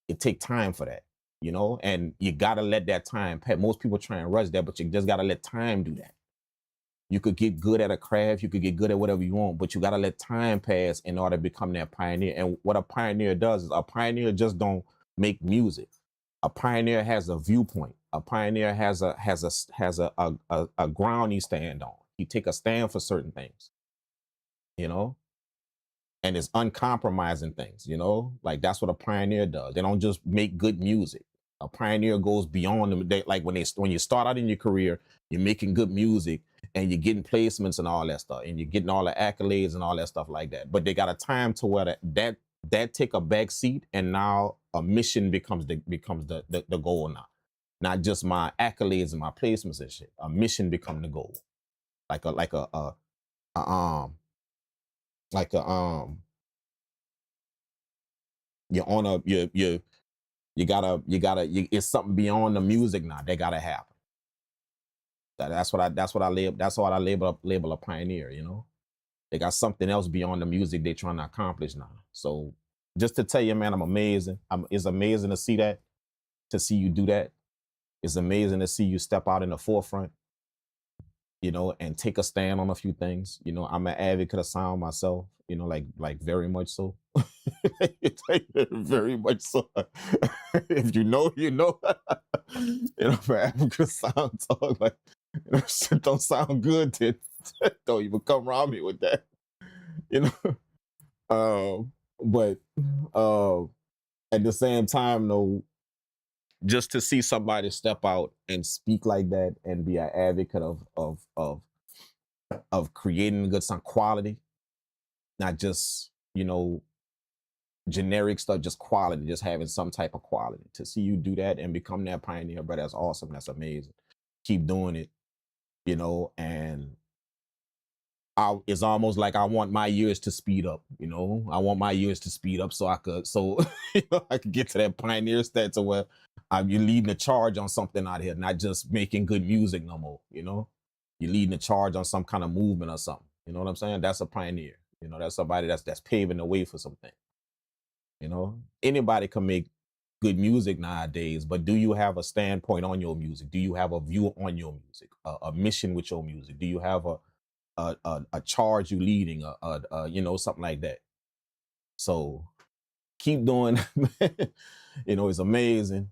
It take time for that, you know, and you gotta let that time pass. Most people try and rush that, but you just gotta let time do that. You could get good at a craft, you could get good at whatever you want, but you gotta let time pass in order to become that pioneer. And what a pioneer does is a pioneer just don't make music. A pioneer has a viewpoint. A pioneer has a ground he stand on. He take a stand for certain things, you know, and it's uncompromising things, you know, like that's what a pioneer does. They don't just make good music. A pioneer goes beyond them. Like when you start out in your career, you're making good music and you're getting placements and all that stuff, and you're getting all the accolades and all that stuff like that. But they got a time to where that take a back seat, and now a mission becomes the goal now. Not just my accolades and my placements and shit. A mission become the goal. You're on a it's something beyond the music now that gotta happen. That's what I label a pioneer, you know. They got something else beyond the music they're trying to accomplish now. So just to tell you, man, I'm amazing. It's amazing to see that, to see you do that. It's amazing to see you step out in the forefront, you know, and take a stand on a few things. You know, I'm an advocate of sound myself, you know, like very much so. Very much so. If you know, you know. You know, for African sound talk, like, you know, shit don't sound good, then don't even come around me with that. You know. But at the same time, though, just to see somebody step out and speak like that and be an advocate of creating good sound quality, not just, you know, generic stuff, just quality, just having some type of quality. To see you do that and become that pioneer, bro, that's awesome. That's amazing. Keep doing it, you know, and it's almost like I want my years to speed up, you know. I want my years to speed up so I could you know, I could get to that pioneer state to where you're leading the charge on something out here, not just making good music no more, you know. You're leading the charge on some kind of movement or something. You know what I'm saying? That's a pioneer. You know, that's somebody that's paving the way for something. You know, anybody can make good music nowadays, but do you have a standpoint on your music? Do you have a view on your music? A mission with your music? Do you have a charge you leading, you know, something like that? So keep doing. You know, it's amazing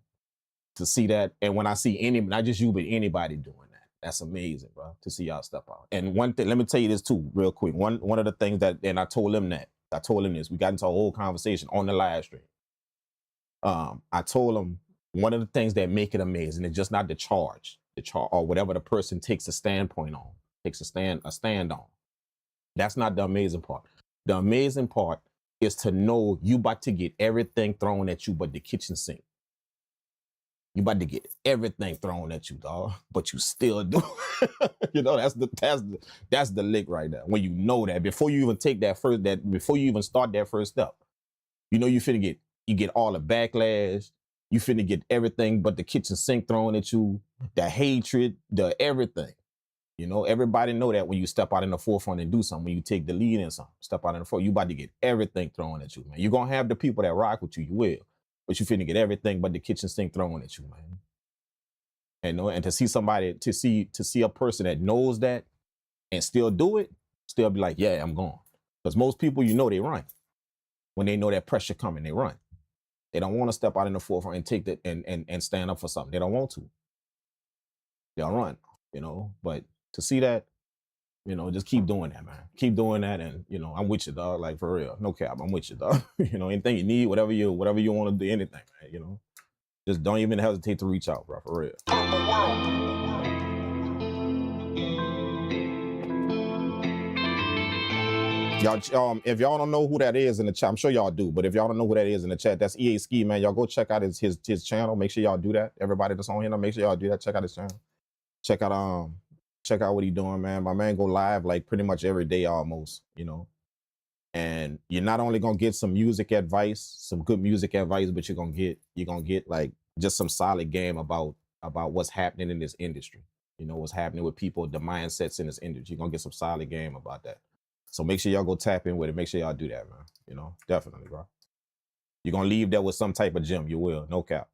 to see that. And when I see not just you, but anybody doing that, that's amazing, bro, to see y'all step out. And one thing, let me tell you this too, real quick. One of the things that, and I told him this, we got into a whole conversation on the live stream. I told him one of the things that make it amazing is just not the charge or whatever the person takes a standpoint on, takes a stand on. That's not the amazing part. The amazing part is to know you about to get everything thrown at you but the kitchen sink. You about to get everything thrown at you, dog, but you still do. You know, that's the lick right there. When you know that before you even before you even start that first step, you know you get all the backlash. You finna get everything but the kitchen sink thrown at you, the hatred, the everything. You know, everybody know that when you step out in the forefront and do something, when you take the lead in something, step out in the front, you about to get everything thrown at you, man. You're gonna have the people that rock with you will, but you finna get everything but the kitchen sink thrown at you, man. And to see somebody, to see a person that knows that and still do it, still be like, yeah, I'm gone. Because most people, you know, they run. When they know that pressure coming, they run. They don't want to step out in the forefront and take that and stand up for something. They don't want to. They'll run, you know. But to see that, you know, just keep doing that, man. Keep doing that, and you know, I'm with you, dog. Like for real, no cap, I'm with you, dog. You know, anything you need, whatever you want to do, anything, man. You know, just don't even hesitate to reach out, bro. For real. Y'all, if y'all don't know who that is in the chat, I'm sure y'all do, but if y'all don't know who that is in the chat, that's EA Ski, man. Y'all go check out his channel. Make sure y'all do that. Everybody that's on here, make sure y'all do that. Check out his channel. Check out what he doing, man. My man go live like pretty much every day almost, you know. And you're not only gonna get some music advice, some good music advice, but you're gonna get like just some solid game about what's happening in this industry. You know, what's happening with people, the mindsets in this industry. You're gonna get some solid game about that. So make sure y'all go tap in with it. Make sure y'all do that, man. You know, definitely, bro. You're gonna leave there with some type of gem. You will, no cap.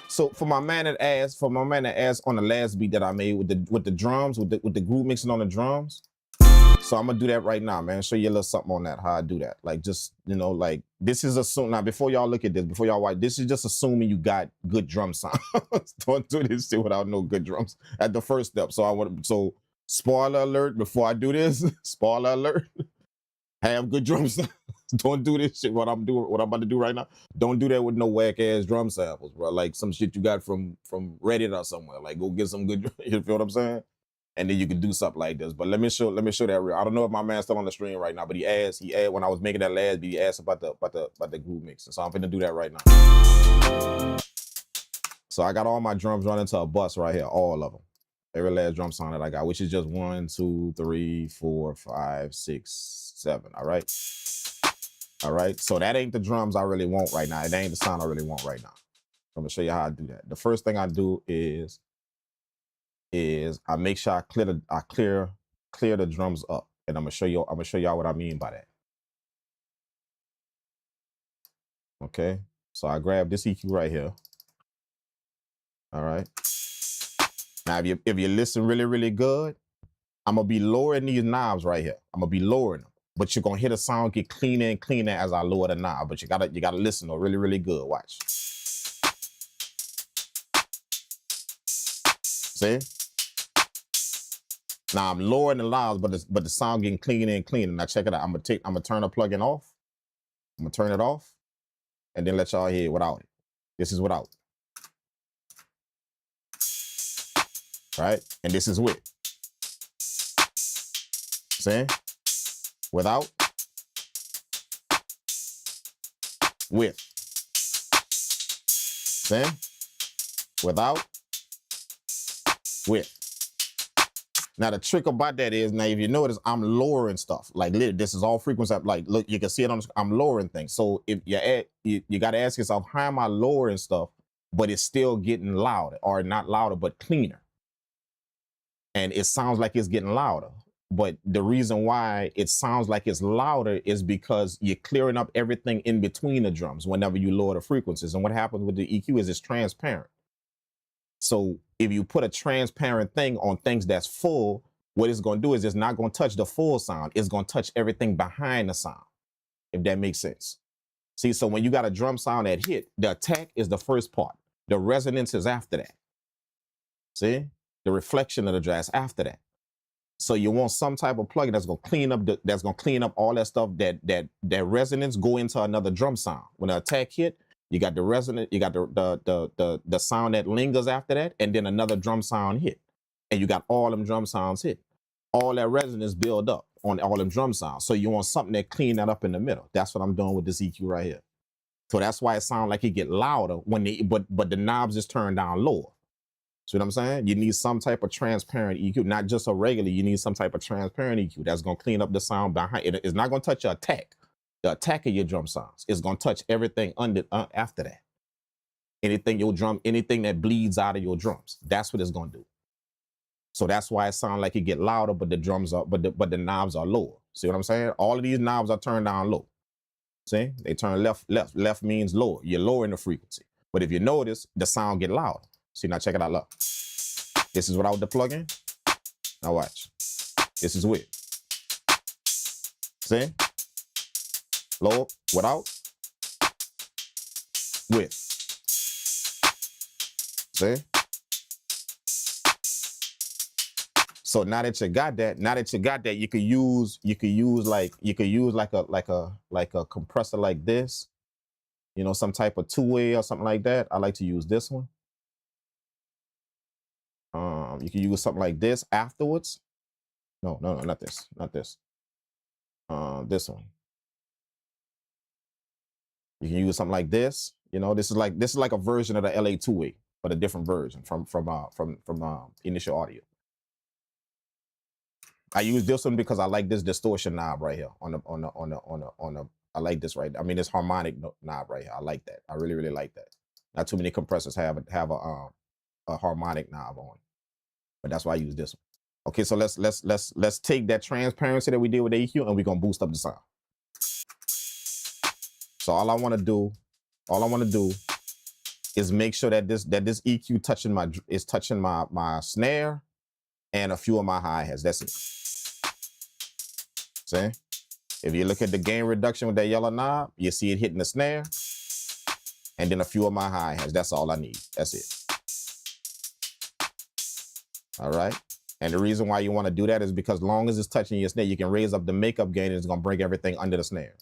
So for my man that asked on the last beat that I made with the drums, with the group mixing on the drums. So I'm gonna do that right now, man. Show you a little something on that, how I do that. Like, just, you know, like, this is assume now, before y'all look at this, before y'all watch, this is just assuming you got good drum sound. Don't do this shit without no good drums at the first step. So spoiler alert, before I do this, spoiler alert, have good drum sound. Don't do this shit, what I'm about to do right now. Don't do that with no whack ass drum samples, bro. Like some shit you got from Reddit or somewhere. Like, go get some good, you feel what I'm saying? And then you can do something like this. But let me show that real. I don't know if my man's still on the stream right now, but he asked when I was making that last beat, he asked about the groove mixing. So I'm gonna do that right now. So I got all my drums running to a bus right here, all of them. Every last drum sound that I got, which is just 1, 2, 3, 4, 5, 6, 7. All right. All right. So that ain't the drums I really want right now. It ain't the sound I really want right now. I'm gonna show you how I do that. The first thing I do is I make sure I clear the drums up, and I'm gonna show y'all what I mean by that. Okay, so I grab this EQ right here. All right. Now, if you listen really, really good, I'm gonna be lowering these knobs right here. I'm gonna be lowering them, but you're gonna hear the sound get cleaner and cleaner as I lower the knob. But you gotta listen though, really, really good. Watch. See? Now I'm lowering the knobs, but the sound getting cleaner and cleaner. Now check it out. I'm gonna turn the plugin off. I'm gonna turn it off, and then let y'all hear it without it. This is without. Right? And this is with. See? Without. With. See? Without. With. Now the trick about that is, now if you notice, I'm lowering stuff. Like, this is all frequency. Like, look, you can see it on the, I'm lowering things. So if you got to ask yourself, how am I lowering stuff, but it's still getting louder, or not louder, but cleaner? And it sounds like it's getting louder. But the reason why it sounds like it's louder is because you're clearing up everything in between the drums whenever you lower the frequencies. And what happens with the EQ is it's transparent. So if you put a transparent thing on things that's full, what it's going to do is it's not going to touch the full sound. It's going to touch everything behind the sound, if that makes sense. See, so when you got a drum sound that hit, the attack is the first part. The resonance is after that. See? The reflection of the jazz after that. So you want some type of plugin that's going to clean up all that stuff, that resonance go into another drum sound. When the attack hit, you got the resonant, you got the sound that lingers after that, and then another drum sound hit. And you got all them drum sounds hit. All that resonance build up on all them drum sounds. So you want something that clean that up in the middle. That's what I'm doing with this EQ right here. So that's why it sounds like it get louder when but the knobs is turned down lower. See what I'm saying? You need some type of transparent EQ, not just a regular. You need some type of transparent EQ that's going to clean up the sound behind it. It's not going to touch your attack. The attack of your drum sounds is going to touch everything after that. Anything that bleeds out of your drums, that's what it's going to do. So that's why it sounds like it get louder, but the drums are, but the knobs are lower. See what I'm saying? All of these knobs are turned down low. See, they turn left. Left means lower. You're lowering the frequency. But if you notice, the sound get louder. See, now check it out, look. This is without the plugin. Now watch. This is with. See? Low, without, with. See? So now that you got that, you could use like a compressor like this, you know, some type of two-way or something like that. I like to use this one. You can use something like this afterwards. No, not this, this one. You can use something like this. You know, this is like a version of the LA two-way, but a different version from Initial Audio. I use this one because I like this distortion knob right here on the. I like this right. I mean, this harmonic knob right here. I like that. I really, really like that. Not too many compressors have a harmonic knob on, but that's why I use this one. Okay, so let's take that transparency that we did with the EQ and we're gonna boost up the sound. So all I want to do is make sure that this EQ touching my snare and a few of my hi-hats. That's it. See? If you look at the gain reduction with that yellow knob, you see it hitting the snare, and then a few of my hi-hats. That's all I need. That's it. All right. And the reason why you want to do that is because long as it's touching your snare, you can raise up the makeup gain and it's going to bring everything under the snare.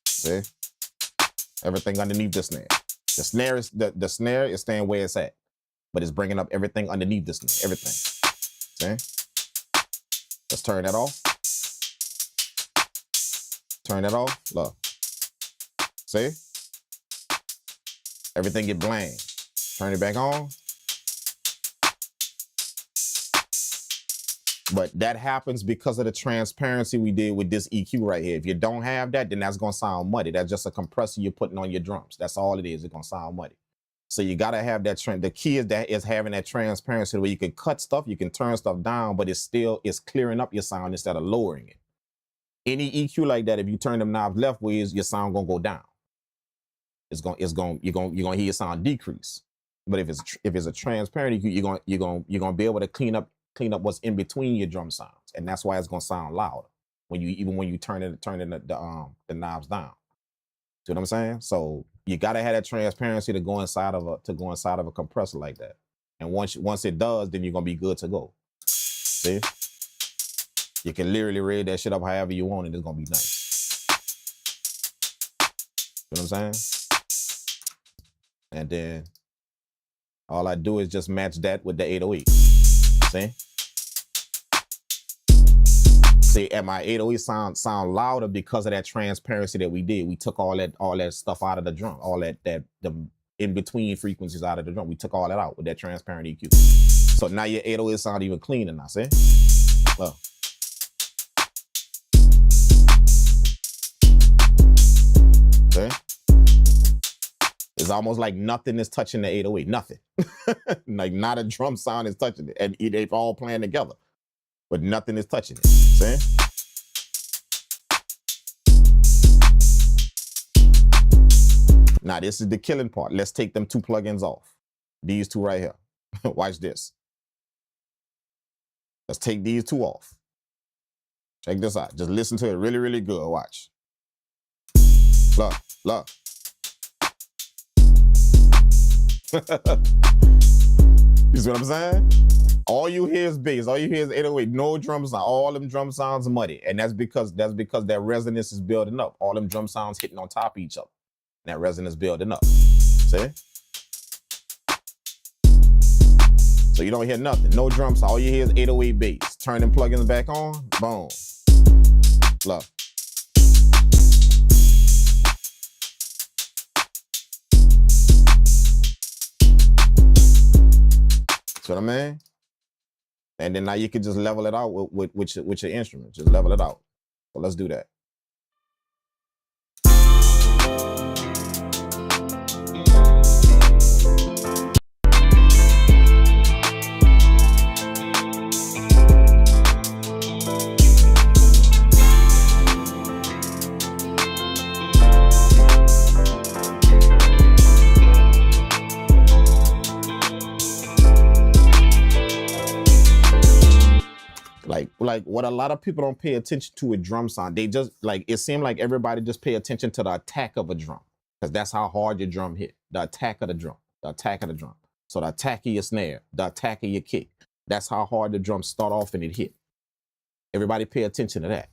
See? Everything underneath the snare. The snare is staying where it's at, but it's bringing up everything underneath the snare. Everything. See? Let's turn that off. Turn that off. Look. See? Everything get bland. Turn it back on. But that happens because of the transparency we did with this EQ right here. If you don't have that, then that's going to sound muddy. That's just a compressor you're putting on your drums. That's all it is. It's going to sound muddy. So you got to have that trend. The key is having that transparency where you can cut stuff, you can turn stuff down, but it's clearing up your sound instead of lowering it. Any EQ like that, if you turn them knobs left ways, your sound going to go down. You're gonna hear your sound decrease. But if it's a transparent EQ, you're gonna be able to clean up what's in between your drum sounds, and that's why it's gonna sound louder when you turn the knobs down. See what I'm saying? So you gotta have that transparency to go inside of a compressor like that. And once it does, then you're gonna be good to go. See? You can literally read that shit up however you want, and it's gonna be nice. You know what I'm saying? And then all I do is just match that with the 808. See? See, and my 808 sound louder because of that transparency that we did. We took all that stuff out of the drum, all the in-between frequencies out of the drum. We took all that out with that transparent EQ. So now your 808 sound even cleaner now, see? Look. See? It's almost like nothing is touching the 808. Nothing. Like not a drum sound is touching it. And they're all playing together. But nothing is touching it. See? Now this is the killing part. Let's take them two plugins off. These two right here. Watch this. Let's take these two off. Check this out. Just listen to it really, really good. Watch. Look, look. You see what I'm saying? All you hear is bass. All you hear is 808. No drum sound. All them drum sounds muddy. And that's because that resonance is building up. All them drum sounds hitting on top of each other. And that resonance building up. See? So you don't hear nothing. No drum sound. All you hear is 808 bass. Turn them plugins back on. Boom. Look. See what I mean? And then now you can just level it out with your instrument. Just level it out. So let's do that. Like what a lot of people don't pay attention to with drum sound. They just it seemed like everybody just pay attention to the attack of a drum, because that's how hard your drum hit. The attack of the drum, the attack of the drum. So the attack of your snare, the attack of your kick. That's how hard the drums start off and it hit. Everybody pay attention to that.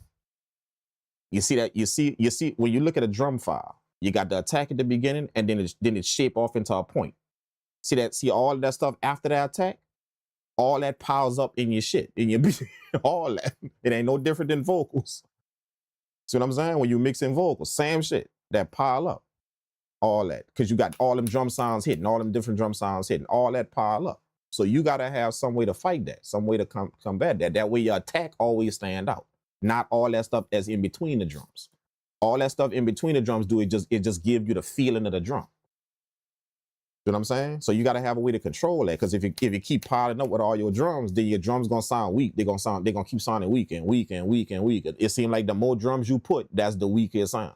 You see that? You see when you look at a drum file, you got the attack at the beginning, and then it shape off into a point. See that? See all of that stuff after that attack? All that piles up in your shit, in your all that. It ain't no different than vocals. See what I'm saying? When you mix in vocals, same shit, that pile up. All that. Because you got all them drum sounds hitting, all them different drum sounds hitting, all that pile up. So you gotta have some way to fight that, some way to combat that. That way your attack always stand out. Not all that stuff that's in between the drums. All that stuff in between the drums it just give you the feeling of the drum. You know what I'm saying? So you got to have a way to control that, because if you keep piling up with all your drums, then your drums gonna sound weak. They're gonna keep sounding weak and weak and weak and weak. It seems like the more drums you put, that's the weaker sound.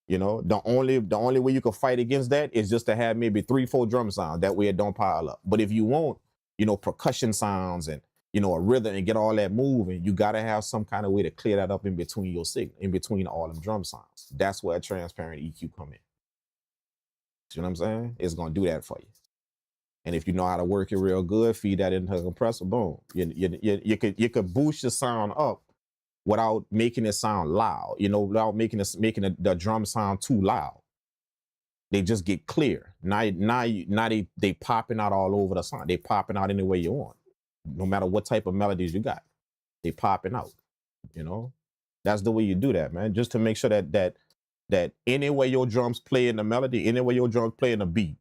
You know, the only way you can fight against that is just to have maybe 3-4 drum sounds. That way it don't pile up. But if you want percussion sounds and a rhythm and get all that moving, you got to have some kind of way to clear that up in between your signal, in between all them drum sounds. That's where a transparent EQ come in. See what I'm saying? It's gonna do that for you. And if you know how to work it real good, feed that into a compressor, boom. You could boost your sound up without making it sound loud, without making the drum sound too loud. They just get clear. Now they popping out all over the sound. They popping out any way you want. No matter what type of melodies you got, they popping out. That's the way you do that, man. Just to make sure that any way your drums play in the melody, any way your drums play in the beat,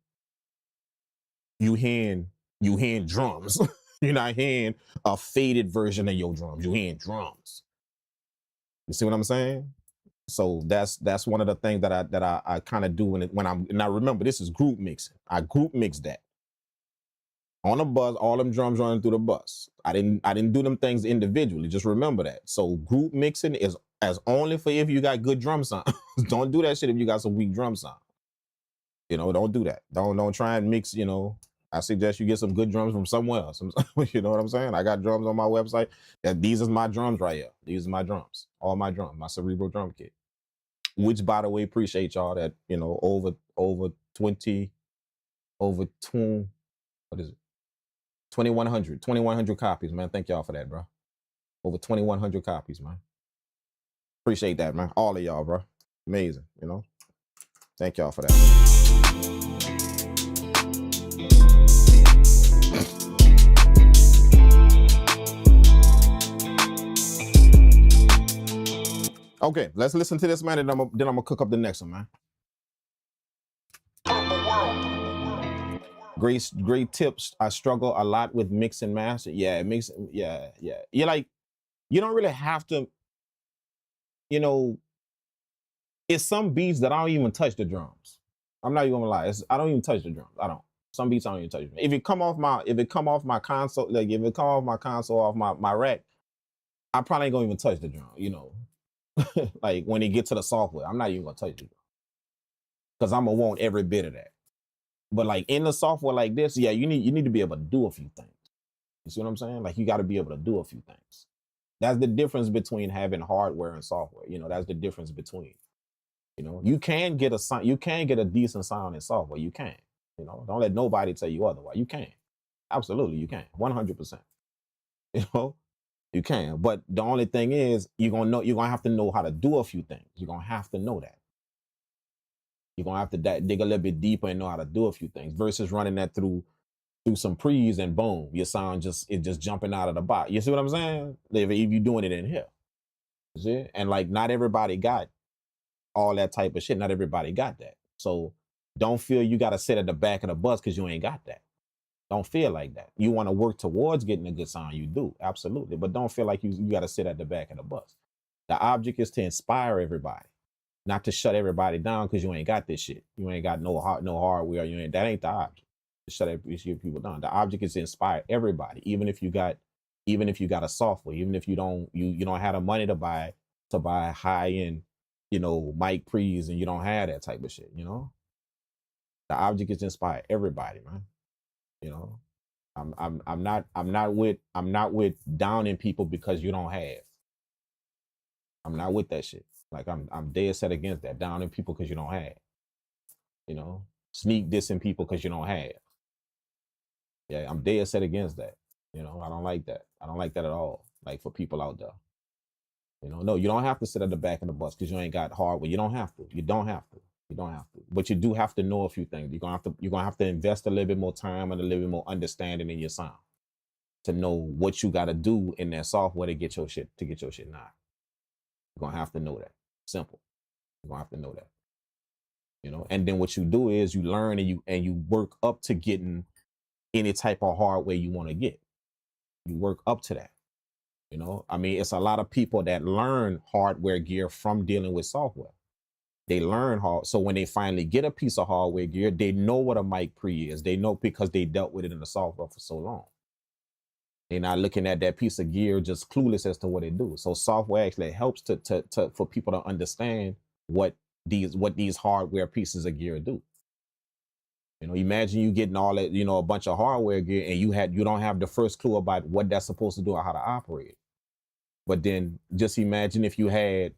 you hearing drums. You're not hearing a faded version of your drums. You're hearing drums. You see what I'm saying? So that's one of the things that I kind of do when I'm, and I remember this is group mixing. I group mix that. On a bus, all them drums running through the bus. I didn't do them things individually. Just remember that. So group mixing is as only for if you got good drum sound. Don't do that shit if you got some weak drum sound. Don't do that. Don't try and mix. I suggest you get some good drums from somewhere else. You know what I'm saying? I got drums on my website. These is my drums right here. These are my drums. All my drums. My Cerebral drum kit. Which, by the way, appreciate y'all that over 20, what is it? 2,100 copies, man. Thank y'all for that, bro. Over 2,100 copies, man. Appreciate that, man. All of y'all, bro. Amazing, Thank y'all for that. Okay, let's listen to this, man, and then I'm gonna cook up the next one, man. Great tips. I struggle a lot with mix and master. Yeah, mix. Yeah. You're like, you don't really have to. It's some beats that I don't even touch the drums. I'm not even gonna lie. I don't even touch the drums. I don't. Some beats I don't even touch. If it come off my console, like if it come off my console off my rack, I probably ain't gonna even touch the drum. Like when it gets to the software, I'm not even gonna touch it because I'm gonna want every bit of that. But like in the software like this, yeah, you need to be able to do a few things. You see what I'm saying? Like you got to be able to do a few things. That's the difference between having hardware and software. That's the difference between. You can get a decent sound in software. You can. Don't let nobody tell you otherwise. You can. Absolutely, you can. 100%. You can. But the only thing is, you're gonna have to know how to do a few things. You're gonna have to know that. You're gonna have to dig a little bit deeper and know how to do a few things versus running that through some pre's and boom, your sound just jumping out of the box. You see what I'm saying? If you're doing it in here. You see? And like not everybody got all that type of shit. Not everybody got that. So don't feel you gotta sit at the back of the bus because you ain't got that. Don't feel like that. You want to work towards getting a good sound, you do, absolutely. But don't feel like you got to sit at the back of the bus. The object is to inspire everybody, not to shut everybody down because you ain't got this shit. You ain't got no hardware. That ain't the object. To shut people down. The object is to inspire everybody, even if you got a software, even if you don't have the money to buy high end, mic pre's and you don't have that type of shit. The object is to inspire everybody, man. I'm not with downing people because you don't have. I'm not with that shit. Like I'm dead set against that, downing people because you don't have. Sneak dissing people because you don't have. Yeah, I'm dead set against that. I don't like that. I don't like that at all. Like for people out there. No, you don't have to sit at the back of the bus because you ain't got hardware. You don't have to. You don't have to. But you do have to know a few things. You're gonna have to invest a little bit more time and a little bit more understanding in your sound to know what you gotta do in that software to get your shit now. You're gonna have to know that. Simple. You're gonna have to know that. And then what you do is you learn and you work up to getting any type of hardware you want to get. You work up to that. It's a lot of people that learn hardware gear from dealing with software. They learn so when they finally get a piece of hardware gear, they know what a mic pre is. They know because they dealt with it in the software for so long. They're not looking at that piece of gear just clueless as to what it do. So software actually helps for people to understand what these hardware pieces of gear do. You know, imagine you getting all that, you know, a bunch of hardware gear, and you don't have the first clue about what that's supposed to do or how to operate. But then just imagine if you had,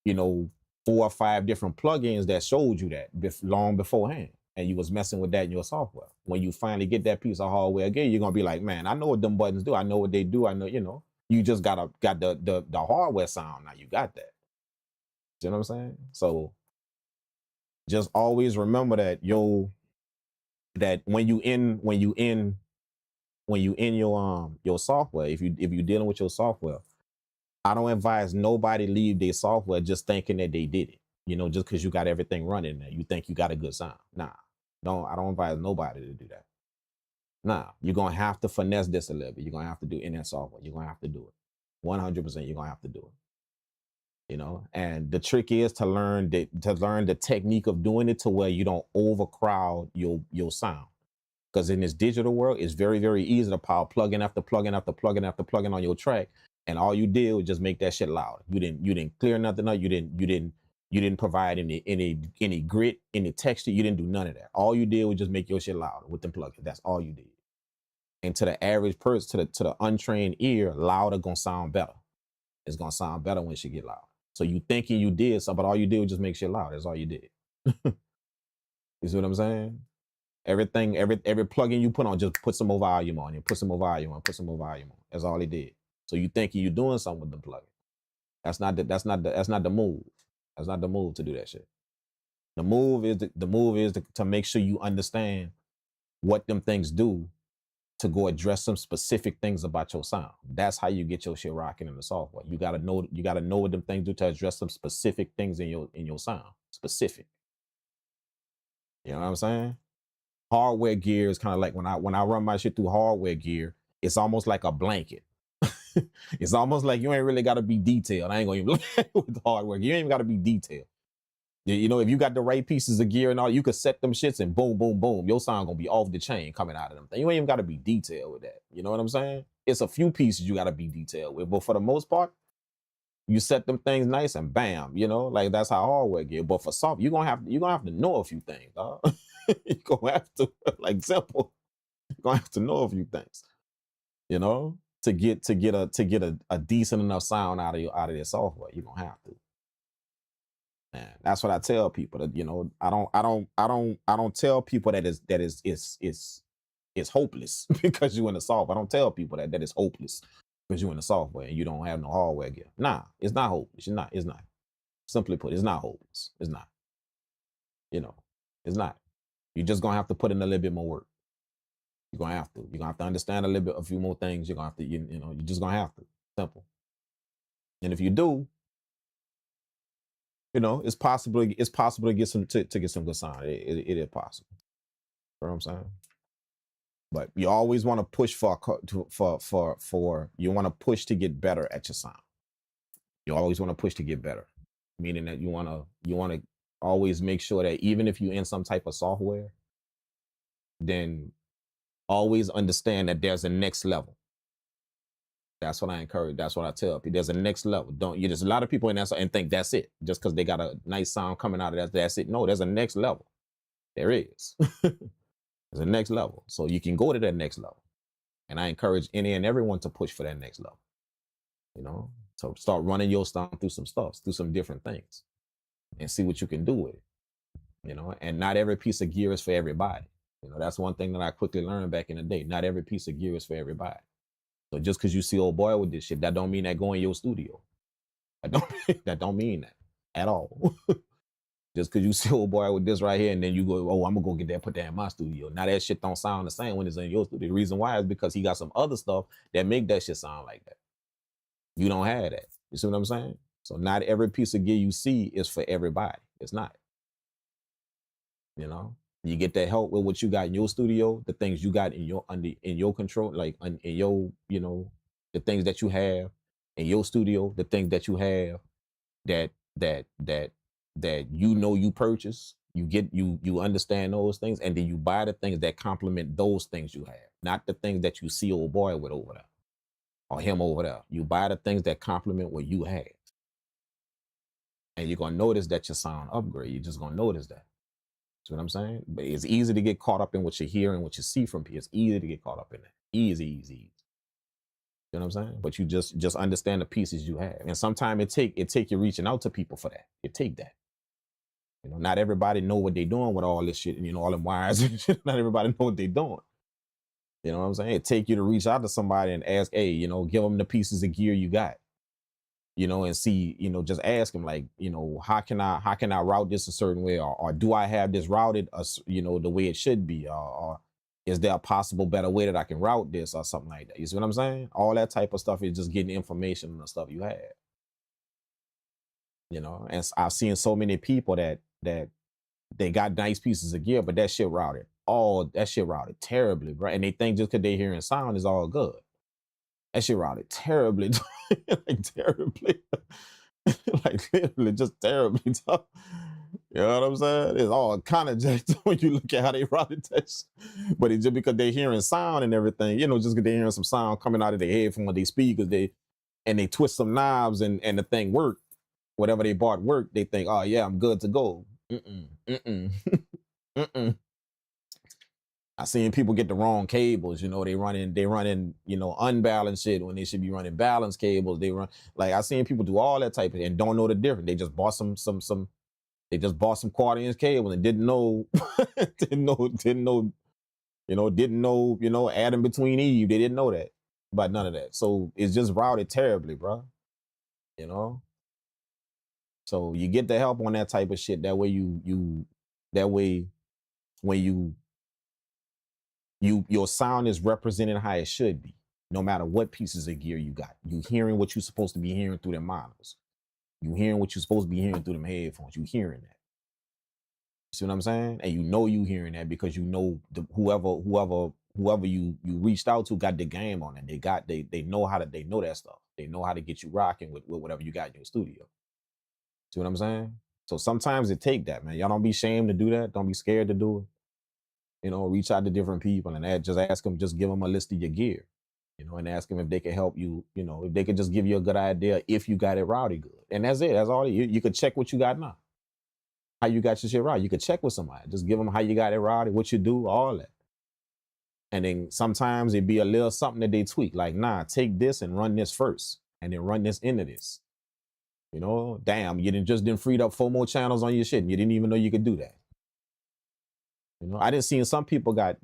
you know, 4 or 5 different plugins that showed you that long beforehand, and you was messing with that in your software. When you finally get that piece of hardware gear, you're gonna be like, man, I know what them buttons do. I know what they do. I know, you know, you just got the hardware sound. Now you got that. You know what I'm saying? So just always remember that that when you in your software, if you're dealing with your software, I don't advise nobody leave their software just thinking that they did it. You know, just because you got everything running there, you think you got a good sound. Nah, I don't advise nobody to do that. Nah, you're gonna have to finesse this a little bit. You're gonna have to do in that software. You're gonna have to do it. 100%. You're gonna have to do it. You know, and the trick is to learn the technique of doing it to where you don't overcrowd your sound. Because in this digital world, it's very, very easy to pile plugin after plugin after plugin after plugin on your track, and all you did was just make that shit loud. You didn't clear nothing up. You didn't provide any grit, any texture. You didn't do none of that. All you did was just make your shit louder with them plugins. That's all you did. And to the average person, to the untrained ear, louder gonna sound better. It's gonna sound better when shit get loud. So you thinking you did something, but all you did was just make shit loud. That's all you did. You see what I'm saying? Every plugin you put on, just put some more volume on it, put some more volume on, put some more volume on. That's all it did. So you thinking you're doing something with the plugin. That's not the move. That's not the move to do that shit. The move is to make sure you understand what them things do to go address some specific things about your sound. That's how you get your shit rocking in the software. You gotta know what them things do to address some specific things in your sound. Specific. You know what I'm saying? Hardware gear is kind of like when I run my shit through hardware gear, it's almost like a blanket. It's almost like you ain't really got to be detailed. I ain't gonna even with hardware. You ain't even got to be detailed. You know, if you got the right pieces of gear and all, you could set them shits and boom, boom, boom. Your sound gonna be off the chain coming out of them. You ain't even got to be detailed with that. You know what I'm saying? It's a few pieces you got to be detailed with, but for the most part, you set them things nice and bam. You know, like that's how hardware gear. But for soft, you're gonna have to know a few things, dog. You're gonna have to, like, simple. You're gonna have to know a few things, you know, to get a decent enough sound out of their software. You're gonna have to. Man, that's what I tell people. That, you know, I don't tell people that it's hopeless because you're in the software. I don't tell people that it's hopeless because you're in the software and you don't have no hardware gear. Nah, it's not hopeless. It's not. Simply put, it's not hopeless. It's not. You know, it's not. You're just gonna have to put in a little bit more work. You're gonna have to. You're gonna have to understand a few more things. You're gonna have to, you know, you're just gonna have to. Simple. And if you do, you know, it's possible to get some get some good sound. It is possible. You know what I'm saying? But you always want to push you want to push to get better at your sound. You always want to push to get better, meaning that you want to always make sure that even if you're in some type of software, then always understand that there's a next level. That's what I encourage. That's what I tell people. There's a next level. There's a lot of people in that and think that's it. Just because they got a nice sound coming out of that, that's it. No, there's a next level. There is. There's a next level. So you can go to that next level. And I encourage any and everyone to push for that next level. You know? So start running your sound through some stuff, through some different things, and see what you can do with it. You know, and not every piece of gear is for everybody. You know, that's one thing that I quickly learned back in the day. Not every piece of gear is for everybody. So just because you see old boy with this shit, that don't mean that go in your studio. That don't mean that at all. Just because you see old boy with this right here, and then you go, oh, I'm gonna go get that, put that in my studio. Now that shit don't sound the same when it's in your studio. The reason why is because he got some other stuff that make that shit sound like that. You don't have that. You see what I'm saying? So not every piece of gear you see is for everybody. It's not. You know, you get that help with what you got in your studio, the things you got in your control, like in your, you know, the things that you have in your studio, the things that you have that you know you purchase. You understand those things, and then you buy the things that complement those things you have, not the things that you see old boy with over there or him over there. You buy the things that complement what you have, and you're gonna notice that your sound upgrade. You're just gonna notice that. See what I'm saying? But it's easy to get caught up in what you hear and what you see from people. It's easy to get caught up in that. Easy, easy, easy. You know what I'm saying? But you just understand the pieces you have. And sometimes it take you reaching out to people for that. It take that. You know, not everybody know what they're doing with all this shit, and you know, all them wires and shit. Not everybody know what they're doing. You know what I'm saying? It take you to reach out to somebody and ask, hey, you know, give them the pieces of gear you got. You know, and see, you know, just ask them like, you know, how can I route this a certain way, or do I have this routed, you know, the way it should be, or is there a possible better way that I can route this or something like that? You see what I'm saying? All that type of stuff is just getting information on the stuff you have. You know, and I've seen so many people that they got nice pieces of gear, but that shit routed. Oh, that shit routed terribly, bro. And they think just because they hearing sound is all good. That shit routed terribly, like terribly, like literally just terribly tough. You know what I'm saying? It's all kind of jacked when you look at how they routed that shit. But it's just because they're hearing sound and everything, you know, just because they're hearing some sound coming out of their head from what they speakers, they twist some knobs and the thing worked. Whatever they bought worked, they think, oh yeah, I'm good to go. I seen people get the wrong cables, you know, they running, you know, unbalanced shit when they should be running balanced cables. They run, like, I seen people do all that type of, and don't know the difference. They just bought they just bought some quarter-inch cable and didn't know, you know, Adam between Eve. They didn't know that, about none of that. So it's just routed terribly, bro. You know? So you get the help on that type of shit. That way that way when your sound is representing how it should be, no matter what pieces of gear you got. You hearing what you're supposed to be hearing through them monitors. You hearing what you're supposed to be hearing through them headphones. You hearing that. See what I'm saying? And you know you hearing that because you know whoever you reached out to got the game on it. They know that stuff. They know how to get you rocking with whatever you got in your studio. See what I'm saying? So sometimes it take that, man. Y'all don't be ashamed to do that. Don't be scared to do it. You know, reach out to different people and just ask them, just give them a list of your gear, you know, and ask them if they can help you, you know, if they could just give you a good idea if you got it routed good. And that's it. That's all. You could check what you got now. How you got your shit routed. You could check with somebody. Just give them how you got it routed, what you do, all that. And then sometimes it'd be a little something that they tweak. Like, nah, take this and run this first. And then run this into this. You know, damn, you didn't freed up 4 more channels on your shit and you didn't even know you could do that. You know, I didn't see some people they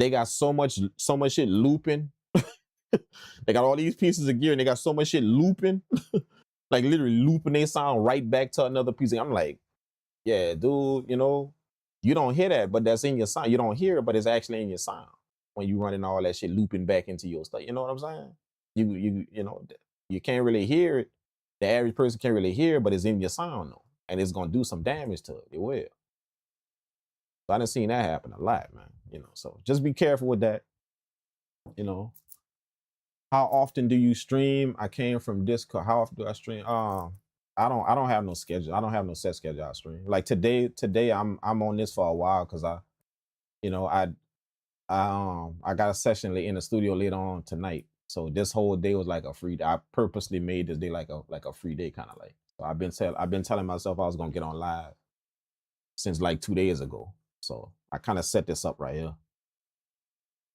got so much shit looping. They got all these pieces of gear and they got so much shit looping. Like literally looping their sound right back to another piece. I'm like, yeah, dude, you know, you don't hear that, but that's in your sound. You don't hear it, but it's actually in your sound when you running all that shit looping back into your stuff. You know what I'm saying? You know, you can't really hear it. The average person can't really hear it, but it's in your sound though. And it's gonna do some damage to it. It will. So I done seen that happen a lot, man. You know, so just be careful with that. You know, how often do you stream? I came from Discord. How often do I stream? I don't have no schedule. I don't have no set schedule I stream. Like today I'm on this for a while because I got a session in the studio later on tonight. So this whole day was like a free day. I purposely made this day like a free day kind of like. So I've been telling myself I was gonna get on live since like 2 days ago. So I kind of set this up right here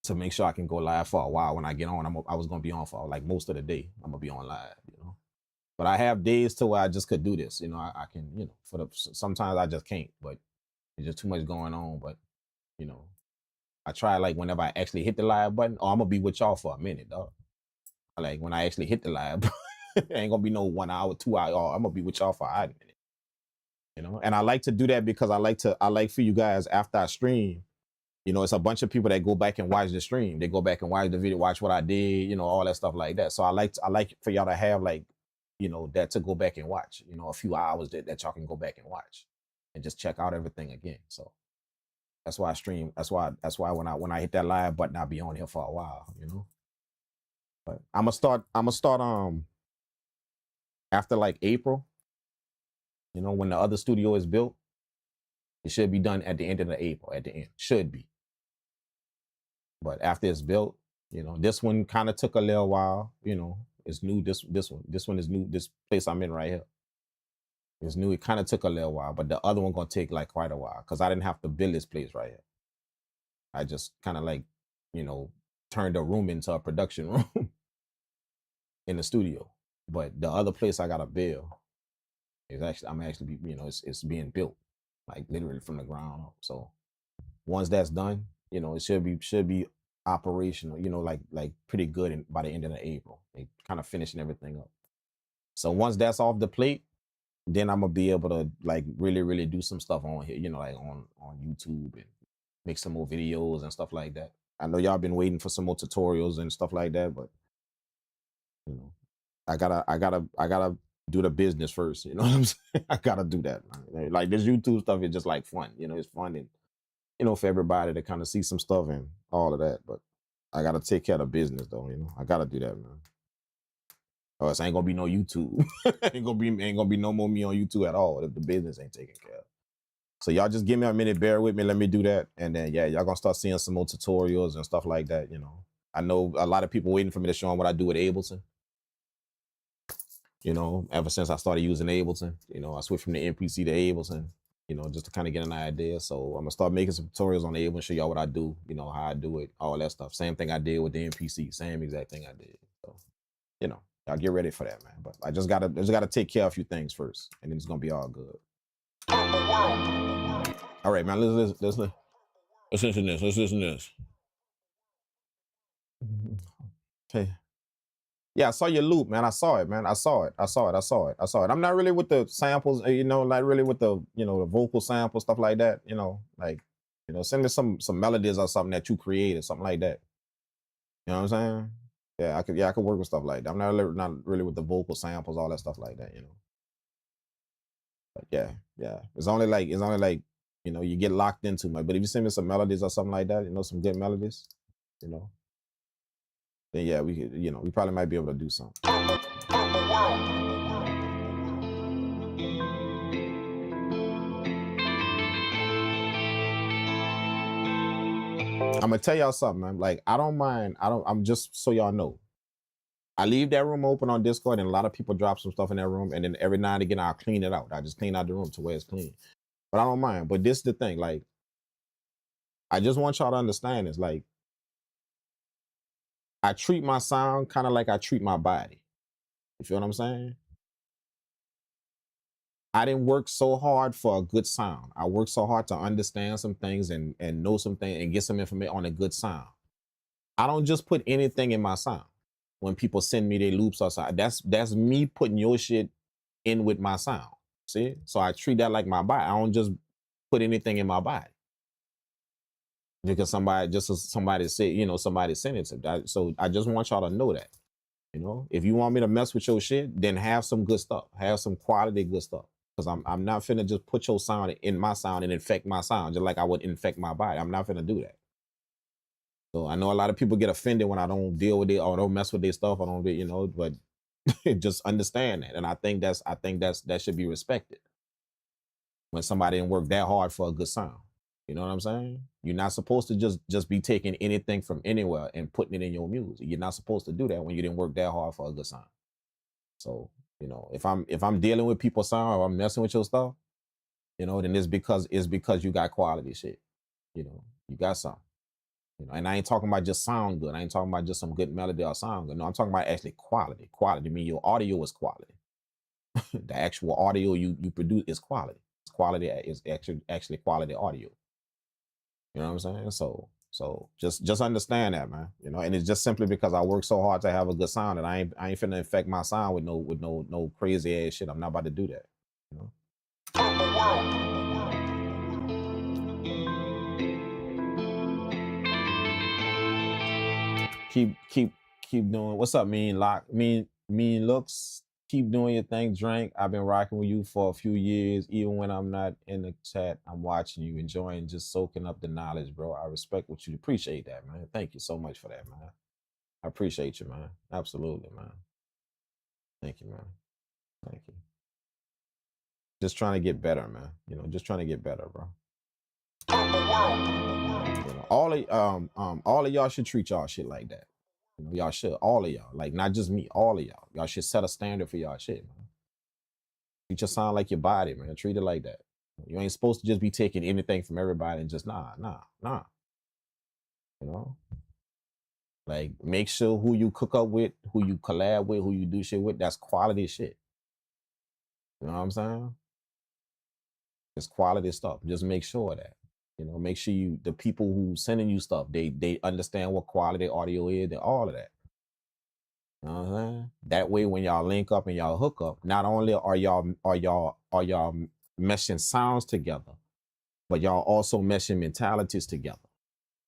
to make sure I can go live for a while. When I get on, I was gonna be on for like most of the day. I'm gonna be on live, you know. But I have days to where I just could do this, you know. I can, you know, sometimes I just can't, but there's just too much going on. But you know, I try like whenever I actually hit the live button, I'm gonna be with y'all for a minute, dog. Like when I actually hit the live, it ain't gonna be no 1 hour, 2 hour. I'm gonna be with y'all for a minute, you know. And I like to do that because I like for you guys after I stream. You know, it's a bunch of people that go back and watch the stream. They go back and watch the video, watch what I did, you know, all that stuff like that. So I like for y'all to have like, you know, that to go back and watch, you know, a few hours that y'all can go back and watch and just check out everything again. So that's why I stream. That's why when I hit that live button, I'll be on here for a while, you know. But I'm gonna start after like April, you know, when the other studio is built. It should be done at the end of the April, at the end. Should be. But after it's built, you know, this one kind of took a little while, you know. It's new. This one is new. This place I'm in right here. It's new. It kind of took a little while, but the other one gonna take like quite a while because I didn't have to build this place right here. I just kind of like, you know, turned a room into a production room in the studio. But the other place I got to build is actually, I'm actually, you know, it's being built like literally from the ground up. So once that's done, you know, it should be operational, you know, like pretty good by the end of April. They kind of finishing everything up. So once that's off the plate, then I'm gonna be able to like really do some stuff on here, you know, like on YouTube and make some more videos and stuff like that. I know y'all been waiting for some more tutorials and stuff like that, but you know, I gotta do the business first. You know what I'm saying? I gotta do that, man. Like this YouTube stuff is just like fun, you know, it's fun and you know, for everybody to kind of see some stuff and all of that. But I gotta take care of the business though, you know. I gotta do that, man. Or else ain't gonna be no YouTube. ain't gonna be no more me on YouTube at all if the business ain't taken care of. So y'all just give me a minute, bear with me, let me do that. And then yeah, y'all gonna start seeing some more tutorials and stuff like that, you know. I know a lot of people waiting for me to show them what I do with Ableton. You know, ever since I started using Ableton, you know, I switched from the MPC to Ableton, you know, just to kind of get an idea. So I'm gonna start making some tutorials on Ableton, show y'all what I do, you know, how I do it, all that stuff. Same thing I did with the MPC, same exact thing I did. So, you know, y'all get ready for that, man. But I just gotta take care of a few things first, and then it's gonna be all good. All right, man. Let's listen to this. Let's listen to this. Okay. Yeah, I saw your loop, man. I saw it, man. I saw it. I'm not really with the samples, you know, not really with the, you know, the vocal sample stuff like that. You know, like, you know, send me some melodies or something that you created, something like that. You know what I'm saying? Yeah, I could work with stuff like that. I'm not really with the vocal samples, all that stuff like that, you know. But yeah. It's only like, you know, you get locked into my, but if you send me some melodies or something like that, you know, some good melodies, you know, then yeah, we could, you know, we probably might be able to do something. I'm gonna tell y'all something, man. Like, I'm just so y'all know. I leave that room open on Discord and a lot of people drop some stuff in that room, and then every now and again I'll clean it out. I just clean out the room to where it's clean. But I don't mind. But this is the thing, like, I just want y'all to understand is like, I treat my sound kind of like I treat my body. You feel what I'm saying? I didn't work so hard for a good sound. I worked so hard to understand some things and know some things and get some information on a good sound. I don't just put anything in my sound. When people send me their loops or something, that's me putting your shit in with my sound. See? So I treat that like my body. I don't just put anything in my body. Because somebody said, you know, somebody sent it to me. So I just want y'all to know that. You know, if you want me to mess with your shit, then have some good stuff. Have some quality good stuff. Because I'm not finna just put your sound in my sound and infect my sound, just like I would infect my body. I'm not finna do that. So I know a lot of people get offended when I don't deal with it or don't mess with their stuff. I don't, you know, but just understand that. And I think that should be respected. When somebody didn't work that hard for a good sound. You know what I'm saying? You're not supposed to just be taking anything from anywhere and putting it in your music. You're not supposed to do that when you didn't work that hard for a good sound. So, you know, if I'm dealing with people's sound or I'm messing with your stuff, you know, then it's because you got quality shit. You know, you got something. You know, and I ain't talking about just sound good. I ain't talking about just some good melody or sound good. No, I'm talking about actually quality. Quality. I mean, your audio is quality. The actual audio you produce is quality. It's quality is actually quality audio. You know what I'm saying? So just understand that, man. You know, and it's just simply because I work so hard to have a good sound that I ain't finna infect my sound with no crazy ass shit. I'm not about to do that. You know. Keep doing. What's up, mean lock? Mean looks. Keep doing your thing, Drink. I've been rocking with you for a few years. Even when I'm not in the chat, I'm watching you, enjoying, just soaking up the knowledge, bro. I respect what you appreciate that, man. Thank you so much for that, man. I appreciate you, man. Absolutely, man. Thank you, man. Thank you. Just trying to get better, man. You know, just trying to get better, bro. You know, all of y'all should treat y'all shit like that. You know, y'all should, all of y'all, like not just me, all of y'all. Y'all should set a standard for y'all shit, man. Treat your sound like your body, man. Treat it like that. You ain't supposed to just be taking anything from everybody and just nah. You know, like make sure who you cook up with, who you collab with, who you do shit with, that's quality shit. You know what I'm saying? It's quality stuff. Just make sure of that. You know, make sure the people who sending you stuff, they understand what quality audio is and all of that. You know what I'm saying? That way, when y'all link up and y'all hook up, not only are y'all meshing sounds together, but y'all also meshing mentalities together.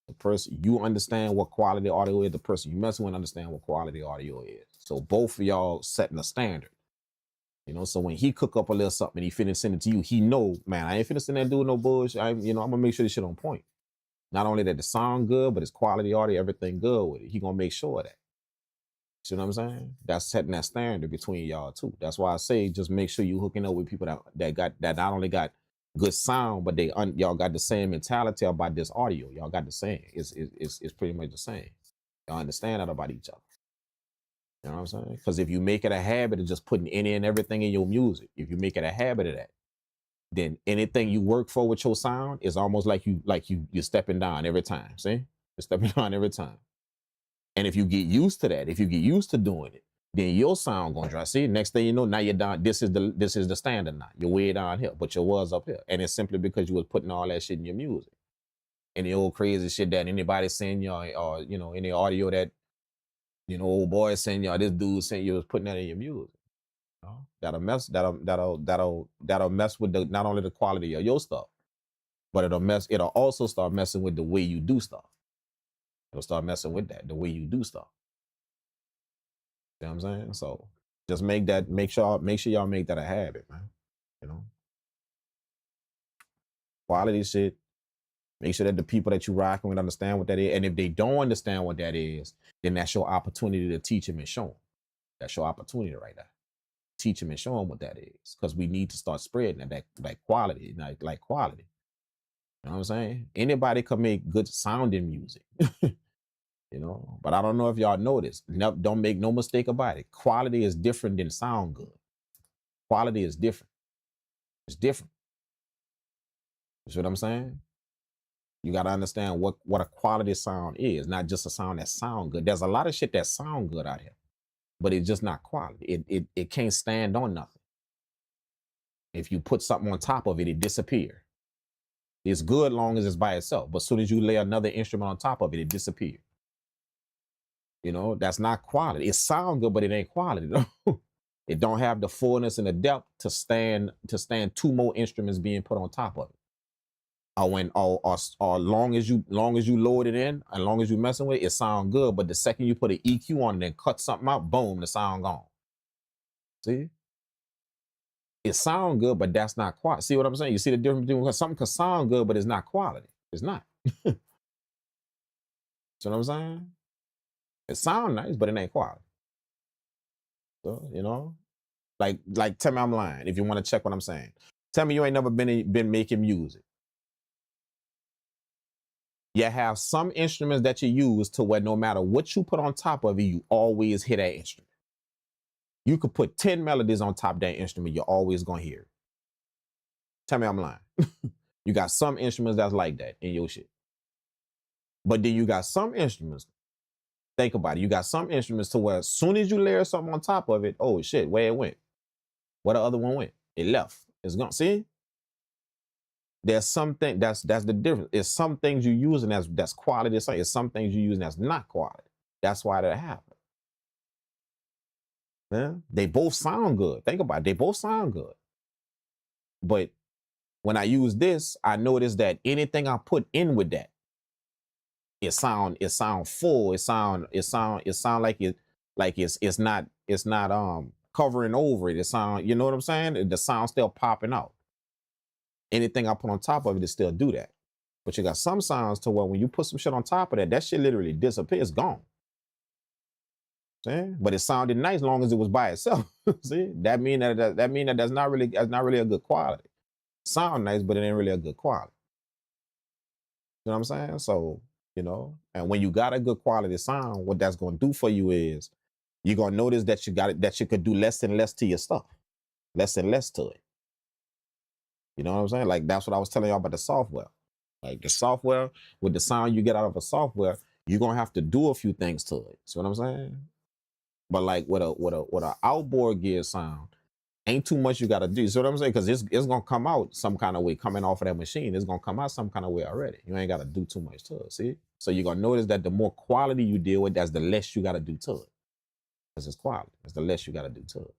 The person you understand what quality audio is, the person you messing with understand what quality audio is. So both of y'all setting a standard. You know, so when he cook up a little something, he finna send it to you. He know, man, I ain't finna send that dude no bullshit. I'm gonna make sure this shit on point. Not only that the sound good, but it's quality audio, everything good with it. He gonna make sure of that. See what I'm saying? That's setting that standard between y'all too. That's why I say just make sure you hooking up with people that not only got good sound, but y'all got the same mentality about this audio. Y'all got the same. It's pretty much the same. Y'all understand that about each other. You know what I'm saying? Because if you make it a habit of just putting any and everything in your music, if you make it a habit of that, then anything you work for with your sound is almost like you're stepping down every time. See? You're stepping down every time. And if you get used to that, if you get used to doing it, then your sound gonna drop. See, next thing you know, now you're down. This is the standard now. You're way down here, but your was up here. And it's simply because you was putting all that shit in your music. Any old crazy shit that anybody send you, or any audio that old boy send you, or this dude sent you, was putting that in your music. You know? That'll mess with not only the quality of your stuff, but it'll also start messing with the way you do stuff. It'll start messing with that, the way you do stuff. You know what I'm saying? So just make sure y'all make that a habit, man. You know? Quality shit. Make sure that the people that you rocking with understand what that is. And if they don't understand what that is, then that's your opportunity to teach them and show them. That's your opportunity right there. Teach them and show them what that is. Because we need to start spreading that quality, like quality. You know what I'm saying? Anybody can make good sounding music. But I don't know if y'all know this. Don't make no mistake about it. Quality is different than sound good. Quality is different. It's different. You see what I'm saying? You got to understand what a quality sound is, not just a sound that sound good. There's a lot of shit that sound good out here, but it's just not quality. It can't stand on nothing. If you put something on top of it, it disappears. It's good long as it's by itself, but as soon as you lay another instrument on top of it, it disappears. That's not quality. It sounds good, but it ain't quality though. It don't have the fullness and the depth to stand two more instruments being put on top of it. Or long as you load it in, and long as you messing with it, it sound good. But the second you put an EQ on it and cut something out, boom, the sound gone. See? It sound good, but that's not quality. See what I'm saying? You see the difference between something can sound good, but it's not quality. It's not. See what I'm saying? It sound nice, but it ain't quality. So, like tell me I'm lying if you want to check what I'm saying. Tell me you ain't never been making music. You have some instruments that you use to where no matter what you put on top of it, you always hear that instrument. You could put 10 melodies on top of that instrument, you're always gonna hear it. Tell me I'm lying. You got some instruments that's like that in your shit. But then you got some instruments, think about it, you got some instruments to where as soon as you layer something on top of it, oh shit, where it went? Where the other one went? It left. It's gone. See? There's something that's the difference. It's some things you're using that's quality. It's some things you're using that's not quality. That's why that happens. Yeah? They both sound good. Think about it. They both sound good. But when I use this, I notice that anything I put in with that, it sound full. It sound like it's not covering over it. It sound, you know what I'm saying? The sound still popping out. Anything I put on top of it still do that. But you got some sounds to where when you put some shit on top of that shit literally disappears, gone. See? But it sounded nice long as it was by itself. See? That mean that that's not really a good quality. Sound nice, but it ain't really a good quality. You know what I'm saying? So, and when you got a good quality sound, what that's gonna do for you is you're gonna notice that you could do less and less to your stuff. less and less to it. You know what I'm saying? Like that's what I was telling y'all about the software. Like the software, with the sound you get out of a software, you're gonna have to do a few things to it. See what I'm saying? But like with a outboard gear sound, ain't too much you gotta do. See what I'm saying? Because it's gonna come out some kind of way coming off of that machine. It's gonna come out some kind of way already. You ain't gotta do too much to it. See? So you're gonna notice that the more quality you deal with, that's the less you gotta do to it. Because it's quality. It's the less you gotta do to it.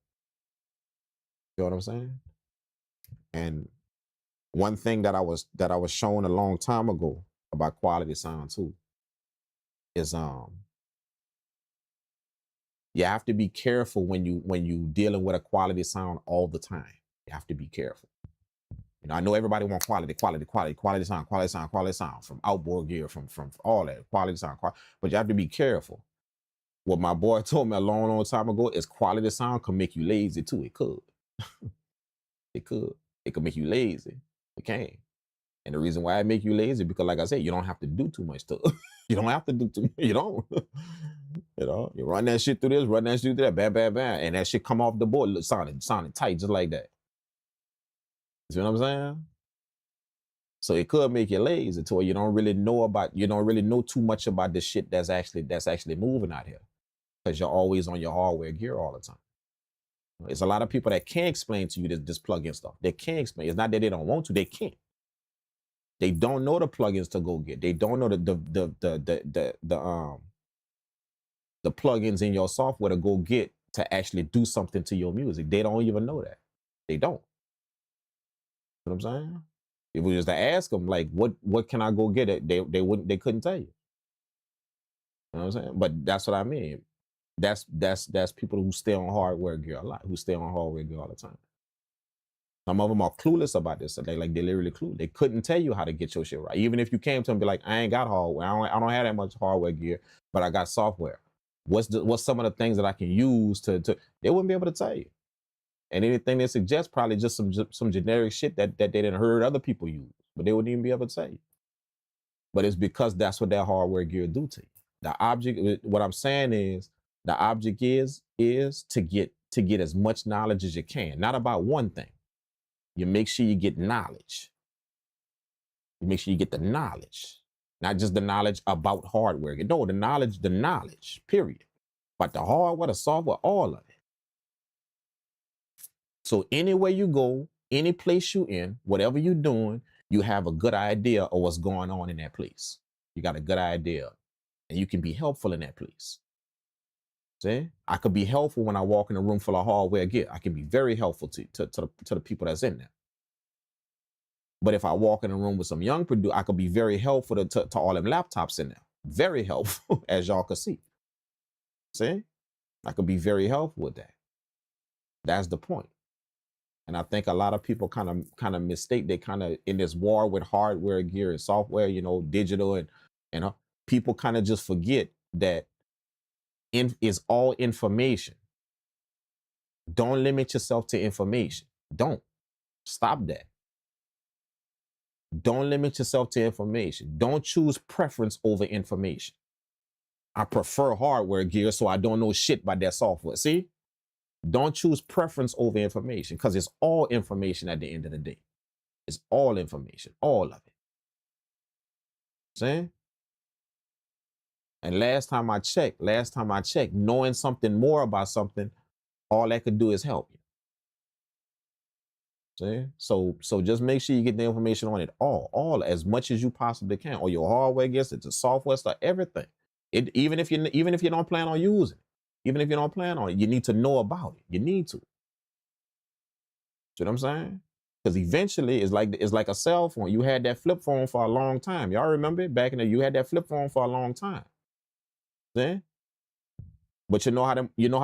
You know what I'm saying? And one thing that I was shown a long time ago about quality sound too is you have to be careful when you dealing with a quality sound all the time. You have to be careful. You know, I know everybody want quality sound from outboard gear, from all that quality sound, but you have to be careful. What my boy told me a long time ago is quality sound can make you lazy too. It could. It could make you lazy. It can. And the reason why it make you lazy, because like I said, you don't have to do too much stuff. You don't have to do too much. You don't. You know, you run that shit through this, run that shit through that, bam, bam, bam, and that shit come off the board, sounding tight, just like that. You see what I'm saying? So it could make you lazy to where you don't really know too much about the shit that's actually moving out here, because you're always on your hardware gear all the time. It's a lot of people that can't explain to you this plug-in stuff. They can't explain. It's not that they don't want to, they can't. They don't know the plugins to go get. They don't know the plugins in your software to go get to actually do something to your music. They don't even know that. They don't. You know what I'm saying? If we was to ask them, like, what can I go get it? They couldn't tell you. You know what I'm saying? But that's what I mean. That's people who stay on hardware gear a lot, who stay on hardware gear all the time. Some of them are clueless about this. So they literally clueless. They couldn't tell you how to get your shit right. Even if you came to them and be like, I ain't got hardware. I don't have that much hardware gear, but I got software. What's some of the things that I can use to they wouldn't be able to tell you. And anything they suggest probably just some generic shit that they didn't heard other people use, but they wouldn't even be able to tell you. But it's because that's what that hardware gear do to you. The object, what I'm saying is, the object is to get as much knowledge as you can. Not about one thing. You make sure you get knowledge. You make sure you get the knowledge. Not just the knowledge about hardware. No, the knowledge, period. But the hardware, the software, all of it. So anywhere you go, any place you in, whatever you're doing, you have a good idea of what's going on in that place. You got a good idea. And you can be helpful in that place. See? I could be helpful when I walk in a room full of hardware gear. I can be very helpful to the people that's in there. But if I walk in a room with some young producer, I could be very helpful to all them laptops in there. Very helpful, as y'all can see. See? I could be very helpful with that. That's the point. And I think a lot of people kind of mistake. They kind of, in this war with hardware gear and software, you know, digital, and people kind of just forget that is all information. Don't limit yourself to information. Don't. Stop that. Don't limit yourself to information. Don't choose preference over information. I prefer hardware gear, so I don't know shit about that software. See? Don't choose preference over information, because it's all information at the end of the day. It's all information, all of it. See? And last time I checked, knowing something more about something, all that could do is help you. See? So just make sure you get the information on it all as much as you possibly can. Or your hardware gets it, the software stuff, everything. Even if you don't plan on using it, even if you don't plan on it, you need to know about it. You need to. See what I'm saying? Because eventually it's like a cell phone. You had that flip phone for a long time. Y'all remember it? Back in the you had that flip phone for a long time. See? But you know how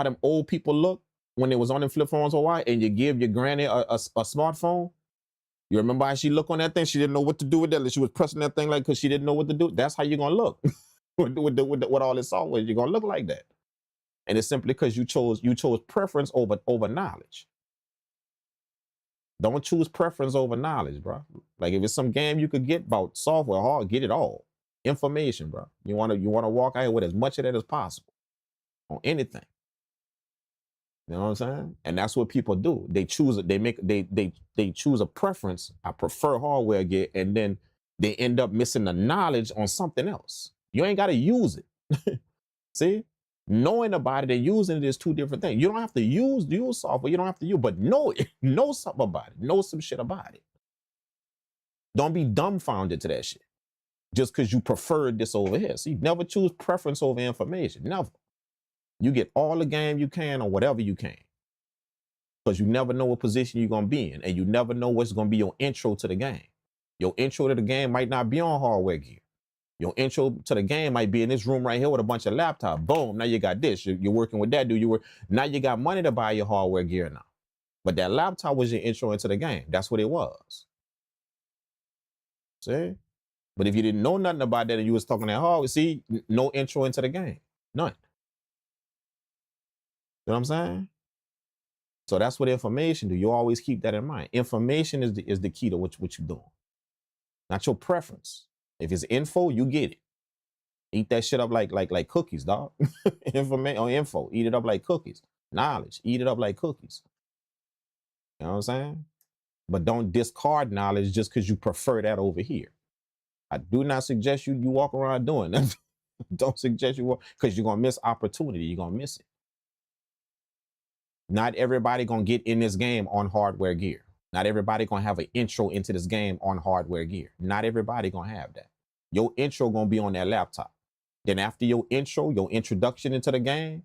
them old people look when they was on them flip phones for a while, and you give your granny a smartphone? You remember how she looked on that thing? She didn't know what to do with that. She was pressing that thing like, because she didn't know what to do. That's how you're going to look with all this software. You're going to look like that. And it's simply because you chose preference over knowledge. Don't choose preference over knowledge, bro. Like if it's some game you could get about software, get it all. Information, bro. You want to walk out here with as much of that as possible on anything. You know what I'm saying? And that's what people do. They choose it. They choose a preference. I prefer hardware gear, and then they end up missing the knowledge on something else. You ain't got to use it. See, knowing about it and using it is two different things. You don't have to use software. You don't have to use, but know it. Know something about it. Know some shit about it. Don't be dumbfounded to that shit just because you preferred this over here. See, never choose preference over information. Never. You get all the game you can or whatever you can. Because you never know what position you're going to be in. And you never know what's going to be your intro to the game. Your intro to the game might not be on hardware gear. Your intro to the game might be in this room right here with a bunch of laptops. Boom, now you got this. You're working with that dude. Now you got money to buy your hardware gear now. But that laptop was your intro into the game. That's what it was. See? But if you didn't know nothing about that and you was talking that hard, see, no intro into the game. None. You know what I'm saying? So that's what information do. You always keep that in mind. Information is the key to what you're doing. Not your preference. If it's info, you get it. Eat that shit up like cookies, dog. Information on info. Eat it up like cookies. Knowledge. Eat it up like cookies. You know what I'm saying? But don't discard knowledge just because you prefer that over here. I do not suggest you walk around doing that. Don't suggest you walk, because you're going to miss opportunity. You're going to miss it. Not everybody going to get in this game on hardware gear. Not everybody going to have an intro into this game on hardware gear. Not everybody going to have that. Your intro going to be on that laptop. Then after your intro, your introduction into the game,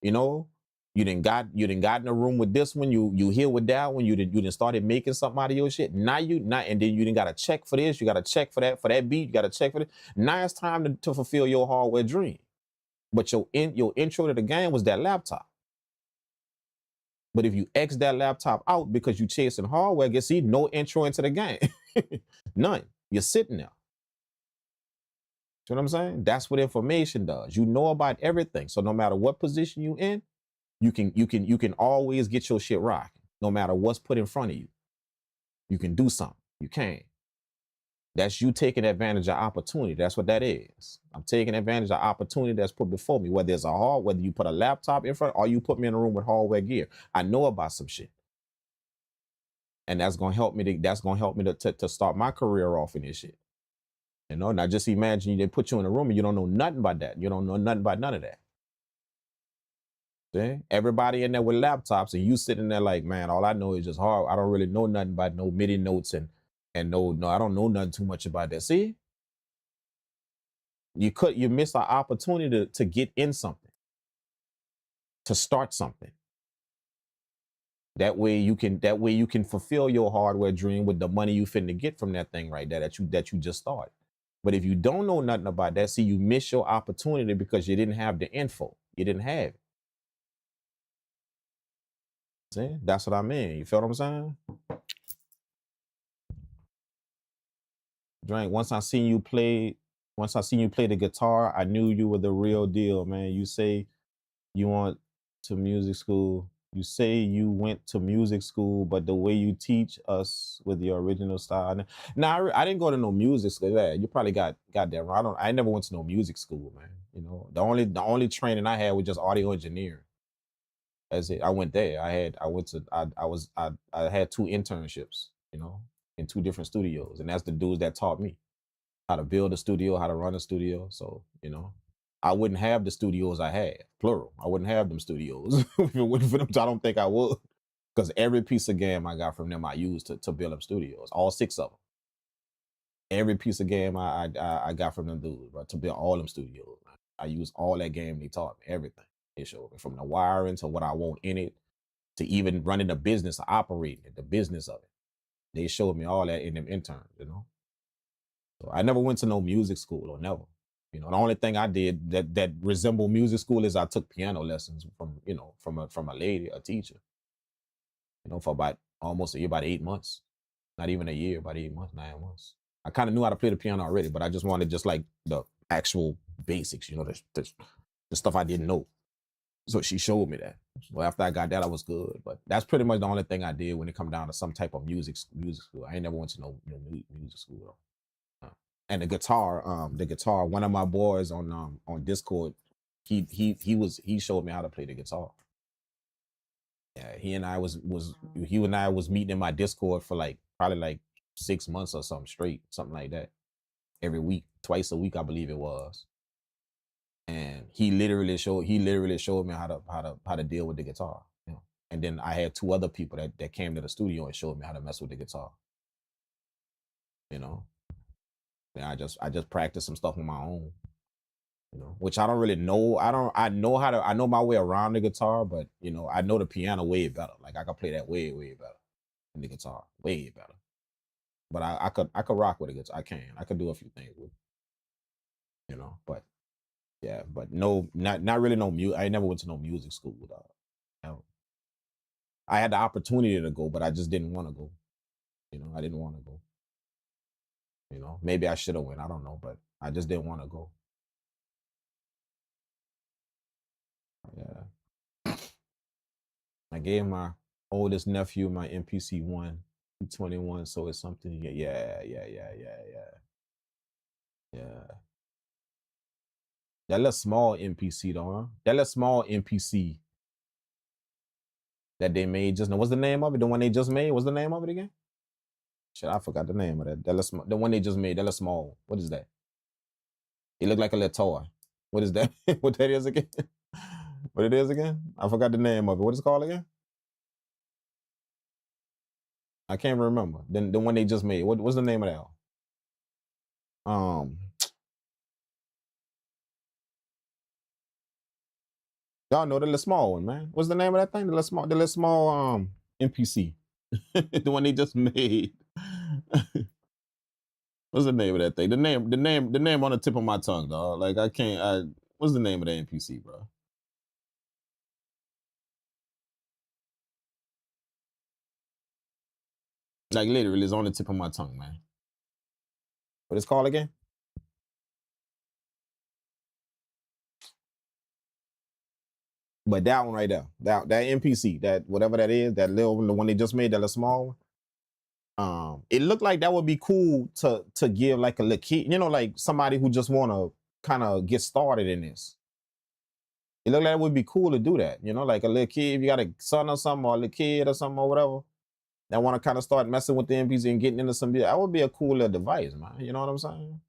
you know, you done got in a room with this one, you here with that one, you done started making something out of your shit. Now and then you done got to check for this, you got to check for that beat, you got to check for this. Now it's time to fulfill your hardware dream. But your intro to the game was that laptop. But if you X that laptop out because you chasing hardware, you see no intro into the game. None. You're sitting there. See what I'm saying? That's what information does. You know about everything. So no matter what position you in, you can always get your shit rocking. No matter what's put in front of you. You can do something. You can. That's you taking advantage of opportunity. That's what that is. I'm taking advantage of opportunity that's put before me. Whether it's whether you put a laptop in front or you put me in a room with hardware gear. I know about some shit. And that's gonna help me to start my career off in this shit. You know, now just imagine they put you in a room and you don't know nothing about that. You don't know nothing about none of that. See? Everybody in there with laptops and you sitting there like, man, all I know is just hard. I don't really know nothing about no MIDI notes and no, I don't know nothing too much about that. See? You miss an opportunity to get in something, to start something. That way you can fulfill your hardware dream with the money you finna get from that thing right there that you just started. But if you don't know nothing about that, see, you miss your opportunity because you didn't have the info. You didn't have it. See, that's what I mean. You feel what I'm saying? Drink. Once I seen you play the guitar, I knew you were the real deal, man. You say you went to music school. You say you went to music school, but the way you teach us with your original style. Now, I didn't go to no music school. Yeah, you probably got that wrong. I never went to no music school, man. You know, the only training I had was just audio engineering. That's it. I went there. I had 2 internships, you know, in 2 different studios, and that's the dudes that taught me how to build a studio, how to run a studio. So, you know, I wouldn't have the studios I had, plural. I wouldn't have them studios if it wasn't for them. I don't think I would, because every piece of game I got from them I used to build up studios, all 6 of them. Every piece of game I got from them dudes, bro, to build all them studios. I used all that game they taught me, everything. They showed me from the wiring to what I want in it, to even running the business, operating it, the business of it. They showed me all that in them interns, you know. So I never went to no music school, or never. You know, the only thing I did that resembled music school is I took piano lessons from a lady, a teacher. You know, for about almost a year, about 8 months. Not even a year, about 8 months, 9 months. I kind of knew how to play the piano already, but I just wanted just like the actual basics, you know, the stuff I didn't know. So she showed me that. So after I got that, I was good. But that's pretty much the only thing I did when it come down to some type of music school. I ain't never went to no music school though. And the guitar, one of my boys on Discord, he showed me how to play the guitar. Yeah, he and I was meeting in my Discord for like probably like 6 months or something straight, something like that. Every week, twice a week, I believe it was. And he literally showed me how to deal with the guitar. You know? And then I had 2 other people that came to the studio and showed me how to mess with the guitar. You know, and I just practiced some stuff on my own. You know, which I don't really know. I know my way around the guitar, but you know, I know the piano way better. Like I can play that way better than the guitar, way better. But I could rock with a guitar. I could do a few things with it, you know. But yeah, but no, not really no music. I never went to no music school. Never. I had the opportunity to go, but I just didn't want to go. You know, I didn't want to go. You know, maybe I should have went. I don't know, but I just didn't want to go. Yeah. I gave my oldest nephew my MPC 21, so it's something. Yeah. That little small MPC though, huh? That little small MPC that they made just now. What's the name of it? The one they just made? What's the name of it again? Shit, I forgot the name of that. The one they just made. That little small. What is that? It looked like a little toy. What is that? What that is again? What it is again? I forgot the name of it. What is it called again? I can't remember. The one they just made. What's the name of that? Y'all know the little small one, man. What's the name of that thing? The little small MPC. The one they just made. What's the name of that thing? The name on the tip of my tongue, dog. Like I can't. What's the name of the MPC, bro? Like literally, it's on the tip of my tongue, man. What it's called again? But that one right there, that MPC, that whatever that is, that little the one they just made, that little small one. It looked like that would be cool to give like a little kid, you know, like somebody who just want to kind of get started in this. It looked like it would be cool to do that, you know, like a little kid, if you got a son or something, or a little kid or something or whatever, that want to kind of start messing with the MPC and getting into some, that would be a cool little device, man. You know what I'm saying?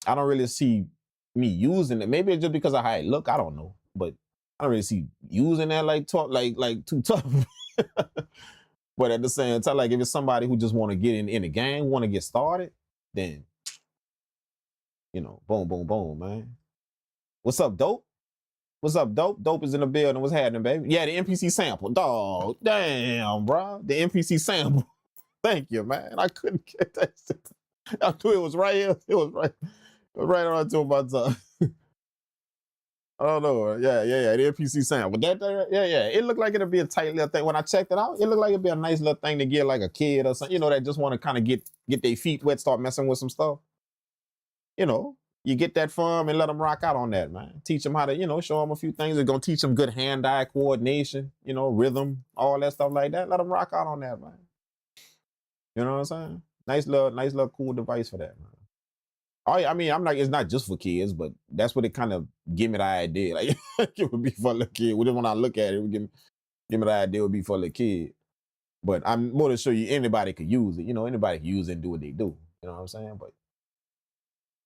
I don't really see me using it. Maybe it's just because of how it look. I don't know, but I don't really see using that like too tough. But at the same time, like if it's somebody who just want to get in the game, want to get started, then you know, boom, boom, boom, man. What's up, Dope? What's up, Dope? Dope is in the building. What's happening, baby? Yeah, the MPC sample, dog. Damn, bro, the MPC sample. Thank you, man. I couldn't get that. I knew it was right here. It was right on the tip of my tongue. I don't know. Yeah. The MPC sample. Yeah. It looked like it'd be a tight little thing. When I checked it out, it looked like it'd be a nice little thing to get like a kid or something, you know, that just want to kind of get their feet wet, start messing with some stuff. You know, you get that from 'em and let them rock out on that, man. Teach them how to, you know, show them a few things. It's going to teach them good hand-eye coordination, you know, rhythm, all that stuff like that. Let them rock out on that, man. You know what I'm saying? Nice little cool device for that, man. I mean, I'm like, it's not just for kids, but that's what it kind of give me the idea. Like, it would be for a little kid. When I look at it, it would give me the idea it would be for a little kid. But I'm more to show you anybody could use it. You know, anybody can use it and do what they do. You know what I'm saying? But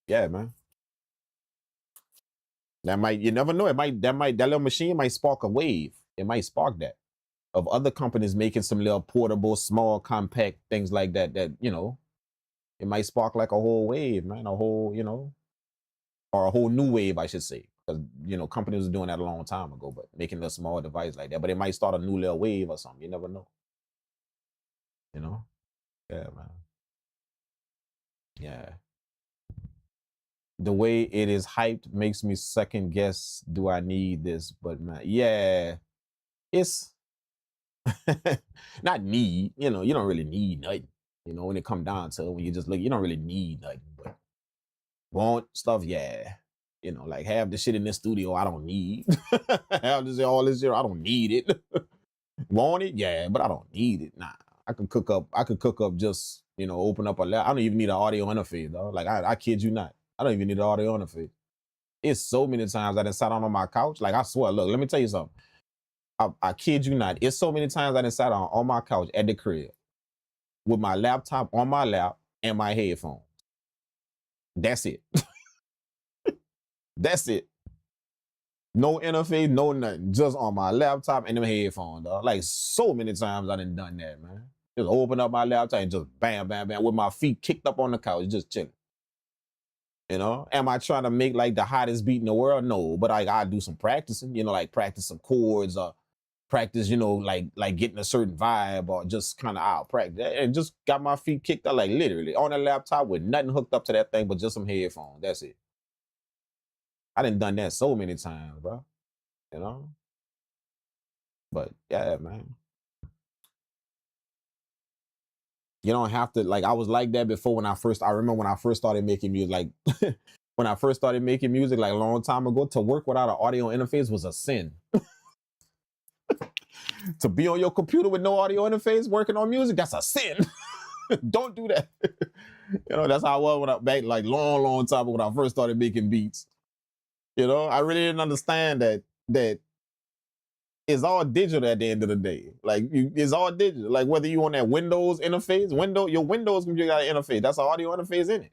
yeah, man. You never know. That little machine might spark a wave. It might spark that of other companies making some little portable, small, compact things like that, you know, it might spark like a whole wave, man, a whole, you know, or a whole new wave, I should say. Because, you know, companies were doing that a long time ago, but making a small device like that. But it might start a new little wave or something. You never know. You know? Yeah, man. Yeah. The way it is hyped makes me second guess, do I need this? But man, yeah, it's not need, you know, you don't really need nothing. You know, when it come down to it, when you just look, you don't really need nothing, but want stuff, yeah. You know, like have the shit in this studio, I don't need. Have this all this here, I don't need it. Want it, yeah, but I don't need it. Nah, I could cook up just, you know, open up I don't even need an audio interface, though. Like I kid you not, I don't even need an audio interface. It's so many times I done sat on my couch. Like I swear, look, let me tell you something. I kid you not. It's so many times I done sat on my couch at the crib with my laptop on my lap and my headphones. That's it. That's it. No interface, no nothing. Just on my laptop and them headphones, dog. Like so many times I done that, man. Just open up my laptop and just bam, bam, bam, with my feet kicked up on the couch, just chilling. You know, am I trying to make like the hottest beat in the world? No, but I gotta do some practicing, you know, like practice some chords or practice, you know, like getting a certain vibe or just kind of out practice. And just got my feet kicked up, like literally on a laptop with nothing hooked up to that thing but just some headphones. That's it. I done that so many times, bro. You know? But yeah, man. You don't have to, like, I was like that before I remember when I first started making music, like when I first started making music like a long time ago, to work without an audio interface was a sin. To be on your computer with no audio interface working on music, that's a sin. Don't do that. You know, that's how I was when back like long time ago when I first started making beats. You know, I really didn't understand that it's all digital at the end of the day. Like it's all digital. Like whether you on that Windows interface, your Windows computer got an interface. That's an audio interface in it.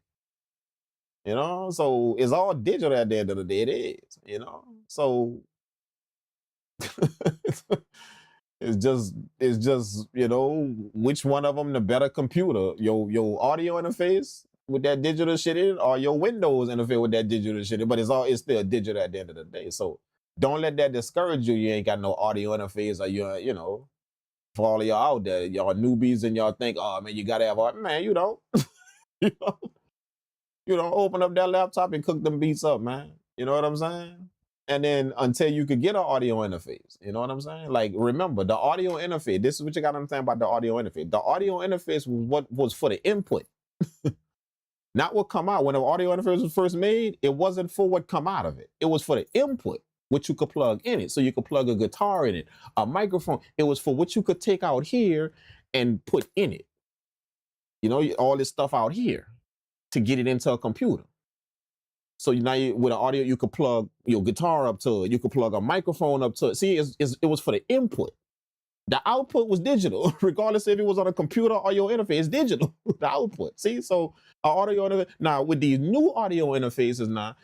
You know, so it's all digital at the end of the day. It is. You know, so it's just you know which one of them the better computer, your audio interface with that digital shit in it, or your Windows interface with that digital shit in it. But it's still digital at the end of the day. So don't let that discourage you. You ain't got no audio interface, or you know, for all of y'all out there, y'all newbies, and y'all think, oh man, you gotta have art. Man, you don't. You know, you don't open up that laptop and cook them beats up, man. You know what I'm saying? And then until you could get an audio interface, you know what I'm saying? Like, remember the audio interface. This is what you gotta understand about the audio interface. The audio interface was what was for the input, not what come out. When the audio interface was first made, it wasn't for what come out of it. It was for the input, which you could plug in it. So you could plug a guitar in it, a microphone. It was for what you could take out here and put in it. You know, all this stuff out here to get it into a computer. So now with an audio, you could plug your guitar up to it. You could plug a microphone up to it. See, it was for the input. The output was digital, regardless if it was on a computer or your interface. It's digital, the output. See, so audio interface. Now with these new audio interfaces now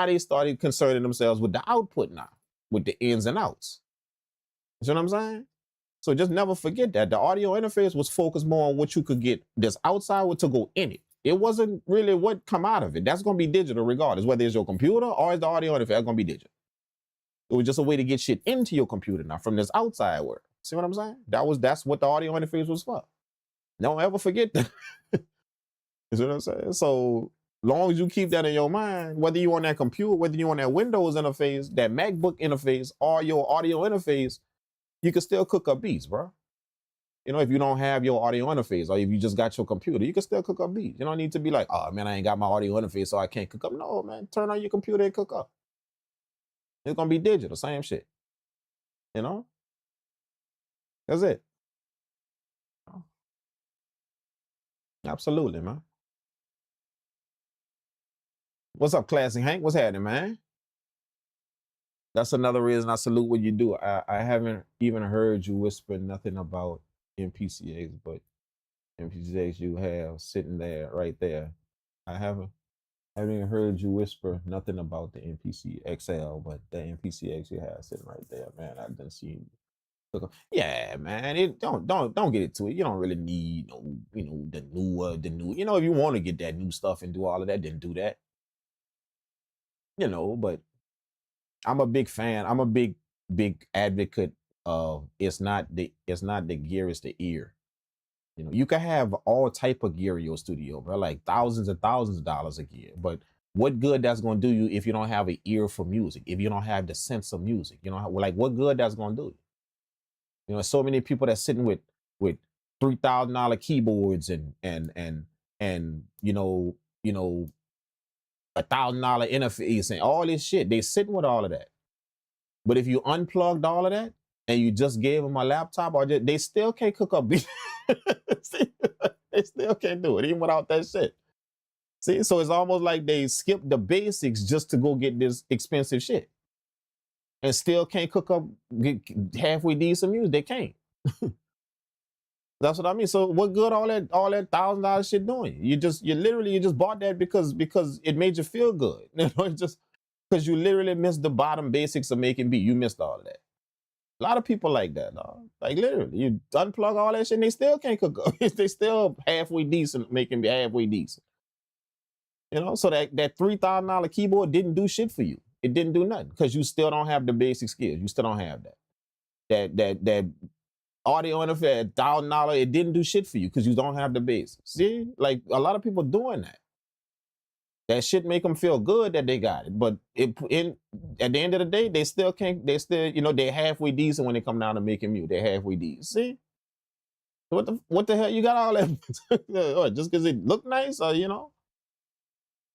they started concerning themselves with the output now, with the ins and outs. You know what I'm saying? So just never forget that the audio interface was focused more on what you could get this outside with to go in it. It wasn't really what come out of it. That's going to be digital regardless, whether it's your computer or it's the audio interface, that's going to be digital. It was just a way to get shit into your computer now from this outside world. See what I'm saying? That's what the audio interface was for. Don't ever forget that. You see what I'm saying? So long as you keep that in your mind, whether you on that computer, whether you on that Windows interface, that MacBook interface, or your audio interface, you can still cook up beats, bro. You know, if you don't have your audio interface, or if you just got your computer, you can still cook up beats. You don't need to be like, oh man, I ain't got my audio interface, so I can't cook up. No, man, turn on your computer and cook up. It's gonna be digital, same shit. You know? That's it. Absolutely, man. What's up, Classic Hank? What's happening, man? That's another reason I salute what you do. I haven't even heard you whisper nothing about MPC X, but MPC X you have sitting there, right there. I haven't even heard you whisper nothing about the MPC XL, but the MPC X you have sitting right there, man. I done seen you. Yeah, man. It don't get it to it. You don't really need the new. You know, if you want to get that new stuff and do all of that, then do that. You know, but I'm a big fan. I'm a big advocate of it's not the gear, it's the ear. You know, you can have all type of gear in your studio, bro, like thousands and thousands of dollars a gear. But what good that's gonna do you if you don't have an ear for music, if you don't have the sense of music, you know, like what good that's gonna do you? You know, so many people that's sitting with $3,000 keyboards and you know $1,000 interface and all this shit. They sitting with all of that. But if you unplugged all of that and you just gave them a laptop, they still can't cook up beats. See, they still can't do it even without that shit. See, so it's almost like they skipped the basics just to go get this expensive shit. and still can't cook up halfway decent music. They can't. That's what I mean. So what good all that $1,000 shit doing? You literally just bought that because it made you feel good. You know, it's just because you literally missed the bottom basics of making beat. You missed all of that. A lot of people like that, dog. Like literally, you unplug all that shit and they still can't cook up. They still halfway decent, making be halfway decent. You know, so that $3,000 keyboard didn't do shit for you. It didn't do nothing because you still don't have the basic skills. You still don't have that. That audio interface, $1,000, it didn't do shit for you because you don't have the basics. See, like a lot of people doing that. That shit make them feel good that they got it, but at the end of the day, they still can't. They still, you know, they're halfway decent when they come down to making music. They're halfway decent. See, what the hell? You got all that just because it look nice, or you know,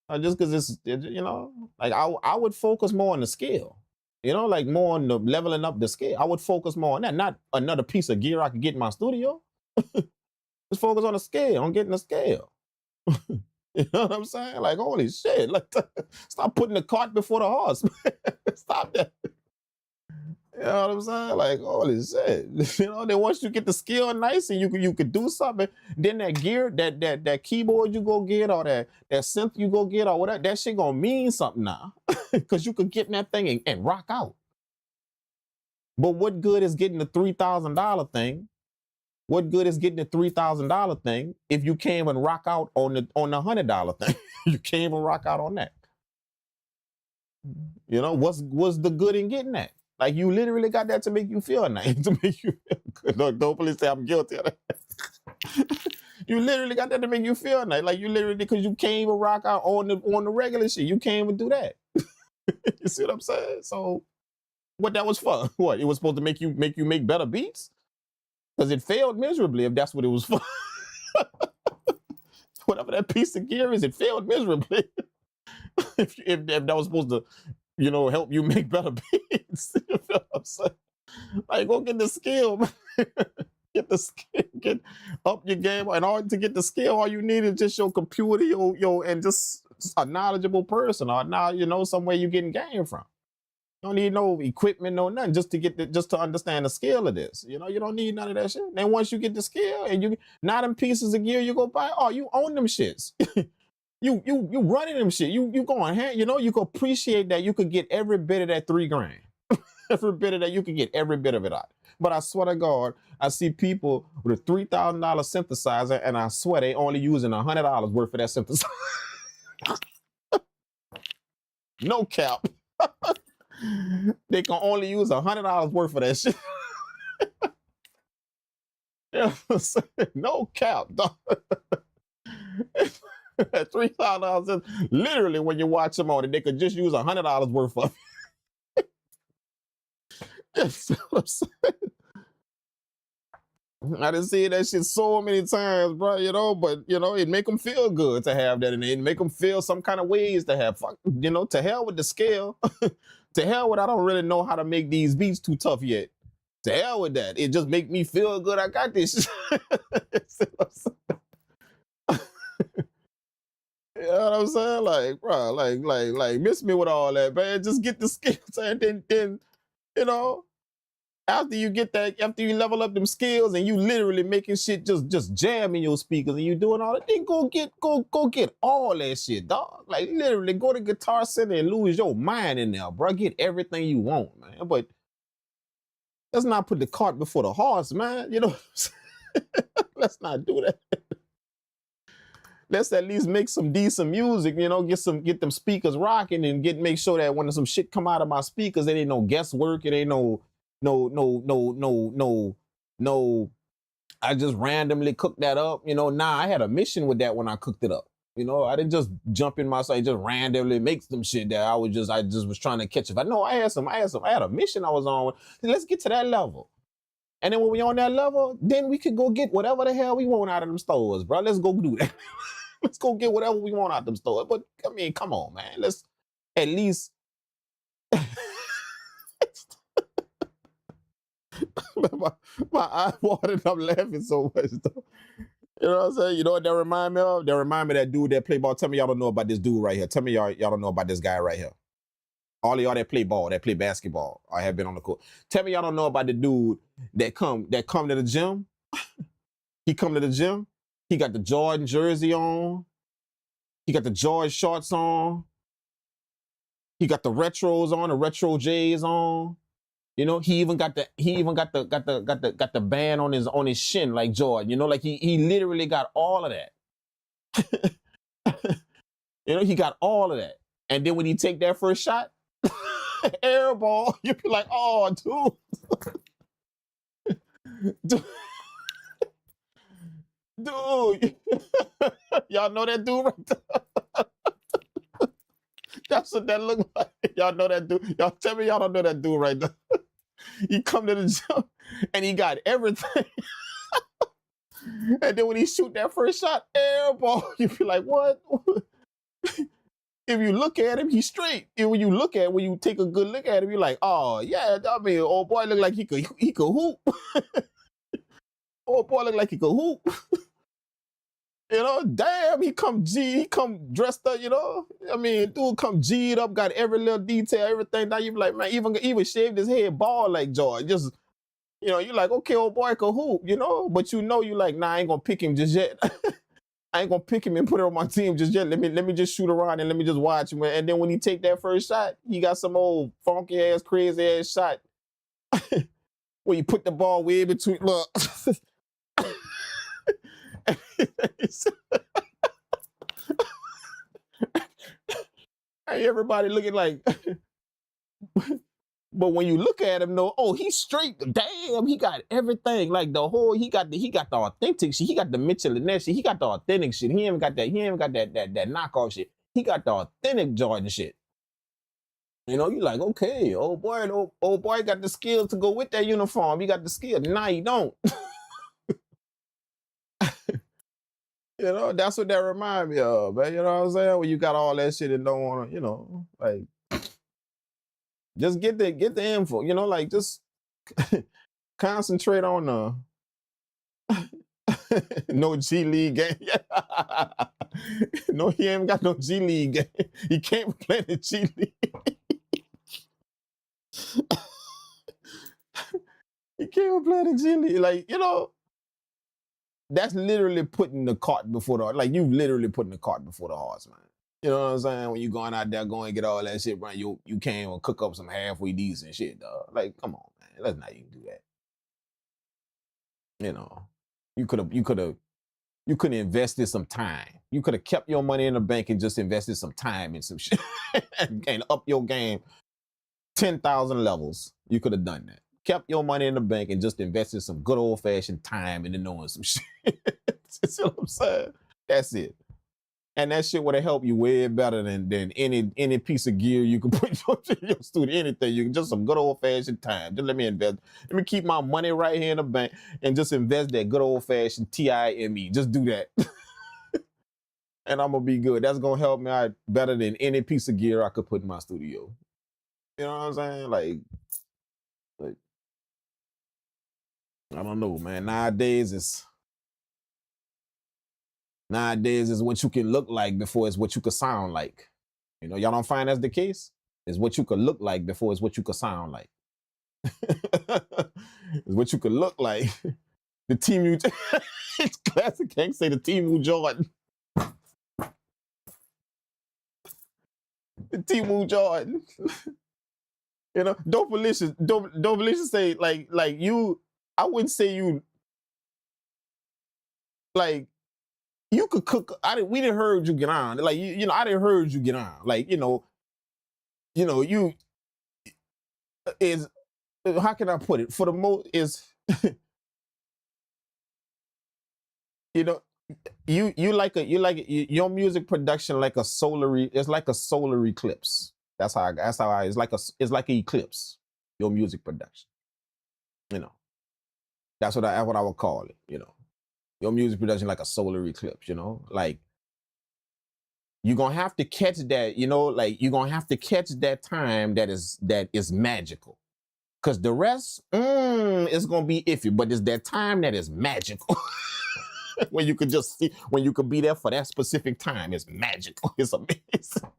or just because it's you know, like I would focus more on the skill. You know, like more on the leveling up the skill. I would focus more on that, not another piece of gear I could get in my studio. Just focus on the scale, on getting the scale. You know what I'm saying? Like, holy shit. Like, stop putting the cart before the horse. Stop that. You know what I'm saying? Like, holy shit. You know, then once you get the skill nice and you could do something, then that gear, that keyboard you go get, or that synth you go get, or whatever, that shit gonna mean something now. Because you could get in that thing and rock out. But what good is getting the $3,000 thing? What good is getting the $3,000 thing if you can't even rock out on the $100 thing? You can't even rock out on that. You know, what's the good in getting that? Like, you literally got that to make you feel nice, to make you feel good. Look, don't please say I'm guilty of that. You literally got that to make you feel nice. Like, you literally, because you can't even rock out on the regular shit. You can't even do that. You see what I'm saying? So what that was for? What? It was supposed to make you make better beats? Because it failed miserably if that's what it was for. Whatever that piece of gear is, it failed miserably. if that was supposed to, you know, help you make better beats. You feel what I'm saying? Like, go get the skill, man. Get the skill, get up your game. In order to get the skill, all you need is just your computer, and just a knowledgeable person, or now, you know, somewhere you getting game from. You don't need no equipment, no nothing, just to understand the scale of this. You know, you don't need none of that shit. Then once you get the scale and you not them pieces of gear you go buy, oh, you own them shits. you running them shit. You going hand, you know, you could appreciate that you could get every bit of that $3,000. Every bit of that, you could get every bit of it out. But I swear to God, I see people with a $3,000 synthesizer, and I swear they only using $100 worth of that synthesizer. No cap. They can only use $100 worth of that shit. Yeah, no cap, dog. $3,000 literally, when you watch them on it, they could just use $100 worth of it. That's what I'm saying. I done seen that shit so many times, bro, you know, but, you know, it make them feel good to have that, and it make them feel some kind of ways to have, you know, to hell with the scale. To hell with, I don't really know how to make these beats too tough yet. To hell with that. It just make me feel good. I got this. You know what I'm saying? Like, bro, like miss me with all that, man. Just get the skills, and then, you know, after you get that, after you level up them skills and you literally making shit just jam in your speakers and you doing all that, then go get all that shit, dog. Like, literally go to Guitar Center and lose your mind in there, bro. Get everything you want, man. But let's not put the cart before the horse, man. You know what I'm saying? Let's not do that. Let's at least make some decent music, you know, get them speakers rocking, and make sure that when some shit come out of my speakers, it ain't no guesswork, it ain't no, I just randomly cooked that up. You know, I had a mission with that when I cooked it up. You know, I didn't just jump in my site, just randomly make some shit that I just was trying to catch it. No, I had a mission I was on. Let's get to that level. And then when we on that level, then we could go get whatever the hell we want out of them stores, bro. Let's go do that. Let's go get whatever we want out of them stores. But I mean, come on, man. Let's at least my eye watered. I'm laughing so much, though. You know what I'm saying? You know what that remind me of? That remind me of that dude that play ball. Tell me y'all don't know about this dude right here. Tell me y'all don't know about this guy right here. All of y'all that play ball, that play basketball, I have been on the court. Tell me y'all don't know about the dude that come to the gym. He come to the gym. He got the Jordan jersey on. He got the Jordan shorts on. He got the retros on, the retro J's on. You know, he even got the band on his shin like Jordan. You know, like he literally got all of that. You know, he got all of that. And then when he take that first shot, air ball, you be like, oh, dude. Dude. Y'all know that dude right there? That's what that look like. Y'all know that dude. Y'all tell me y'all don't know that dude right there. He come to the gym and he got everything. And then when he shoot that first shot, air ball, you be like, what? If you look at him, he's straight. And when you take a good look at him, you're like, oh yeah, I mean, old boy look like he could hoop. Old boy look like he could hoop. You know, damn, he come dressed up, you know. I mean, dude come G'd up, got every little detail, everything. Now you be like, man, even shaved his head bald like George. Just, you know, you like, okay, old boy can hoop, you know. But you know, you like, nah, I ain't gonna pick him just yet. I ain't gonna pick him and put him on my team just yet. Let me just shoot around and let me just watch him. And then when he take that first shot, he got some old funky ass, crazy ass shot where you put the ball way between. Look. Hey, everybody looking like. But when you look at him, though, oh, he's straight. Damn, he got everything. Like the whole, he got the authentic shit. He got the Mitchell and that shit. He got the authentic shit. He ain't got that knockoff shit. He got the authentic Jordan shit. You know, you like, okay, old boy got the skill to go with that uniform. He got the skill. Nah, he don't. You know, that's what that remind me of, man. You know what I'm saying? When you got all that shit and don't want to, you know, like, just get the info, you know, like, just concentrate on no G League game. No, he ain't got no G League game. He can't play the G League. He can't play the G League. Like, you know, that's literally putting the cart before the, like, you literally putting the cart before the horse, man. You know what I'm saying? When you going out there, going and get all that shit, bro, you can't even cook up some halfway decent shit, dog. Like, come on, man. Let's not even do that. You know, you could have invested some time. You could have kept your money in the bank and just invested some time in some shit and up your game 10,000 levels. You could have done that. Kept your money in the bank and just invested some good old fashioned time into knowing some shit. See what I'm saying? That's it. And that shit would have helped you way better than any piece of gear you could put in your studio, anything. You can just some good old fashioned time. Just let me invest. Let me keep my money right here in the bank and just invest that good old fashioned TIME. Just do that. And I'm gonna be good. That's gonna help me out better than any piece of gear I could put in my studio. You know what I'm saying? Like I don't know, man. Nowadays is what you can look like before it's what you could sound like. You know, y'all don't find that's the case? It's what you could look like before it's what you could sound like. It's what you could look like. The team you it's classic. Can't say the team who Jordan. The team who Jordan. You know, don't malicious say like you. I wouldn't say you like you could cook. We didn't heard you get on. Like you know, I didn't heard you get on. Like you is how can I put it? For the most is you know, you like your music production like a solar. It's like a solar eclipse. That's how it's like an eclipse. Your music production. You know. That's what I would call it, you know. Your music production like a solar eclipse, you know. Like you're gonna have to catch that, you know, like you're gonna have to catch that time that is magical. Cause the rest, is gonna be iffy, but it's that time that is magical. When you could just see, when you could be there for that specific time, it's magical. It's amazing.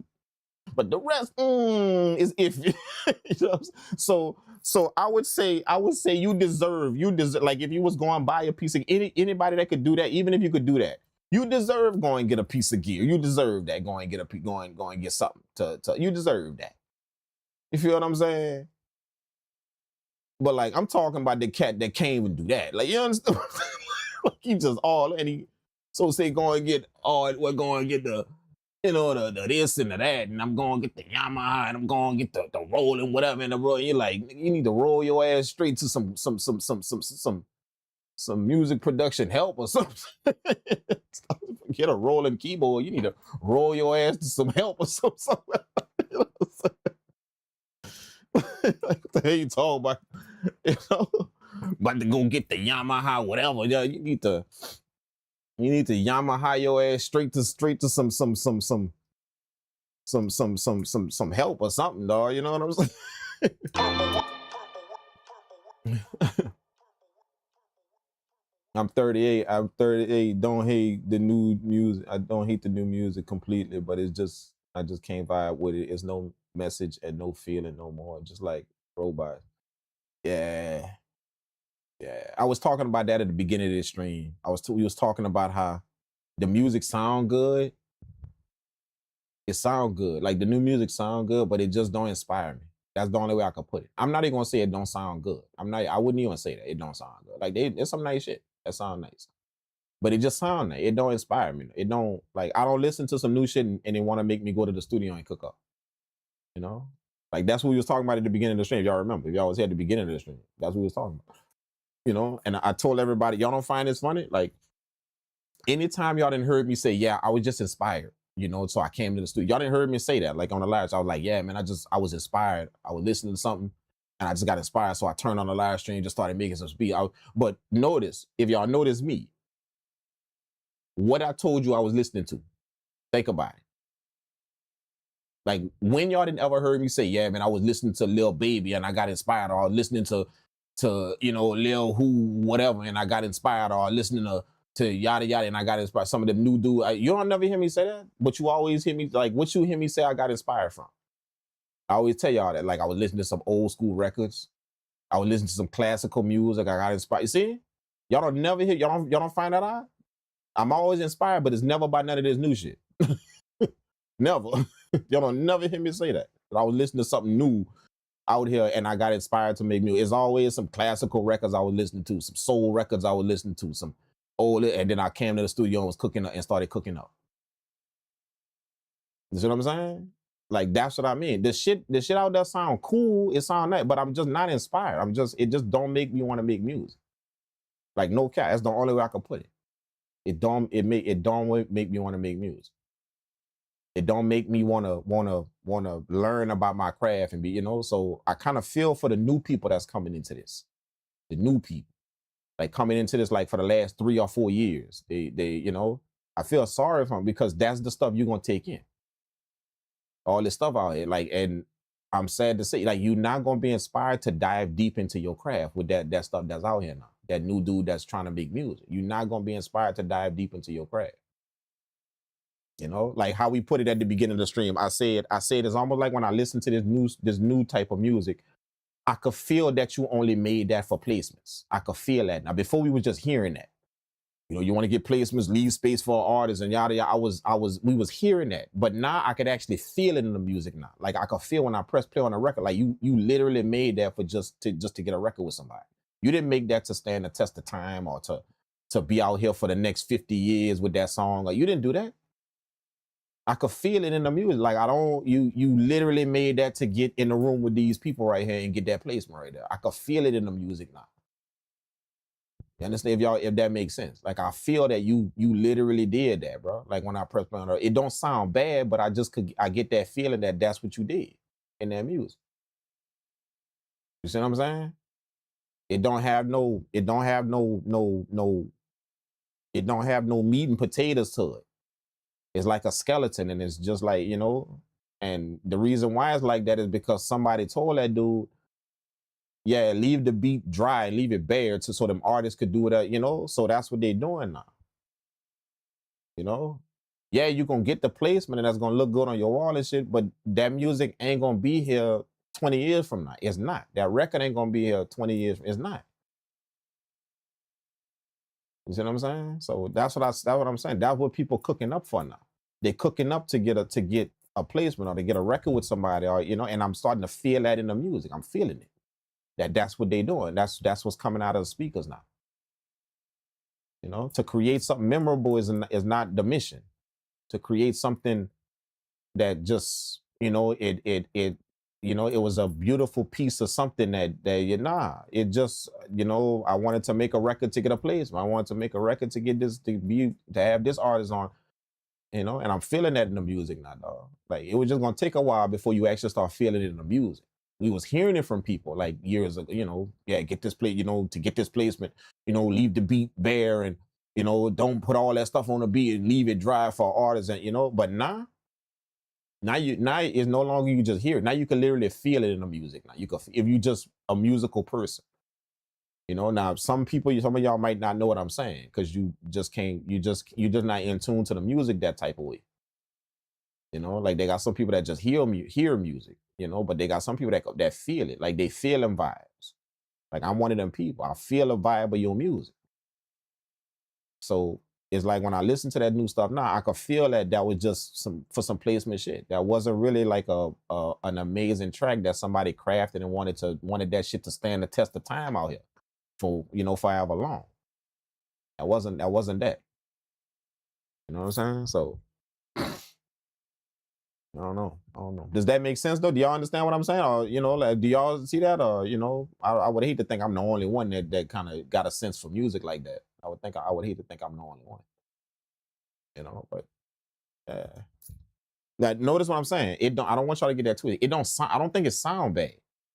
but the rest is iffy. You know what I'm saying? So I would say you deserve like if you was going to buy a piece of anybody that could do that, even if you could do that, you deserve going and get a piece of gear. You deserve that. Go and get get something to you deserve that. You feel what I'm saying? But like I'm talking about the cat that can't even do that. Like you understand? Like he just all and he say go and get we're going to get the the this and the that, and I'm going to get the Yamaha, and I'm going to get the roll and whatever, and the roll. You're like, you need to roll your ass straight to some music production help or something. Get a rolling keyboard. You need to roll your ass to some help or something. You know what I'm saying? What the hell you talking about? About to go get the Yamaha, whatever. Yeah, you need to Yamaha your ass straight to some help or something, dog. You know what I'm saying? I'm 38. I'm 38. Don't hate the new music. I don't hate the new music completely, but it's just I just can't vibe with it. It's no message and no feeling no more. Just like robots. Yeah. I was talking about that at the beginning of this stream. We was talking about how the music sound good. It sound good. Like the new music sound good, but it just don't inspire me. That's the only way I could put it. I'm not even gonna say it don't sound good. I wouldn't even say that. It don't sound good. Like there's some nice shit that sound nice. But it just sound nice. It don't inspire me. It don't I don't listen to some new shit and it want to make me go to the studio and cook up. You know? Like that's what we was talking about at the beginning of the stream. If y'all remember. If y'all was here at the beginning of the stream. That's what we was talking about. You know, and I told everybody, y'all don't find this funny? Like anytime y'all didn't heard me say, yeah, I was just inspired, so I came to the studio. Y'all didn't heard me say that, like on the live. I was like, yeah, man, I was inspired. I was listening to something and I just got inspired. So I turned on the live stream, just started making some speed. But notice, if y'all notice me, what I told you I was listening to, think about it. Like when y'all didn't ever heard me say, yeah, man, I was listening to Lil Baby and I got inspired, or listening to Lil Who, whatever, and I got inspired, or listening to yada yada and I got inspired. Some of them new dude, you don't never hear me say that, but you always hear me, like what you hear me say I got inspired from. I always tell y'all that, like I was listening to some old school records. I was listening to some classical music. I got inspired. You see? Y'all don't never hear, y'all don't find that out? I'm always inspired, but it's never by none of this new shit. Never. Y'all don't never hear me say that. But I was listening to something new out here and I got inspired to make music. It's always some classical records I was listening to, some soul records I was listening to, some old, and then I came to the studio and was cooking up and started cooking up. You see what I'm saying? Like that's what I mean. The shit out there sound cool, it sound nice, but I'm just not inspired. It just don't make me want to make music. Like no cap, that's the only way I can put it. It don't make me want to make music. It don't make me wanna learn about my craft and be, so I kind of feel for the new people that's coming into this. The new people. Like coming into this like for the last 3 or 4 years. They I feel sorry for them because that's the stuff you're gonna take in. All this stuff out here. Like, and I'm sad to say, like, you're not gonna be inspired to dive deep into your craft with that stuff that's out here now. That new dude that's trying to make music. You're not gonna be inspired to dive deep into your craft. Like how we put it at the beginning of the stream. I said it's almost like when I listen to this new type of music, I could feel that you only made that for placements. I could feel that. Now before we were just hearing that. You want to get placements, leave space for artists and yada yada. We was hearing that. But now I could actually feel it in the music now. Like I could feel when I press play on a record, like you literally made that for just to get a record with somebody. You didn't make that to stand the test of time or to be out here for the next 50 years with that song. Like you didn't do that. I could feel it in the music. Like you literally made that to get in the room with these people right here and get that placement right there. I could feel it in the music now. You understand if that makes sense? Like I feel that you literally did that, bro. Like when I press play on it, it don't sound bad, but I get that feeling that that's what you did in that music. You see what I'm saying? It don't have no meat and potatoes to it. It's like a skeleton, and it's just like, and the reason why it's like that is because somebody told that dude, yeah, leave the beat dry, leave it bare so them artists could do it, so that's what they're doing now. yeah, you're gonna get the placement and that's gonna look good on your wall and shit, but that music ain't gonna be here 20 years from now. It's not. That record ain't gonna be here 20 years. It's not. You see what I'm saying? So that's what I'm saying. That's what people cooking up for now. They're cooking up to get a placement or to get a record with somebody, or and I'm starting to feel that in the music. I'm feeling it. That's what they're doing. That's what's coming out of the speakers now. To create something memorable is not the mission. To create something that just it was a beautiful piece of something that it just I wanted to make a record to get a placement. I wanted to make a record to get this to have this artist on, and I'm feeling that in the music now, dog. Like it was just gonna take a while before you actually start feeling it in the music. We was hearing it from people like years ago, get this play, to get this placement, leave the beat bare and don't put all that stuff on the beat and leave it dry for artists, and but now it's no longer you just hear it. Now you can literally feel it in the music. Now if you just a musical person, now some of y'all might not know what I'm saying because you just not in tune to the music that type of way. Like they got some people that just hear music, but they got some people that feel it, like they feel them vibes. Like I'm one of them people. I feel a vibe of your music. So it's like when I listen to that new stuff now, I could feel that was just some placement shit. That wasn't really like an amazing track that somebody crafted and wanted that shit to stand the test of time out here for forever long. That wasn't that. You know what I'm saying? So I don't know. Does that make sense though? Do y'all understand what I'm saying? Or like, do y'all see that? Or I would hate to think I'm the only one that kind of got a sense for music like that. I would hate to think I'm the only one. But now notice what I'm saying. I don't want y'all to get that twisted. I don't think it sound bad.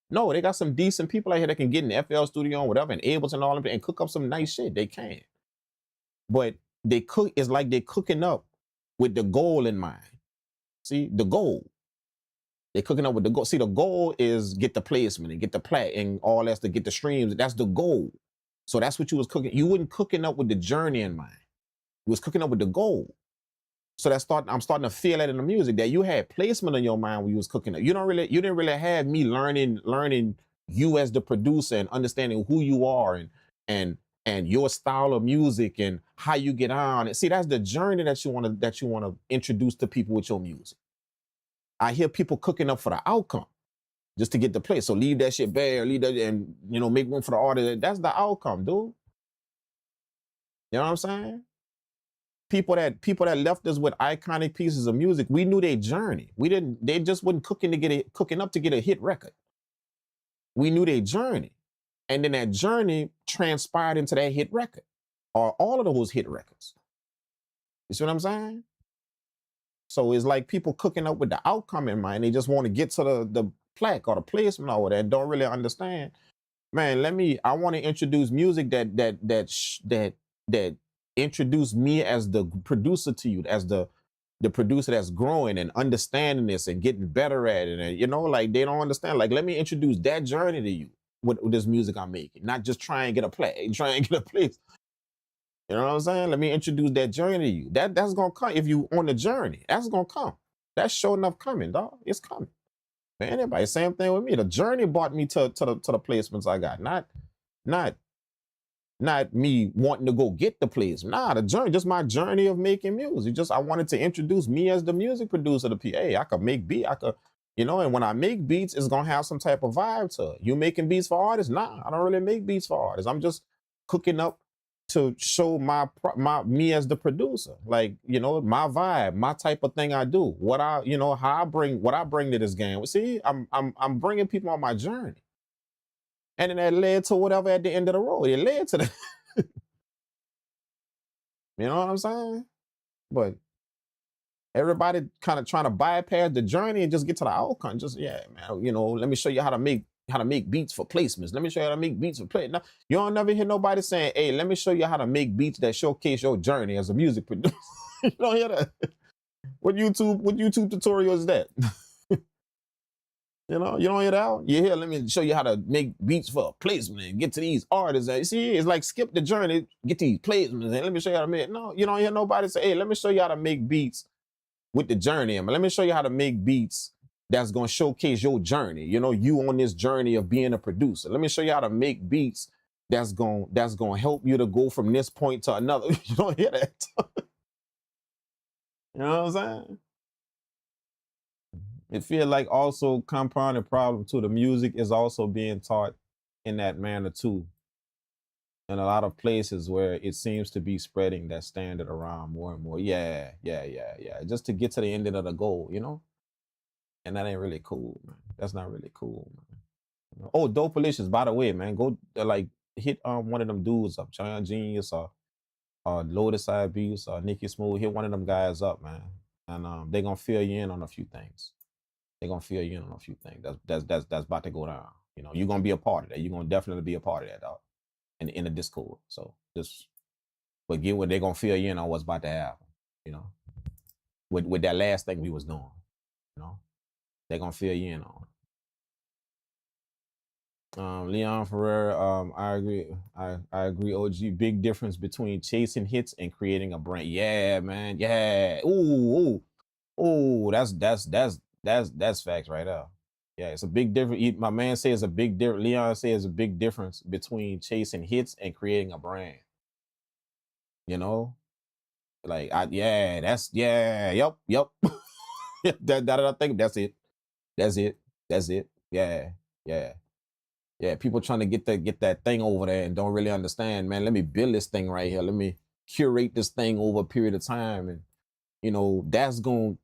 No, they got some decent people out here that can get in the FL studio and whatever and Ableton and all of them and cook up some nice shit. They can. But it's like they're cooking up with the goal in mind. See, the goal. They're cooking up with the goal. See, the goal is get the placement and get the plat and all that to get the streams. That's the goal. So that's what you was cooking. You wasn't cooking up with the journey in mind. You was cooking up with the goal. So I'm starting to feel that in the music that you had placement in your mind when you was cooking up. You didn't really have me learning you as the producer and understanding who you are and your style of music and how you get on. See, that's the journey that you want to introduce to people with your music. I hear people cooking up for the outcome just to get the place. So leave that shit bare, leave that, and make room for the artist. That's the outcome, dude. You know what I'm saying? People that left us with iconic pieces of music, we knew their journey. They just wasn't cooking up to get a hit record. We knew their journey. And then that journey transpired into that hit record or all of those hit records. You see what I'm saying? So it's like people cooking up with the outcome in mind. They just want to get to the plaque or the placement or whatever and don't really understand. Man, I want to introduce music that introduce me as the producer to you, as the producer that's growing and understanding this and getting better at it. And like they don't understand. Like, let me introduce that journey to you with this music I'm making, not just try and get a play, try and get a place. You know what I'm saying? Let me introduce that journey to you. That's gonna come if you on the journey. That's gonna come. That's sure enough coming, dog. It's coming. Man, anybody, same thing with me. The journey brought me to the placements I got. Not me wanting to go get the placement. Nah, the journey, just my journey of making music. I wanted to introduce me as the music producer to PA. I could make beat. And when I make beats, it's gonna have some type of vibe to it. You making beats for artists? Nah, I don't really make beats for artists. I'm just cooking up to show me as the producer, like my vibe, my type of thing I do, how I bring to this game. See, I'm bringing people on my journey, and then that led to whatever at the end of the road. It led to that. You know what I'm saying? But everybody kind of trying to bypass the journey and just get to the outcome. Just man, let me show you how to make beats for placements. Let me show you how to make beats for play. Now, you don't never hear nobody saying, hey, let me show you how to make beats that showcase your journey as a music producer. You don't hear that. What YouTube tutorial is that? You know, you don't hear that out? You hear, let me show you how to make beats for a placement and get to these artists. And see, it's like skip the journey, get to these placements, and let me show you how to make. No, you don't hear nobody say, hey, let me show you how to make beats with the journey. Let me show you how to make beats that's gonna showcase your journey. You know, you on this journey of being a producer. Let me show you how to make beats that's gonna help you to go from this point to another. You don't hear that. You know what I'm saying? It feel like also compounded problem too. The music is also being taught in that manner too. In a lot of places where it seems to be spreading that standard around more and more. Yeah. Just to get to the ending of the goal, you know? And that ain't really cool, man. That's not really cool, man. You know? Oh, Dopalicious, by the way, man. Go like hit one of them dudes up, Giant Genius or Lotus Beats or Nicky Smooth. Hit one of them guys up, man. And they're gonna fill you in on a few things. They're gonna fill you in on a few things. That's about to go down. You know, you're gonna be a part of that. You're gonna definitely be a part of that, dog. In the Discord. So just but get what they're gonna fill you in on what's about to happen, you know. With that last thing we was doing, you know. They're gonna fill you in on. Leon Ferrer, I agree. I agree, OG. Big difference between chasing hits and creating a brand. Yeah, man. Yeah. Ooh. That's facts right there. Yeah, it's a big difference. My man says a big difference. Leon says a big difference between chasing hits and creating a brand. You know, like yep. that I think that's it. Yeah. People trying to get that thing over there and don't really understand, man. Let me build this thing right here. Let me curate this thing over a period of time, and you know that's gonna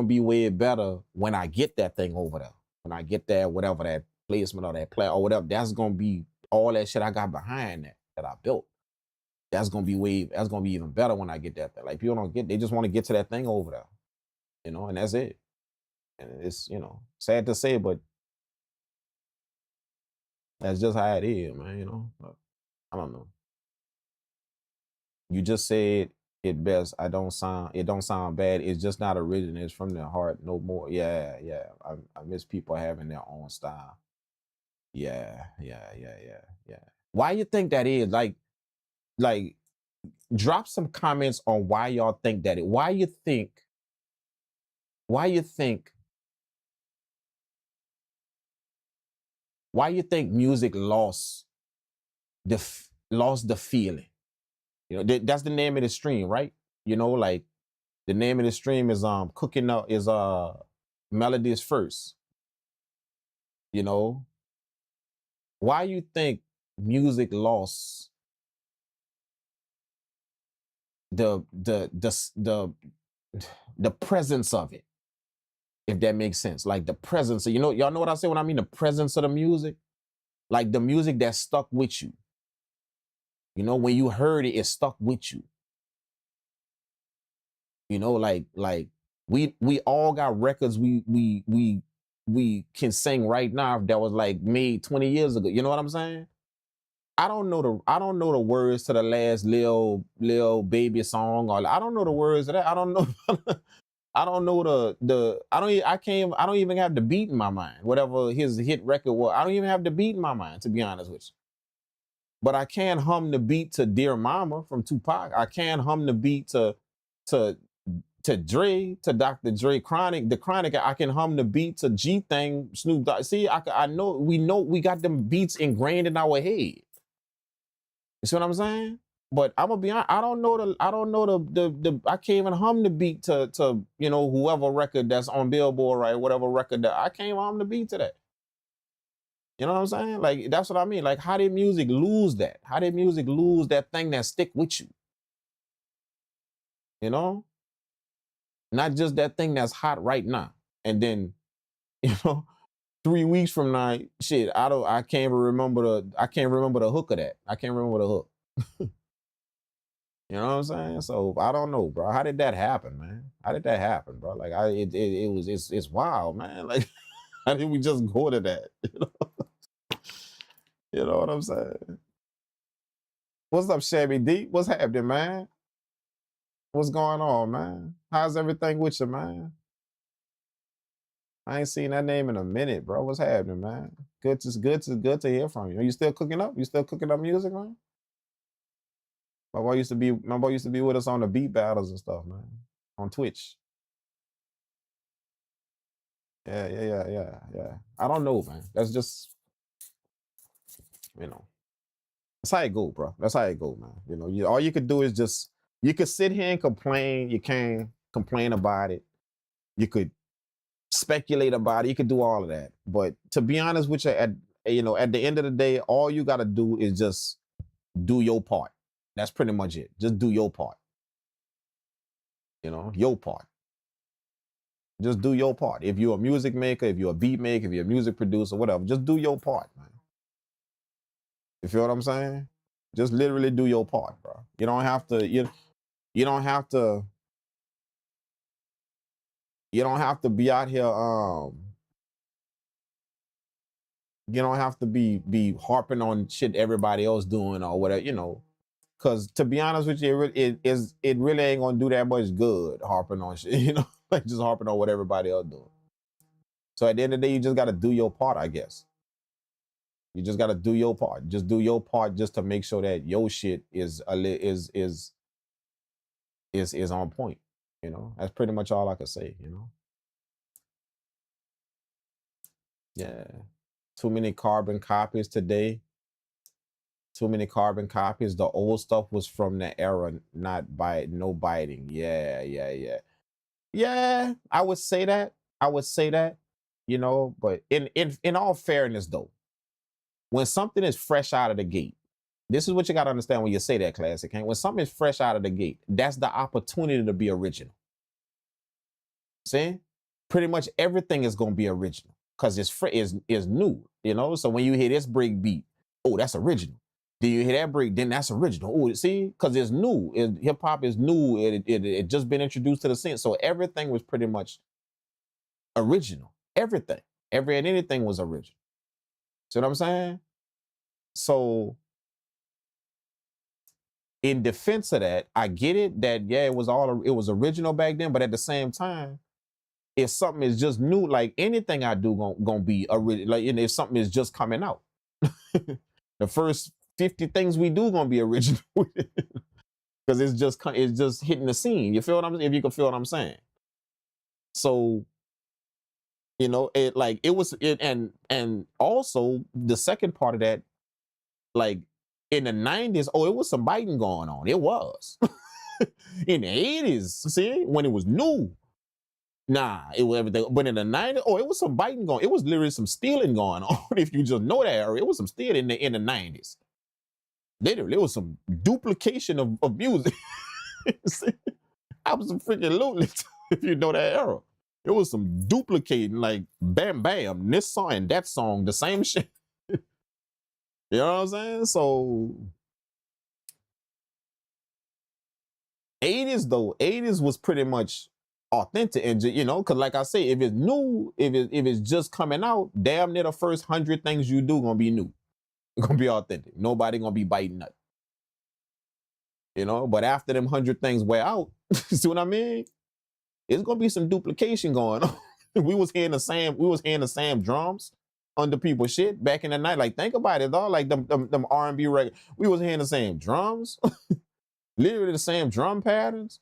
be way better when I get that thing over there. When I get that whatever that placement or that play or whatever, that's gonna be all that shit I got behind that I built. That's gonna be even better when I get that thing. Like people don't get, they just want to get to that thing over there, you know, and that's it. And it's, you know, sad to say, but that's just how it is, man. You know, I don't know. You just said it best. It don't sound bad. It's just not original. It's from their heart, no more. Yeah. I miss people having their own style. Yeah. Why you think that is? Like, drop some comments on why y'all think that. Why you think music lost the feeling? You know, that's the name of the stream, right? You know, like the name of the stream is cooking up is Melodies first. You know, why you think music lost the presence of it, if that makes sense? Like the presence of, you know, y'all know what I say when I mean the presence of the music, like the music that stuck with you. You know, when you heard it, it stuck with you. You know, like we all got records we can sing right now that was like made 20 years ago. You know what I'm saying? I don't know the words to the last Lil Baby song, or I don't know the words of that. I don't know. I don't know I don't even have the beat in my mind. Whatever his hit record was, I don't even have the beat in my mind, to be honest with you. But I can hum the beat to Dear Mama from Tupac. I can hum the beat to Dre, to Dr. Dre, The Chronic. I can hum the beat to G Thing, Snoop Dogg. See, I know we got them beats ingrained in our head. You see what I'm saying? But I'm gonna be honest, I don't know the I can't even hum the beat to you know, whoever record that's on Billboard, right? Whatever record that I can't hum the beat to that. You know what I'm saying? Like, that's what I mean. Like, how did music lose that? How did music lose that thing that stick with you? You know? Not just that thing that's hot right now. And then, you know, 3 weeks from now, shit, I can't even remember the hook of that. I can't remember the hook. You know what I'm saying? So I don't know, bro. How did that happen, man? How did that happen, bro? Like it's wild, man. Like, how did we just go to that? You know? You know what I'm saying? What's up, Shabby D? What's happening, man? What's going on, man? How's everything with you, man? I ain't seen that name in a minute, bro. What's happening, man? Good to hear from you. Are you still cooking up? You still cooking up music, man? My boy used to be with us on the beat battles and stuff, man. On Twitch. Yeah. I don't know, man. That's just, you know, that's how it go, bro. That's how it go, man. You know, all you could do is just, you could sit here and complain. You can't complain about it. You could speculate about it. You could do all of that. But to be honest with you, at the end of the day, all you got to do is just do your part. That's pretty much it. Just do your part. You know, your part. Just do your part. If you're a music maker, if you're a beat maker, if you're a music producer, whatever, just do your part, man. You feel what I'm saying? Just literally do your part, bro. You don't have to, you don't have to, be out here, you don't have to be harping on shit everybody else doing or whatever, you know. Cause to be honest with you, it really ain't gonna do that much good harping on shit, you know, like just harping on what everybody else doing. So at the end of the day, you just gotta do your part, I guess. You just gotta do your part. Just do your part just to make sure that your shit is on point. You know, that's pretty much all I could say, you know. Yeah. Too many carbon copies today. Too many carbon copies. The old stuff was from the era, no biting. Yeah. I would say that. You know, but in all fairness though, when something is fresh out of the gate, this is what you got to understand when you say that, classic. When something is fresh out of the gate, that's the opportunity to be original. See? Pretty much everything is going to be original because is new, you know? So when you hear this break beat, oh, that's original. Then you hear that break, then that's original. Oh, see? Because it's new. Hip hop is new. It just been introduced to the scene. So everything was pretty much original. Everything. Anything was original. See what I'm saying? So in defense of that, I get it that, yeah, it was original back then, but at the same time, if something is just new, like anything I do gonna be original, like if something is just coming out, the first 50 things we do gonna be original because it's just hitting the scene. You feel what if you can feel what I'm saying? So, you know, and also the second part of that, like in the 90s, it was some biting going on. It was. In the 80s, see, when it was new, nah, it was everything. But in the 90s, it was some biting going. It was literally some stealing going on. If you just know that area, it was some stealing in the 90s. Literally, it was some duplication of music. Absolutely, if you know that era. It was some duplicating, like bam, bam, this song and that song, the same shit. You know what I'm saying? So 80s was pretty much authentic, and you know, because like I say, if it's new, if it's just coming out, damn near the first 100 things you do gonna be new. It's gonna be authentic. Nobody gonna be biting nut. You know, but after them 100 things wear out, see what I mean? It's gonna be some duplication going on. we was hearing the same drums under people's shit back in the night. Like, think about it, dog. Like them R&B records. We was hearing the same drums, literally the same drum patterns.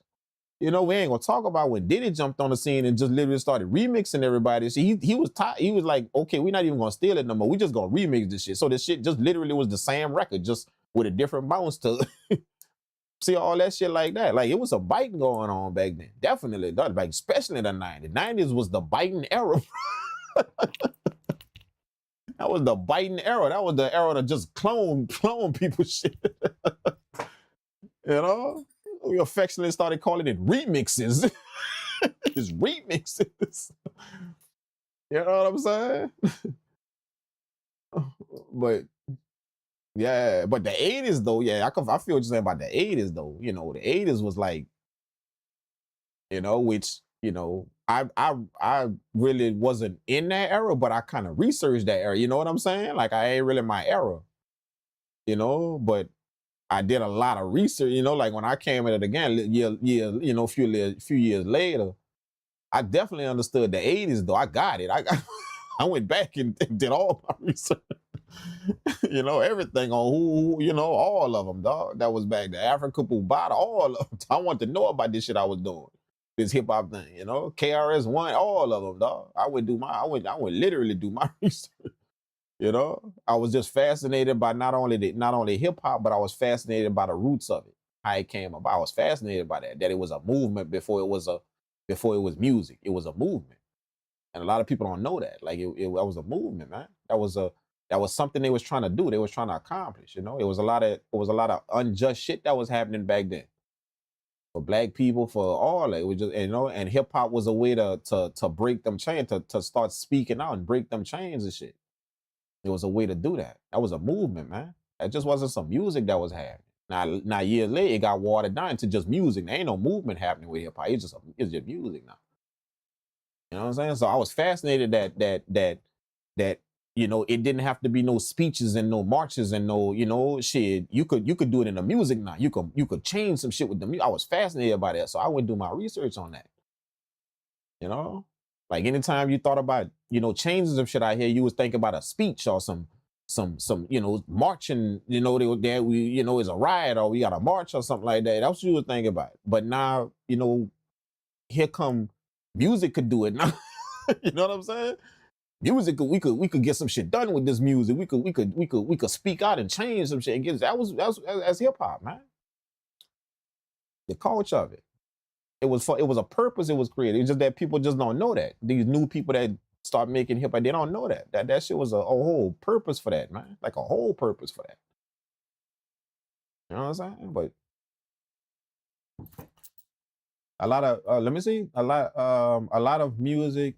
You know, we ain't gonna talk about when Diddy jumped on the scene and just literally started remixing everybody. See, he was tired. He was like, okay, we're not even gonna steal it no more. We just gonna remix this shit. So this shit just literally was the same record, just with a different bounce to see all that shit like that. Like, it was a biting going on back then. Definitely, like especially in the 90s. 90s was the biting era. That was the biting era. That was the era to just clone people's shit. You know? We affectionately started calling it remixes. It's remixes. You know what I'm saying? But yeah, but the 80s though, yeah, I feel what you're saying about the 80s though. You know, the 80s was like, you know, which, you know, I really wasn't in that era, but I kind of researched that era. You know what I'm saying? Like, I ain't really my era, you know, but I did a lot of research, you know, like when I came at it again, you know, a few years later, I definitely understood the 80s though. I got it. I went back and did all my research. You know, everything on who, you know, all of them, dog. That was back there. Africa Bubata, all of them. I wanted to know about this shit I was doing. This hip hop thing, you know, KRS-One, all of them, dog. I would literally do my research. You know, I was just fascinated by not only hip hop, but I was fascinated by the roots of it, how it came about. I was fascinated by that it was a movement before it was music. It was a movement, and a lot of people don't know that. Like it was a movement, man. That was something they was trying to do. They was trying to accomplish. You know, it was a lot of unjust shit that was happening back then for black people, for all that. It was just, you know, and hip hop was a way to break them chains, to start speaking out and break them chains and shit. It was a way to do that. That was a movement, man. That just wasn't some music that was happening. Now years later, it got watered down to just music. There ain't no movement happening with hip hop. It's just music now. You know what I'm saying? So I was fascinated that you know, it didn't have to be no speeches and no marches and no, you know, shit. You could do it in the music now. You could change some shit with the music. I was fascinated by that, so I went do my research on that. You know, like anytime you thought about, you know, changes of shit out here, you was thinking about a speech or some you know, marching. You know, you know, is a riot or we got a march or something like that. That's what you was thinking about. But now, you know, here come music could do it now. You know what I'm saying? Music, we could get some shit done with this music. We could speak out and change some shit. That's hip hop, man. The culture of it. It was a purpose. It was created. It's just that people just don't know that. These new people that start making hip hop, they don't know that. That shit was a whole purpose for that, man. Like a whole purpose for that. You know what I'm saying? But a lot of let me see. A lot of music.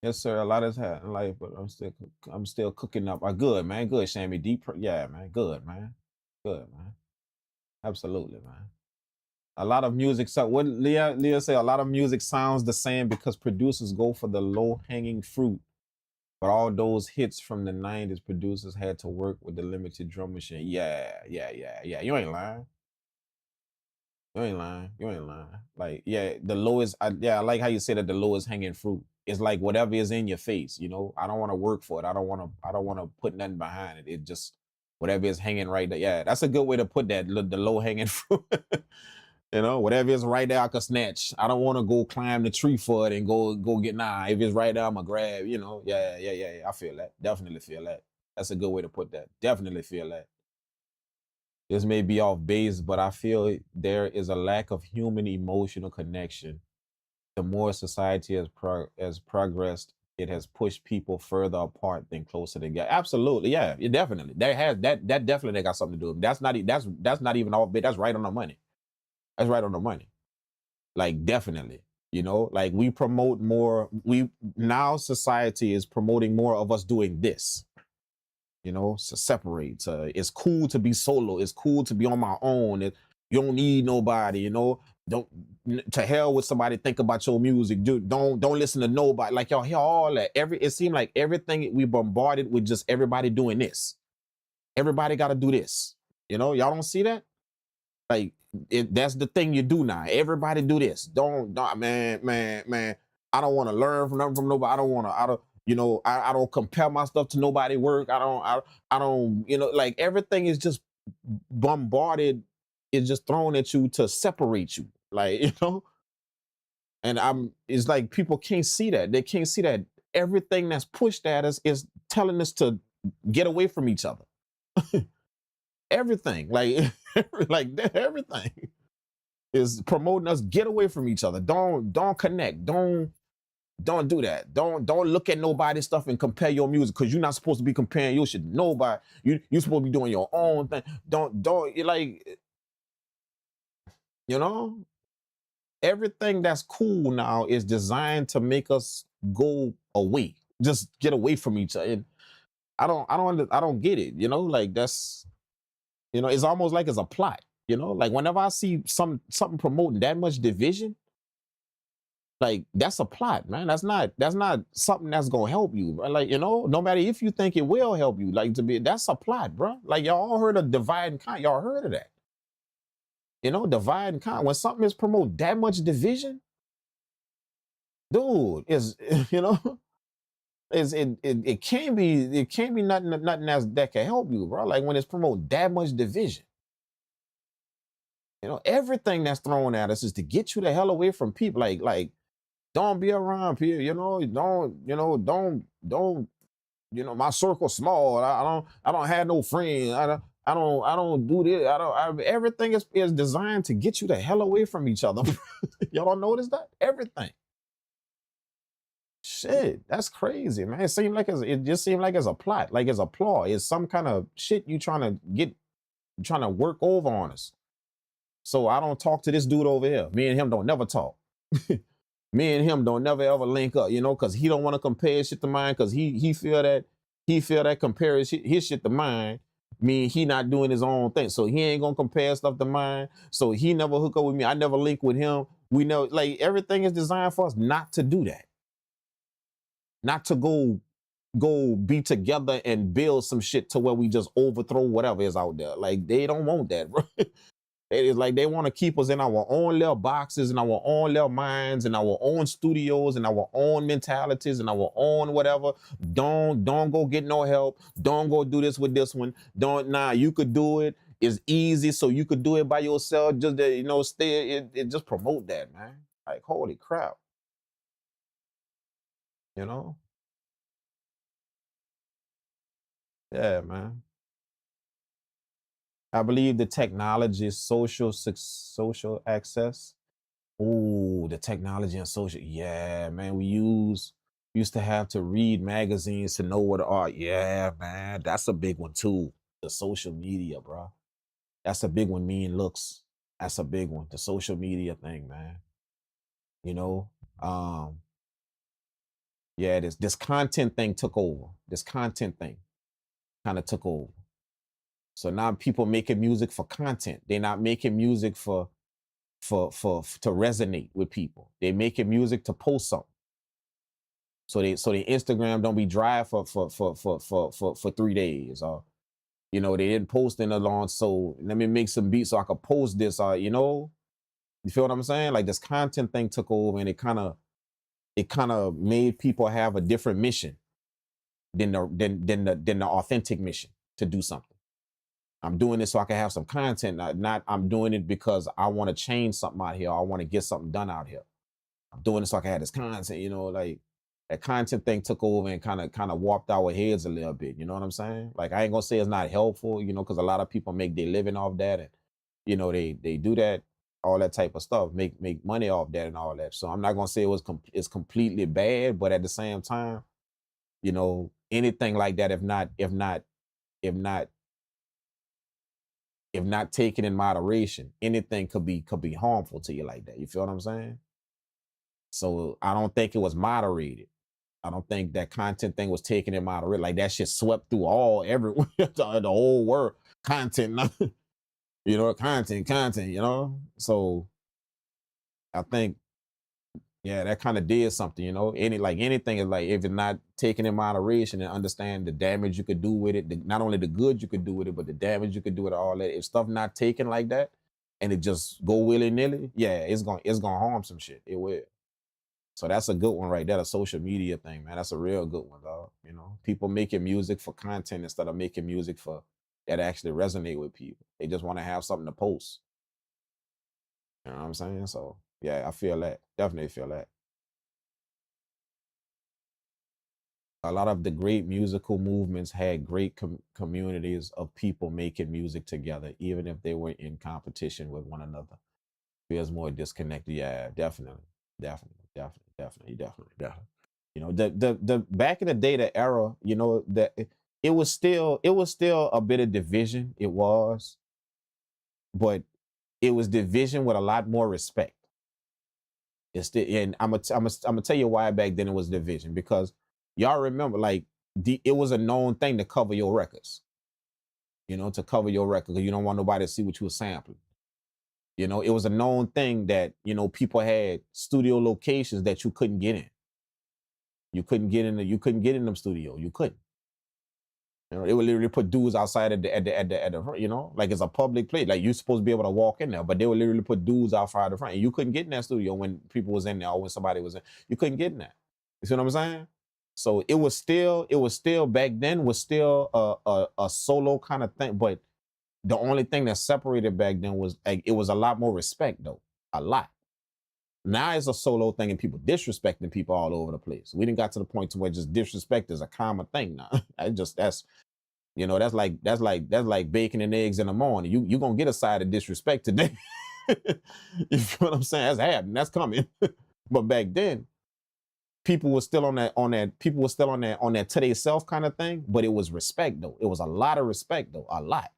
Yes, sir. A lot has happened in life, but I'm still cooking up. Good, man. Good, Shammy. Yeah, man. Good, man. Good, man. Absolutely, man. A lot of music. So what Leah say? A lot of music sounds the same because producers go for the low hanging fruit. But all those hits from the '90s, producers had to work with the limited drum machine. Yeah. You ain't lying. You ain't lying. Like, yeah, the lowest. I like how you say that the lowest hanging fruit. It's like whatever is in your face. You know, I don't want to work for it. I don't want to put nothing behind it. It just whatever is hanging right there. Yeah, that's a good way to put that. The low hanging fruit. You know, whatever is right there, I can snatch. I don't want to go climb the tree for it and go get. Nah, if it's right there, I'ma grab. You know, yeah. I feel that. Definitely feel that. That's a good way to put that. Definitely feel that. This may be off base, but I feel there is a lack of human emotional connection. The more society has progressed, it has pushed people further apart than closer together. Absolutely, yeah, it definitely. That definitely got something to do with it. That's not even off base. That's right on the money. That's right on the money. Like definitely, you know, like we promote more. Now society is promoting more of us doing this. You know, to separate. It's cool to be solo. It's cool to be on my own. You don't need nobody. You know, don't to hell with somebody. Think about your music. Dude, don't listen to nobody. Like y'all hear all that. It seemed like everything we bombarded with just everybody doing this. Everybody got to do this. You know, y'all don't see that. Like that's the thing you do now. Everybody do this. Don't man. I don't want to learn from nobody. I don't compare my stuff to nobody work. I don't, you know, like everything is just bombarded. It's just thrown at you to separate you. Like, you know, and it's like people can't see that. They can't see that everything that's pushed at us is telling us to get away from each other. Everything, like, everything is promoting us get away from each other. Don't connect. Don't do that. Don't look at nobody's stuff and compare your music because you're not supposed to be comparing your shit to nobody. You're supposed to be doing your own thing. Don't you like, you know, everything that's cool now is designed to make us go away, just get away from each other. And I don't get it. You know, like that's, you know, it's almost like it's a plot. You know, like whenever I see something promoting that much division. Like that's a plot, man. That's not something that's gonna help you, bro. Like, you know, no matter if you think it will help you, like that's a plot, bro. Like y'all all heard of divide and conquer. Y'all heard of that. You know, divide and conquer. When something is promote that much division, dude, is you know, it can't be nothing that can help you, bro. Like when it's promote that much division. You know, everything that's thrown at us is to get you the hell away from people. Like don't be around people, you know, don't, my circle's small. I don't have no friends. I don't do this. Everything is designed to get you the hell away from each other. Y'all don't notice that? Everything. Shit, that's crazy, man. It just seemed like it's a plot, like it's a ploy. It's some kind of shit you trying to work over on us. So I don't talk to this dude over here. Me and him don't never talk. Me and him don't never ever link up, you know, because he don't want to compare shit to mine, because he feel that compare his shit to mine mean he not doing his own thing. So he ain't gonna compare stuff to mine. So he never hook up with me. I never link with him. We know, like, everything is designed for us not to do that. Not to go be together and build some shit to where we just overthrow whatever is out there. Like, they don't want that, bro. It's like they want to keep us in our own little boxes and our own little minds and our own studios and our own mentalities and our own whatever. Don't go get no help. Don't go do this with this one. You could do it. It's easy, so you could do it by yourself. Just it just promote that, man. Like, holy crap. You know? Yeah, man. I believe the technology is social access. Oh, the technology and social. Yeah, man. We used to have to read magazines to know what are. Yeah, man. That's a big one too. The social media, bro. That's a big one. Mean looks. That's a big one. The social media thing, man. You know, yeah. This content thing took over. This content thing kind of took over. So now people making music for content. They're not making music for to resonate with people. They're making music to post something. So the Instagram don't be dry for 3 days, or they didn't post in a long. So let me make some beats so I could post this, or you feel what I'm saying? Like, this content thing took over, and it kind of made people have a different mission than the authentic mission to do something. I'm doing this so I can have some content, not I'm doing it because I want to change something out here, or I want to get something done out here. I'm doing it so I can have this content, like that content thing took over and kind of warped our heads a little bit. You know what I'm saying? Like, I ain't gonna say it's not helpful, because a lot of people make their living off that, and they do that, all that type of stuff, make money off that and all that. So I'm not gonna say it's completely bad, but at the same time, anything like that, if not taken in moderation, anything could be harmful to you like that. You feel what I'm saying? So I don't think it was moderated. I don't think that content thing was taken in moderation. Like, that shit swept through everyone, the whole world. Content, content. So I think, yeah, that kind of did something, anything is like, if it's not taken in moderation and understand the damage you could do with it, not only the good you could do with it, but the damage you could do with all that. If stuff not taken like that and it just go willy-nilly, yeah, it's gonna harm some shit. It will. So that's a good one right there, the social media thing, man. That's a real good one, dog. People making music for content instead of making music for that actually resonate with people. They just want to have something to post. You know what I'm saying? So yeah, I feel that. Definitely feel that. A lot of the great musical movements had great communities of people making music together, even if they were in competition with one another. Feels more disconnected. Yeah, definitely. The back in the day, the era, that it was still a bit of division. It was, but it was division with a lot more respect. And I'm gonna tell you why back then it was division, because y'all remember, like, it was a known thing to cover your records. To cover your record, because you don't want nobody to see what you were sampling. It was a known thing that, people had studio locations that you couldn't get in. You couldn't get in them studios. You couldn't. You know, they would literally put dudes outside at the front, you know, like it's a public place. Like you're supposed to be able to walk in there, but they would literally put dudes outside the front. And you couldn't get in that studio when people was in there or when somebody was in. You couldn't get in there. You see what I'm saying? So it was still back then was still a solo kind of thing. But the only thing that separated back then was like it was a lot more respect though. A lot. Now it's a solo thing and people disrespecting people all over the place. We didn't got to the point to where just disrespect is a common thing now. That's you know, that's like bacon and eggs in the morning. You gonna get a side of disrespect today. You feel what I'm saying? That's happening. That's coming. But back then, people were still on that to their self kind of thing. But it was respect though. It was a lot of respect though. A lot.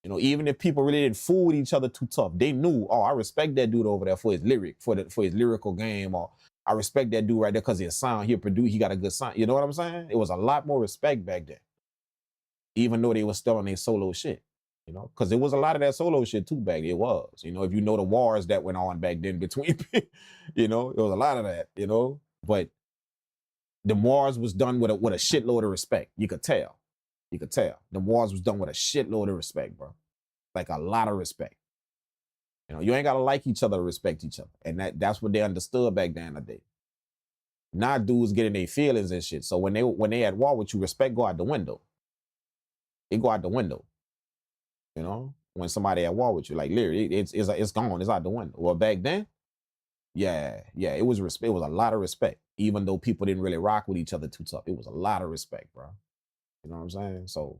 You know, even if people really didn't fool with each other too tough, they knew, oh, I respect that dude over there for his lyric, for his lyrical game, or I respect that dude right there because his sound, he got a good sound. You know what I'm saying? It was a lot more respect back then, even though they were still on their solo shit. You know, because there was a lot of that solo shit too back. It was, you know, if you know the wars that went on back then between, you know, it was a lot of that. You know, but the wars was done with a shitload of respect. You could tell. You could tell. The wars was done with a shitload of respect, bro. Like a lot of respect. You know, you ain't gotta like each other to respect each other. And that's what they understood back then in the day. Now dudes getting their feelings and shit. So when they at war with you, respect go out the window. It go out the window. You know, when somebody at war with you, like literally, it's gone. It's out the window. Well, back then, yeah, it was respect. It was a lot of respect. Even though people didn't really rock with each other too tough, it was a lot of respect, bro. You know what I'm saying? So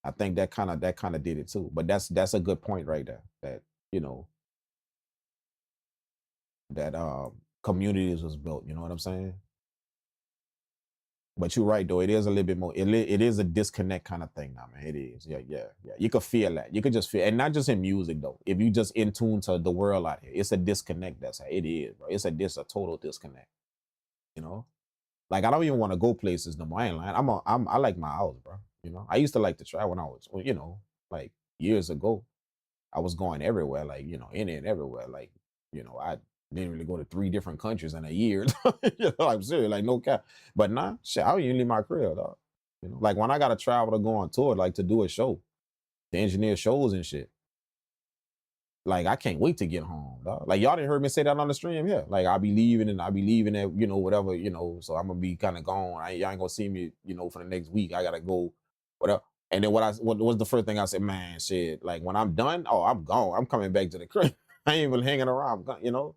I think that kind of did it too. But that's a good point right there. That, you know, that communities was built. You know what I'm saying? But you're right though. It is a little bit more. It is a disconnect kind of thing now, man. It is. Yeah. You could feel that. You could just feel, and not just in music though. If you just in tune to the world out here, it's a disconnect. That's how it is, bro. It's a total disconnect. You know, like I don't even want to go places no more. I ain't lying. I like my house, bro. You know, I used to like to try when I was, you know, like years ago. I was going everywhere, like, you know, in and everywhere. Like, you know, I didn't really go to 3 different countries in a year. You know, I'm serious, like no cap. But nah, shit, I don't even leave my crib, dog. You know, like when I gotta travel to go on tour, like to do a show, to engineer shows and shit. Like I can't wait to get home, dog. Like y'all didn't heard me say that on the stream, yeah. Like I'll be leaving at, you know, whatever, you know. So I'm gonna be kind of gone. Y'all ain't gonna see me, you know, for the next week. I gotta go, whatever. And then what was the first thing I said? Man, shit. Like when I'm done, oh, I'm gone. I'm coming back to the crib. I ain't even hanging around. You know,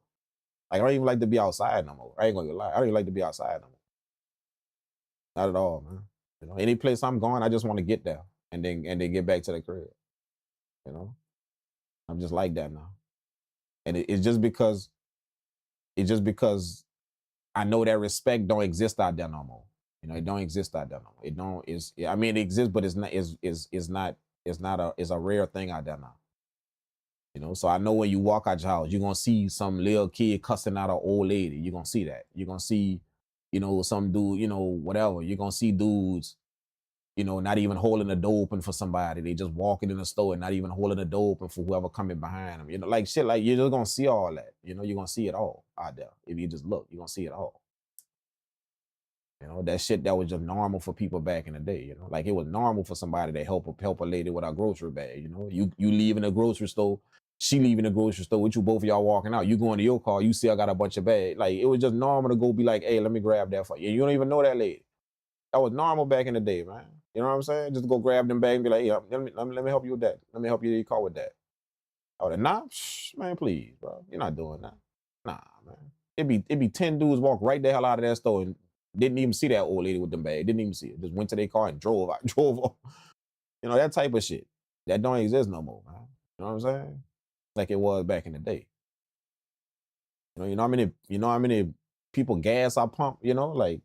like I don't even like to be outside no more. I ain't gonna lie. I don't even like to be outside no more. Not at all, man. You know, any place I'm going, I just want to get there and then get back to the crib. You know, I'm just like that now. And it's just because I know that respect don't exist out there no more. You know, it don't exist out there no more. It don't is I mean it exists, but it's a rare thing out there now. You know, so I know when you walk out your house, you're gonna see some little kid cussing out an old lady. You're gonna see that. You're gonna see, you know, some dude, you know, whatever. You're gonna see dudes, you know, not even holding the door open for somebody. They just walking in the store and not even holding the door open for whoever coming behind them. You know, like shit, like you're just gonna see all that. You know, you're gonna see it all out there. If you just look, you're gonna see it all. You know, that shit that was just normal for people back in the day, you know. Like it was normal for somebody to help a lady with a grocery bag, you know. You leaving the grocery store, she leaving the grocery store with you, both of y'all walking out. You going to your car, you see I got a bunch of bags. Like it was just normal to go be like, hey, let me grab that for you. You don't even know that lady. That was normal back in the day, man. You know what I'm saying? Just go grab them bags and be like, hey, let me help you with that. Let me help you to your car with that. I would have, nah, man, please, bro. You're not doing that. Nah, man. It'd be 10 dudes walk right the hell out of that store and didn't even see that old lady with them bags. Didn't even see it. Just went to their car and drove out. Drove off. You know, that type of shit. That don't exist no more, man. You know what I'm saying? Like it was back in the day. You know how many people gas I pump, you know, like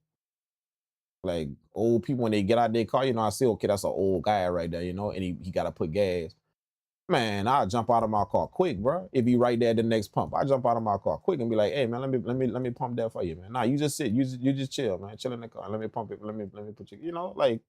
old people when they get out their car, you know, I see, okay, that's an old guy right there, you know, and he gotta put gas. Man, I'll jump out of my car quick, bro. If he right there at the next pump, I jump out of my car quick and be like, hey man, let me pump that for you, man. Nah, you just sit, you just chill, man. Chill in the car. Let me pump it. Let me put you, you know, like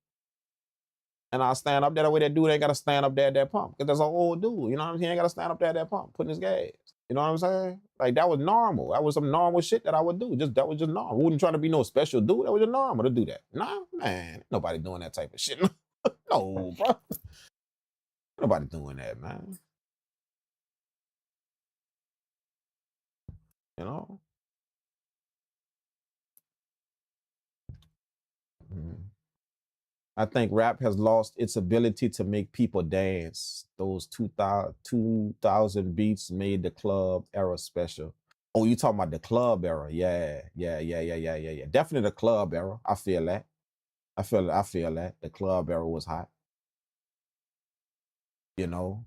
And I stand up there the way that dude ain't got to stand up there at that pump. Because that's an old dude, you know what I'm saying? He ain't got to stand up there at that pump, putting his gas. You know what I'm saying? Like, that was normal. That was some normal shit that I would do. That was just normal. I wouldn't try to be no special dude. That was just normal to do that. Nah, man. Nobody doing that type of shit. No, bro. Nobody doing that, man. You know? I think rap has lost its ability to make people dance. Those 2000 beats made the club era special. Oh, you talking about the club era? Yeah. Definitely the club era. I feel that. I feel that. The club era was hot. You know,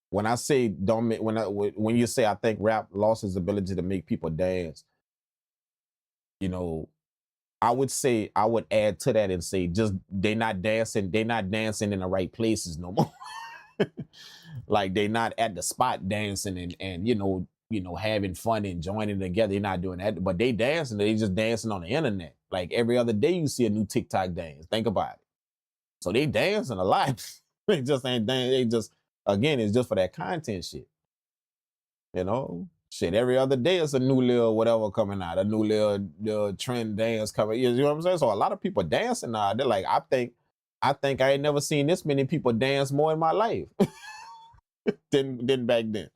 when I say don't make when you say I think rap lost its ability to make people dance, you know, I would say I would add to that and say just they're not dancing in the right places no more. Like they're not at the spot dancing and you know having fun and joining together. They're not doing that, but they dancing. They just dancing on the internet. Like every other day you see a new TikTok dance. Think about it. So they dancing a lot. They just ain't dancing. They just again it's just for that content shit. You know, shit. Every other day it's a new little whatever coming out, a new little trend dance coming. You know what I'm saying? So a lot of people dancing now. They're like, I think I ain't never seen this many people dance more in my life than back then.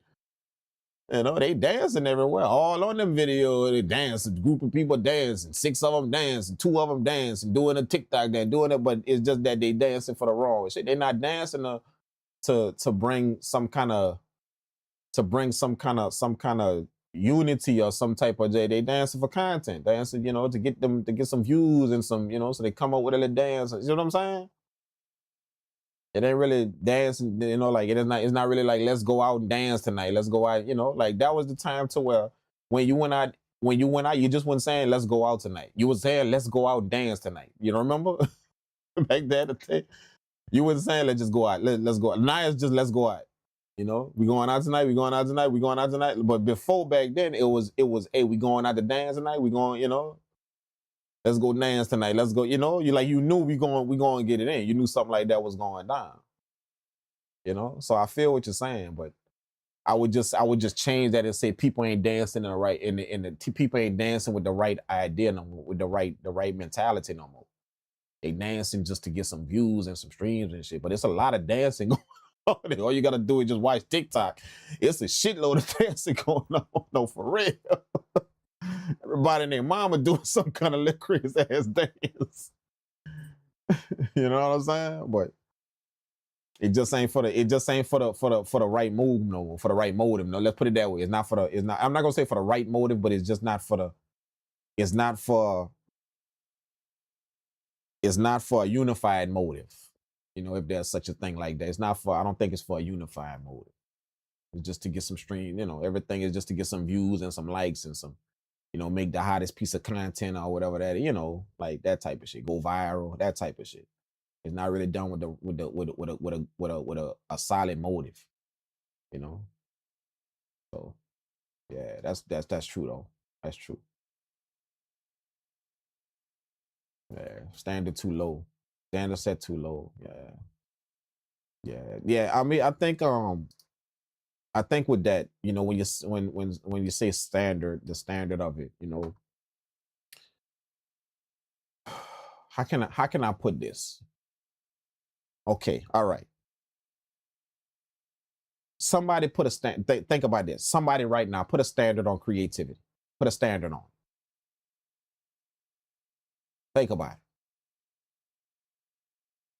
You know, they dancing everywhere, all on them videos. They dance, a group of people dancing, 6 of them dancing, 2 of them dancing, doing a TikTok dance, doing it, but it's just that they dancing for the wrong shit. They're not dancing to bring some kind of unity or some type of they dancing for content, dancing, you know, to get some views and some, you know, so they come up with a little dance. You know what I'm saying? It ain't really dancing, you know, like it's not really like let's go out and dance tonight. Let's go out, you know, like that was the time to where when you went out, you just wasn't saying let's go out tonight. You was saying let's go out and dance tonight. You don't remember? Back then, you wasn't saying let's just go out. Let's go out. Now it's just let's go out. You know, we going out tonight, we going out tonight. But before back then, it was, hey, we going out to dance tonight. We going, you know, let's go dance tonight. Let's go, you know, you knew we going to get it in. You knew something like that was going down. You know, so I feel what you're saying, but I would just change that and say people ain't dancing in the right people ain't dancing with the right idea no more, with the right mentality no more. They dancing just to get some views and some streams and shit. But it's a lot of dancing going on. All you gotta do is just watch TikTok. It's a shitload of dancing going on. No, for real. Everybody and their mama doing some kind of little crazy ass dance. You know what I'm saying? But it just ain't for the right move no more, for the right motive. No, let's put it that way. I'm not gonna say for the right motive, but it's just not for a unified motive. You know, if there's such a thing like that. I don't think it's for a unified motive. It's just to get some stream, you know, everything is just to get some views and some likes and some, you know, make the hottest piece of content or whatever that, you know, like that type of shit. Go viral, that type of shit. It's not really done with a solid motive, you know. So yeah, that's true though. That's true. Yeah, standard too low. Standard set too low. Yeah. I mean, I think with that, you know, when you say standard, the standard of it, you know, how can I put this? Okay, all right. Somebody put a think about this. Somebody right now put a standard on creativity. Put a standard on. Think about it.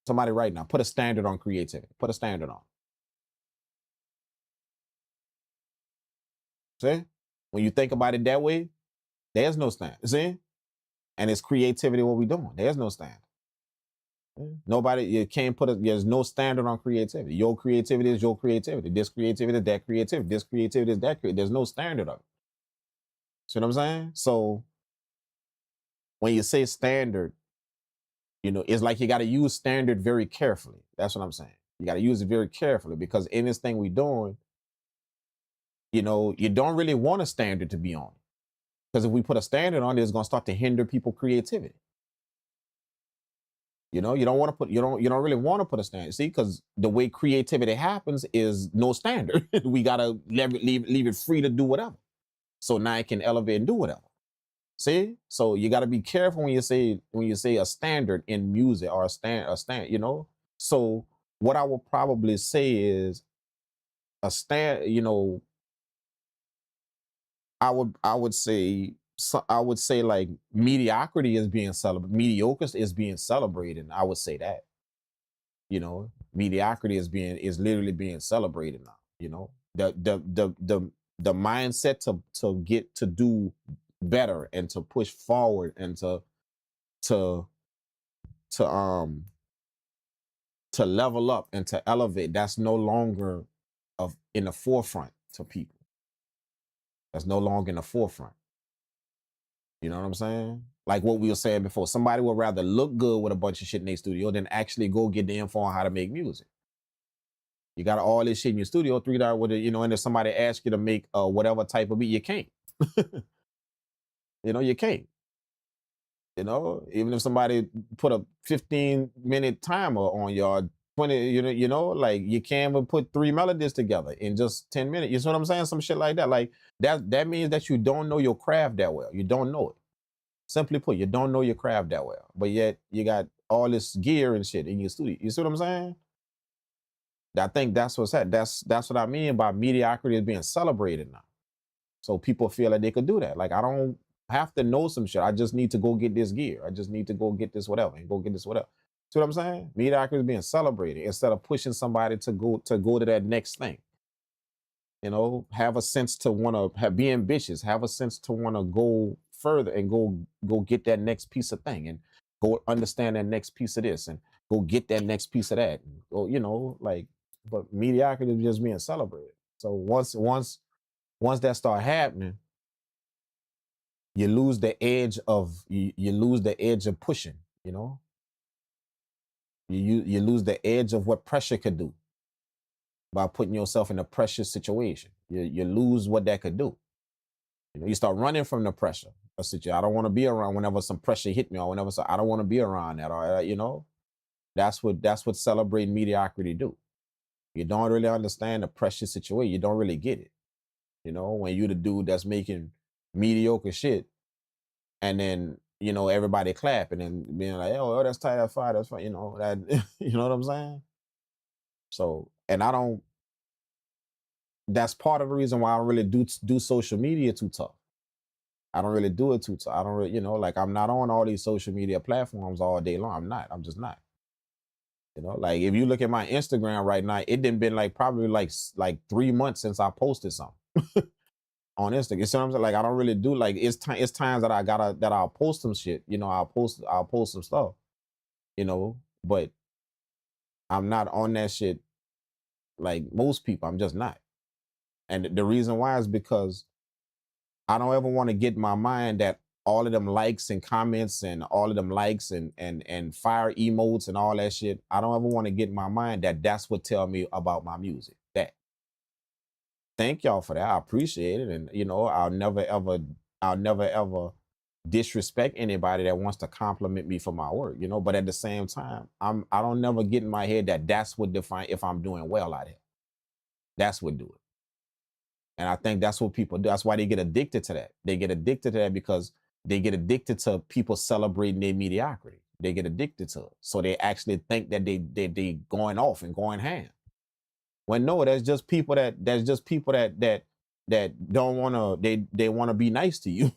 Somebody right now put a standard on creativity. Put a standard on. See? When you think about it that way, there's no standard. See? And it's creativity what we doing. There's no standard. Nobody, you can't there's no standard on creativity. Your creativity is your creativity. This creativity is that creativity. This creativity is that creativity. There's no standard of it. See what I'm saying? So when you say standard, you know, it's like you got to use standard very carefully. That's what I'm saying. You got to use it very carefully because in this thing we doing, you know, you don't really want a standard to be on. Because if we put a standard on it, it's going to start to hinder people's creativity. You know, you don't want to put, you don't really want to put a standard. See, because the way creativity happens is no standard. We gotta leave it free to do whatever. So now it can elevate and do whatever. See, so you got to be careful when you say a standard in music or a stand. You know, so what I will probably say is a stand. You know, I would say I would say like mediocrity is being celebrated, mediocre is being celebrated. I would say that, you know, mediocrity is literally being celebrated now. You know, the mindset to get to do better and to push forward and to to um to level up and to elevate, that's no longer of in the forefront to people. That's no longer in the forefront. You know what I'm saying? Like what we were saying before, somebody would rather look good with a bunch of shit in their studio than actually go get the info on how to make music. You got all this shit in your studio, $3 with it, you know, and if somebody asks you to make whatever type of beat, you can't. You know, you can't. You know, even if somebody put a 15-minute timer on your 20, you know, like you can't even put 3 melodies together in just 10 minutes. You know what I'm saying? Some shit like that. Like that means that you don't know your craft that well. You don't know it. Simply put, you don't know your craft that well. But yet you got all this gear and shit in your studio. You see what I'm saying? I think that's what's that. That's what I mean by mediocrity is being celebrated now. So people feel like they could do that. Like I don't have to know some shit. I just need to go get this gear. I just need to go get this whatever and go get this whatever. See what I'm saying? Mediocrity is being celebrated instead of pushing somebody to go to that next thing. You know, have a sense to want to be ambitious, have a sense to want to go further and go get that next piece of thing and go understand that next piece of this and go get that next piece of that. And go, you know, like, but mediocrity is just being celebrated. So once that start happening, you lose the edge of you lose the edge of pushing, you know. You lose the edge of what pressure could do by putting yourself in a pressure situation. You lose what that could do. You know, you start running from the pressure. I don't want to be around whenever some pressure hit me or whenever I don't want to be around that or you know. That's what celebrating mediocrity do. You don't really understand the pressure situation. You don't really get it. You know, when you the dude that's making mediocre shit and then, you know, everybody clapping and being like, oh, that's tight, that's fine, you know, that, you know what I'm saying? So, and that's part of the reason why I don't really do social media too tough. I don't really do it too tough. I don't really, you know, like I'm not on all these social media platforms all day long. I'm just not. You know, like if you look at my Instagram right now, it didn't been like probably like 3 months since I posted something on Instagram. You see what I'm saying? Like I don't really do like it's times that I'll post some shit. You know, I'll post some stuff. You know, but I'm not on that shit like most people. I'm just not. And the reason why is because I don't ever want to get in my mind that all of them likes and comments and all of them likes and fire emotes and all that shit. I don't ever want to get in my mind that that's what tell me about my music. That. Thank y'all for that. I appreciate it. And you know, I'll never ever disrespect anybody that wants to compliment me for my work, you know, but at the same time, I don't never get in my head that that's what define if I'm doing well out here. That's what do it. And I think that's what people do. That's why they get addicted to that. They get addicted to that because they get addicted to people celebrating their mediocrity. They get addicted to it. So they actually think that they going off and going ham. When no, that's just people that don't want to, they want to be nice to you.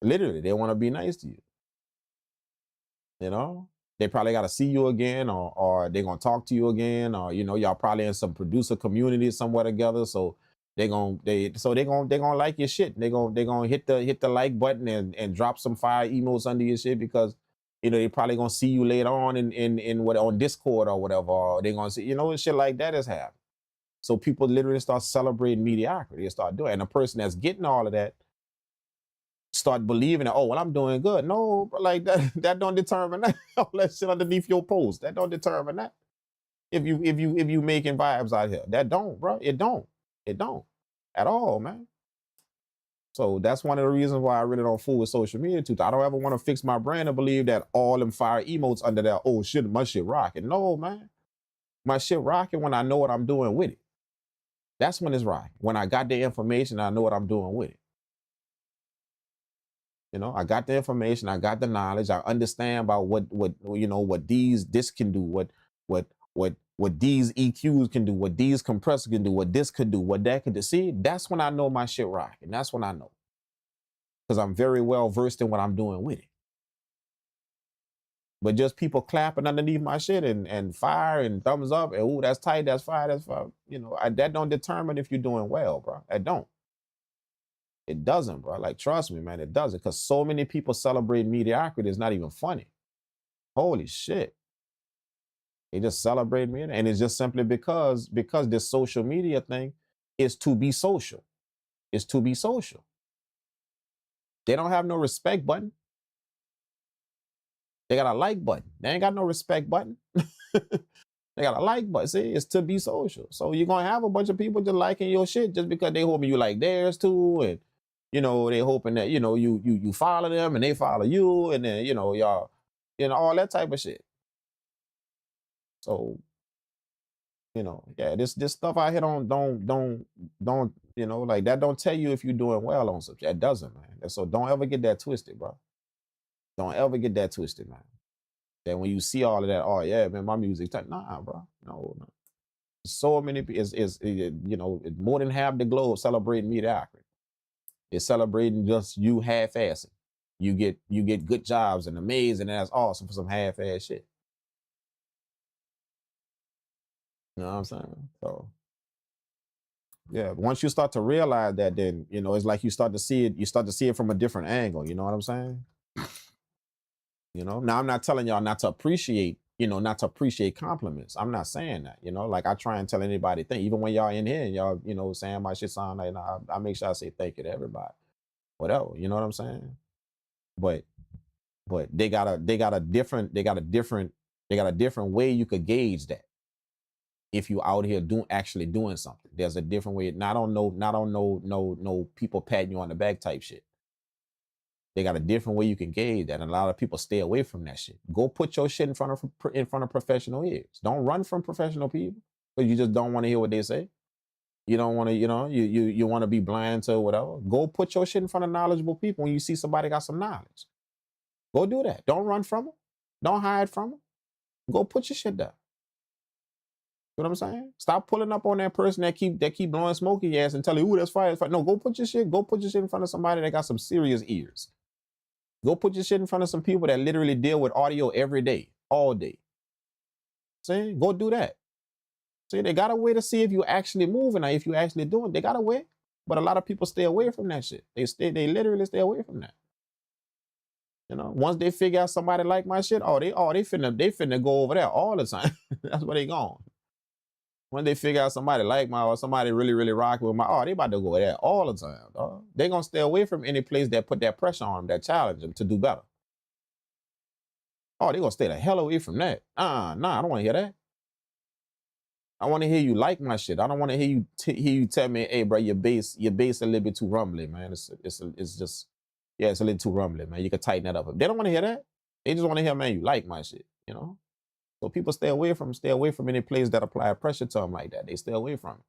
Literally, they want to be nice to you. You know, they probably got to see you again or they're going to talk to you again. Or, you know, y'all probably in some producer community somewhere together. So they're gonna like your shit. They're gonna hit the like button and drop some fire emotes under your shit because you know they probably gonna see you later on in what on Discord or whatever. Or they're gonna see, you know, shit like that has happened. So people literally start celebrating mediocrity. They start doing it. And a person that's getting all of that start believing that, oh well, I'm doing good. No, like that don't determine that. All that shit underneath your post. That don't determine that. If you making vibes out here. That don't, bro. It don't at all, man. So that's one of the reasons why I really don't fool with social media too. I don't ever want to fix my brand and believe that all them fire emotes under there, oh shit, my shit rocking. No, man. My shit rocking when I know what I'm doing with it. That's when it's rocking. When I got the information, I know what I'm doing with it. You know, I got the information, I got the knowledge, I understand about what this can do, what these EQs can do, what these compressors can do, what this could do, what that could do. See, that's when I know my shit rocking. That's when I know. Because I'm very well versed in what I'm doing with it. But just people clapping underneath my shit and fire and thumbs up and ooh, that's tight, that's fire, that's fire. You know, that don't determine if you're doing well, bro. That don't. It doesn't, bro. Like, trust me, man, it doesn't. Because so many people celebrate mediocrity, it's not even funny. Holy shit. They just celebrate me. And it's just simply because this social media thing is to be social. It's to be social. They don't have no respect button. They got a like button. They ain't got no respect button. They got a like button. See, it's to be social. So you're going to have a bunch of people just liking your shit just because they hoping you like theirs too. And, you know, they hoping that, you know, you follow them and they follow you. And then, you know, y'all, you know, all that type of shit. So, you know, yeah, this stuff out here don't, you know, like that don't tell you if you're doing well on something. That doesn't, man. So don't ever get that twisted, bro. Don't ever get that twisted, man. That when you see all of that, oh yeah, man, my music, nah, bro. No. So many you know, more than half the globe celebrating mediocrity. They're celebrating just you half-assing. You get good jobs and amazing, and that's awesome for some half-ass shit. You know what I'm saying? So yeah, once you start to realize that, then you know it's like you start to see it from a different angle. You know what I'm saying? You know, now I'm not telling y'all not to appreciate compliments. I'm not saying that, you know, like I try and tell anybody, even when y'all in here and y'all, you know, saying my shit sound like, I make sure I say thank you to everybody, whatever, you know what I'm saying? But they got a different way you could gauge that. If you out here actually doing something, there's a different way. Not on no people patting you on the back type shit. They got a different way you can gauge that, and a lot of people stay away from that shit. Go put your shit in front of professional ears. Don't run from professional people because you just don't want to hear what they say. You don't want to, you know, you want to be blind to whatever. Go put your shit in front of knowledgeable people when you see somebody got some knowledge. Go do that. Don't run from them. Don't hide from them. Go put your shit down. You know what I'm saying? Stop pulling up on that person that keep blowing smoke in your ass and telling you, ooh, that's fire, that's fire. No, go put your shit in front of somebody that got some serious ears. Go put your shit in front of some people that literally deal with audio every day, all day. See, go do that. See, they got a way to see if you actually moving or if you actually doing. They got a way, but a lot of people stay away from that shit. They literally stay away from that. You know, once they figure out somebody like my shit, they finna go over there all the time. That's where they going. When they figure out somebody like or somebody really, really rocking with they about to go there all the time, dog. They gonna stay away from any place that put that pressure on them, that challenge them to do better. They gonna stay the hell away from that. Nah, I don't wanna hear that. I wanna hear you like my shit. I don't wanna hear you tell me, hey, bro, your bass a little bit too rumbly, man. It's just, yeah, it's a little too rumbly, man. You can tighten that up. They don't wanna hear that. They just wanna hear, man, you like my shit, you know? So people stay away from any place that apply pressure to them like that. They stay away from it.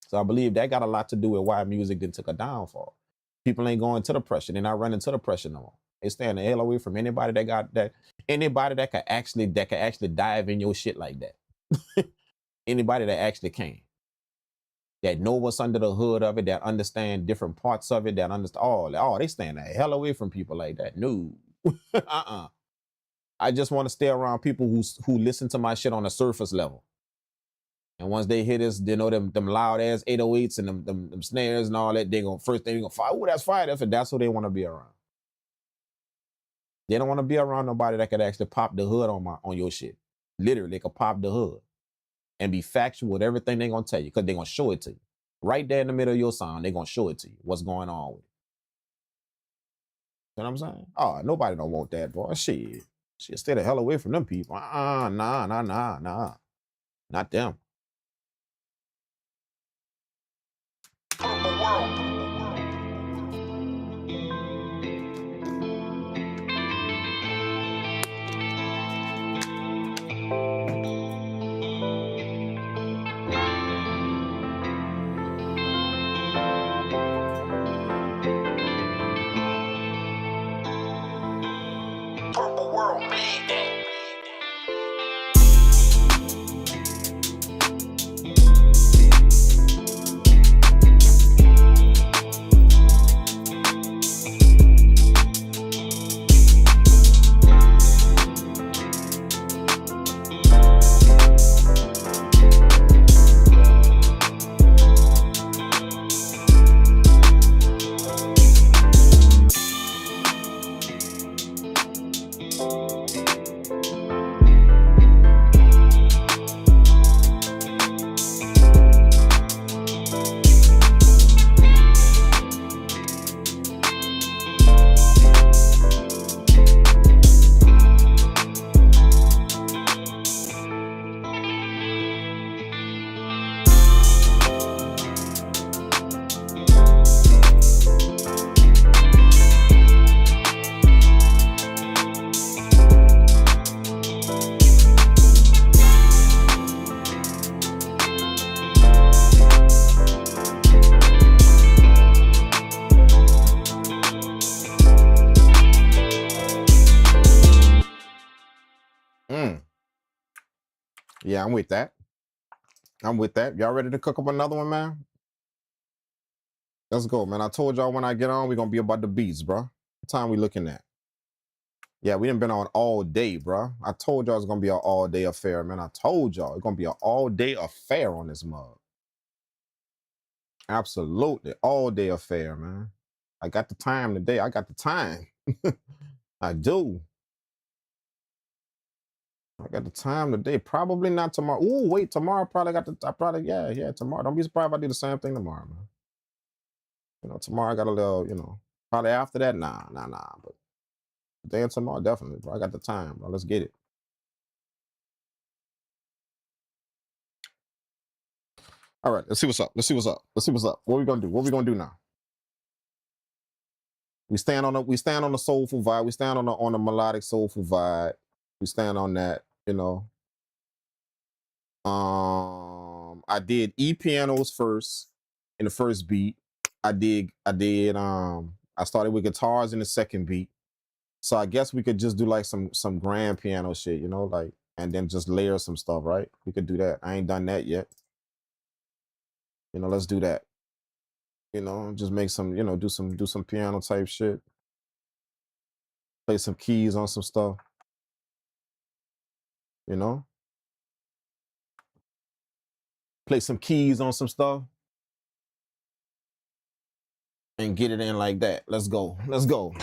So I believe that got a lot to do with why music then took a downfall. People ain't going to the pressure. They're not running to the pressure no more. They staying the hell away from anybody anybody that could actually dive in your shit like that. Anybody that actually can. That know what's under the hood of it, that understand different parts of it, that understand they staying the hell away from people like that. No. I just want to stay around people who listen to my shit on a surface level. And once they hear this, they know them loud ass 808s and them snares and all that, they gonna fire. Oh, that's fire. That's who they want to be around. They don't want to be around nobody that could actually pop the hood on your shit. Literally, they could pop the hood and be factual with everything they're gonna tell you, because they're gonna show it to you. Right there in the middle of your sound, they're gonna show it to you, what's going on with it. You know what I'm saying? Nobody don't want that, boy. Shit. Stay the hell away from them people. Nah. Not them. Purple world. Yeah, I'm with that. I'm with that. Y'all ready to cook up another one, man? Let's go, man. I told y'all when I get on, we're gonna be about the beats, bro. What time we looking at? Yeah, we done been on all day, bro. I told y'all it's gonna be an all-day affair, man. I told y'all it's gonna be an all-day affair on this mug. Absolutely, all-day affair, man. I got the time today. I got the time. I do. I got the time today. Probably not tomorrow. Ooh, wait, tomorrow yeah, tomorrow. Don't be surprised if I do the same thing tomorrow, man. You know, tomorrow I got a little, you know, probably after that, nah. But today and tomorrow, definitely, bro. I got the time, bro. Let's get it. All right, let's see what's up. What we gonna do? What we gonna do now? We stand on the soulful vibe. We stand on the melodic soulful vibe. We stand on that, you know. I did E pianos first in the first beat. I started with guitars in the second beat. So I guess we could just do like some grand piano shit, you know, like, and then just layer some stuff, right? We could do that. I ain't done that yet. You know, let's do that. You know, just make some, you know, do some piano type shit. Play some keys on some stuff. You know? Play some keys on some stuff. And get it in like that. Let's go. Let's go.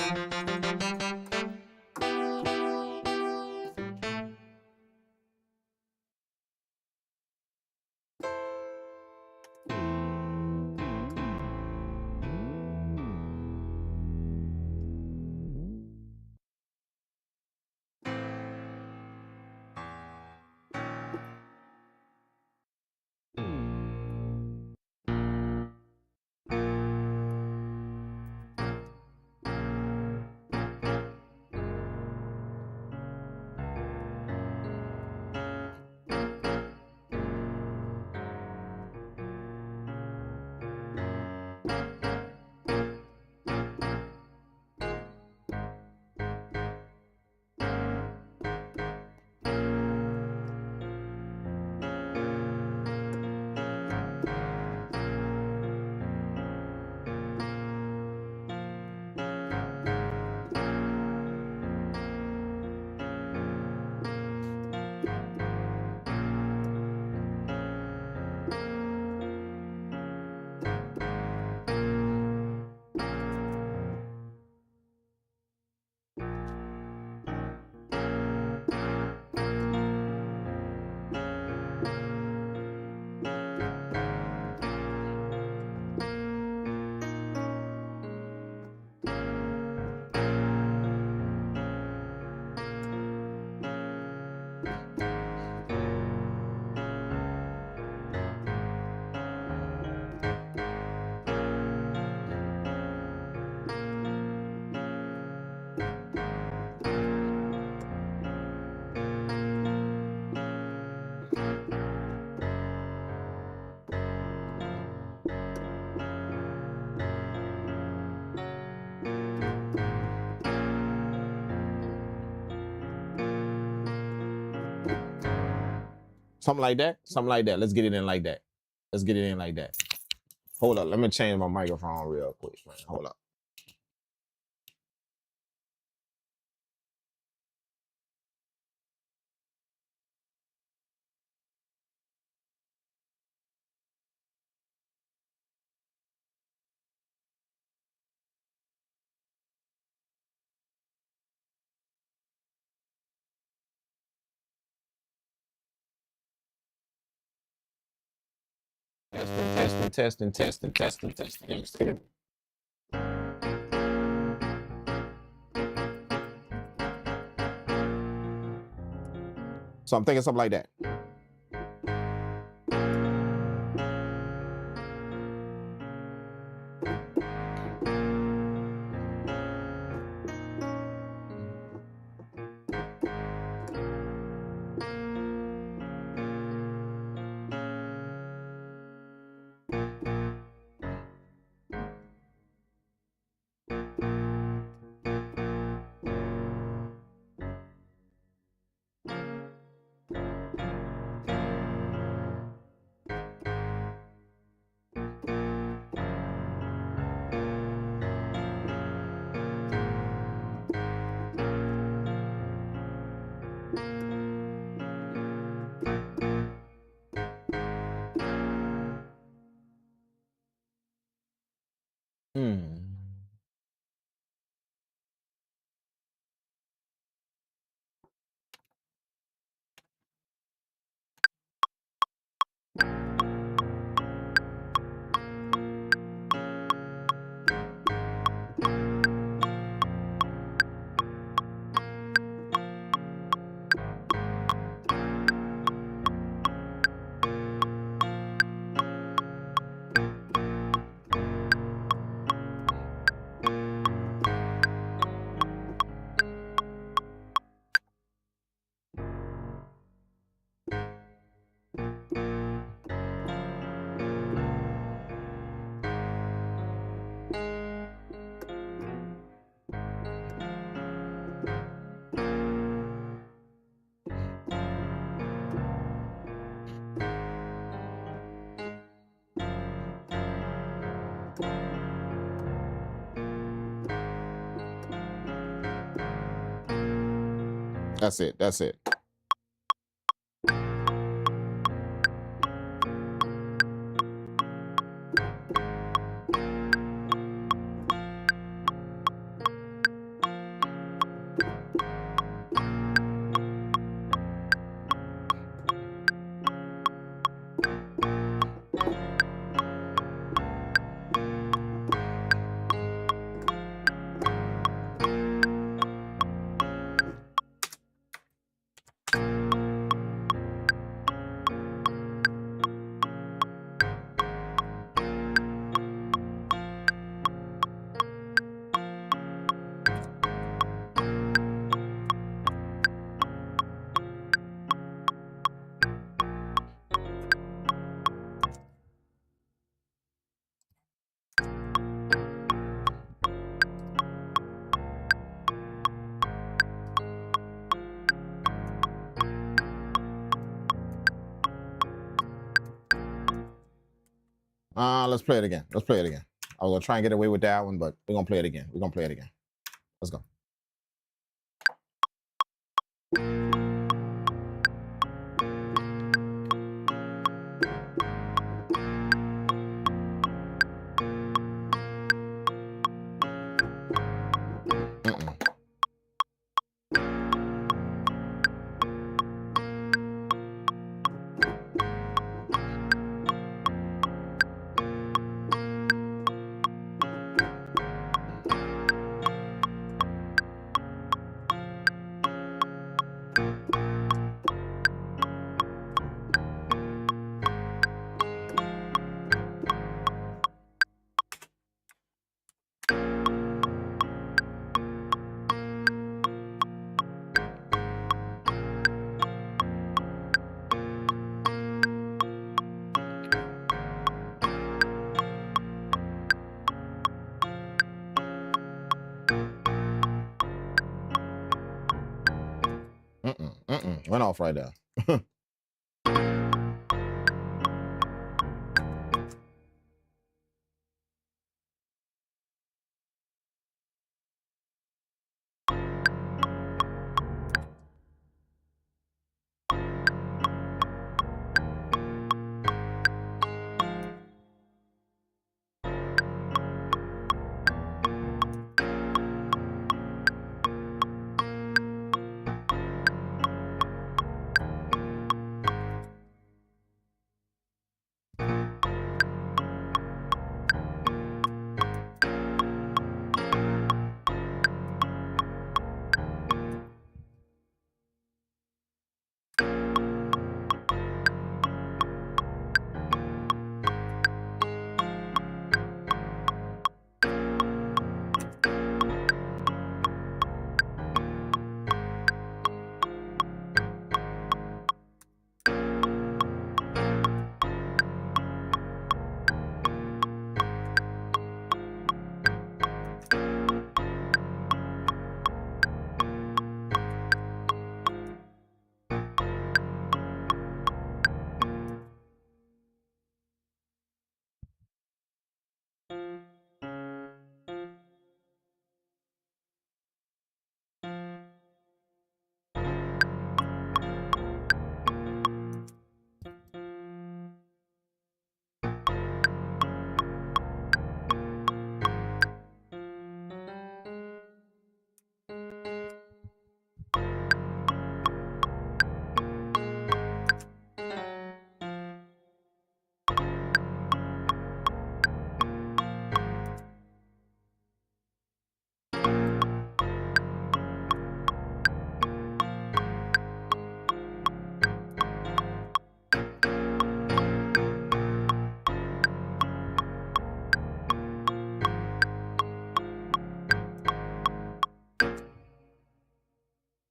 Something like that. Something like that. Let's get it in like that. Let's get it in like that. Hold up. Let me change my microphone real quick, man. Hold up. Testing. So I'm thinking something like that. That's it. That's it. Let's play it again. Let's play it again. I was gonna try and get away with that one, but we're gonna play it again. We're gonna play it again. Let's go. Went off right there.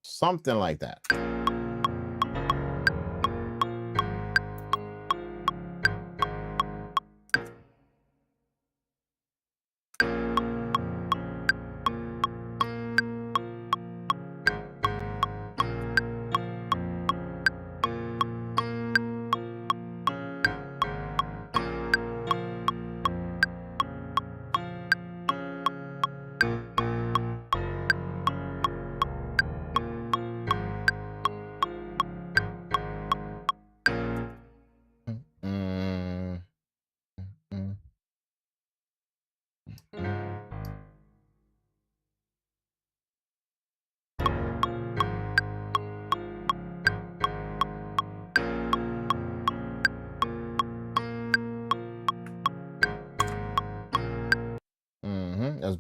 Something like that.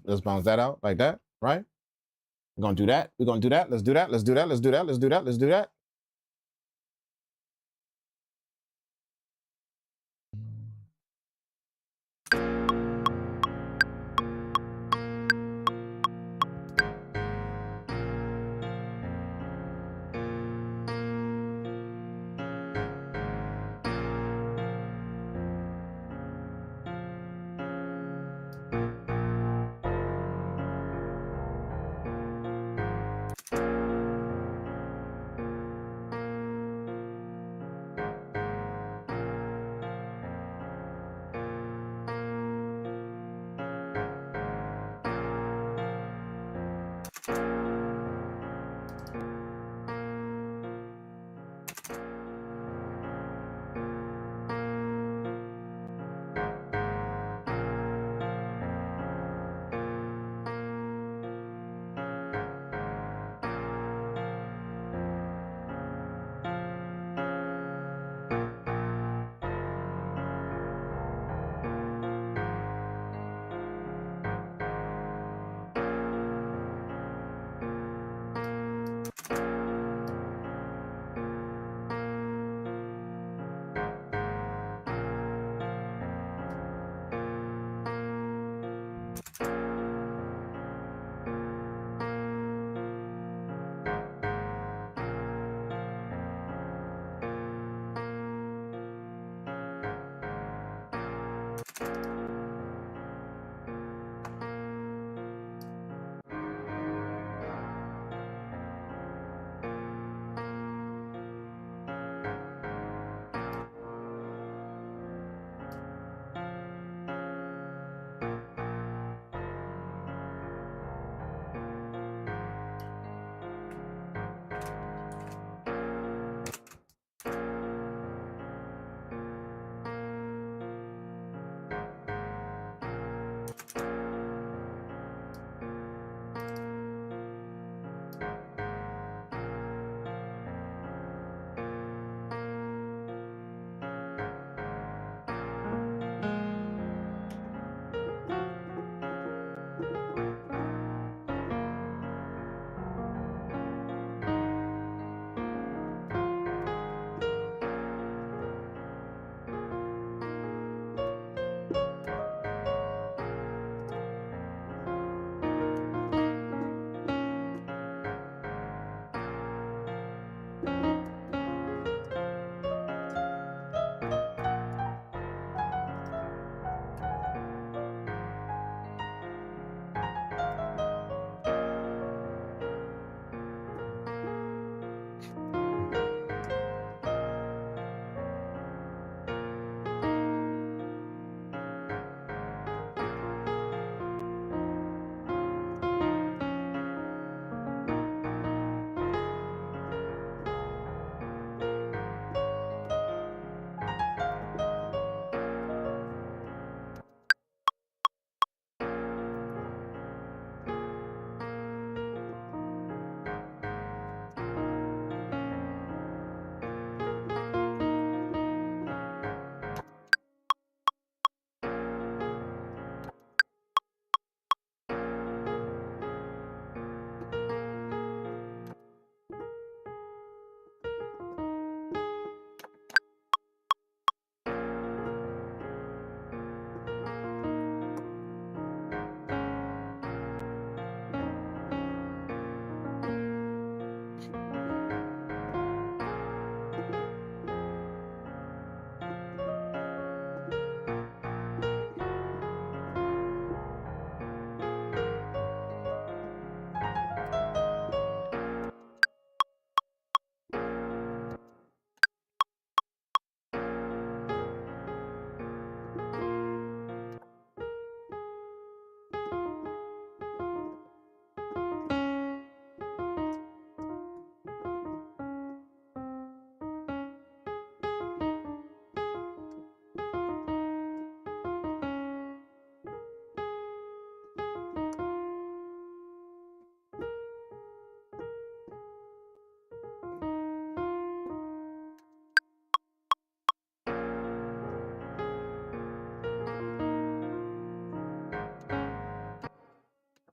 Let's bounce that out like that, right? We're gonna do that. We're gonna do that. Let's do that. Let's do that. Let's do that. Let's do that. Let's do that.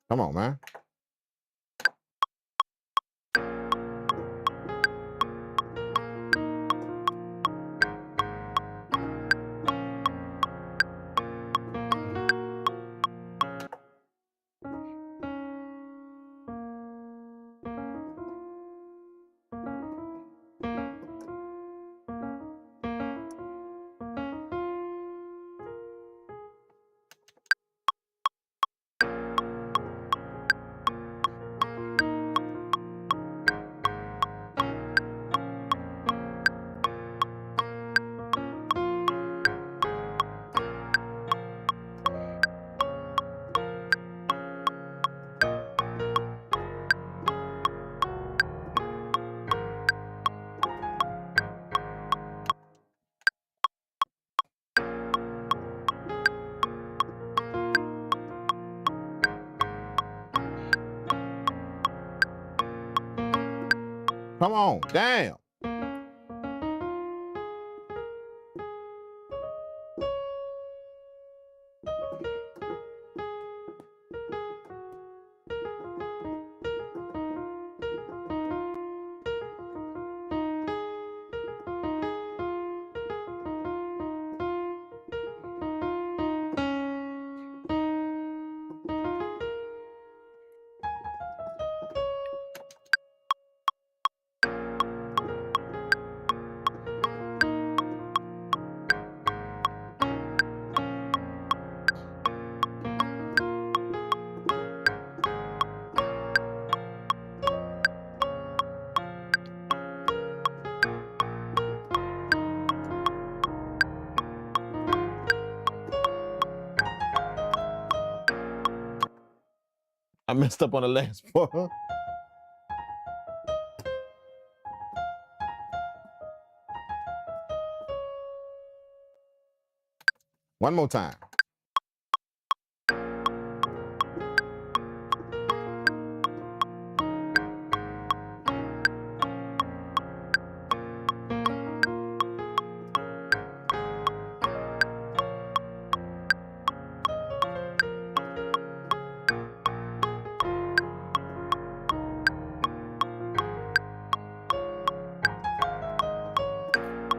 Come on, man. Come on, damn. I messed up on the last part. One more time.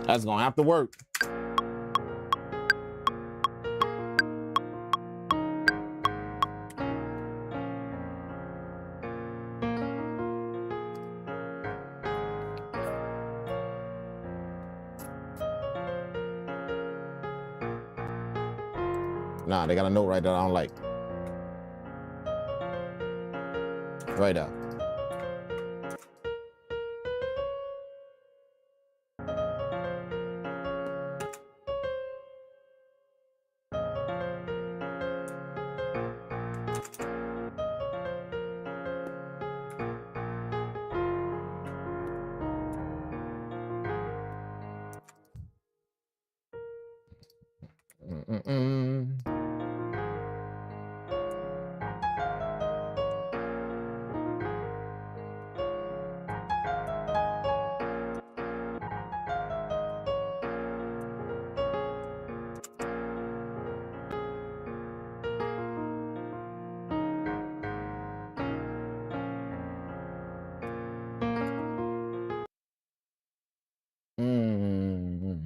That's gonna have to work. Nah, they got a note right there I don't like. Right there. Mm-mm-mm. Mm.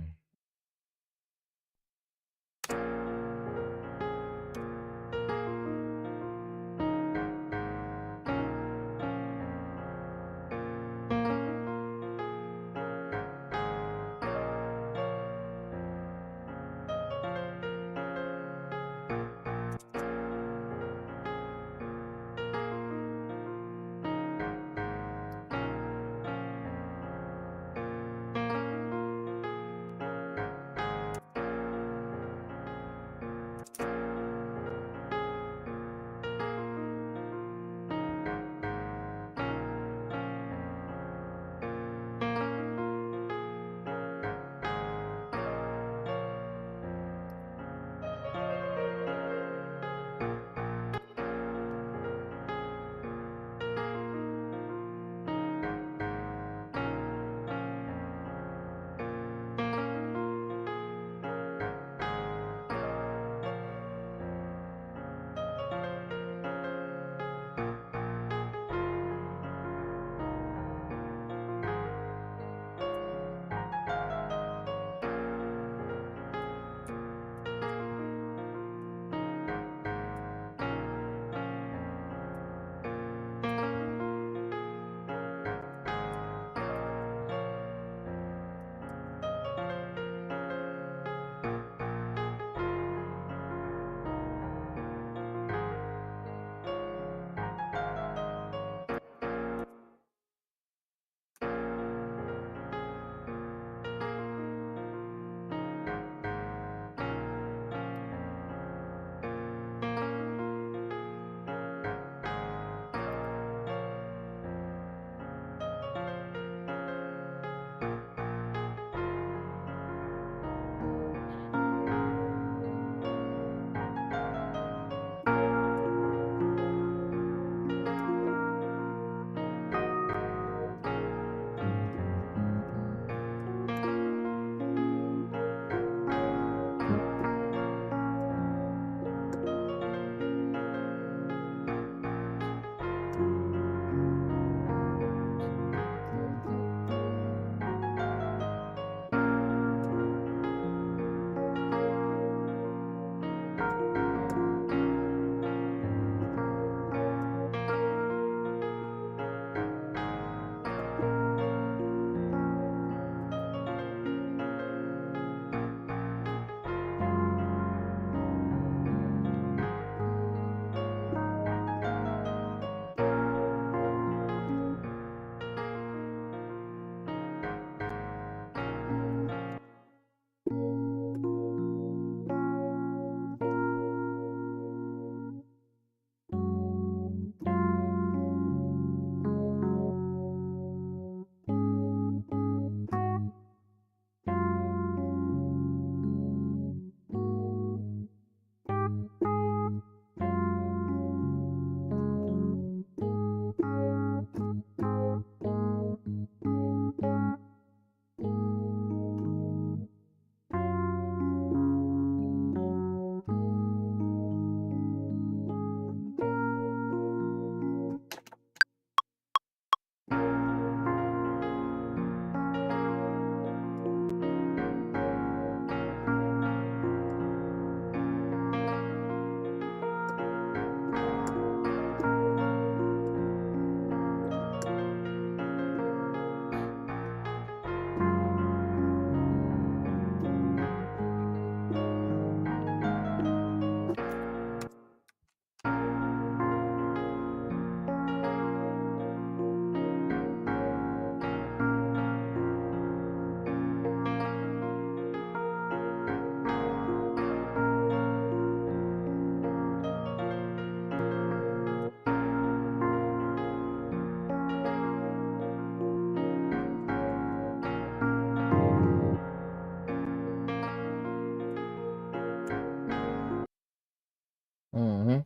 Mm-hmm.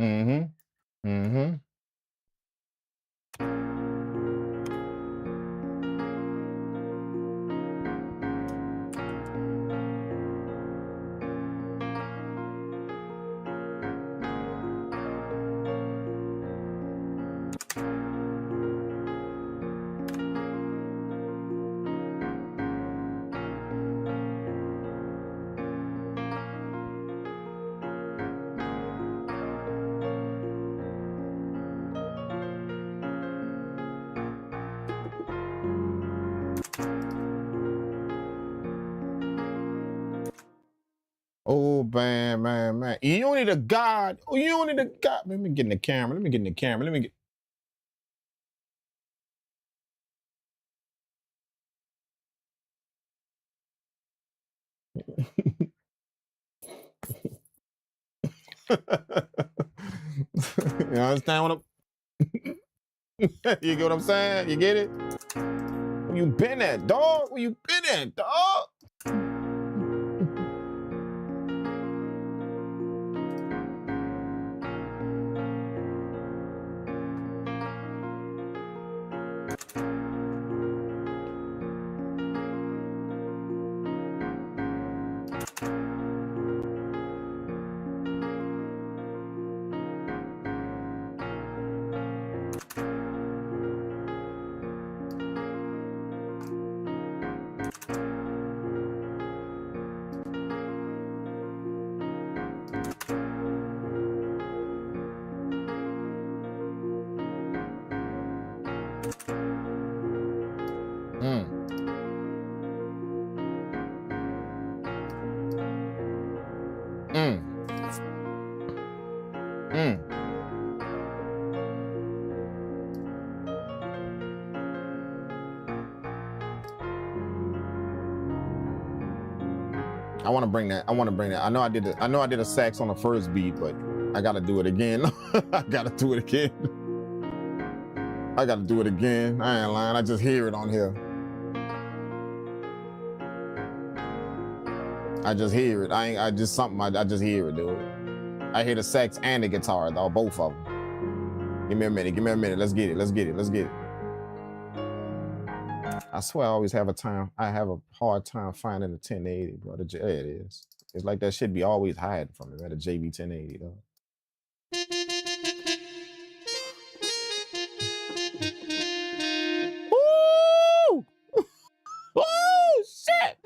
Mm-hmm. Mm-hmm. Oh, man. You need a God. Oh, you need a God. Let me get in the camera. Let me get in the camera. Let me get. You understand what I'm you get what I'm saying? You get it? Where you been at, dog? Where you been at, dog? Mm. Mm. Mm. I want to bring that. I know I did a sax on the first beat, but I got to do it again. I got to do it again. I got to do it again. I ain't lying. I just hear it on here. I just hear it. I just hear it, dude. I hear the sax and the guitar, though, both of them. Give me a minute. Let's get it. I swear I always have I have a hard time finding the 1080, bro. There it is. It's like that shit be always hiding from me, man. The JB 1080, though. Woo! Oh, shit!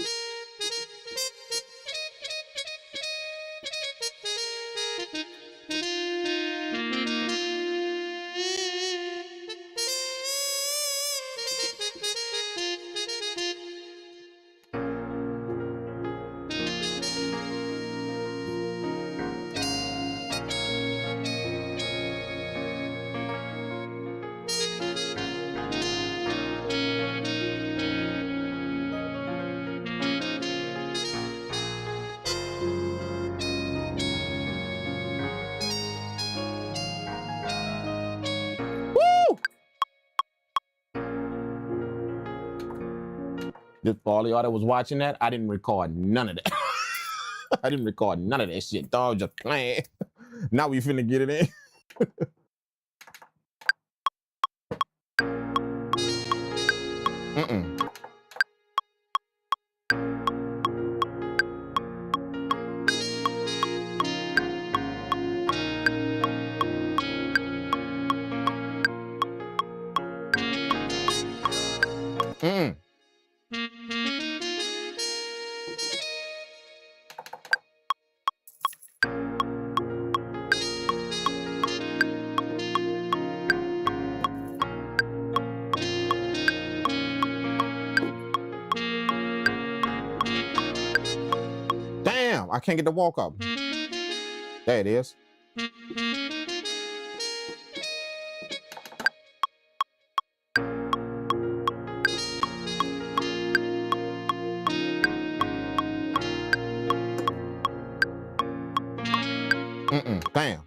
Just for all y'all that was watching that, I didn't record none of that. I didn't record none of that shit, dog. Just playing. Now we finna get it in. Damn, I can't get the walk up. There it is. Damn.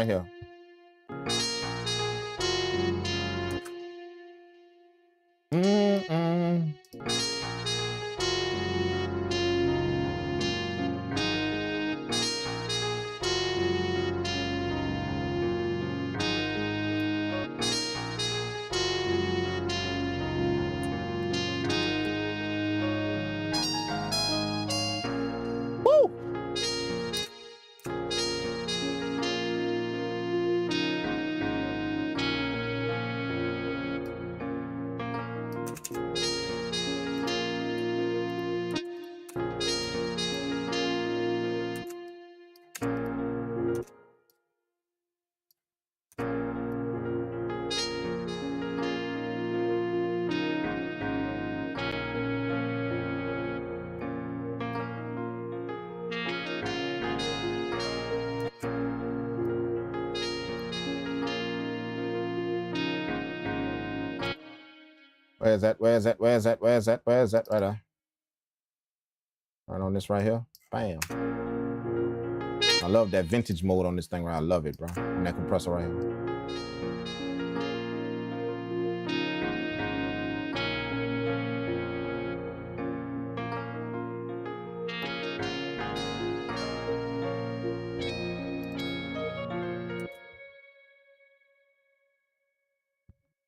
right here. Woo! Where's that? Where's that? Where's that? Where's that? Where's that? Right there. Right on this right here. Bam. I love that vintage mode on this thing, right? I love it, bro. On that compressor right here.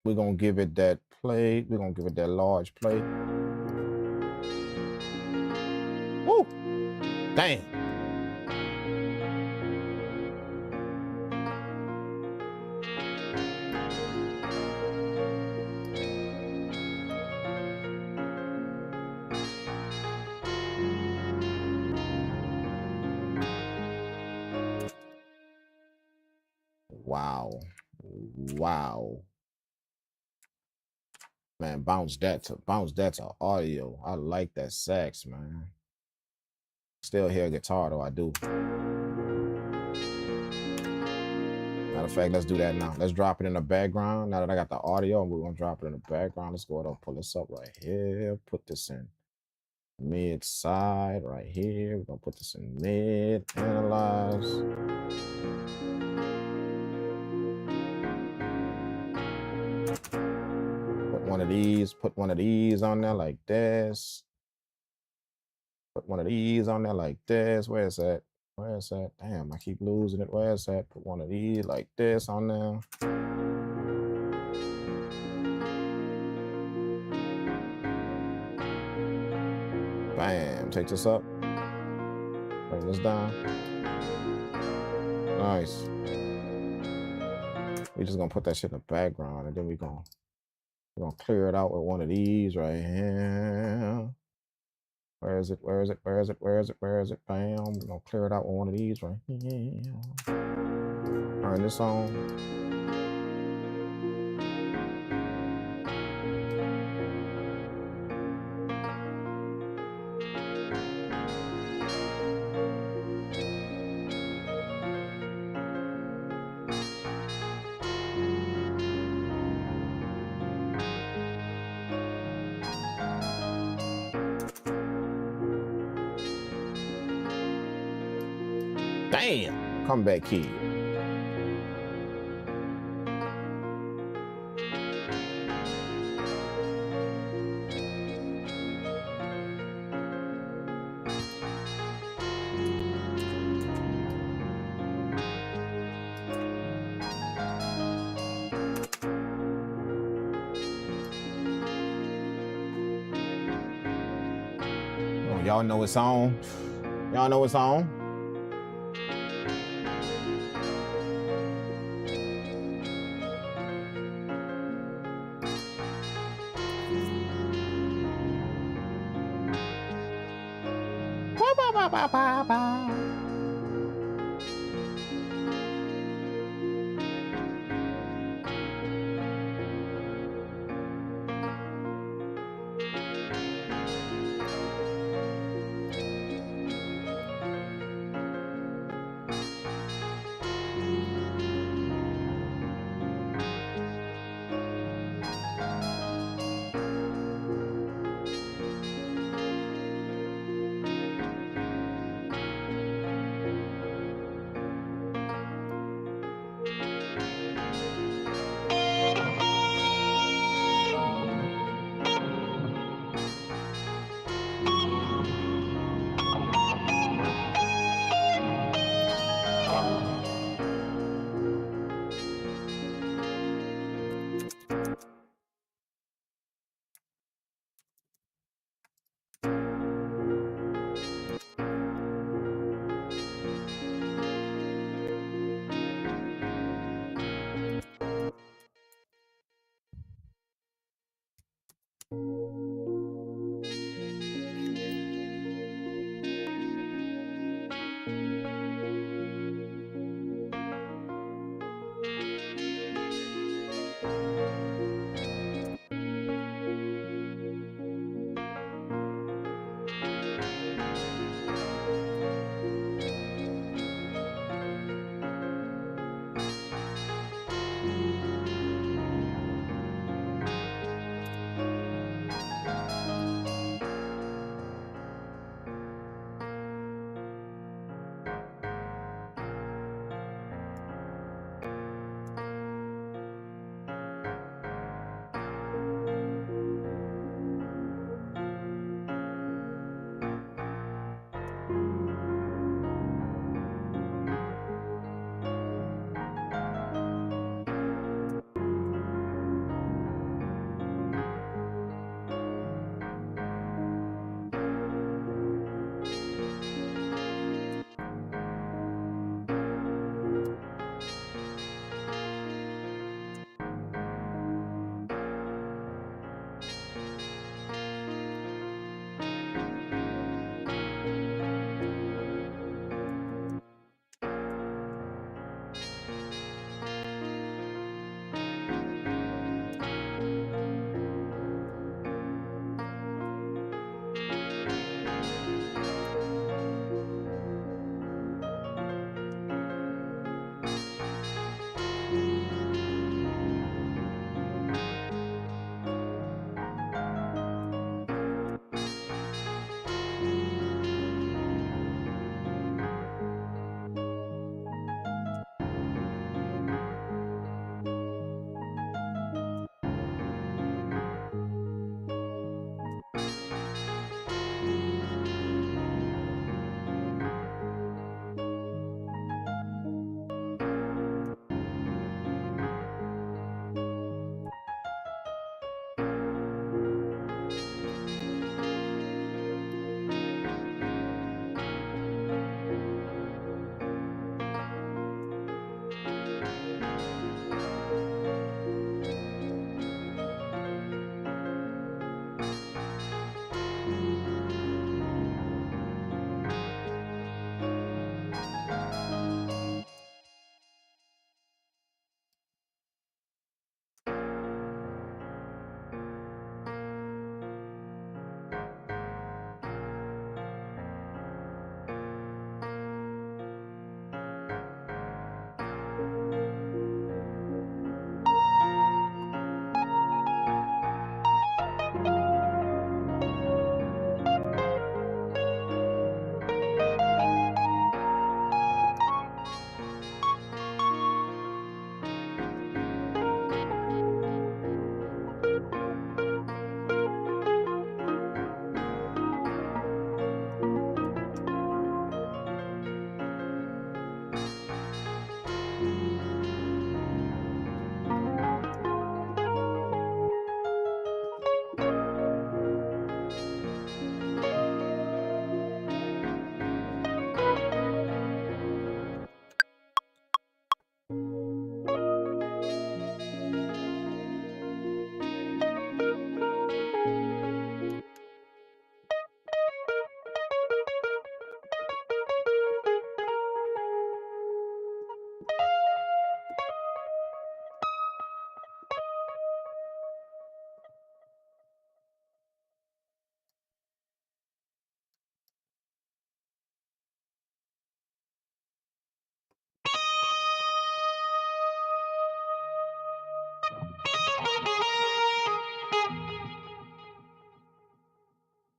We're gonna give it that play. We're gonna give it that large play. Woo! Damn. Wow. Wow. Man, bounce that to audio. I like that sax, man. Still hear guitar though, I do. Matter of fact, let's do that now. Let's drop it in the background. Now that I got the audio, we're gonna drop it in the background. Let's go ahead and pull this up right here. Put this in mid side right here. We're gonna put this in mid, analyze. Put one of these on there like this. Put one of these on there like this. Where's that? Where's that? Damn, I keep losing it. Where's that? Put one of these like this on there. Bam, take this up. Bring this down. Nice. We're just gonna put that shit in the background and then we're gonna clear it out with one of these right here. Where is it? Where is it? Where is it? Where is it? Where is it? Bam. We're gonna clear it out with one of these right here. Turn this on. Damn, come back here. Oh, y'all know it's on. Y'all know it's on.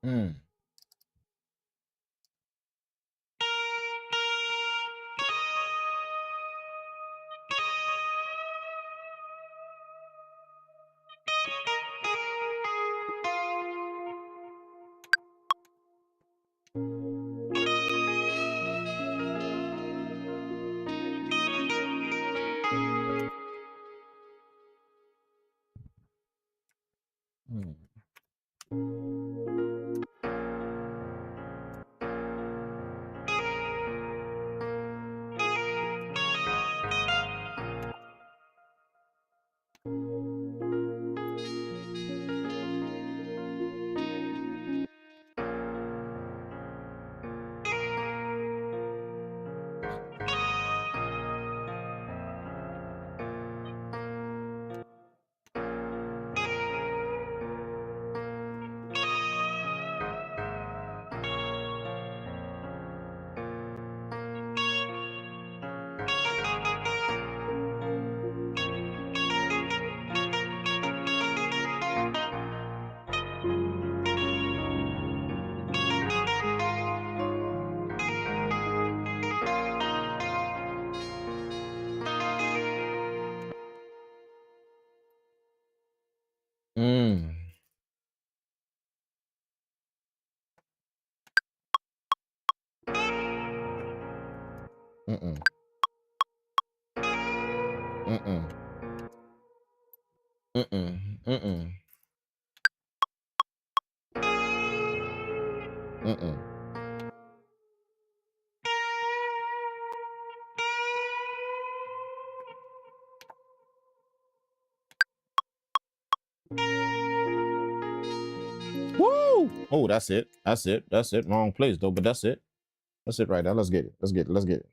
Mm. Mm. Mm. Mm-mm. Mm-mm. Mm-mm. Mm-mm. Mm-mm. Woo! Oh, that's it. That's it. That's it. Wrong place though, but that's it. That's it right now. Let's get it. Let's get it. Let's get it.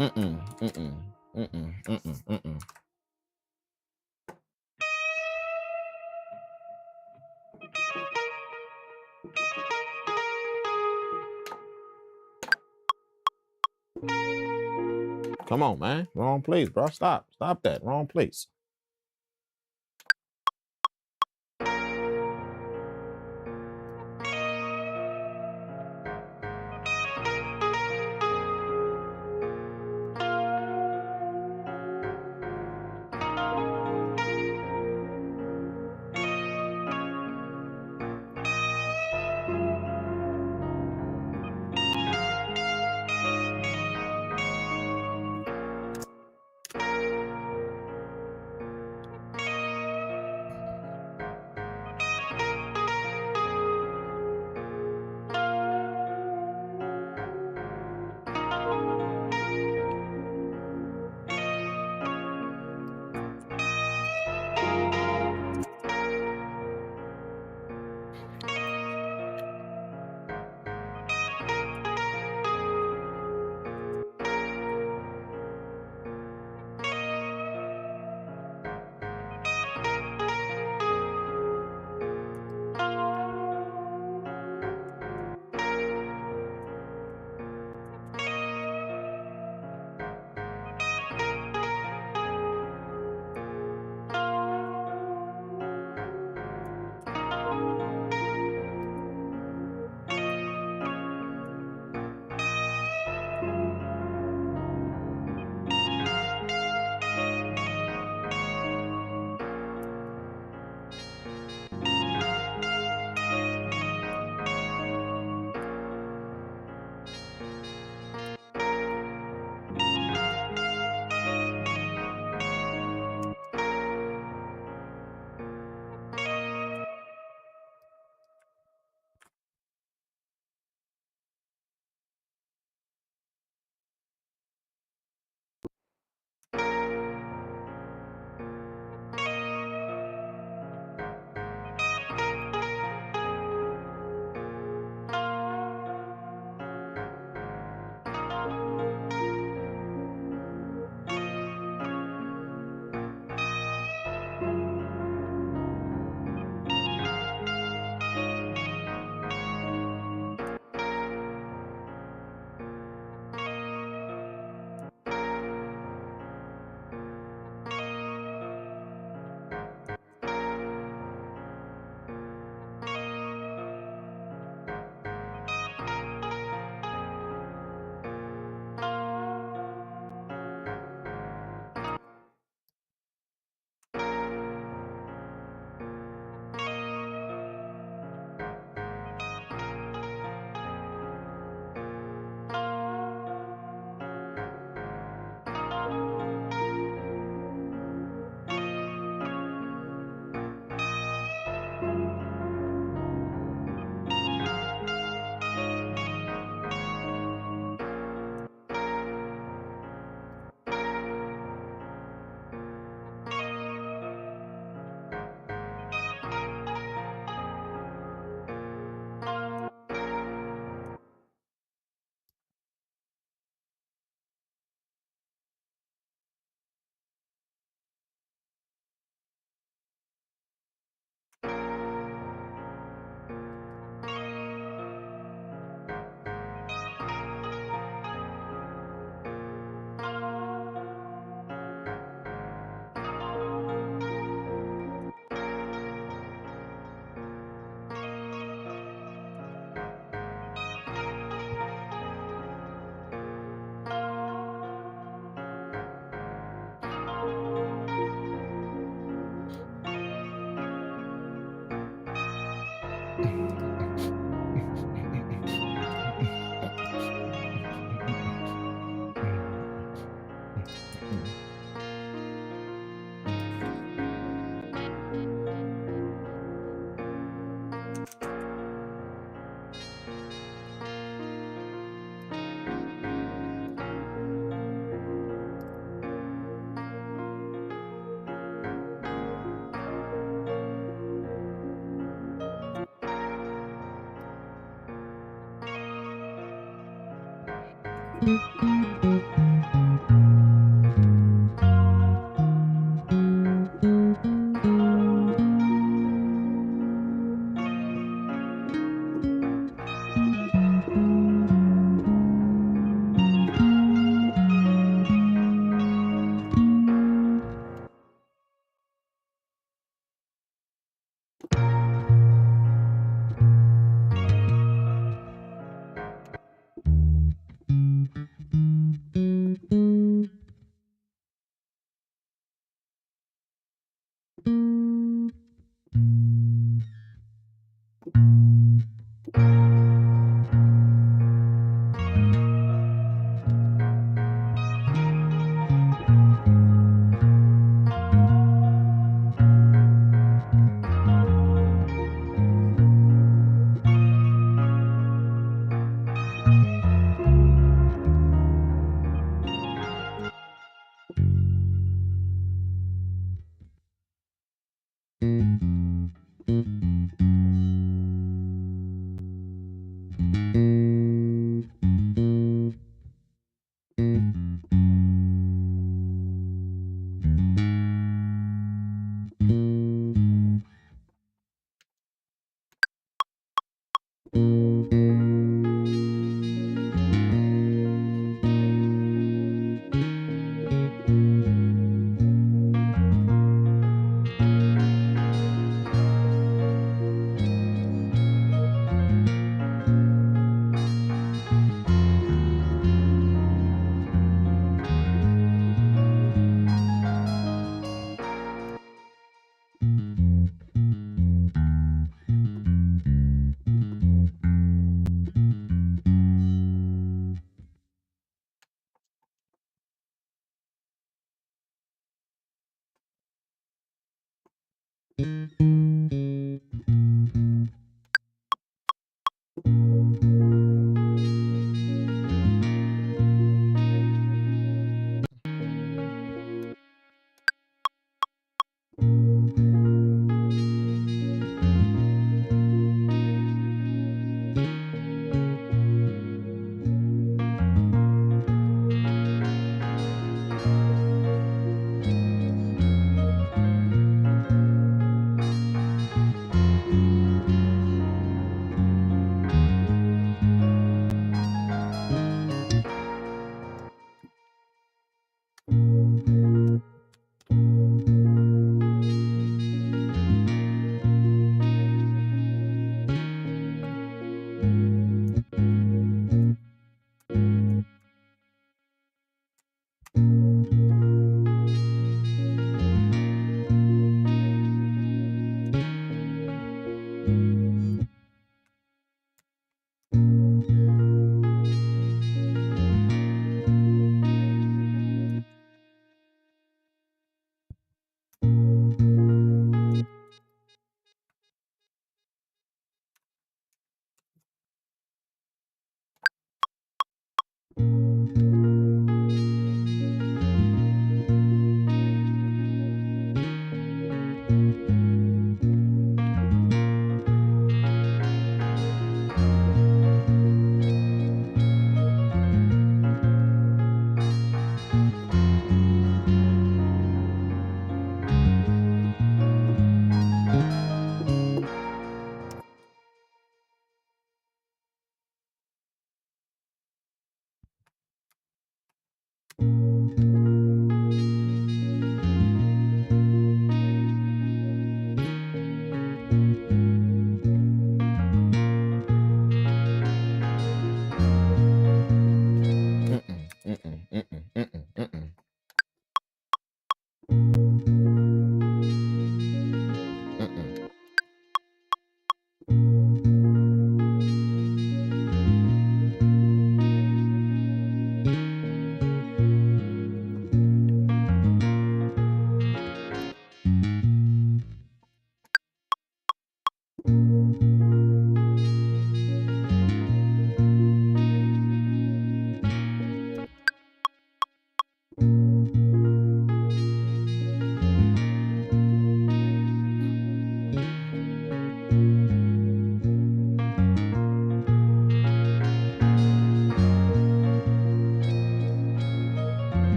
Mm-mm. Mm-mm. Mm-mm. Mm-mm. Mm-mm. Come on, man. Wrong place, bro. Stop. Stop that. Wrong place.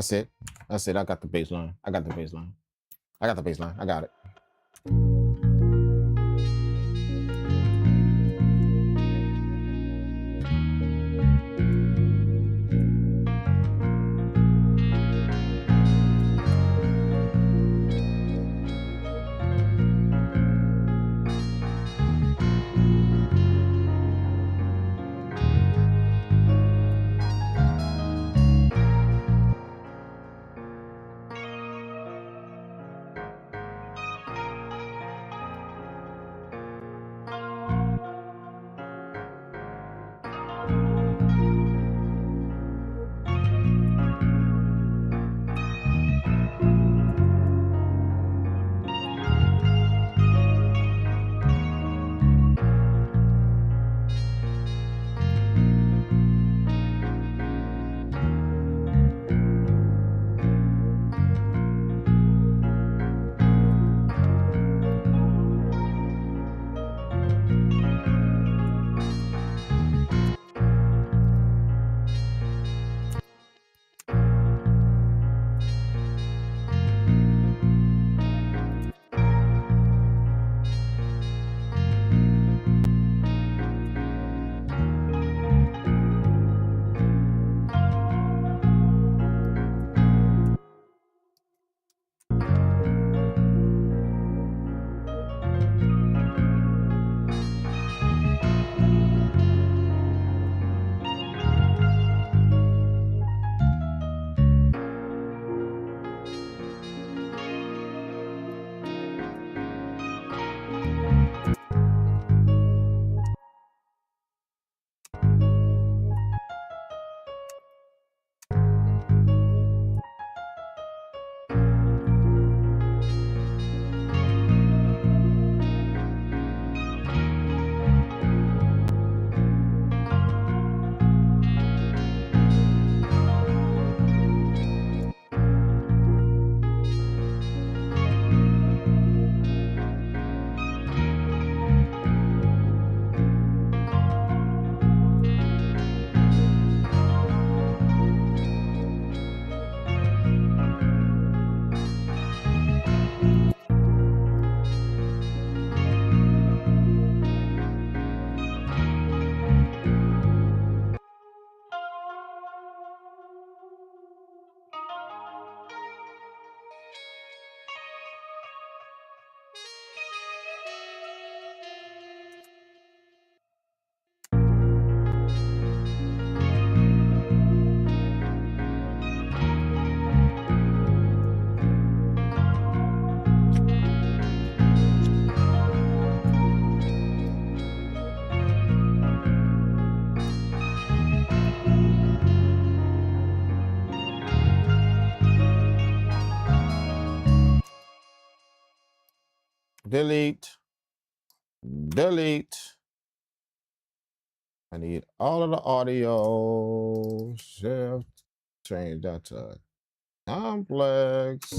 That's it. That's it. I got the bass line. I got the bass line. I got the bass line. I got it. delete, delete. I need all of the audio. Shift, change that to complex.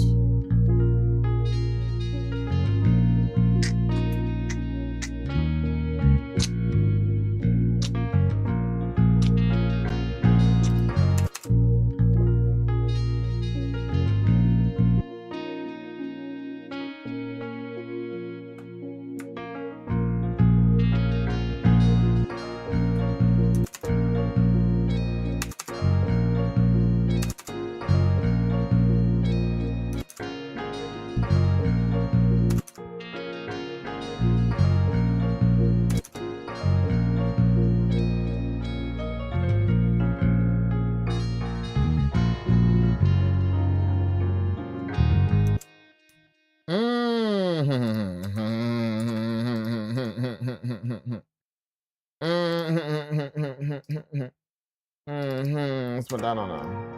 Let's put that on there.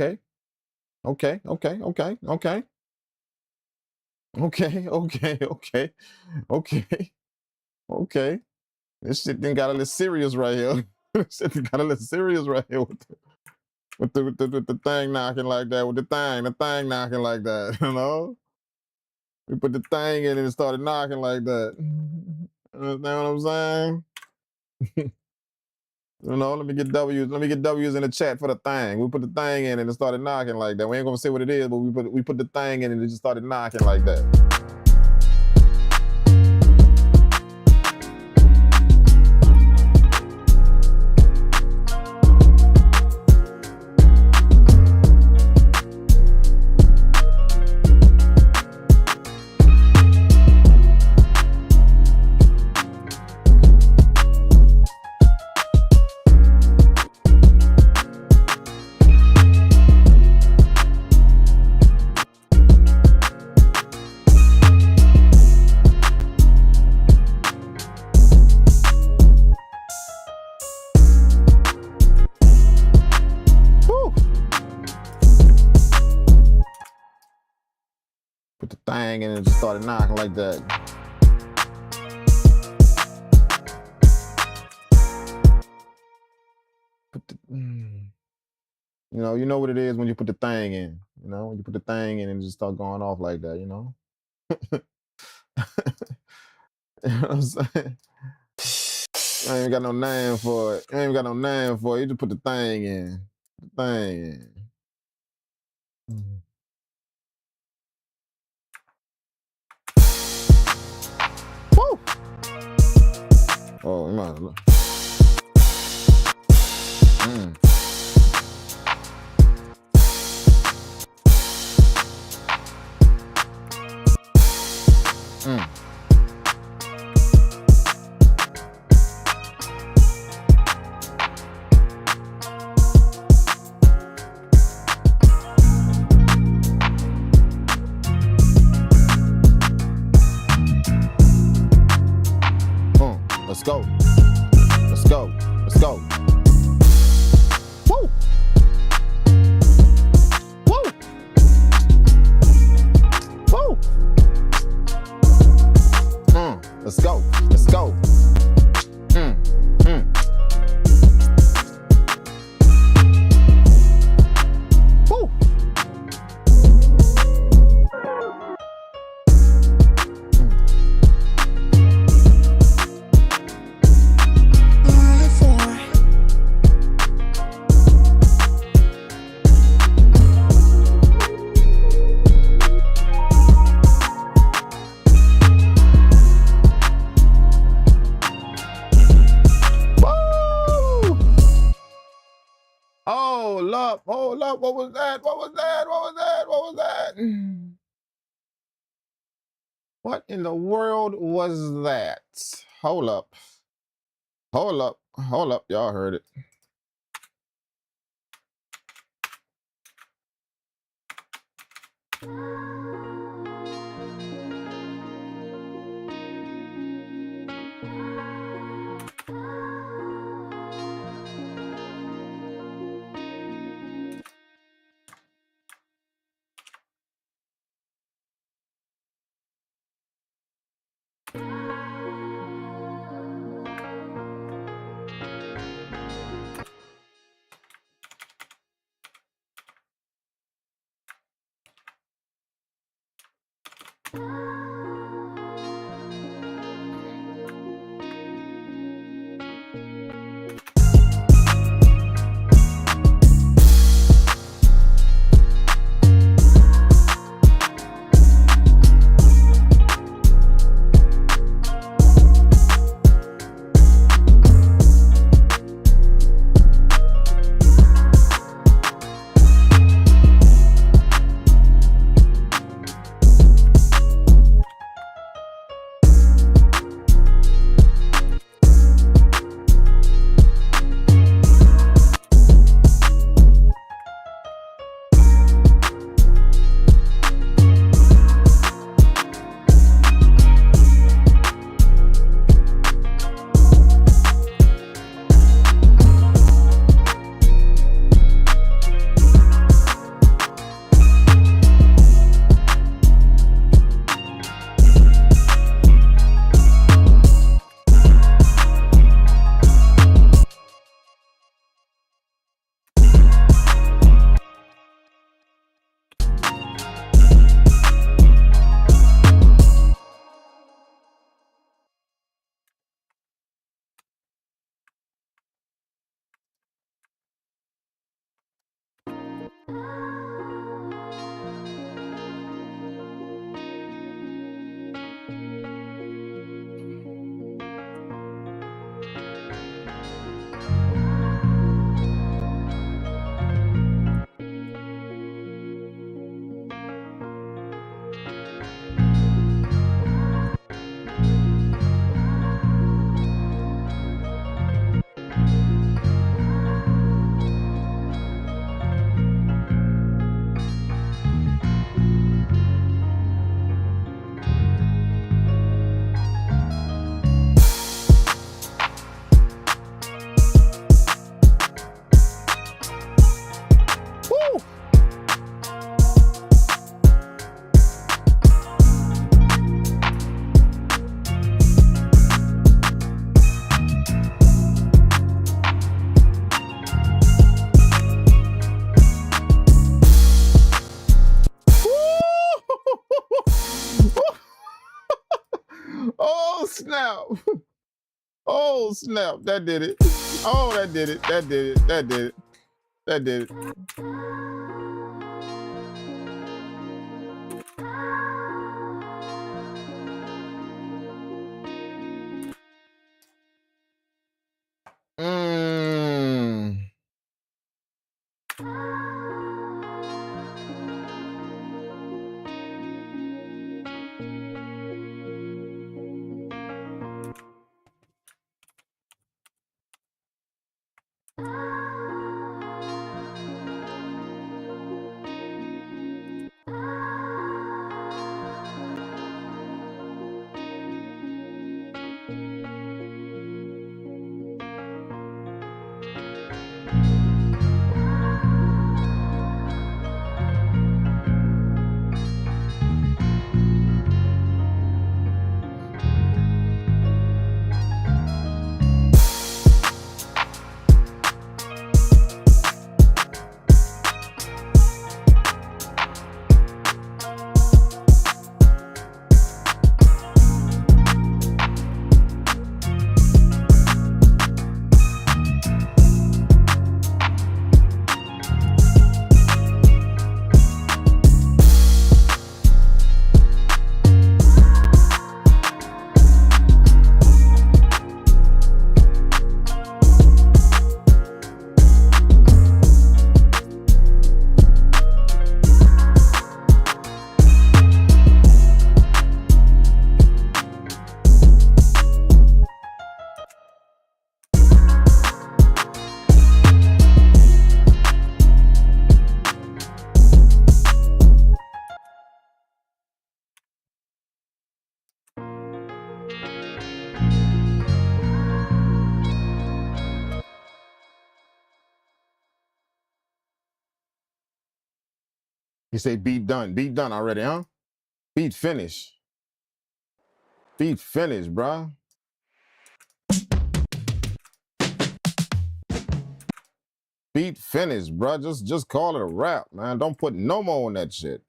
Okay. Okay. Okay. Okay. Okay. Okay. Okay. Okay. Okay. Okay. This shit then got a little serious right here. This shit done got a little serious right here with the thing knocking like that. With the thing knocking like that. You know. We put the thing in and it started knocking like that. Understand what I'm saying? You know, let me get W's in the chat for the thing. We put the thing in and it started knocking like that. We ain't gonna say what it is, but we put the thing in and it just started knocking like that. Put the thing in and it just started knocking like that. Put the, you know what it is when you put the thing in. You know, when you put the thing in and it just start going off like that. You know. You know what I'm saying? I ain't got no name for it. I ain't got no name for it. You just put the thing in. The thing in. Woo! Oh, you might look. Let's go. Let's go. Let's go. Woo! Woo! Woo! Let's go. Let's go. Woo! Hold up. What was that? What was that? What was that? What was that? What in the world was that? Hold up. Hold up. Hold up. Y'all heard it. Oh snap! Oh snap! That did it. Oh, that did it. That did it. That did it. That did it. Mm. You say beat done. Beat done already, huh? Beat finish. Beat finish, bruh. Beat finish, bruh. Just call it a wrap, man. Don't put no more on that shit.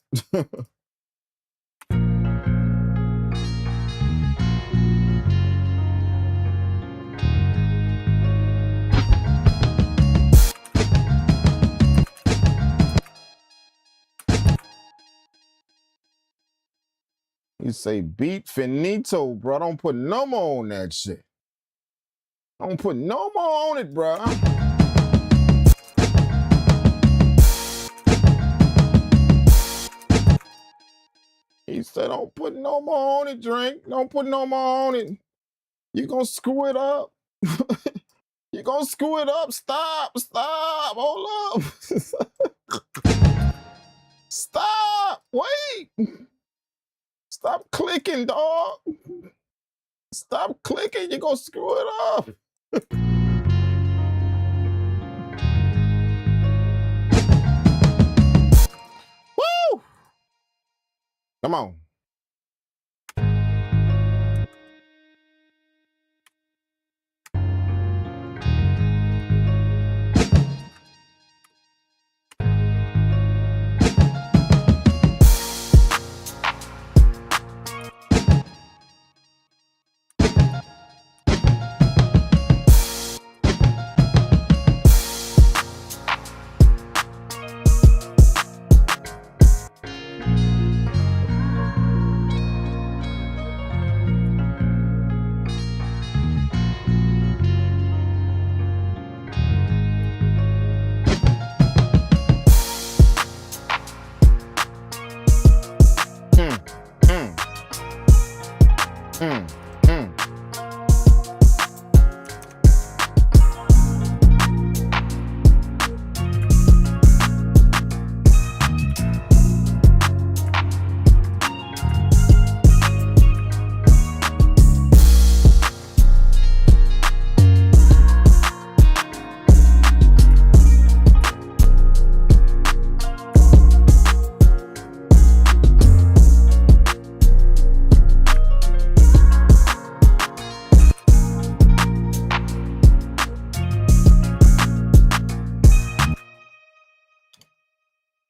You say beat finito, bro. Don't put no more on that shit. Don't put no more on it, bro. He said, don't put no more on it, Drink. Don't put no more on it. You gonna screw it up. You gonna screw it up. Stop. Stop. Hold up. Stop. Wait. Stop clicking, dog. Stop clicking. You're gonna screw it up. Woo! Come on.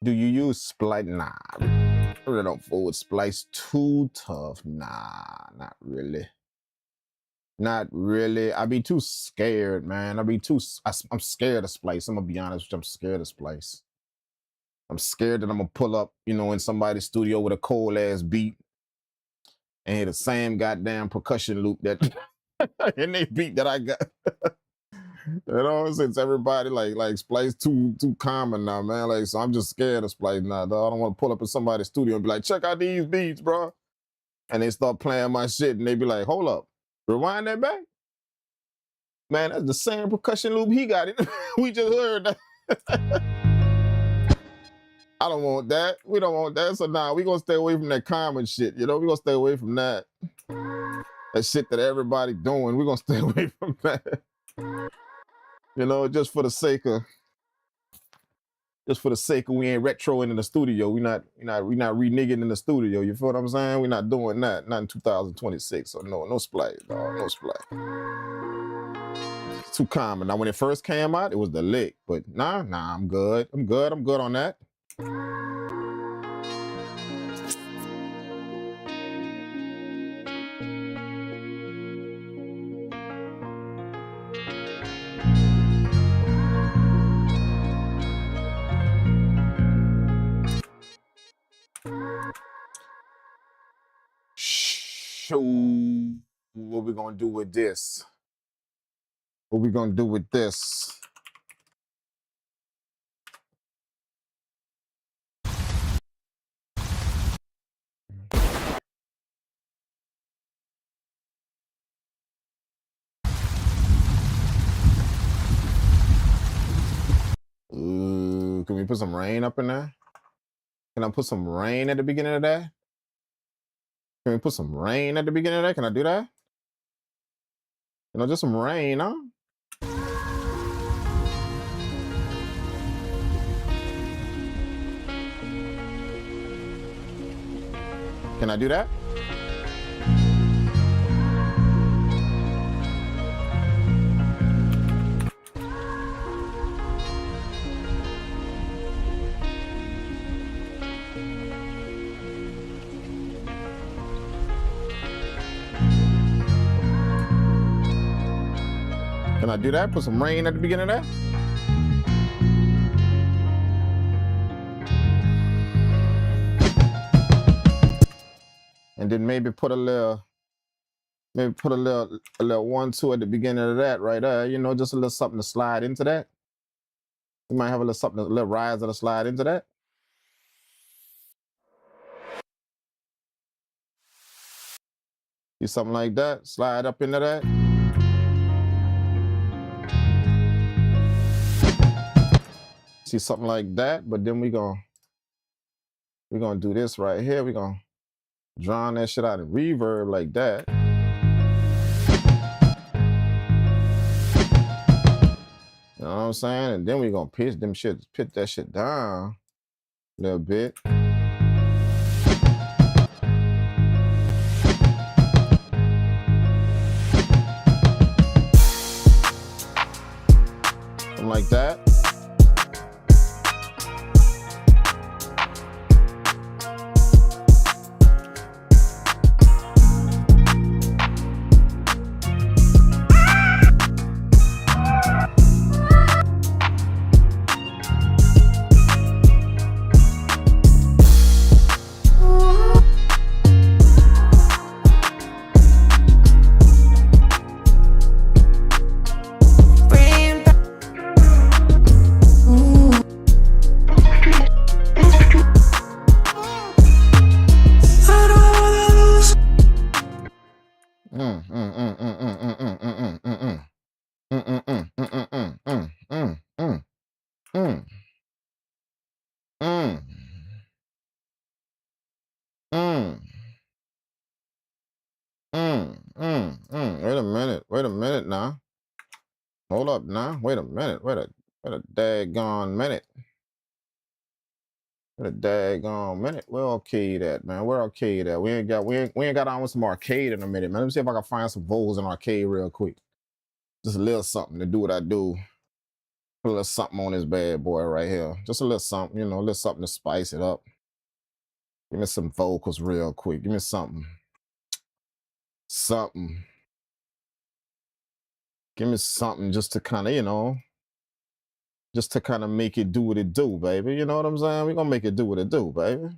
Do you use Splice? Nah, I really don't fool with Splice. Too tough. Nah, not really. Not really. I be too scared, man. I'm scared of splice. I'm gonna be honest with you. I'm scared of splice. I'm scared that I'm gonna pull up, you know, in somebody's studio with a cold ass beat and hear the same goddamn percussion loop that in they beat that I got. You know, since everybody like splice too common now, man. Like, so I'm just scared of splice now. Dog. I don't want to pull up in somebody's studio and be like, check out these beats, bro. And they start playing my shit and they be like, hold up, rewind that back. Man, that's the same percussion loop he got it. We just heard that. I don't want that. We don't want that. So nah, we gonna stay away from that common shit. You know, we gonna stay away from that. That shit that everybody doing. We gonna stay away from that. You know, just for the sake of we ain't retroing in the studio. We not reneging in the studio. You feel what I'm saying? We not doing that. Not in 2026. So no splice, dog. No splice. It's too common. Now when it first came out, it was the lick. But nah, I'm good. I'm good on that. So what we gonna do with this? What we gonna do with this? Ooh, can we put some rain up in there? Can I put some rain at the beginning of that? Can we put some rain at the beginning of that? Can I do that? You know, just some rain, huh? Can I do that? Can I do that? Put some rain at the beginning of that? And then maybe put a little 1-2 at the beginning of that right there. You know, just a little something to slide into that. You might have a little something, a little rise that'll slide into that. See something like that, slide up into that. See something like that, but then we're gonna do this right here. We're gonna drown that shit out in reverb like that. You know what I'm saying? And then we're gonna pitch that shit down a little bit. Something like that. Wait a minute now. Hold up now. Wait a minute. Wait a daggone minute. Wait a daggone minute. We're okay that, man. We're okay that. We ain't got on with some arcade in a minute, man. Let me see if I can find some vocals in arcade real quick. Just a little something to do what I do. Put a little something on this bad boy right here. Just a little something, you know, a little something to spice it up. Give me some vocals real quick. Give me something. Something. Give me something just to kind of, you know, just to kind of make it do what it do, baby. You know what I'm saying? We're gonna make it do what it do, baby.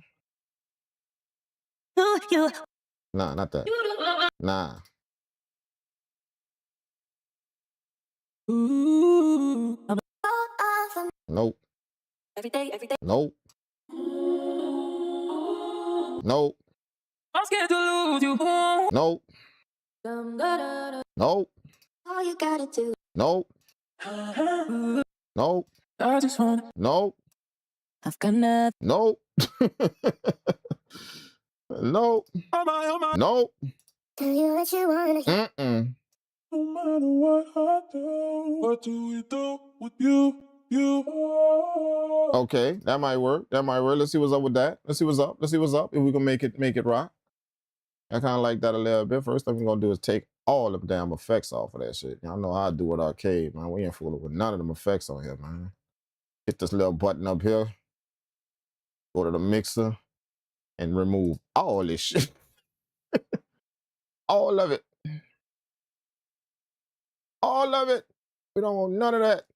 Nah, not that. Nah. Nope. Every day. Nope. Nope. I'm scared to lose you. Nope. Nope. All you gotta do. Nope. Nope. I just wanna. Nope. I've got nothing. Nope. Nope. Oh my. Nope. Tell you what you wanna hear. Mm-mm. No matter what I do, what do we do with you? Okay, that might work. That might work. Let's see what's up with that. Let's see what's up. Let's see what's up. If we can make it rock. I kind of like that a little bit. First thing we're gonna do is take all the damn effects off of that shit. Y'all know how I do with Arcade, man. We ain't fooling with none of them effects on here, man. Hit this little button up here. Go to the mixer and remove all this shit. All of it. All of it. We don't want none of that.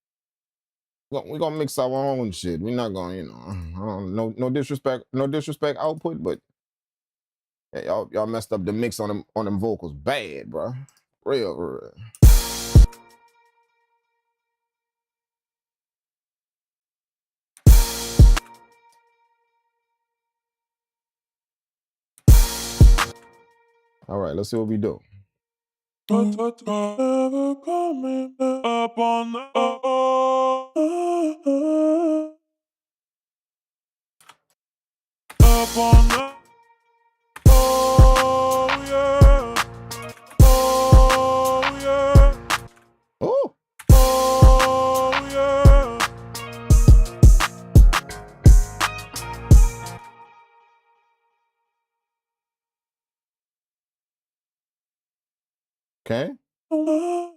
We're gonna mix our own shit. We're not gonna, you know, no disrespect output, but yeah, y'all messed up the mix on them vocals bad, bro. Real. All right, let's see what we do. Never coming back up on the up on the yeah. Yeah. Oh. Yeah. Okay. Yeah.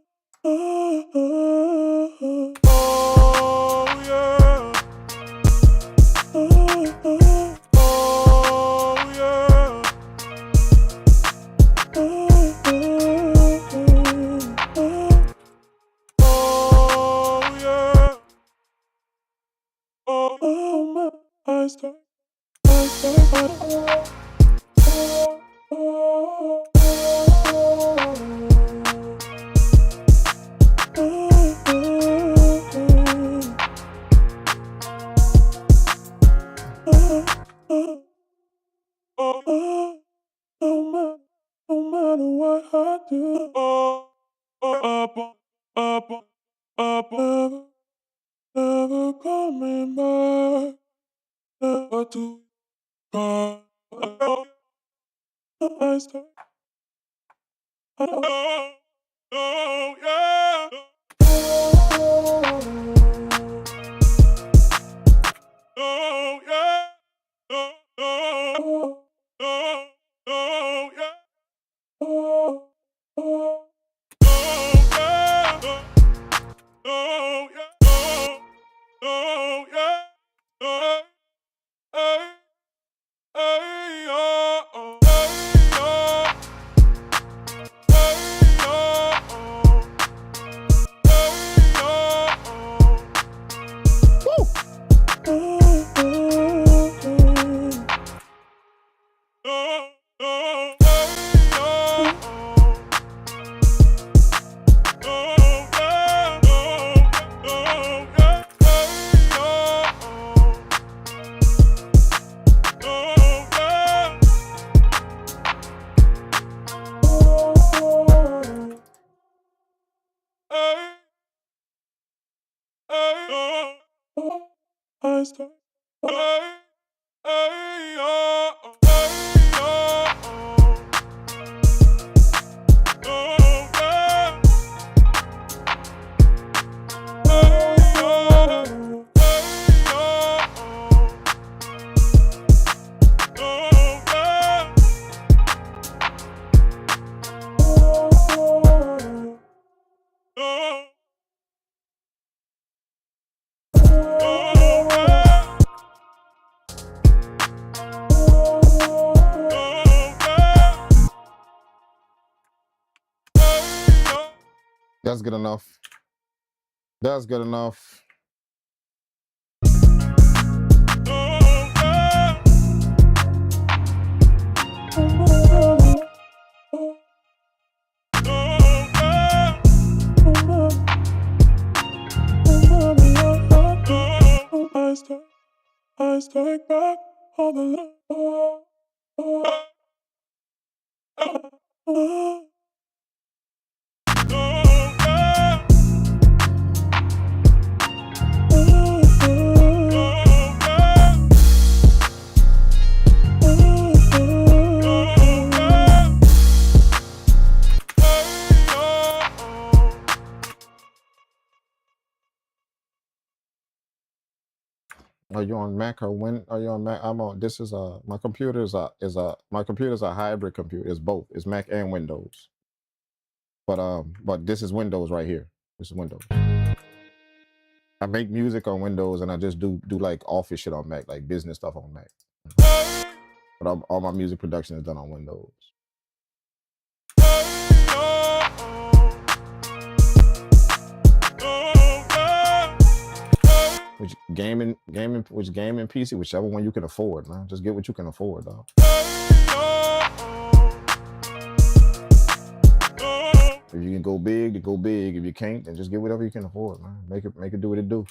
No matter what I do, up, never coming back. Never to God. I start. Oh, yeah. Oh, yeah. Oh, yeah. Oh, yeah. Oh, yeah. Oh, yeah. Hey, hey, oh, hey, oh. Hey, oh, hey, oh. I start. Hey, hey, oh, hey, oh, oh, yeah. Hey, oh, hey, oh, yeah. That's good enough. That's good enough. I take back all the love. Are you on Mac or when are you on Mac? I'm on. This is my computer is my computer's a hybrid computer. It's both. It's Mac and Windows. But this is Windows right here. This is Windows. I make music on Windows and I just do like office shit on Mac, like business stuff on Mac. But all my music production is done on Windows. Which gaming, PC, whichever one you can afford, man. Just get what you can afford, dog. If you can go big, then go big. If you can't, then just get whatever you can afford, man. Make it do what it do.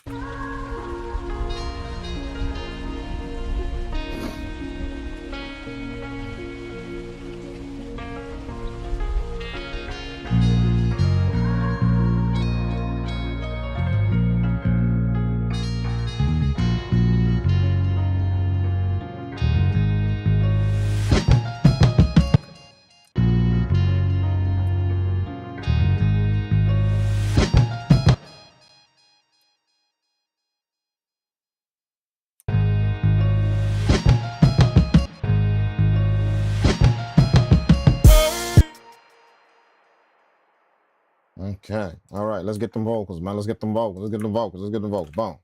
Okay. All right. Let's get them vocals, man. Let's get them vocals. Boom.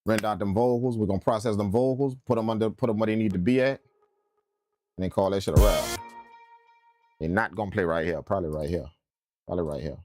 Render out them vocals. We're gonna process them vocals, put them where they need to be at, and then call that shit a rap. They're not gonna play right here. Probably right here. Probably right here.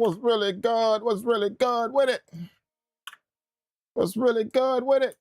What's really good? What's really good with it? What's really good with it?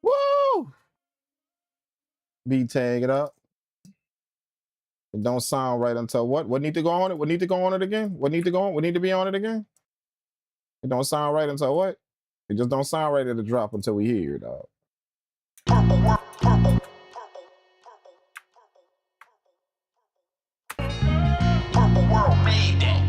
Woo! Beat tag it up. It don't sound right until what? What need to go on it? What need to go on it again? What need to go on? What need to be on it again? It don't sound right until what? It just don't sound right at the drop until we hear it, dog. Purpleworld made that.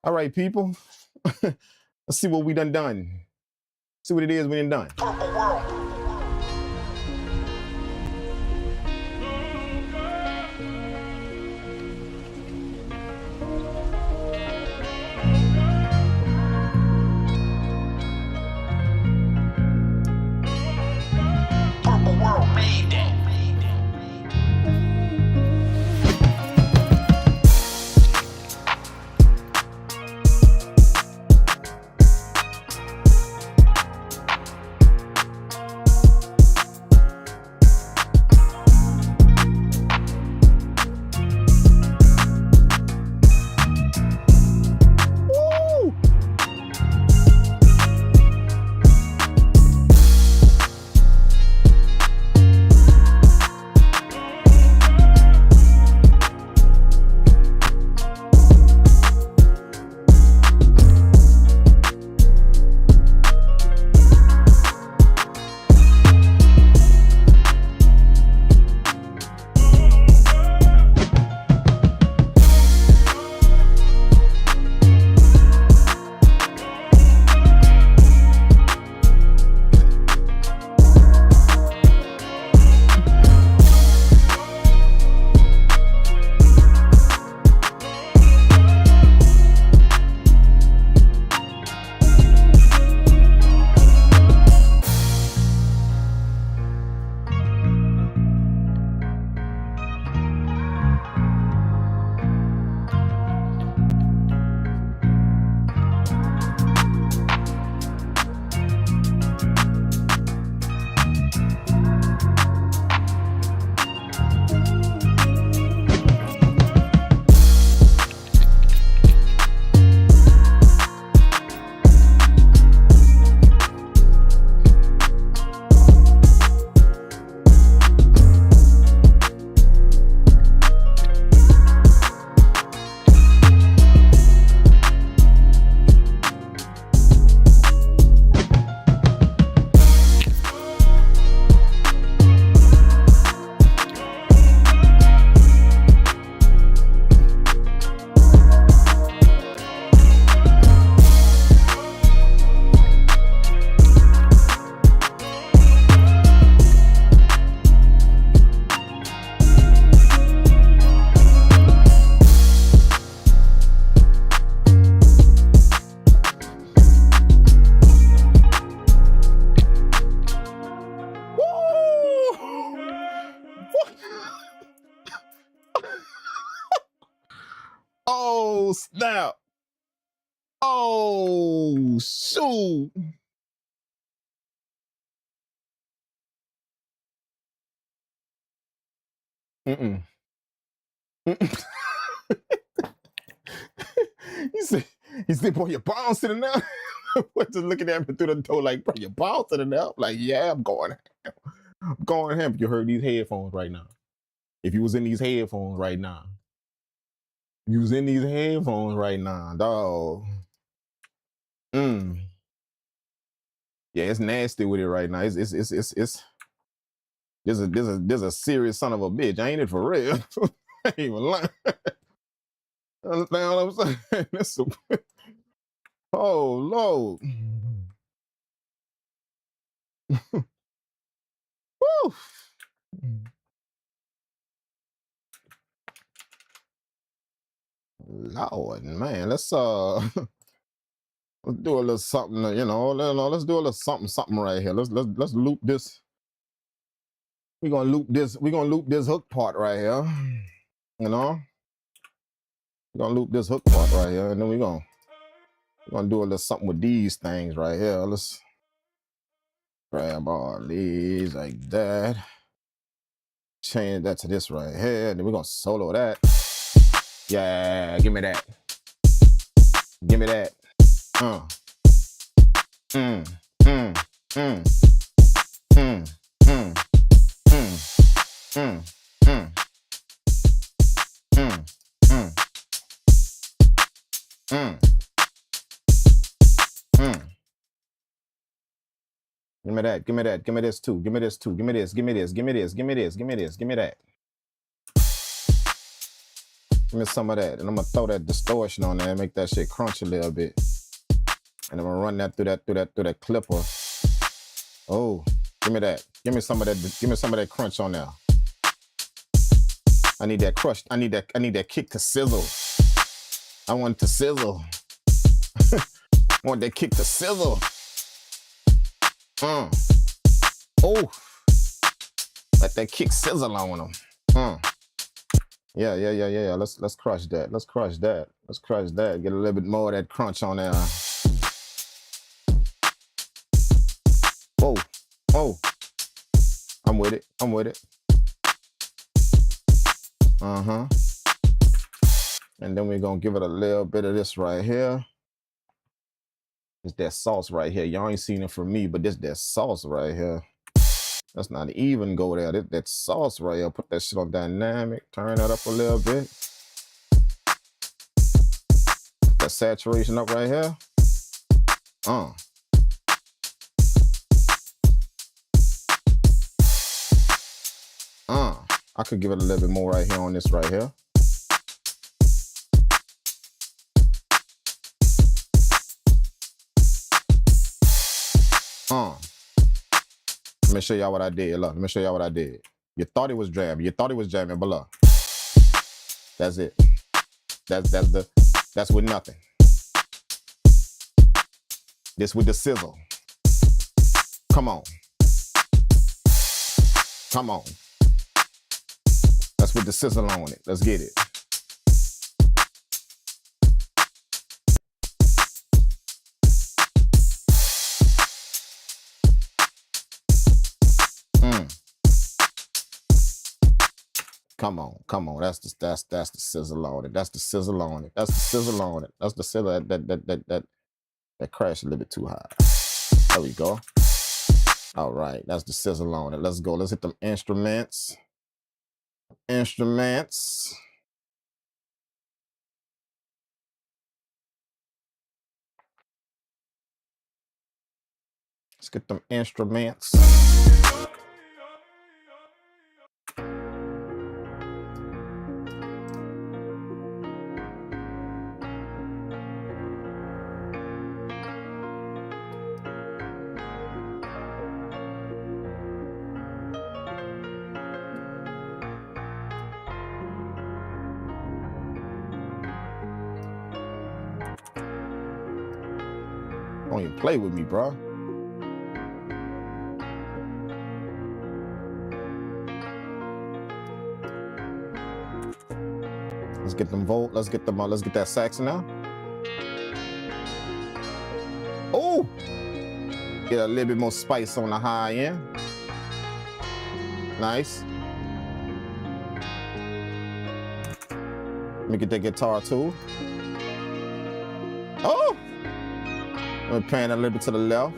All right, people. Let's see what we done. See what it is we done. Purpleworld made that. snap. Oh, shoot. Mm-mm. Mm-mm. he said, boy, you're bouncing it now. What, just looking at me through the door like, bro, you're bouncing it now. Like, yeah, I'm going ham. You heard these headphones right now. If you was in these headphones right now. You was in these headphones right now, dog. Yeah, it's nasty with it right now. It's there's a serious son of a bitch, ain't it, for real? I ain't even lying. Understand what I'm saying? That's oh Lord. Woo. Lord, man, let's let's do a little something, let's do a little something right here. Let's loop this. We're gonna loop this hook part right here. You know? We're gonna loop this hook part right here, and then we're gonna do a little something with these things right here. Let's grab all these like that. Change that to this right here, and then we're gonna solo that. Yeah, give me that. Give me that. Mm, mm, mm, mm, mm, mm, mm, mm, mm, mm, mm. Give me that, give me that, give me this too, give me this too, give me this, give me this, give me this, give me this, give me this, give me that. Give me some of that, and I'm gonna throw that distortion on there and make that shit crunch a little bit. And I'm gonna run that through that clipper. Oh, give me that. Give me some of that. Give me some of that crunch on there. I need that crushed. I need that kick to sizzle. I want it to sizzle. I want that kick to sizzle. Oh, let that kick sizzle on them. Yeah. Let's crush that. Let's crush that. Let's crush that. Get a little bit more of that crunch on there. Oh. I'm with it. I'm with it. And then we're gonna give it a little bit of this right here. It's that sauce right here. Y'all ain't seen it from me, but this that sauce right here. Let's not even go there. That sauce right here. Put that shit on dynamic. Turn that up a little bit. That saturation up right here. I could give it a little bit more right here on this right here. Let me show y'all what I did. Look, let me show y'all what I did. You thought it was jamming. You thought it was jamming, but look. That's it. That's with nothing. This with the sizzle. Come on. Come on. That's with the sizzle on it. Let's get it. Come on. That's the sizzle on it. That's the sizzle on it. That's the sizzle on it. That's the sizzle that crashed a little bit too high. There we go. All right, that's the sizzle on it. Let's go. Let's hit them instruments. Let's get them instruments. Don't even play with me, bro. Let's get them volt. Let's get them. Let's get that sax now. Oh, get a little bit more spice on the high end. Nice. Let me get that guitar too. Oh, let me pan a little bit to the left.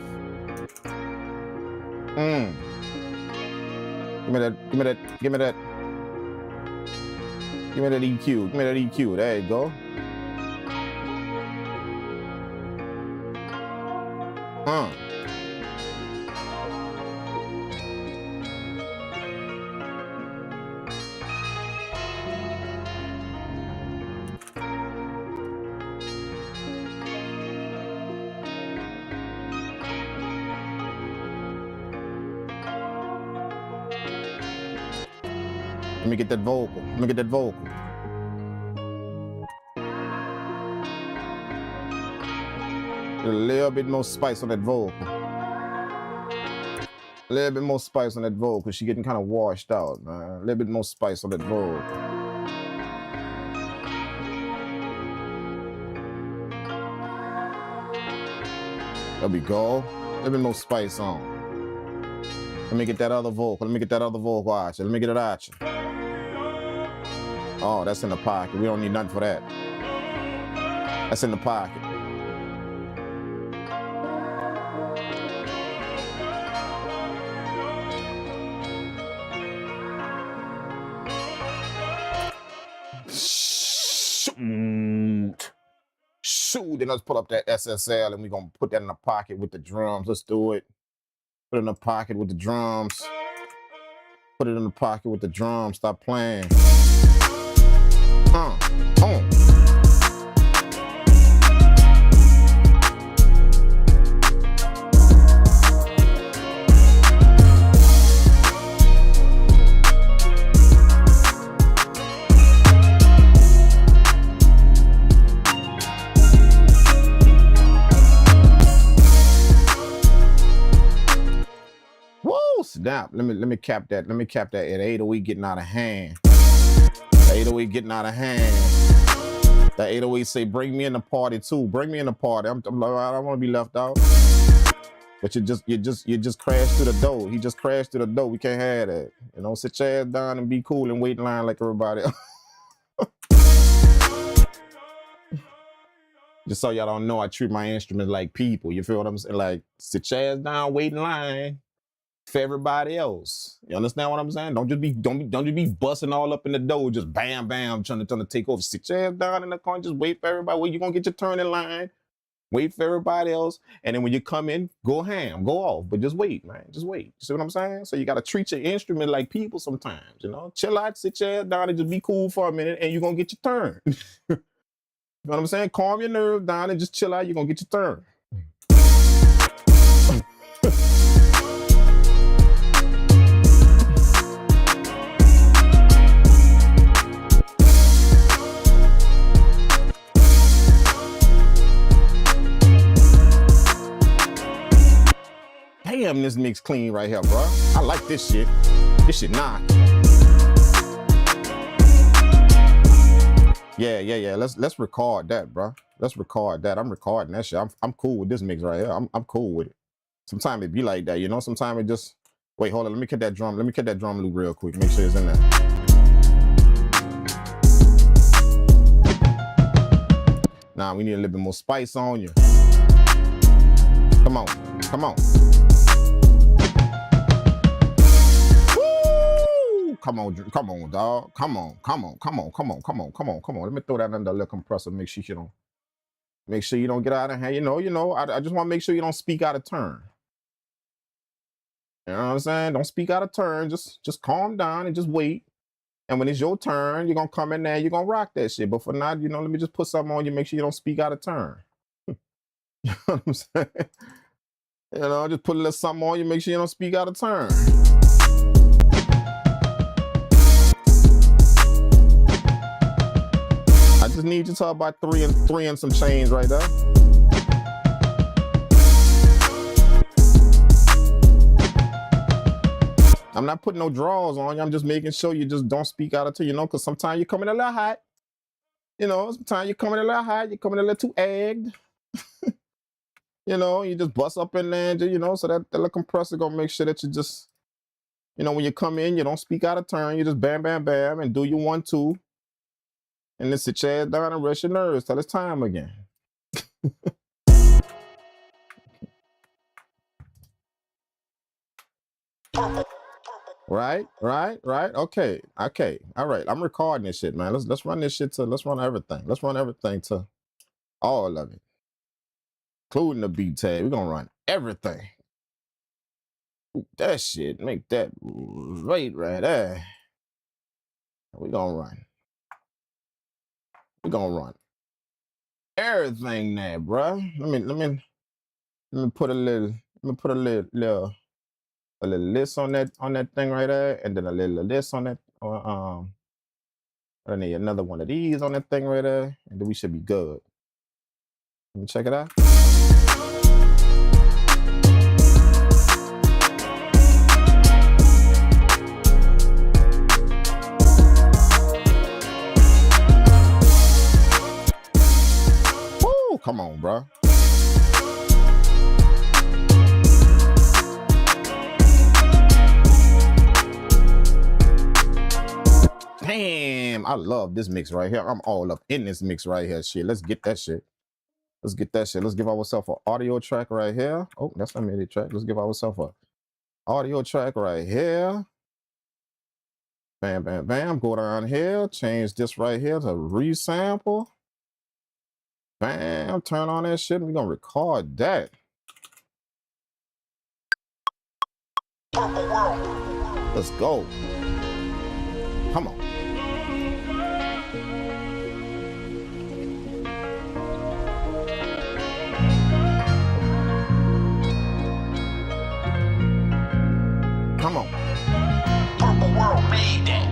Give me that. Give me that. Give me that. Give me that EQ. Give me that EQ. There you go. Let me get that vocal. Let me get that vocal. A little bit more spice on that vocal. A little bit more spice on that vocal. She getting kind of washed out, man. A little bit more spice on that vocal. There we go. A little bit more spice on. Let me get that other vocal. Let me get that other vocal out you. Let me get it out you. Oh, that's in the pocket. We don't need nothing for that. That's in the pocket. Shoot. Then let's pull up that SSL and we're going to put that in the pocket with the drums. Let's do it. Put it in the pocket with the drums. Put it in the pocket with the drums. Stop playing. Woo! Snap. Let me cap that. Let me cap that at 808 getting out of hand. 808 getting out of hand. That 808 say, bring me in the party too. Bring me in the party. I'm like, I don't want to be left out. But you just crashed through the door. He just crashed through the door. We can't have that. You know, sit your ass down and be cool and wait in line like everybody else. Just so y'all don't know, I treat my instruments like people. You feel what I'm saying? Like, sit your ass down, wait in line for everybody else. You understand what I'm saying? Don't just be busting all up in the door, just bam, bam, trying to take over. Sit your ass down in the corner, just wait for everybody. Well, you're gonna get your turn in line. Wait for everybody else. And then when you come in, go ham, go off. But just wait, man. Just wait. You see what I'm saying? So you gotta treat your instrument like people sometimes, you know? Chill out, sit your ass down and just be cool for a minute and you're gonna get your turn. You know what I'm saying? Calm your nerves down and just chill out. You're gonna get your turn. Damn, this mix clean right here, bro. I like this shit. This shit knock. Yeah. Let's record that, bro. Let's record that. I'm recording that shit. I'm cool with this mix right here. I'm cool with it. Sometimes it be like that, you know. Sometimes it just wait. Hold on. Let me cut that drum. Let me cut that drum loop real quick. Make sure it's in there. Nah, we need a little bit more spice on you. Come on. Come on. Come on, dog. Come on. Let me throw that under the little compressor. Make sure you don't get out of hand. You know. I just want to make sure you don't speak out of turn. You know what I'm saying? Don't speak out of turn. Just calm down and just wait. And when it's your turn, you're gonna come in there. You're gonna rock that shit. But for now, you know, let me just put something on you. Make sure you don't speak out of turn. You know what I'm saying? You know, just put a little something on you. Make sure you don't speak out of turn. I just need you to talk about three and some change right there. I'm not putting no draws on you. I'm just making sure you just don't speak out of turn, you know, because sometimes you come in a little hot. You know, sometimes you come in a little hot, you come in a little too egged. You know, you just bust up in there, and you know, so that little compressor gonna make sure that you just, you know, when you come in, you don't speak out of turn. You just bam, bam, bam, and do your 1, 2, and then sit your ass down and rest your nerves till it's time again. Right. Okay. All right. I'm recording this shit, man. Let's run this shit to. Let's run everything. Let's run everything to all of it, including the beat tag. We're gonna run everything. Ooh, that shit. Make that right there. We're gonna run. We're gonna run everything there, bruh. Let me put a little. Let me put a little list on that thing right there, and then a little list on that. I need another one of these on that thing right there, and then we should be good. Let me check it out. Woo! Come on, bro. Damn, I love this mix right here. I'm all up in this mix right here. Shit, let's get that shit. Let's get that shit. Let's give ourselves an audio track right here. Oh, that's not MIDI track. Let's give ourselves an audio track right here. Bam, bam, bam. Go down here. Change this right here to resample. Bam. Turn on that shit. We're going to record that. Let's go. Come on. Come on. Purple world made that.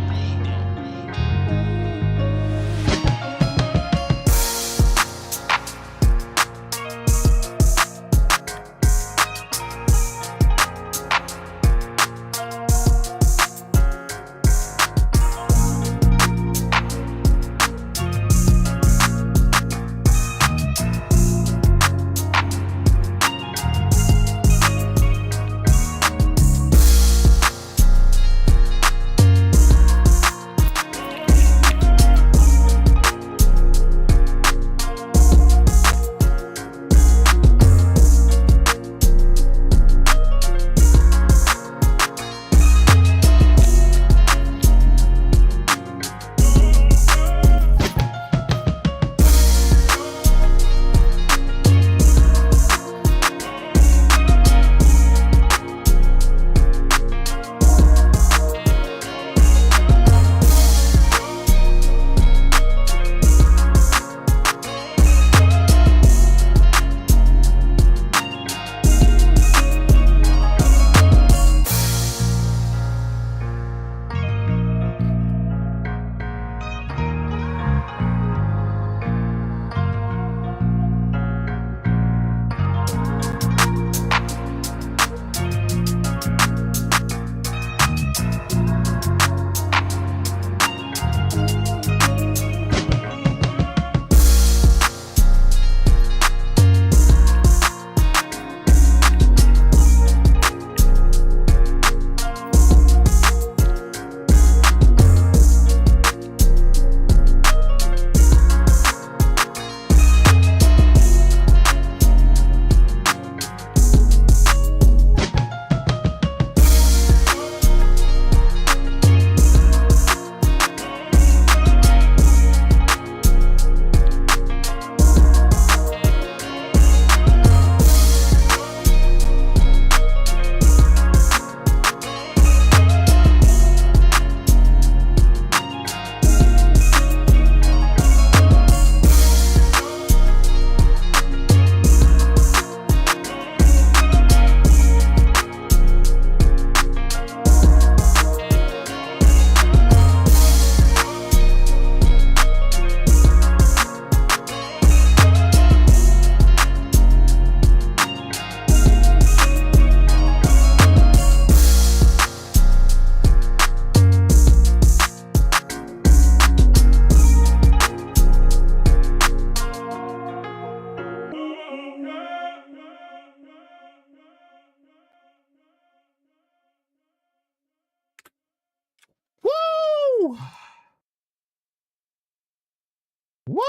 Whoa. Whoa.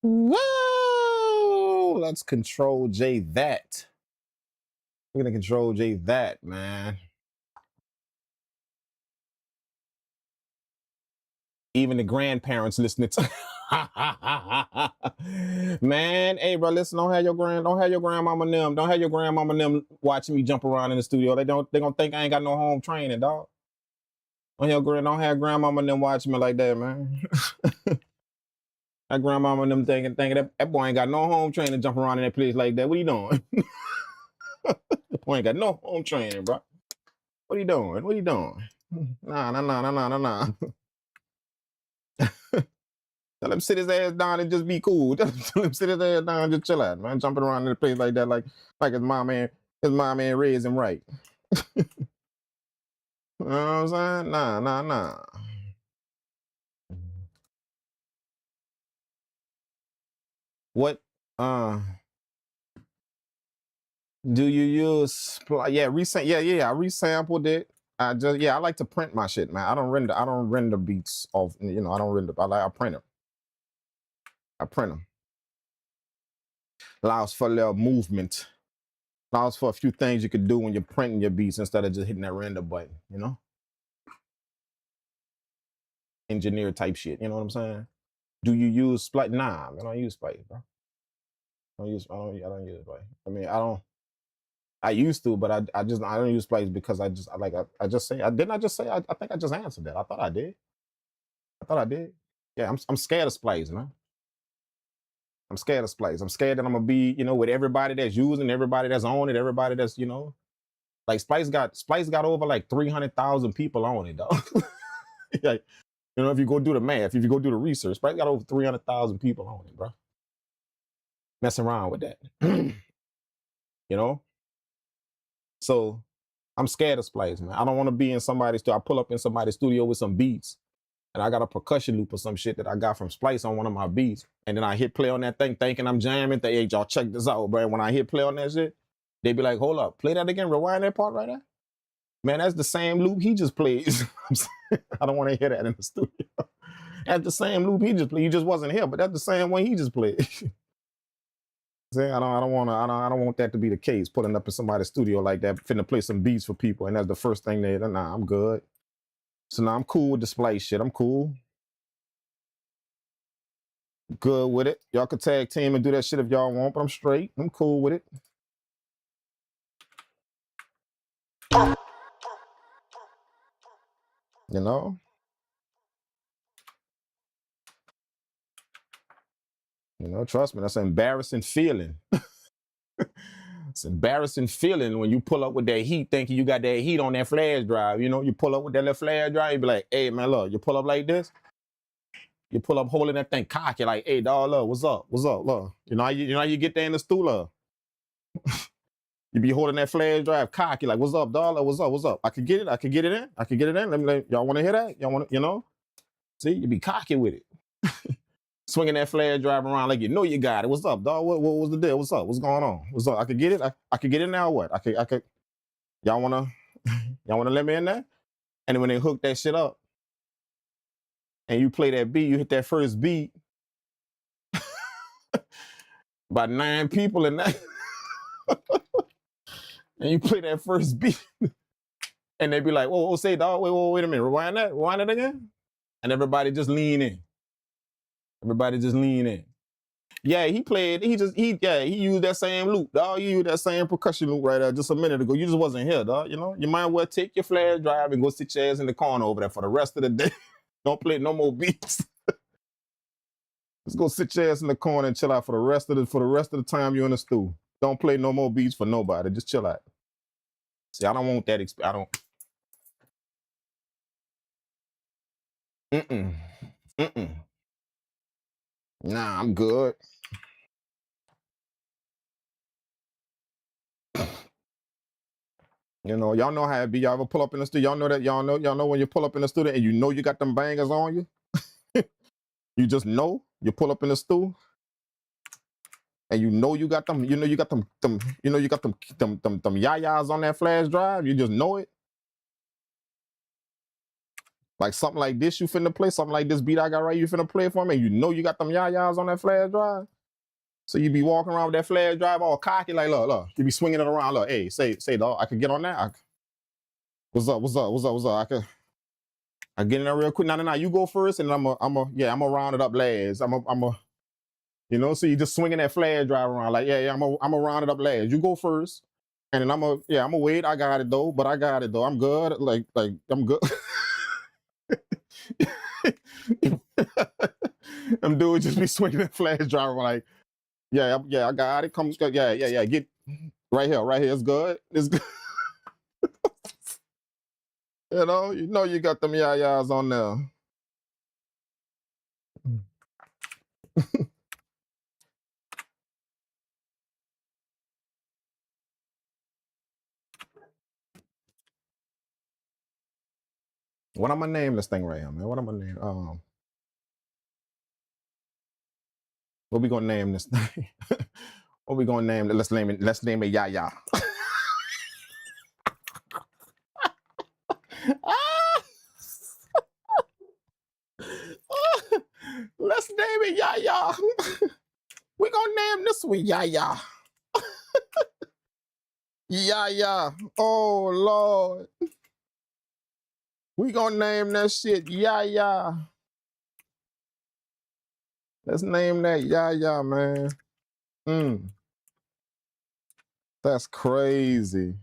Whoa. Let's control J that. We're gonna control J that, man. Even the grandparents listening to man, hey bro, listen, don't have your grandmama and them. Don't have your grandmama and them watching me jump around in the studio. They gonna think I ain't got no home training, dog. Don't have grandmama and them watching me like that, man. That grandmama and them thinking that boy ain't got no home training jumping around in that place like that. What are you doing? That boy ain't got no home training, bro. What are you doing? What are you doing? Nah. Tell him sit his ass down and just be cool. Tell him sit his ass down and just chill out, man. Jumping around in the place like that, like his mom ain't raised him right. You know what I'm saying? Nah. What do you use? Yeah, I resampled it. I like to print my shit, man. I don't render beats off, you know, I print them. Allows for a little movement. Allows for a few things you could do when you're printing your beats instead of just hitting that render button, you know? Engineer type shit, you know what I'm saying? Do you use Splice? Nah, I don't use Splice, bro. I don't use Splice. I mean, I used to, but I don't use Splice because I think I just answered that. I thought I did. Yeah, I'm scared of Splice, man. I'm scared of Splice. I'm scared that I'm gonna be, you know, with everybody that's using, everybody that's on it, everybody that's, you know, like Splice got over like 300,000 people on it, dog. Like, you know, if you go do the math, if you go do the research, Splice got over 300,000 people on it, bro. Messing around with that, you know. So I'm scared of Splice, man. I don't want to be in somebody's studio. I pull up in somebody's studio with some beats, and I got a percussion loop or some shit that I got from Splice on one of my beats. And then I hit play on that thing thinking I'm jamming. Hey, y'all check this out, bro. And when I hit play on that shit, they be like, hold up, play that again, rewind that part right there. Man, that's the same loop he just played. I don't want to hear that in the studio. That's the same loop he just played. He just wasn't here, but that's the same one he just played. See, I don't want that to be the case. Pulling up in somebody's studio like that, finna play some beats for people, and that's the first thing nah, I'm good. So now I'm cool with the Splice shit. I'm cool. Good with it. Y'all can tag team and do that shit if y'all want, but I'm straight. I'm cool with it. You know? You know, trust me, that's an embarrassing feeling. It's an embarrassing feeling when you pull up with that heat thinking you got that heat on that flash drive. You know, you pull up with that little flash drive, you be like, hey, man, look, you pull up like this. You pull up holding that thing cocky like, hey, dog, look, what's up? Look. You know how you get there in the stool, you be holding that flash drive cocky like, what's up, dog? Like, what's up? I could get it in. Y'all want to hear that? Y'all want to, you know? See, you be cocky with it. Swinging that flash drive around like you know you got it. What's up, dog? What was the deal? What's up? What's going on? What's up? I could get it. I could get it now. What? I could. Y'all wanna let me in there? And when they hook that shit up, and you play that beat, you hit that first beat. About 9 people in that, and you play that first beat, and they be like, "Whoa, say, dog, wait a minute, rewind it again," and everybody just lean in. Yeah, he used that same loop, dog. He used that same percussion loop right there just a minute ago. You just wasn't here, dog. You know, you might well take your flash drive and go sit your ass in the corner over there for the rest of the day. Don't play no more beats. Just go sit your ass in the corner and chill out for the rest of the time you're in the stool. Don't play no more beats for nobody. Just chill out. See, I don't want that. Nah, I'm good. You know, y'all know how it be. Y'all ever pull up in the studio? Y'all know when you pull up in the studio and you know you got them bangers on you. You just know you pull up in the stool and you know you got them. You know you got them yayas on that flash drive. You just know it. Like something like this you finna play, something like this beat I got right, you finna play for me, and you know you got them yayas on that flash drive. So you be walking around with that flash drive all cocky, like, look, you be swinging it around, look, hey, say, dog, I could get on that. What's up? I get in there real quick. No, you go first, and I'm a round it up last. You know, so you just swinging that flash drive around, like, I'm a round it up last. You go first, and then I'm a wait. I got it though, I'm good. Like I'm good. Them dudes just be swinging that flash drive around, like, I got it. Come, yeah. Get right here. It's good. It's good. You know you got them yayas on there. What I'm gonna name this thing right here, man? What I'm gonna name? What we gonna name this thing? What we gonna name it? Let's name it Yaya. Let's name it Yaya. We gonna name this one Yaya. Yaya. Oh Lord. We gonna name that shit Yaya. Let's name that Yaya, man. That's crazy.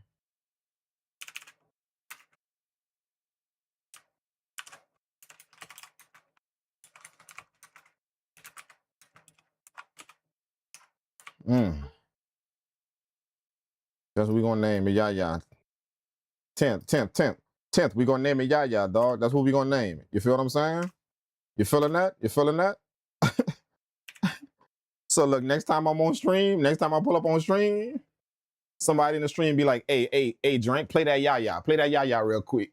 That's what we gonna name it, Yaya. 10th. We gonna name it Yaya, dog. That's what we gonna name it. You feel what I'm saying? You feeling that? So look, next time I'm on stream, next time I pull up on stream, somebody in the stream be like, hey, Drink, play that Yaya real quick.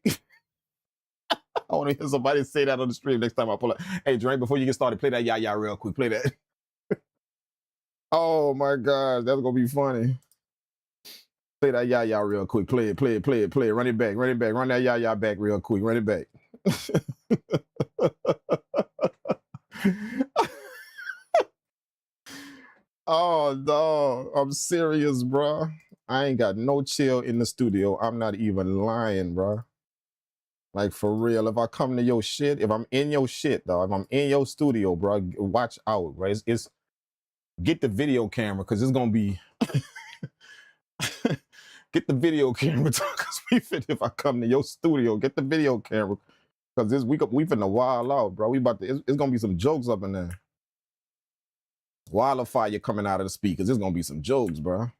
I want to hear somebody say that on the stream next time I pull up. Hey, Drink, before you get started, play that Yaya real quick. Play that. Oh my gosh, that's gonna be funny. Play that Yaya real quick. Play it. Run it back. Run that Yaya back real quick. Run it back. Oh, dog. I'm serious, bro. I ain't got no chill in the studio. I'm not even lying, bro. Like, for real. If I come to your shit, if I'm in your shit, dog, if I'm in your studio, bro, watch out, right? It's get the video camera, because it's going to be... Get the video camera, because if I come to your studio, get the video camera, because we finna wild out, bro. It's gonna be some jokes up in there. Wild of fire coming out of the speakers. There's gonna be some jokes, bro.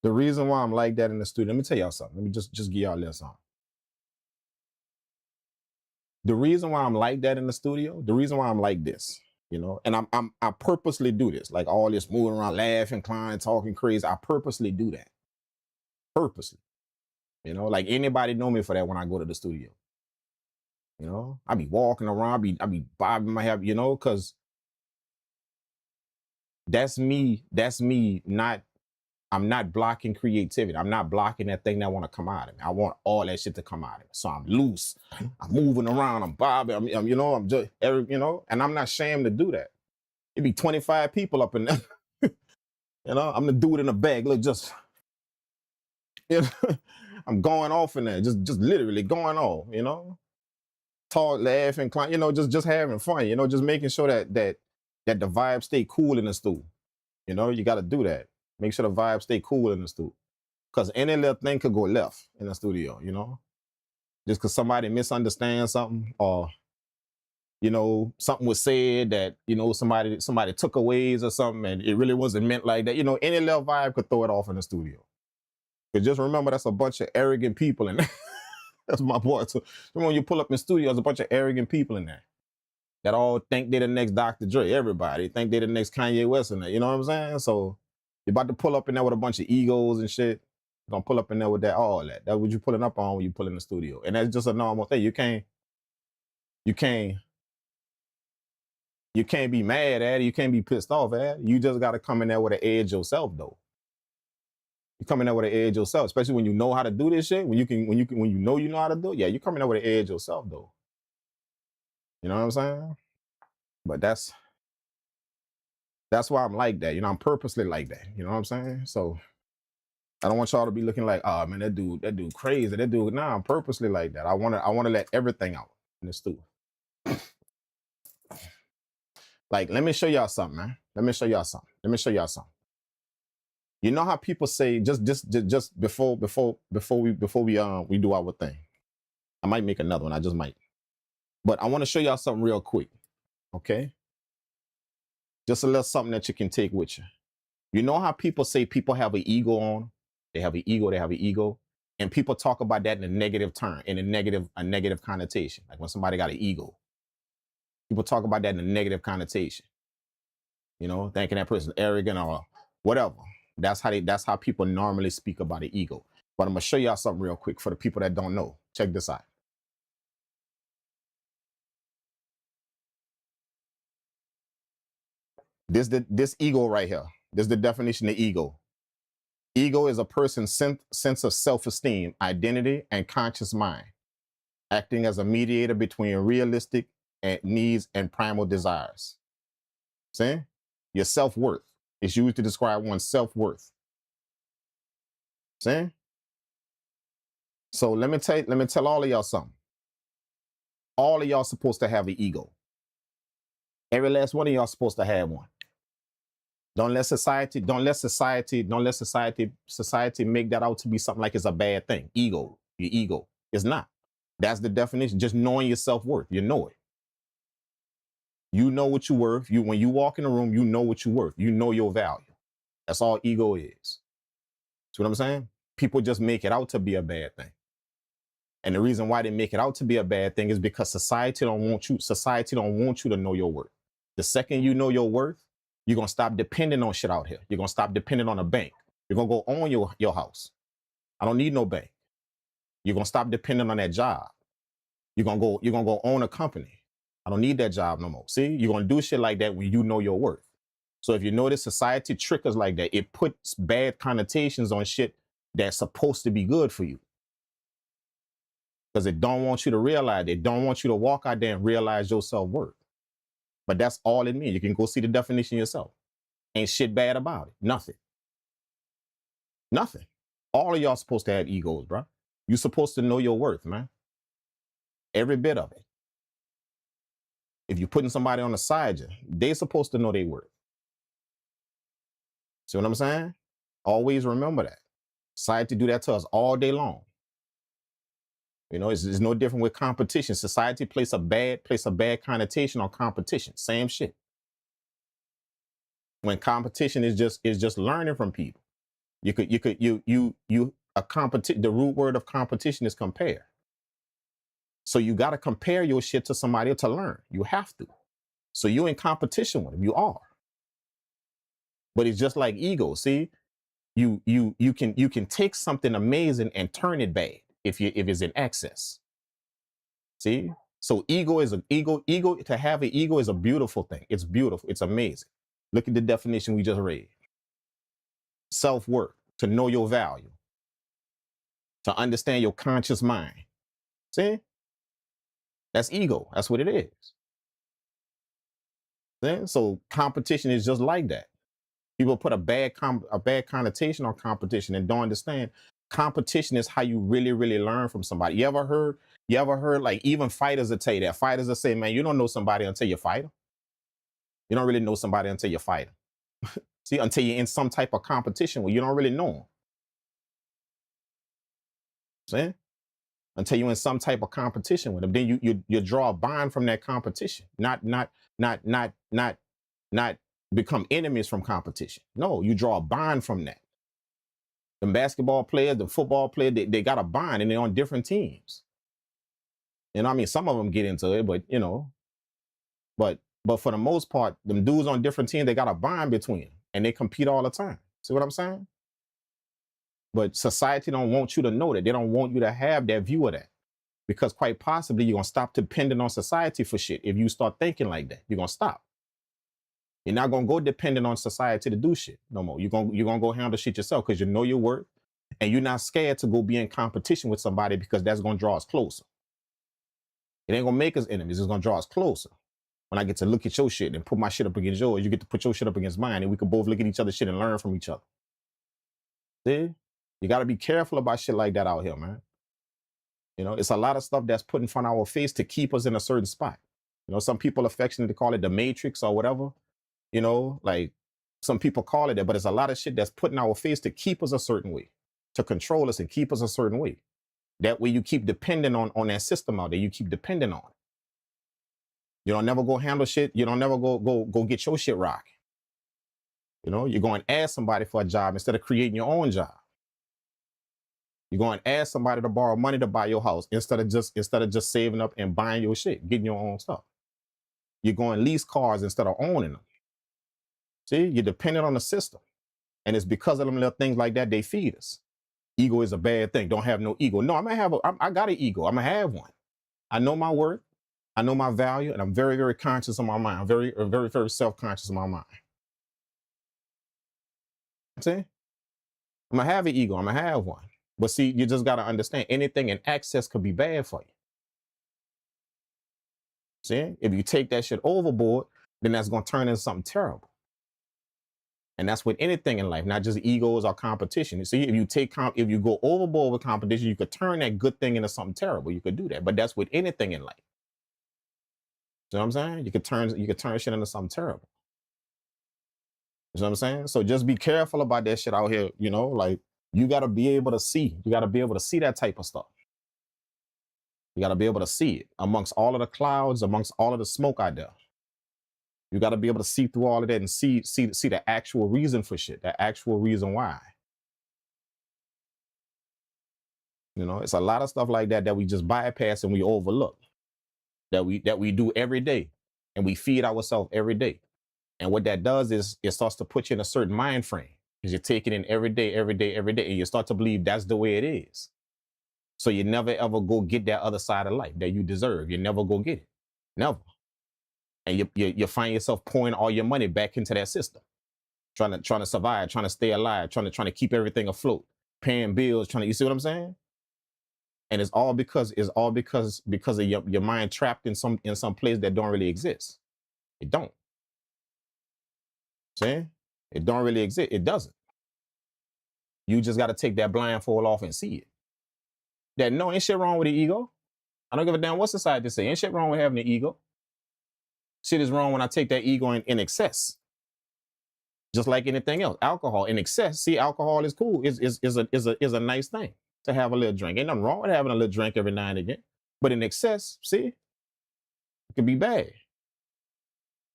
The reason why I'm like that in the studio, let me tell y'all something. Let me just give y'all this on. The reason why I'm like that in the studio, the reason why I'm like this, and I purposely do this, like all this moving around, laughing, crying, talking crazy. I purposely do that. Purposely. Like anybody know me for that when I go to the studio. I be walking around, I be bobbing my head, because that's me, I'm not blocking creativity. I'm not blocking that thing that want to come out of me. I want all that shit to come out of me. So I'm loose. I'm moving around. I'm bobbing. I'm just, and I'm not ashamed to do that. It'd be 25 people up in there. I'm the dude in the bag. Look, just, I'm going off in there. Just literally going off, Talk, laughing, just having fun, just making sure that the vibe stay cool in the stool. You got to do that. Make sure the vibe stay cool in the studio. Because any little thing could go left in the studio, Just because somebody misunderstands something or, something was said that, somebody took away or something and it really wasn't meant like that. Any little vibe could throw it off in the studio. But just remember, that's a bunch of arrogant people in there. That's my boy. So when you pull up in the studio, there's a bunch of arrogant people in there that all think they're the next Dr. Dre. Everybody think they're the next Kanye West in there. You know what I'm saying? So you're about to pull up in there with a bunch of egos and shit. Gonna pull up in there with that, all that. That's what you pulling up on when you pull in the studio. And that's just a normal thing. You can't be mad at it. You can't be pissed off at it. You just gotta come in there with an edge yourself, though. You come in there with an edge yourself, especially when you know how to do this shit. When you know how to do it. Yeah, you come in there with an edge yourself, though. You know what I'm saying? But that's why I'm like that. You know, I'm purposely like that. You know what I'm saying? So I don't want y'all to be looking like, oh man, that dude crazy. That dude, nah, I'm purposely like that. I wanna let everything out in the studio. Like, let me show y'all something, man. Let me show y'all something. You know how people say just before we do our thing. I might make another one. I just might. But I want to show y'all something real quick. Okay? Just a little something that you can take with you. You know how people say people have an ego on them? They have an ego. And people talk about that in a negative term, in a negative connotation. Like when somebody got an ego. People talk about that in a negative connotation. You know, thinking that person's arrogant or whatever. That's how people normally speak about an ego. But I'm gonna show y'all something real quick for the people that don't know. Check this out. This ego right here. This is the definition of ego. Ego is a person's sense of self-esteem, identity, and conscious mind, acting as a mediator between realistic needs and primal desires. See? Your self-worth is used to describe one's self-worth. See? So let me tell all of y'all something. All of y'all supposed to have an ego. Every last one of y'all supposed to have one. Don't let society make that out to be something like it's a bad thing. Ego, your ego. It's not. That's the definition. Just knowing your self-worth. You know it. You know what you're worth. When you walk in the room, you know what you're worth. You know your value. That's all ego is. See what I'm saying? People just make it out to be a bad thing. And the reason why they make it out to be a bad thing is because society don't want you to know your worth. The second you know your worth, you're going to stop depending on shit out here. You're going to stop depending on a bank. You're going to go own your house. I don't need no bank. You're going to stop depending on that job. You're going to go own a company. I don't need that job no more. See, you're going to do shit like that when you know your worth. So if you notice society triggers like that, it puts bad connotations on shit that's supposed to be good for you. Because it don't want you to realize, they don't want you to walk out there and realize your self-worth. But that's all it means. You can go see the definition yourself. Ain't shit bad about it. Nothing. Nothing. All of y'all supposed to have egos, bro. You supposed to know your worth, man. Every bit of it. If you're putting somebody on the side, they supposed to know their worth. See what I'm saying? Always remember that. Society do that to us all day long. You know, it's no different with competition. Society place a bad connotation on competition. Same shit. When competition is just learning from people. The root word of competition is compare. So you got to compare your shit to somebody else to learn. You have to. So you're in competition with them. You are. But it's just like ego. See, you can take something amazing and turn it bad if it's in excess. See? So ego to have an ego is a beautiful thing. It's beautiful. It's amazing. Look at the definition we just read. Self-worth, to know your value, to understand your conscious mind. See? That's ego. That's what it is. See? So competition is just like that. People put a bad connotation on competition and don't understand. Competition is how you really, really learn from somebody. You ever heard like even fighters will tell you that. Fighters will say, man, you don't know somebody until you fight them. You don't really know somebody until you fight them. See, until you're in some type of competition where you don't really know them. See? Until you're in some type of competition with them, then you draw a bond from that competition. Not become enemies from competition. No, you draw a bond from that. The basketball players, the football players, they got a bond and they're on different teams. You know what I mean? Some of them get into it, but you know, but for the most part, them dudes on different teams, they got a bond between them and they compete all the time. See what I'm saying? But society don't want you to know that. They don't want you to have that view of that. Because quite possibly you're gonna stop depending on society for shit. If you start thinking like that, you're gonna stop. You're not gonna go dependent on society to do shit no more. You're gonna go handle shit yourself because you know your worth, and you're not scared to go be in competition with somebody because that's gonna draw us closer. It ain't gonna make us enemies. It's gonna draw us closer. When I get to look at your shit and put my shit up against yours, you get to put your shit up against mine, and we can both look at each other's shit and learn from each other. See, you got to be careful about shit like that out here, man. You know, it's a lot of stuff that's put in front of our face to keep us in a certain spot. You know, some people affectionately call it the matrix or whatever. You know, like some people call it that, but it's a lot of shit that's put in our face to keep us a certain way, to control us and keep us a certain way. That way you keep depending on that system out there. You keep depending on it. You don't never go handle shit. You don't never go get your shit rocking. You know, you're going to ask somebody for a job instead of creating your own job. You're going to ask somebody to borrow money to buy your house instead of just saving up and buying your shit, getting your own stuff. You're going to lease cars instead of owning them. See, you're dependent on the system. And it's because of them little things like that they feed us. Ego is a bad thing. Don't have no ego. No, I got an ego. I'm going to have one. I know my worth. I know my value, and I'm very, very conscious of my mind. I'm very, very, very self-conscious of my mind. See? I'm going to have an ego. I'm going to have one. But see, you just got to understand anything in excess could be bad for you. See? If you take that shit overboard, then that's going to turn into something terrible. And that's with anything in life, not just egos or competition. You see, if you go overboard with competition, you could turn that good thing into something terrible. You could do that. But that's with anything in life. You know what I'm saying? You could turn shit into something terrible. You know what I'm saying? So just be careful about that shit out here. You know, like you got to be able to see. You got to be able to see that type of stuff. You got to be able to see it amongst all of the clouds, amongst all of the smoke out there. You got to be able to see through all of that and see the actual reason for shit, the actual reason why. You know, it's a lot of stuff like that that we just bypass and we overlook. That we do every day, and we feed ourselves every day. And what that does is it starts to put you in a certain mind frame because you're taking in every day, and you start to believe that's the way it is. So you never ever go get that other side of life that you deserve. You never go get it, never. And you find yourself pouring all your money back into that system, trying to survive, trying to stay alive, trying to keep everything afloat, paying bills, you see what I'm saying? And it's all because of your mind trapped in some place that don't really exist. It don't. See? It don't really exist. It doesn't. You just got to take that blindfold off and see it. That no, ain't shit wrong with the ego. I don't give a damn what society say. Ain't shit wrong with having the ego. Shit is wrong when I take that ego in excess. Just like anything else. Alcohol in excess. See, alcohol is cool. Is a nice thing to have a little drink. Ain't nothing wrong with having a little drink every now and again. But in excess, see, it could be bad.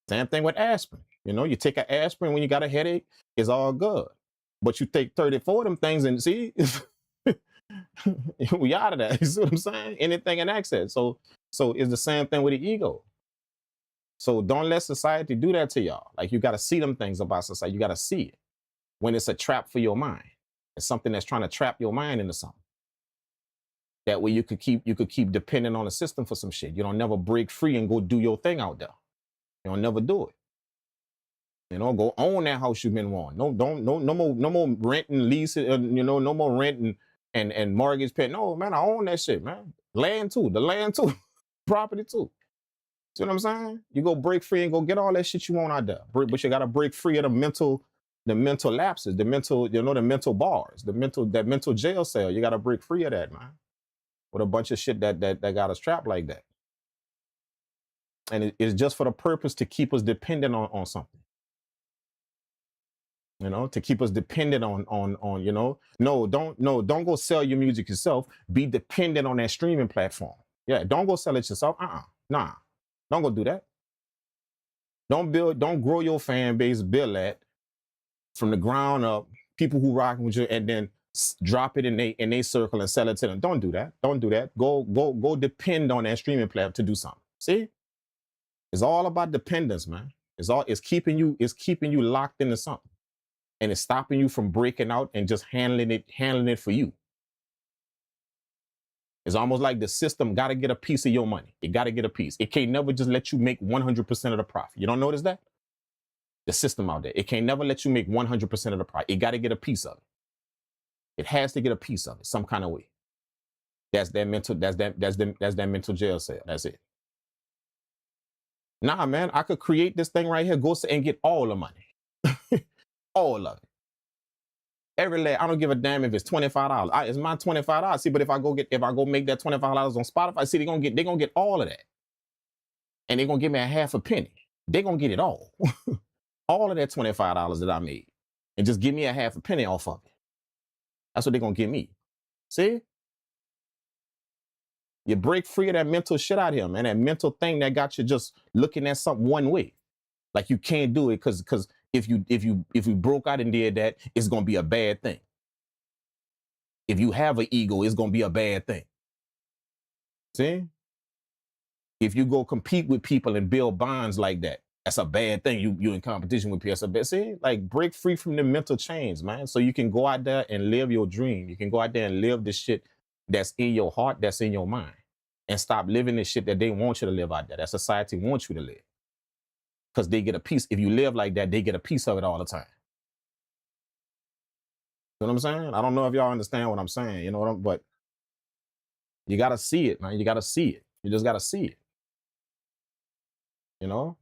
Same thing with aspirin. You know, you take an aspirin when you got a headache, it's all good. But you take 34 of them things and see, we out of that. You see what I'm saying? Anything in excess. So it's the same thing with the ego. So don't let society do that to y'all. Like you got to see them things about society. You got to see it when it's a trap for your mind. It's something that's trying to trap your mind into something. That way you could keep depending on the system for some shit. You don't never break free and go do your thing out there. You don't never do it. You know, go own that house you've been wanting. No more rent and lease it. No more rent and mortgage pay. No, man, I own that shit, man. Land too, property too. See what I'm saying? You go break free and go get all that shit you want out there. But you gotta break free of the mental lapses, the mental bars, that mental jail cell. You gotta break free of that, man. With a bunch of shit that got us trapped like that. And it's just for the purpose to keep us dependent on something. You know, to keep us dependent on you know. No, don't go sell your music yourself. Be dependent on that streaming platform. Yeah, don't go sell it yourself. Nah. Don't go do that. Don't grow your fan base, build that from the ground up, people who rock with you, and then drop it in they circle and sell it to them. Don't do that. Don't do that. Go depend on that streaming platform to do something. See? It's all about dependence, man. It's keeping you locked into something. and it's stopping you from breaking out and just handling it for you. It's almost like the system got to get a piece of your money. It got to get a piece. It can't never just let you make 100% of the profit. You don't notice that? The system out there, it can't never let you make 100% of the profit. It got to get a piece of it. It has to get a piece of it some kind of way. That's that mental. That's that mental jail cell. That's it. Nah, man, I could create this thing right here, go and get all the money, all of it. Every last, I don't give a damn if it's $25. It's my $25. See, but if I go make that $25 on Spotify, see, they're gonna get all of that, and they're gonna give me a half a penny. They're gonna get it all, all of that $25 that I made, and just give me a half a penny off of it. That's what they're gonna give me. See, you break free of that mental shit out here, man. That mental thing that got you just looking at something one way, like you can't do it because if you broke out and did that, it's gonna be a bad thing. If you have an ego, it's gonna be a bad thing. See? If you go compete with people and build bonds like that, that's a bad thing. You in competition with people. That's a bad. See? Like, break free from the mental chains, man. So you can go out there and live your dream. You can go out there and live the shit that's in your heart, that's in your mind. And stop living the shit that they want you to live out there, that society wants you to live. Because they get a piece. If you live like that, they get a piece of it all the time. You know what I'm saying? I don't know if y'all understand what I'm saying. You know what I'm, but you got to see it, man. You got to see it. You just got to see it. You know?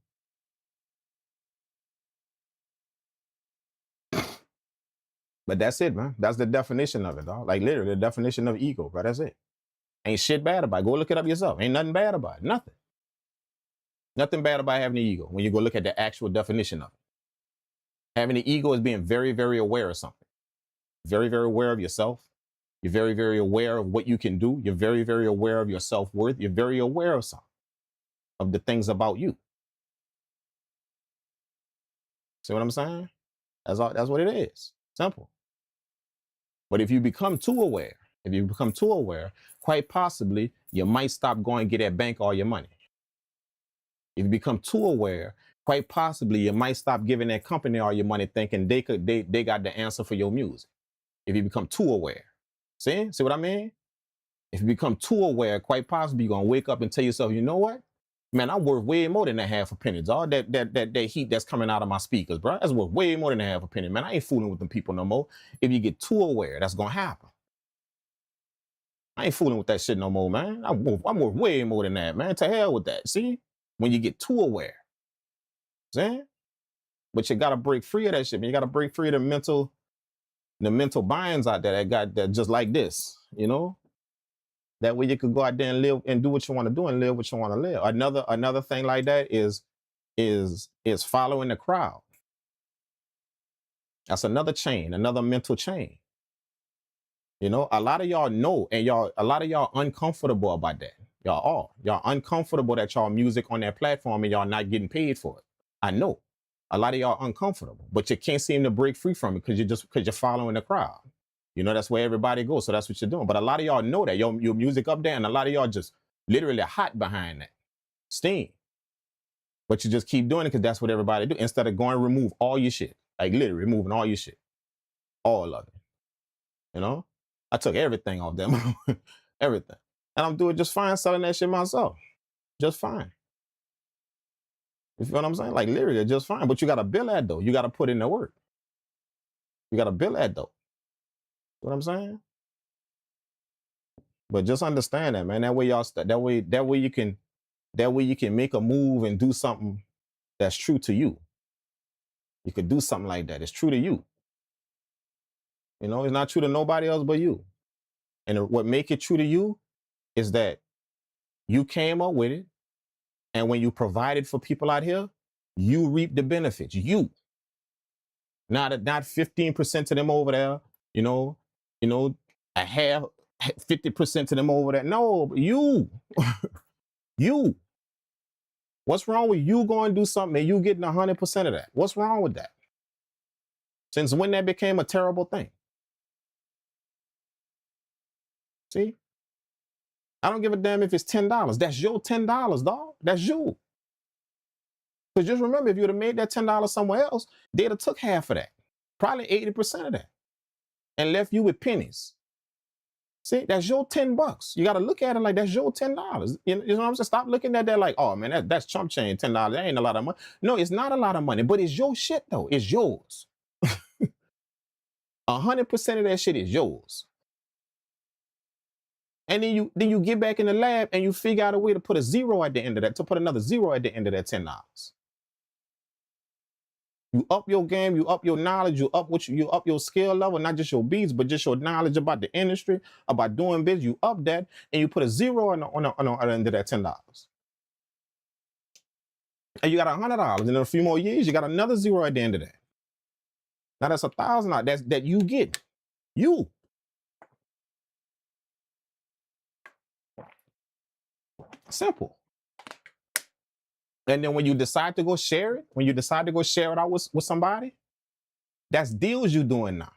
But that's it, man. That's the definition of it, dog. Like, literally, the definition of ego, bro. That's it. Ain't shit bad about it. Go look it up yourself. Ain't nothing bad about it. Nothing. Nothing bad about having the ego when you go look at the actual definition of it. Having the ego is being very, very aware of something. Very, very aware of yourself. You're very, very aware of what you can do. You're very, very aware of your self-worth. You're very aware of something, of the things about you. See what I'm saying? That's what it is. Simple. But if you become too aware, quite possibly you might stop going and get that bank all your money. If you become too aware, quite possibly you might stop giving that company all your money, thinking they got the answer for your music. If you become too aware, see what I mean? If you become too aware, quite possibly you're gonna wake up and tell yourself, you know what, man, I'm worth way more than that half a penny. All that heat that's coming out of my speakers, bro, that's worth way more than a half a penny, man. I ain't fooling with them people no more. If you get too aware, that's gonna happen. I ain't fooling with that shit no more, man. I'm worth way more than that, man. To hell with that. See? When you get too aware. See? But you gotta break free of that shit, man. You gotta break free of the mental binds out there that just like this, you know? That way you could go out there and live and do what you want to do and live what you want to live. Another thing like that is following the crowd. That's another chain, another mental chain. You know, a lot of y'all know, and a lot of y'all uncomfortable about that. Y'all uncomfortable that y'all music on that platform and y'all not getting paid for it. I know. A lot of y'all uncomfortable, but you can't seem to break free from it because you're following the crowd. You know, that's where everybody goes. So that's what you're doing. But a lot of y'all know that your music up there, and a lot of y'all just literally hot behind that steam. But you just keep doing it because that's what everybody do. Instead of going remove all your shit, like literally removing all your shit, all of it. You know, I took everything off them, everything, and I'm doing just fine selling that shit myself, just fine. You feel what I'm saying? Like literally just fine. But you got to bill that though. You got to put in the work. You got to bill that though. You know what I'm saying? But just understand that, man. That way y'all that way you can make a move and do something that's true to you. You could do something like that. It's true to you. You know, it's not true to nobody else but you. And what make it true to you is that you came up with it. And when you provide it for people out here, you reap the benefits. You. Not 15% to them over there, you know, a half, 50% to them over there. No, but you. You. What's wrong with you going to do something and you getting 100% of that? What's wrong with that? Since when that became a terrible thing? See? I don't give a damn if it's $10. That's your $10, dog. That's you. Because just remember, if you would have made that $10 somewhere else, they'd have took half of that. Probably 80% of that. And left you with pennies. See, that's your $10. You got to look at it like that's your $10. You know what I'm saying? Stop looking at that like, oh man, that's chump change, $10. That ain't a lot of money. No, it's not a lot of money, but it's your shit though. It's yours. 100% of that shit is yours. And then you get back in the lab and you figure out a way to put a zero at the end of that, to put another zero at the end of that $10. You up your game, you up your knowledge, you up your skill level, not just your beats, but just your knowledge about the industry, about doing business. You up that and you put a zero on the end of that $10. And you got $100. And in a few more years, you got another zero at the end of that. Now that's $1,000 that you get. You. Simple. And then when you decide to go share it, out with somebody, that's deals you doing now.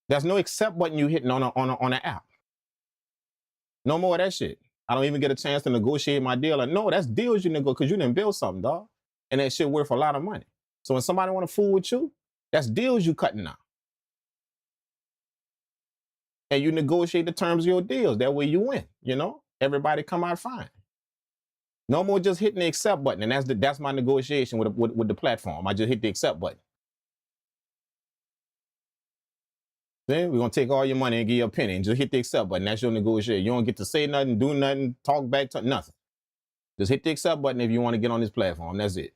There's no accept button you hitting on an app. No more of that shit. I don't even get a chance to negotiate my deal. No, that's deals you negotiate because you didn't build something, dog. And that shit worth a lot of money. So when somebody want to fool with you, that's deals you cutting now. And you negotiate the terms of your deals. That way you win, you know? Everybody come out fine. No more just hitting the accept button. And that's my negotiation with the platform. I just hit the accept button. Then we're going to take all your money and give you a penny and just hit the accept button. That's your negotiation. You don't get to say nothing, do nothing, talk back to nothing. Just hit the accept button if you want to get on this platform. That's it.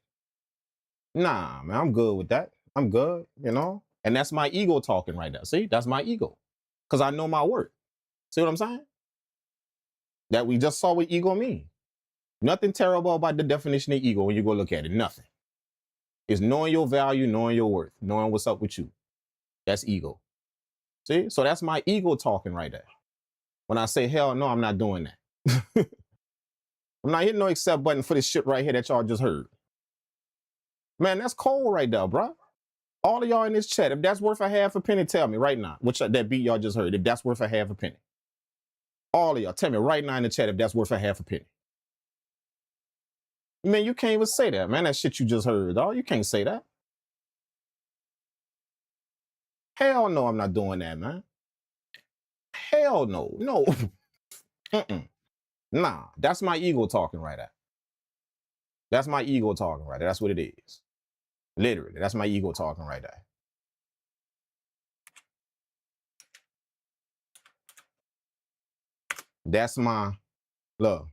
Nah, man, I'm good with that. I'm good, you know? And that's my ego talking right now. See, that's my ego. Because I know my worth. See what I'm saying? That we just saw what ego mean. Nothing terrible about the definition of ego when you go look at it. Nothing. It's knowing your value, knowing your worth, knowing what's up with you. That's ego. See? So that's my ego talking right there. When I say, hell no, I'm not doing that. I'm not hitting no accept button for this shit right here that y'all just heard. Man, that's cold right there, bro. All of y'all in this chat, if that's worth a half a penny, tell me right now. That beat y'all just heard, if that's worth a half a penny. All of y'all, tell me right now in the chat if that's worth a half a penny. Man, you can't even say that, man. That shit you just heard, dog. You can't say that. Hell no, I'm not doing that, man. Hell no. No. Nah, that's my ego talking right there. That's my ego talking right there. That's what it is. Literally, that's my ego talking right there. That's my love.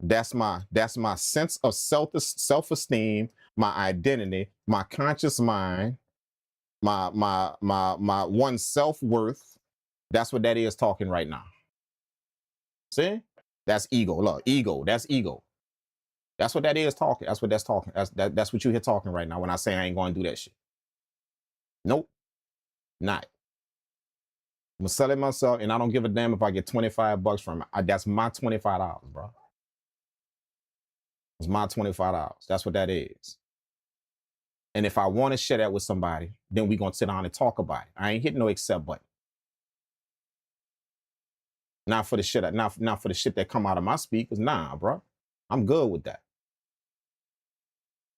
That's my sense of self-esteem, my identity, my conscious mind, my one self-worth. That's what that is talking right now. See? That's ego. Look, ego. That's ego. That's what that is talking. That's what that's talking. That's what you hear talking right now when I say I ain't going to do that shit. Nope. Not. I'm gonna sell it myself, and I don't give a damn if I get $25 from it. That's my $25, bro. It's my $25. That's what that is. And if I want to share that with somebody, then we're going to sit down and talk about it. I ain't hitting no accept button. Not for the shit, not for the shit that come out of my speakers. Nah, bro. I'm good with that.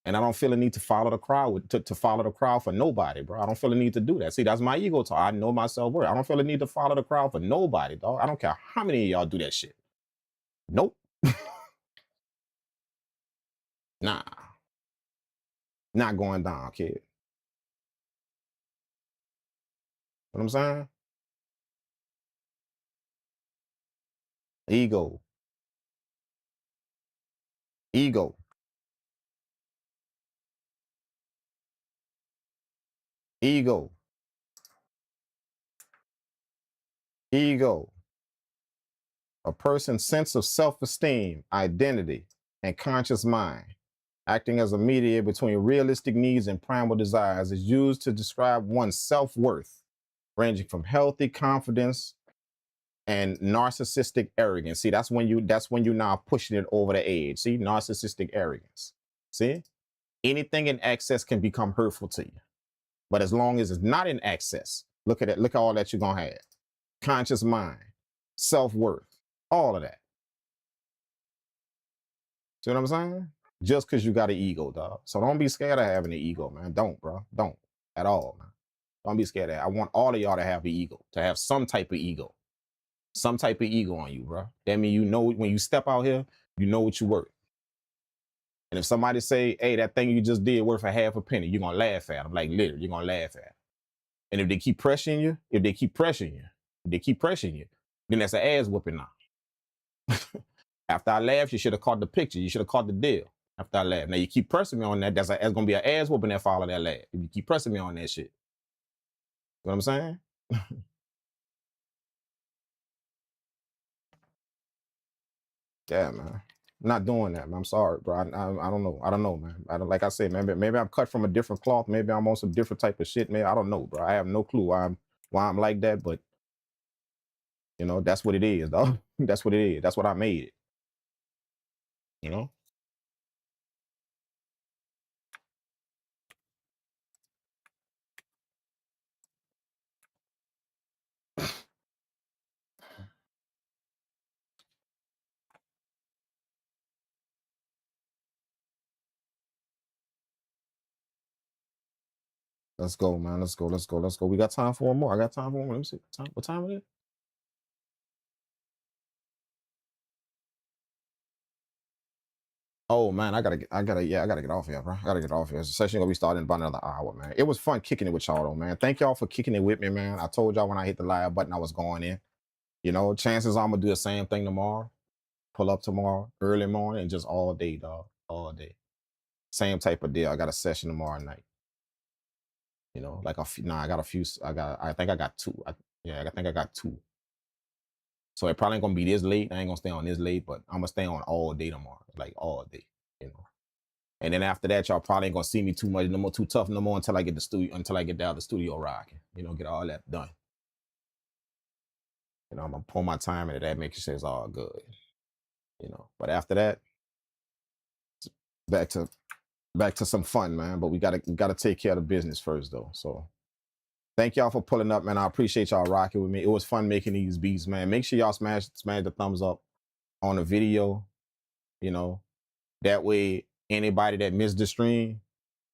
And I don't feel the need to follow the crowd to follow the crowd for nobody, bro. I don't feel the need to do that. See, that's my ego talk. I know my self-worth. I don't feel the need to follow the crowd for nobody, dog. I don't care how many of y'all do that shit. Nope. Nah. Not going down, kid. What I'm saying? Ego. Ego. Ego. Ego. A person's sense of self-esteem, identity, and conscious mind, acting as a mediator between realistic needs and primal desires, is used to describe one's self-worth, ranging from healthy confidence and narcissistic arrogance. See, that's when you now pushing it over the edge. See, narcissistic arrogance. See, anything in excess can become hurtful to you. But as long as it's not in excess, look at it. Look at all that you're going to have. Conscious mind, self-worth, all of that. See what I'm saying? just because you got an ego, dog. So don't be scared of having an ego, man. Don't, bro. Don't at all, man. Don't be scared of that. I want all of y'all to have an ego, to have some type of ego. Some type of ego on you, bro. That means you know when you step out here, you know what you worth. And if somebody say, hey, that thing you just did worth a half a penny, you're gonna laugh at them. Like literally, you're gonna laugh at them. And if they keep pressuring you, then that's an ass whooping now. After I laughed, you should have caught the picture. You should have caught the deal. After I laughed. Now you keep pressing me on that. That's gonna be an ass whooping that follow that laugh. If you keep pressing me on that shit. You know what I'm saying? Yeah, man. I'm not doing that, man. I'm sorry, bro. I don't know. I don't know, man. Like I said, maybe I'm cut from a different cloth. Maybe I'm on some different type of shit. Maybe I don't know, bro. I have no clue why I'm like that, but you know, that's what it is, dog. That's what it is. That's what I made it. You know? Let's go, man. Let's go. We got time for one more. I got time for one more. Let me see. What time it is? Oh man, I gotta get off here, bro. I gotta get off here. The session gonna be starting in about another hour, man. It was fun kicking it with y'all though, man. Thank y'all for kicking it with me, man. I told y'all when I hit the live button I was going in. You know, chances I'm gonna do the same thing tomorrow. Pull up tomorrow, early morning, and just all day, dog. All day. Same type of deal. I got a session tomorrow night. You know, like I got a few. I think I got two. I think I got two. So it probably ain't gonna be this late. I ain't gonna stay on this late, but I'm gonna stay on all day tomorrow, like all day, you know. And then after that, y'all probably ain't gonna see me too much no more, too tough no more until I get down the studio rocking, you know, get all that done. You know, I'm gonna pour my time into that, making sure it's all good, you know. But after that, back to some fun, man. But we gotta take care of the business first, though. So thank y'all for pulling up, man. I appreciate y'all rocking with me. It was fun making these beats, man. Make sure y'all smash the thumbs up on the video, you know. That way, anybody that missed the stream,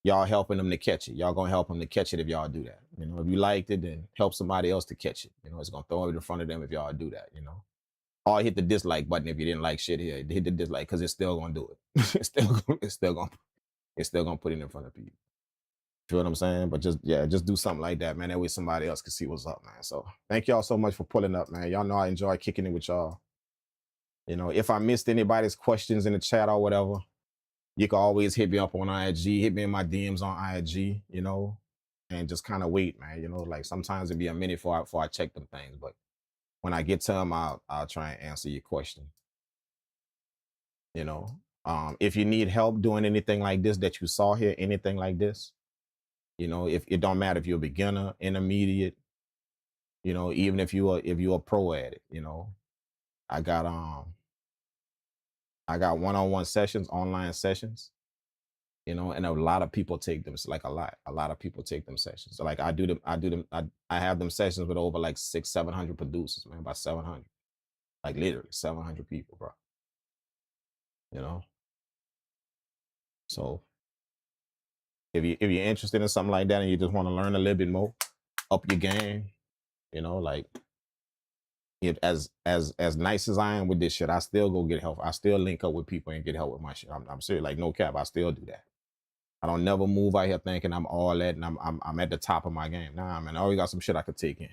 y'all helping them to catch it. Y'all gonna help them to catch it if y'all do that. You know, if you liked it, then help somebody else to catch it. You know, it's gonna throw it in front of them if y'all do that. You know, or hit the dislike button if you didn't like shit here. Hit the dislike because it's still gonna do it. it's still gonna put it in front of people. You know what I'm saying? But just do something like that, man. That way somebody else can see what's up, man. So thank y'all so much for pulling up, man. Y'all know I enjoy kicking it with y'all. You know, if I missed anybody's questions in the chat or whatever, you can always hit me up on IG, hit me in my DMs on IG, you know, and just kind of wait, man. You know, like sometimes it'd be a minute before I check them things, but when I get to them, I'll try and answer your question. You know, if you need help doing anything like this that you saw here, anything like this, you know, if it don't matter if you're a beginner, intermediate, you know, even if you're a pro at it, you know, I got one-on-one sessions, online sessions, you know, and a lot of people take them. It's like a lot of people take them sessions. So like I have them sessions with over like 600-700 producers, man, about 700, like literally 700 people, bro. You know, so if you're interested in something like that and you just want to learn a little bit more, up your game, you know, like as nice as I am with this shit, I still go get help. I still link up with people and get help with my shit. I'm serious, like no cap. I still do that. I don't never move out here thinking I'm all that and I'm at the top of my game. Nah, man, I always got some shit I could take in.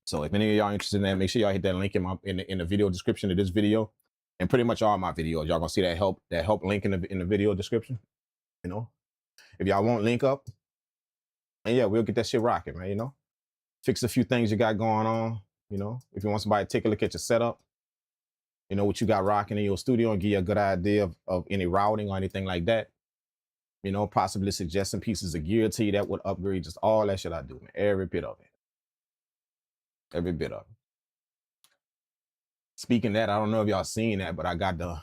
So if any of y'all interested in that, make sure y'all hit that link in the video description of this video, and pretty much all my videos. Y'all gonna see that help link in the video description. You know, if y'all want link up, and yeah, we'll get that shit rocking, man. You know, fix a few things you got going on. You know, if you want somebody to take a look at your setup, you know what you got rocking in your studio, and give you a good idea of any routing or anything like that. You know, possibly suggest some pieces of gear to you that would upgrade. Just all that shit I do, man. Every bit of it. Every bit of it. Speaking of that, I don't know if y'all seen that, but I got the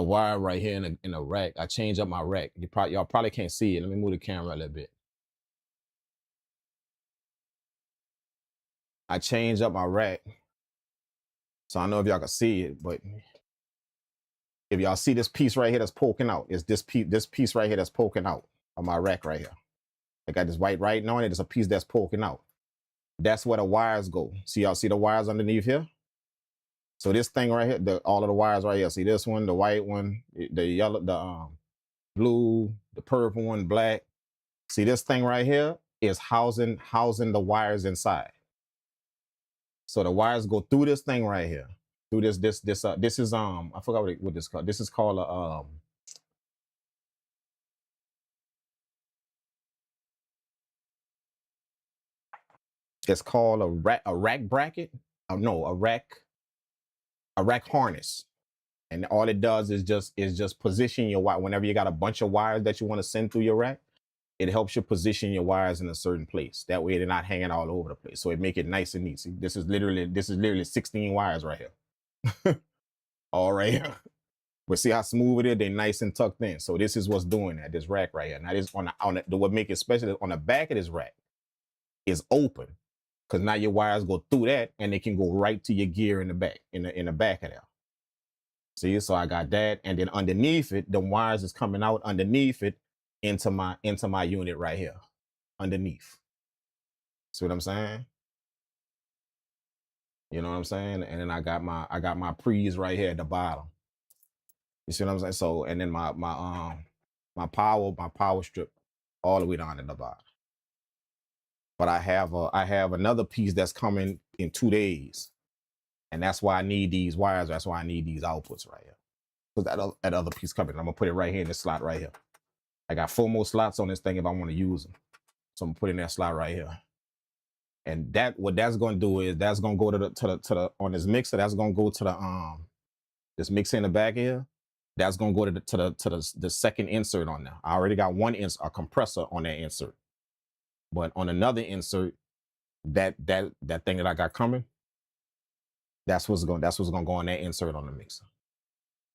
wire right here in a rack. I changed up my rack. Y'all probably can't see it. Let me move the camera a little bit. I changed up my rack. So I don't know if y'all can see it, but If y'all see this piece right here that's poking out, it's this piece right here that's poking out on my rack right here. I got this white writing on it. There's a piece that's poking out. That's where the wires go. See, y'all see the wires underneath here? So this thing right here, all of the wires right here. See this one, the white one, the yellow, the blue, the purple one, black. See this thing right here is housing the wires inside. So the wires go through this thing right here. Through this is I forgot what this called. This is called a it's called a rack bracket. Oh, no, a rack harness. And all it does is just position your wire. Whenever you got a bunch of wires that you want to send through your rack, it helps you position your wires in a certain place. That way they're not hanging all over the place. So it make it nice and neat. See, this is literally 16 wires right here. All right here. But see how smooth it is? They're nice and tucked in. So this is what's doing that, this rack right here. Now this on the what make it special is on the back of this rack is open. Because now your wires go through that and they can go right to your gear in the back, in the back of there. See, so I got that, and then underneath it, the wires is coming out underneath it into my unit right here, underneath. See what I'm saying? You know what I'm saying? And then I got my pre's right here at the bottom. You see what I'm saying? So, and then my power strip all the way down at the bottom. But I have another piece that's coming in 2 days. And that's why I need these wires. That's why I need these outputs right here. Because that other piece coming. I'm going to put it right here in this slot right here. I got 4 more slots on this thing if I want to use them. So I'm putting that slot right here. And what that's going to do is that's going to go to the on this mixer. That's going to go to the this mixer in the back here. That's going to go to the second insert on there. I already got a compressor on that insert. But on another insert, that thing that I got coming, that's what's going to go on that insert on the mixer.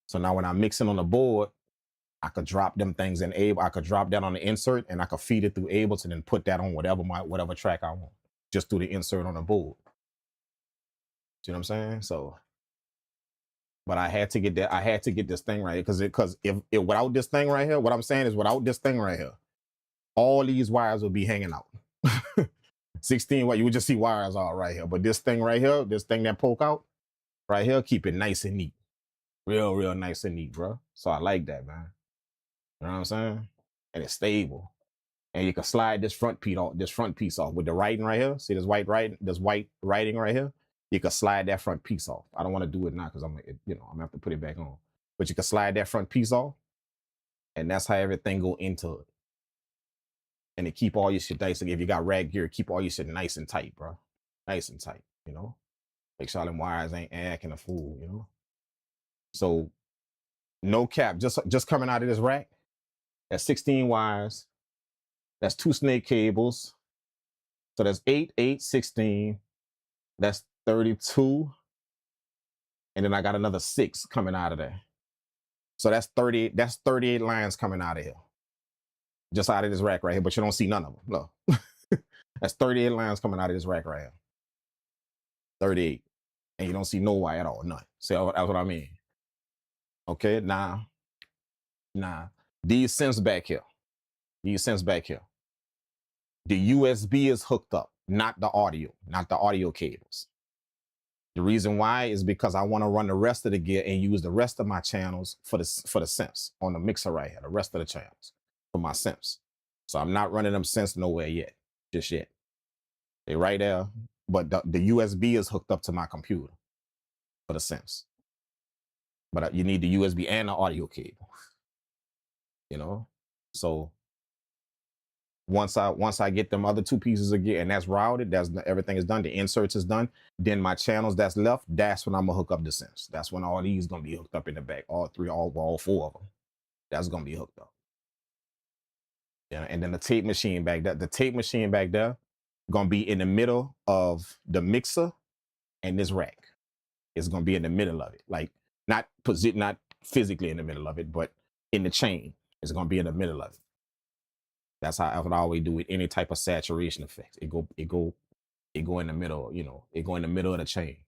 So now when I'm mixing on the board, I could drop them things in Ableton. I could drop that on the insert and I could feed it through Ableton and put that on whatever track I want, just through the insert on the board. See what I'm saying? So, but I had to get that. I had to get this thing right because if without this thing right here, what I'm saying is without this thing right here, all these wires will be hanging out. 16 wire, you would just see wires all right here. But this thing right here, this thing that poke out right here, keep it nice and neat. Real nice and neat, bro. So I like that, man. You know what I'm saying? And it's stable. And you can slide this front piece off with the writing right here. See this white writing right here? You can slide that front piece off. I don't want to do it now because I'm gonna have to put it back on. But you can slide that front piece off, and that's how everything go into it. And to keep all your shit nice. If you got rag gear, keep all your shit nice and tight, bro. Nice and tight, you know? Make sure them wires ain't acting a fool, you know? So, no cap, just coming out of this rack, that's 16 wires. That's 2 snake cables. So that's 8, 8, 16. That's 32. And then I got another 6 coming out of there. So that's 38. That's 38 lines coming out of here. Just out of this rack right here, but you don't see none of them. No. That's 38 lines coming out of this rack right here. 38. And you don't see no wire at all. None. See, that's what I mean. Okay, now, these synths back here. The USB is hooked up, not the audio cables. The reason why is because I want to run the rest of the gear and use the rest of my channels for the synths on the mixer right here, the rest of the channels for my synths. So I'm not running them synths nowhere yet, just yet. They're right there, but the USB is hooked up to my computer for the synths. But you need the USB and the audio cable, you know? So once I get them other 2 pieces of gear and that's routed, everything is done, the inserts is done, then my channels that's left, that's when I'm gonna hook up the synths. That's when all these gonna be hooked up in the back, all 4 of them. That's gonna be hooked up. Yeah, and then the tape machine back there, gonna be in the middle of the mixer and this rack. It's gonna be in the middle of it, like not physically in the middle of it, but in the chain. It's gonna be in the middle of it. That's how I would always do with any type of saturation effects. It go in the middle, you know, it go in the middle of the chain.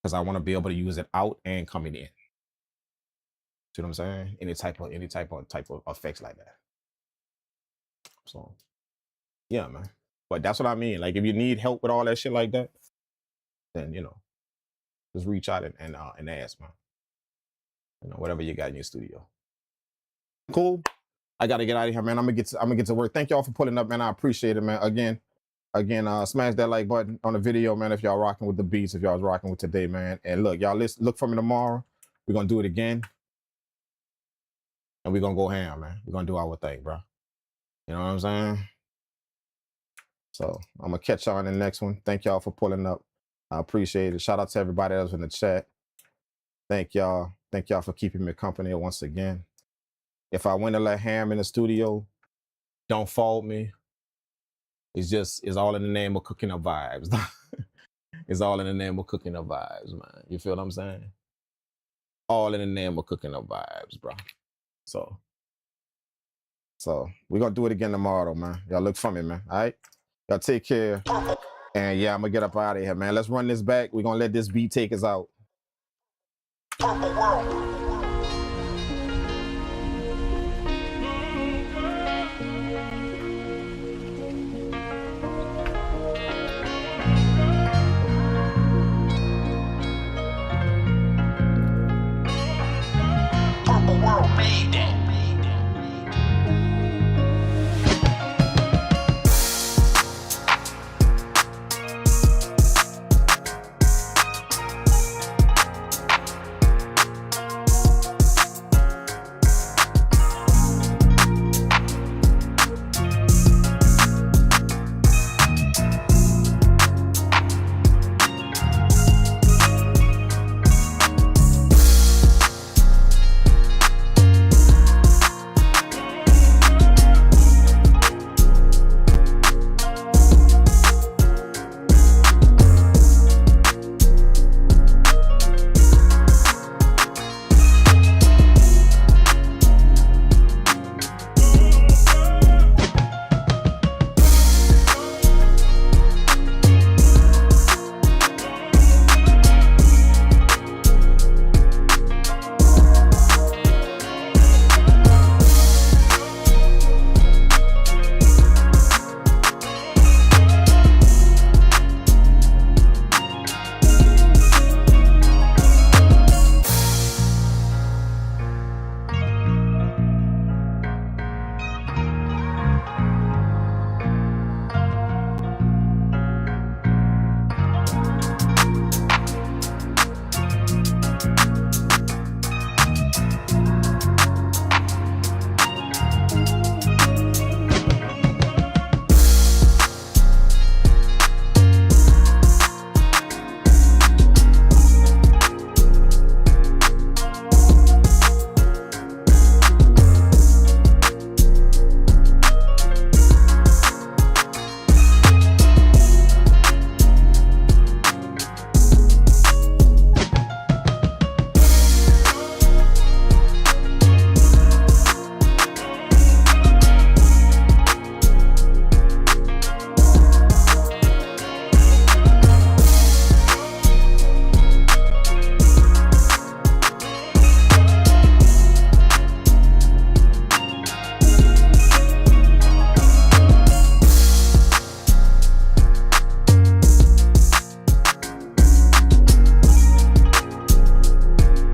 Because I want to be able to use it out and coming in. See what I'm saying? Any type of effects like that. So yeah, man. But that's what I mean. Like if you need help with all that shit like that, then you know, just reach out and ask, man. You know, whatever you got in your studio. Cool. I gotta get out of here, man. I'm gonna get to work. Thank y'all for pulling up, man. I appreciate it, man. Again, smash that like button on the video, man. If y'all rocking with the beats, if y'all rocking with today, man. And look, y'all look for me tomorrow. We're gonna do it again. And we're gonna go ham, man. We're gonna do our thing, bro. You know what I'm saying? So I'm gonna catch y'all in the next one. Thank y'all for pulling up. I appreciate it. Shout out to everybody else in the chat. Thank y'all. Thank y'all for keeping me company once again. If I went to let ham in the studio, don't fault me. It's all in the name of cooking up vibes. It's all in the name of cooking up vibes, man. You feel what I'm saying? All in the name of cooking up vibes, bro. So we're gonna do it again tomorrow, man. Y'all look for me, man. All right? Y'all take care. And yeah, I'm gonna get up out of here, man. Let's run this back. We're gonna let this beat take us out. Purple world.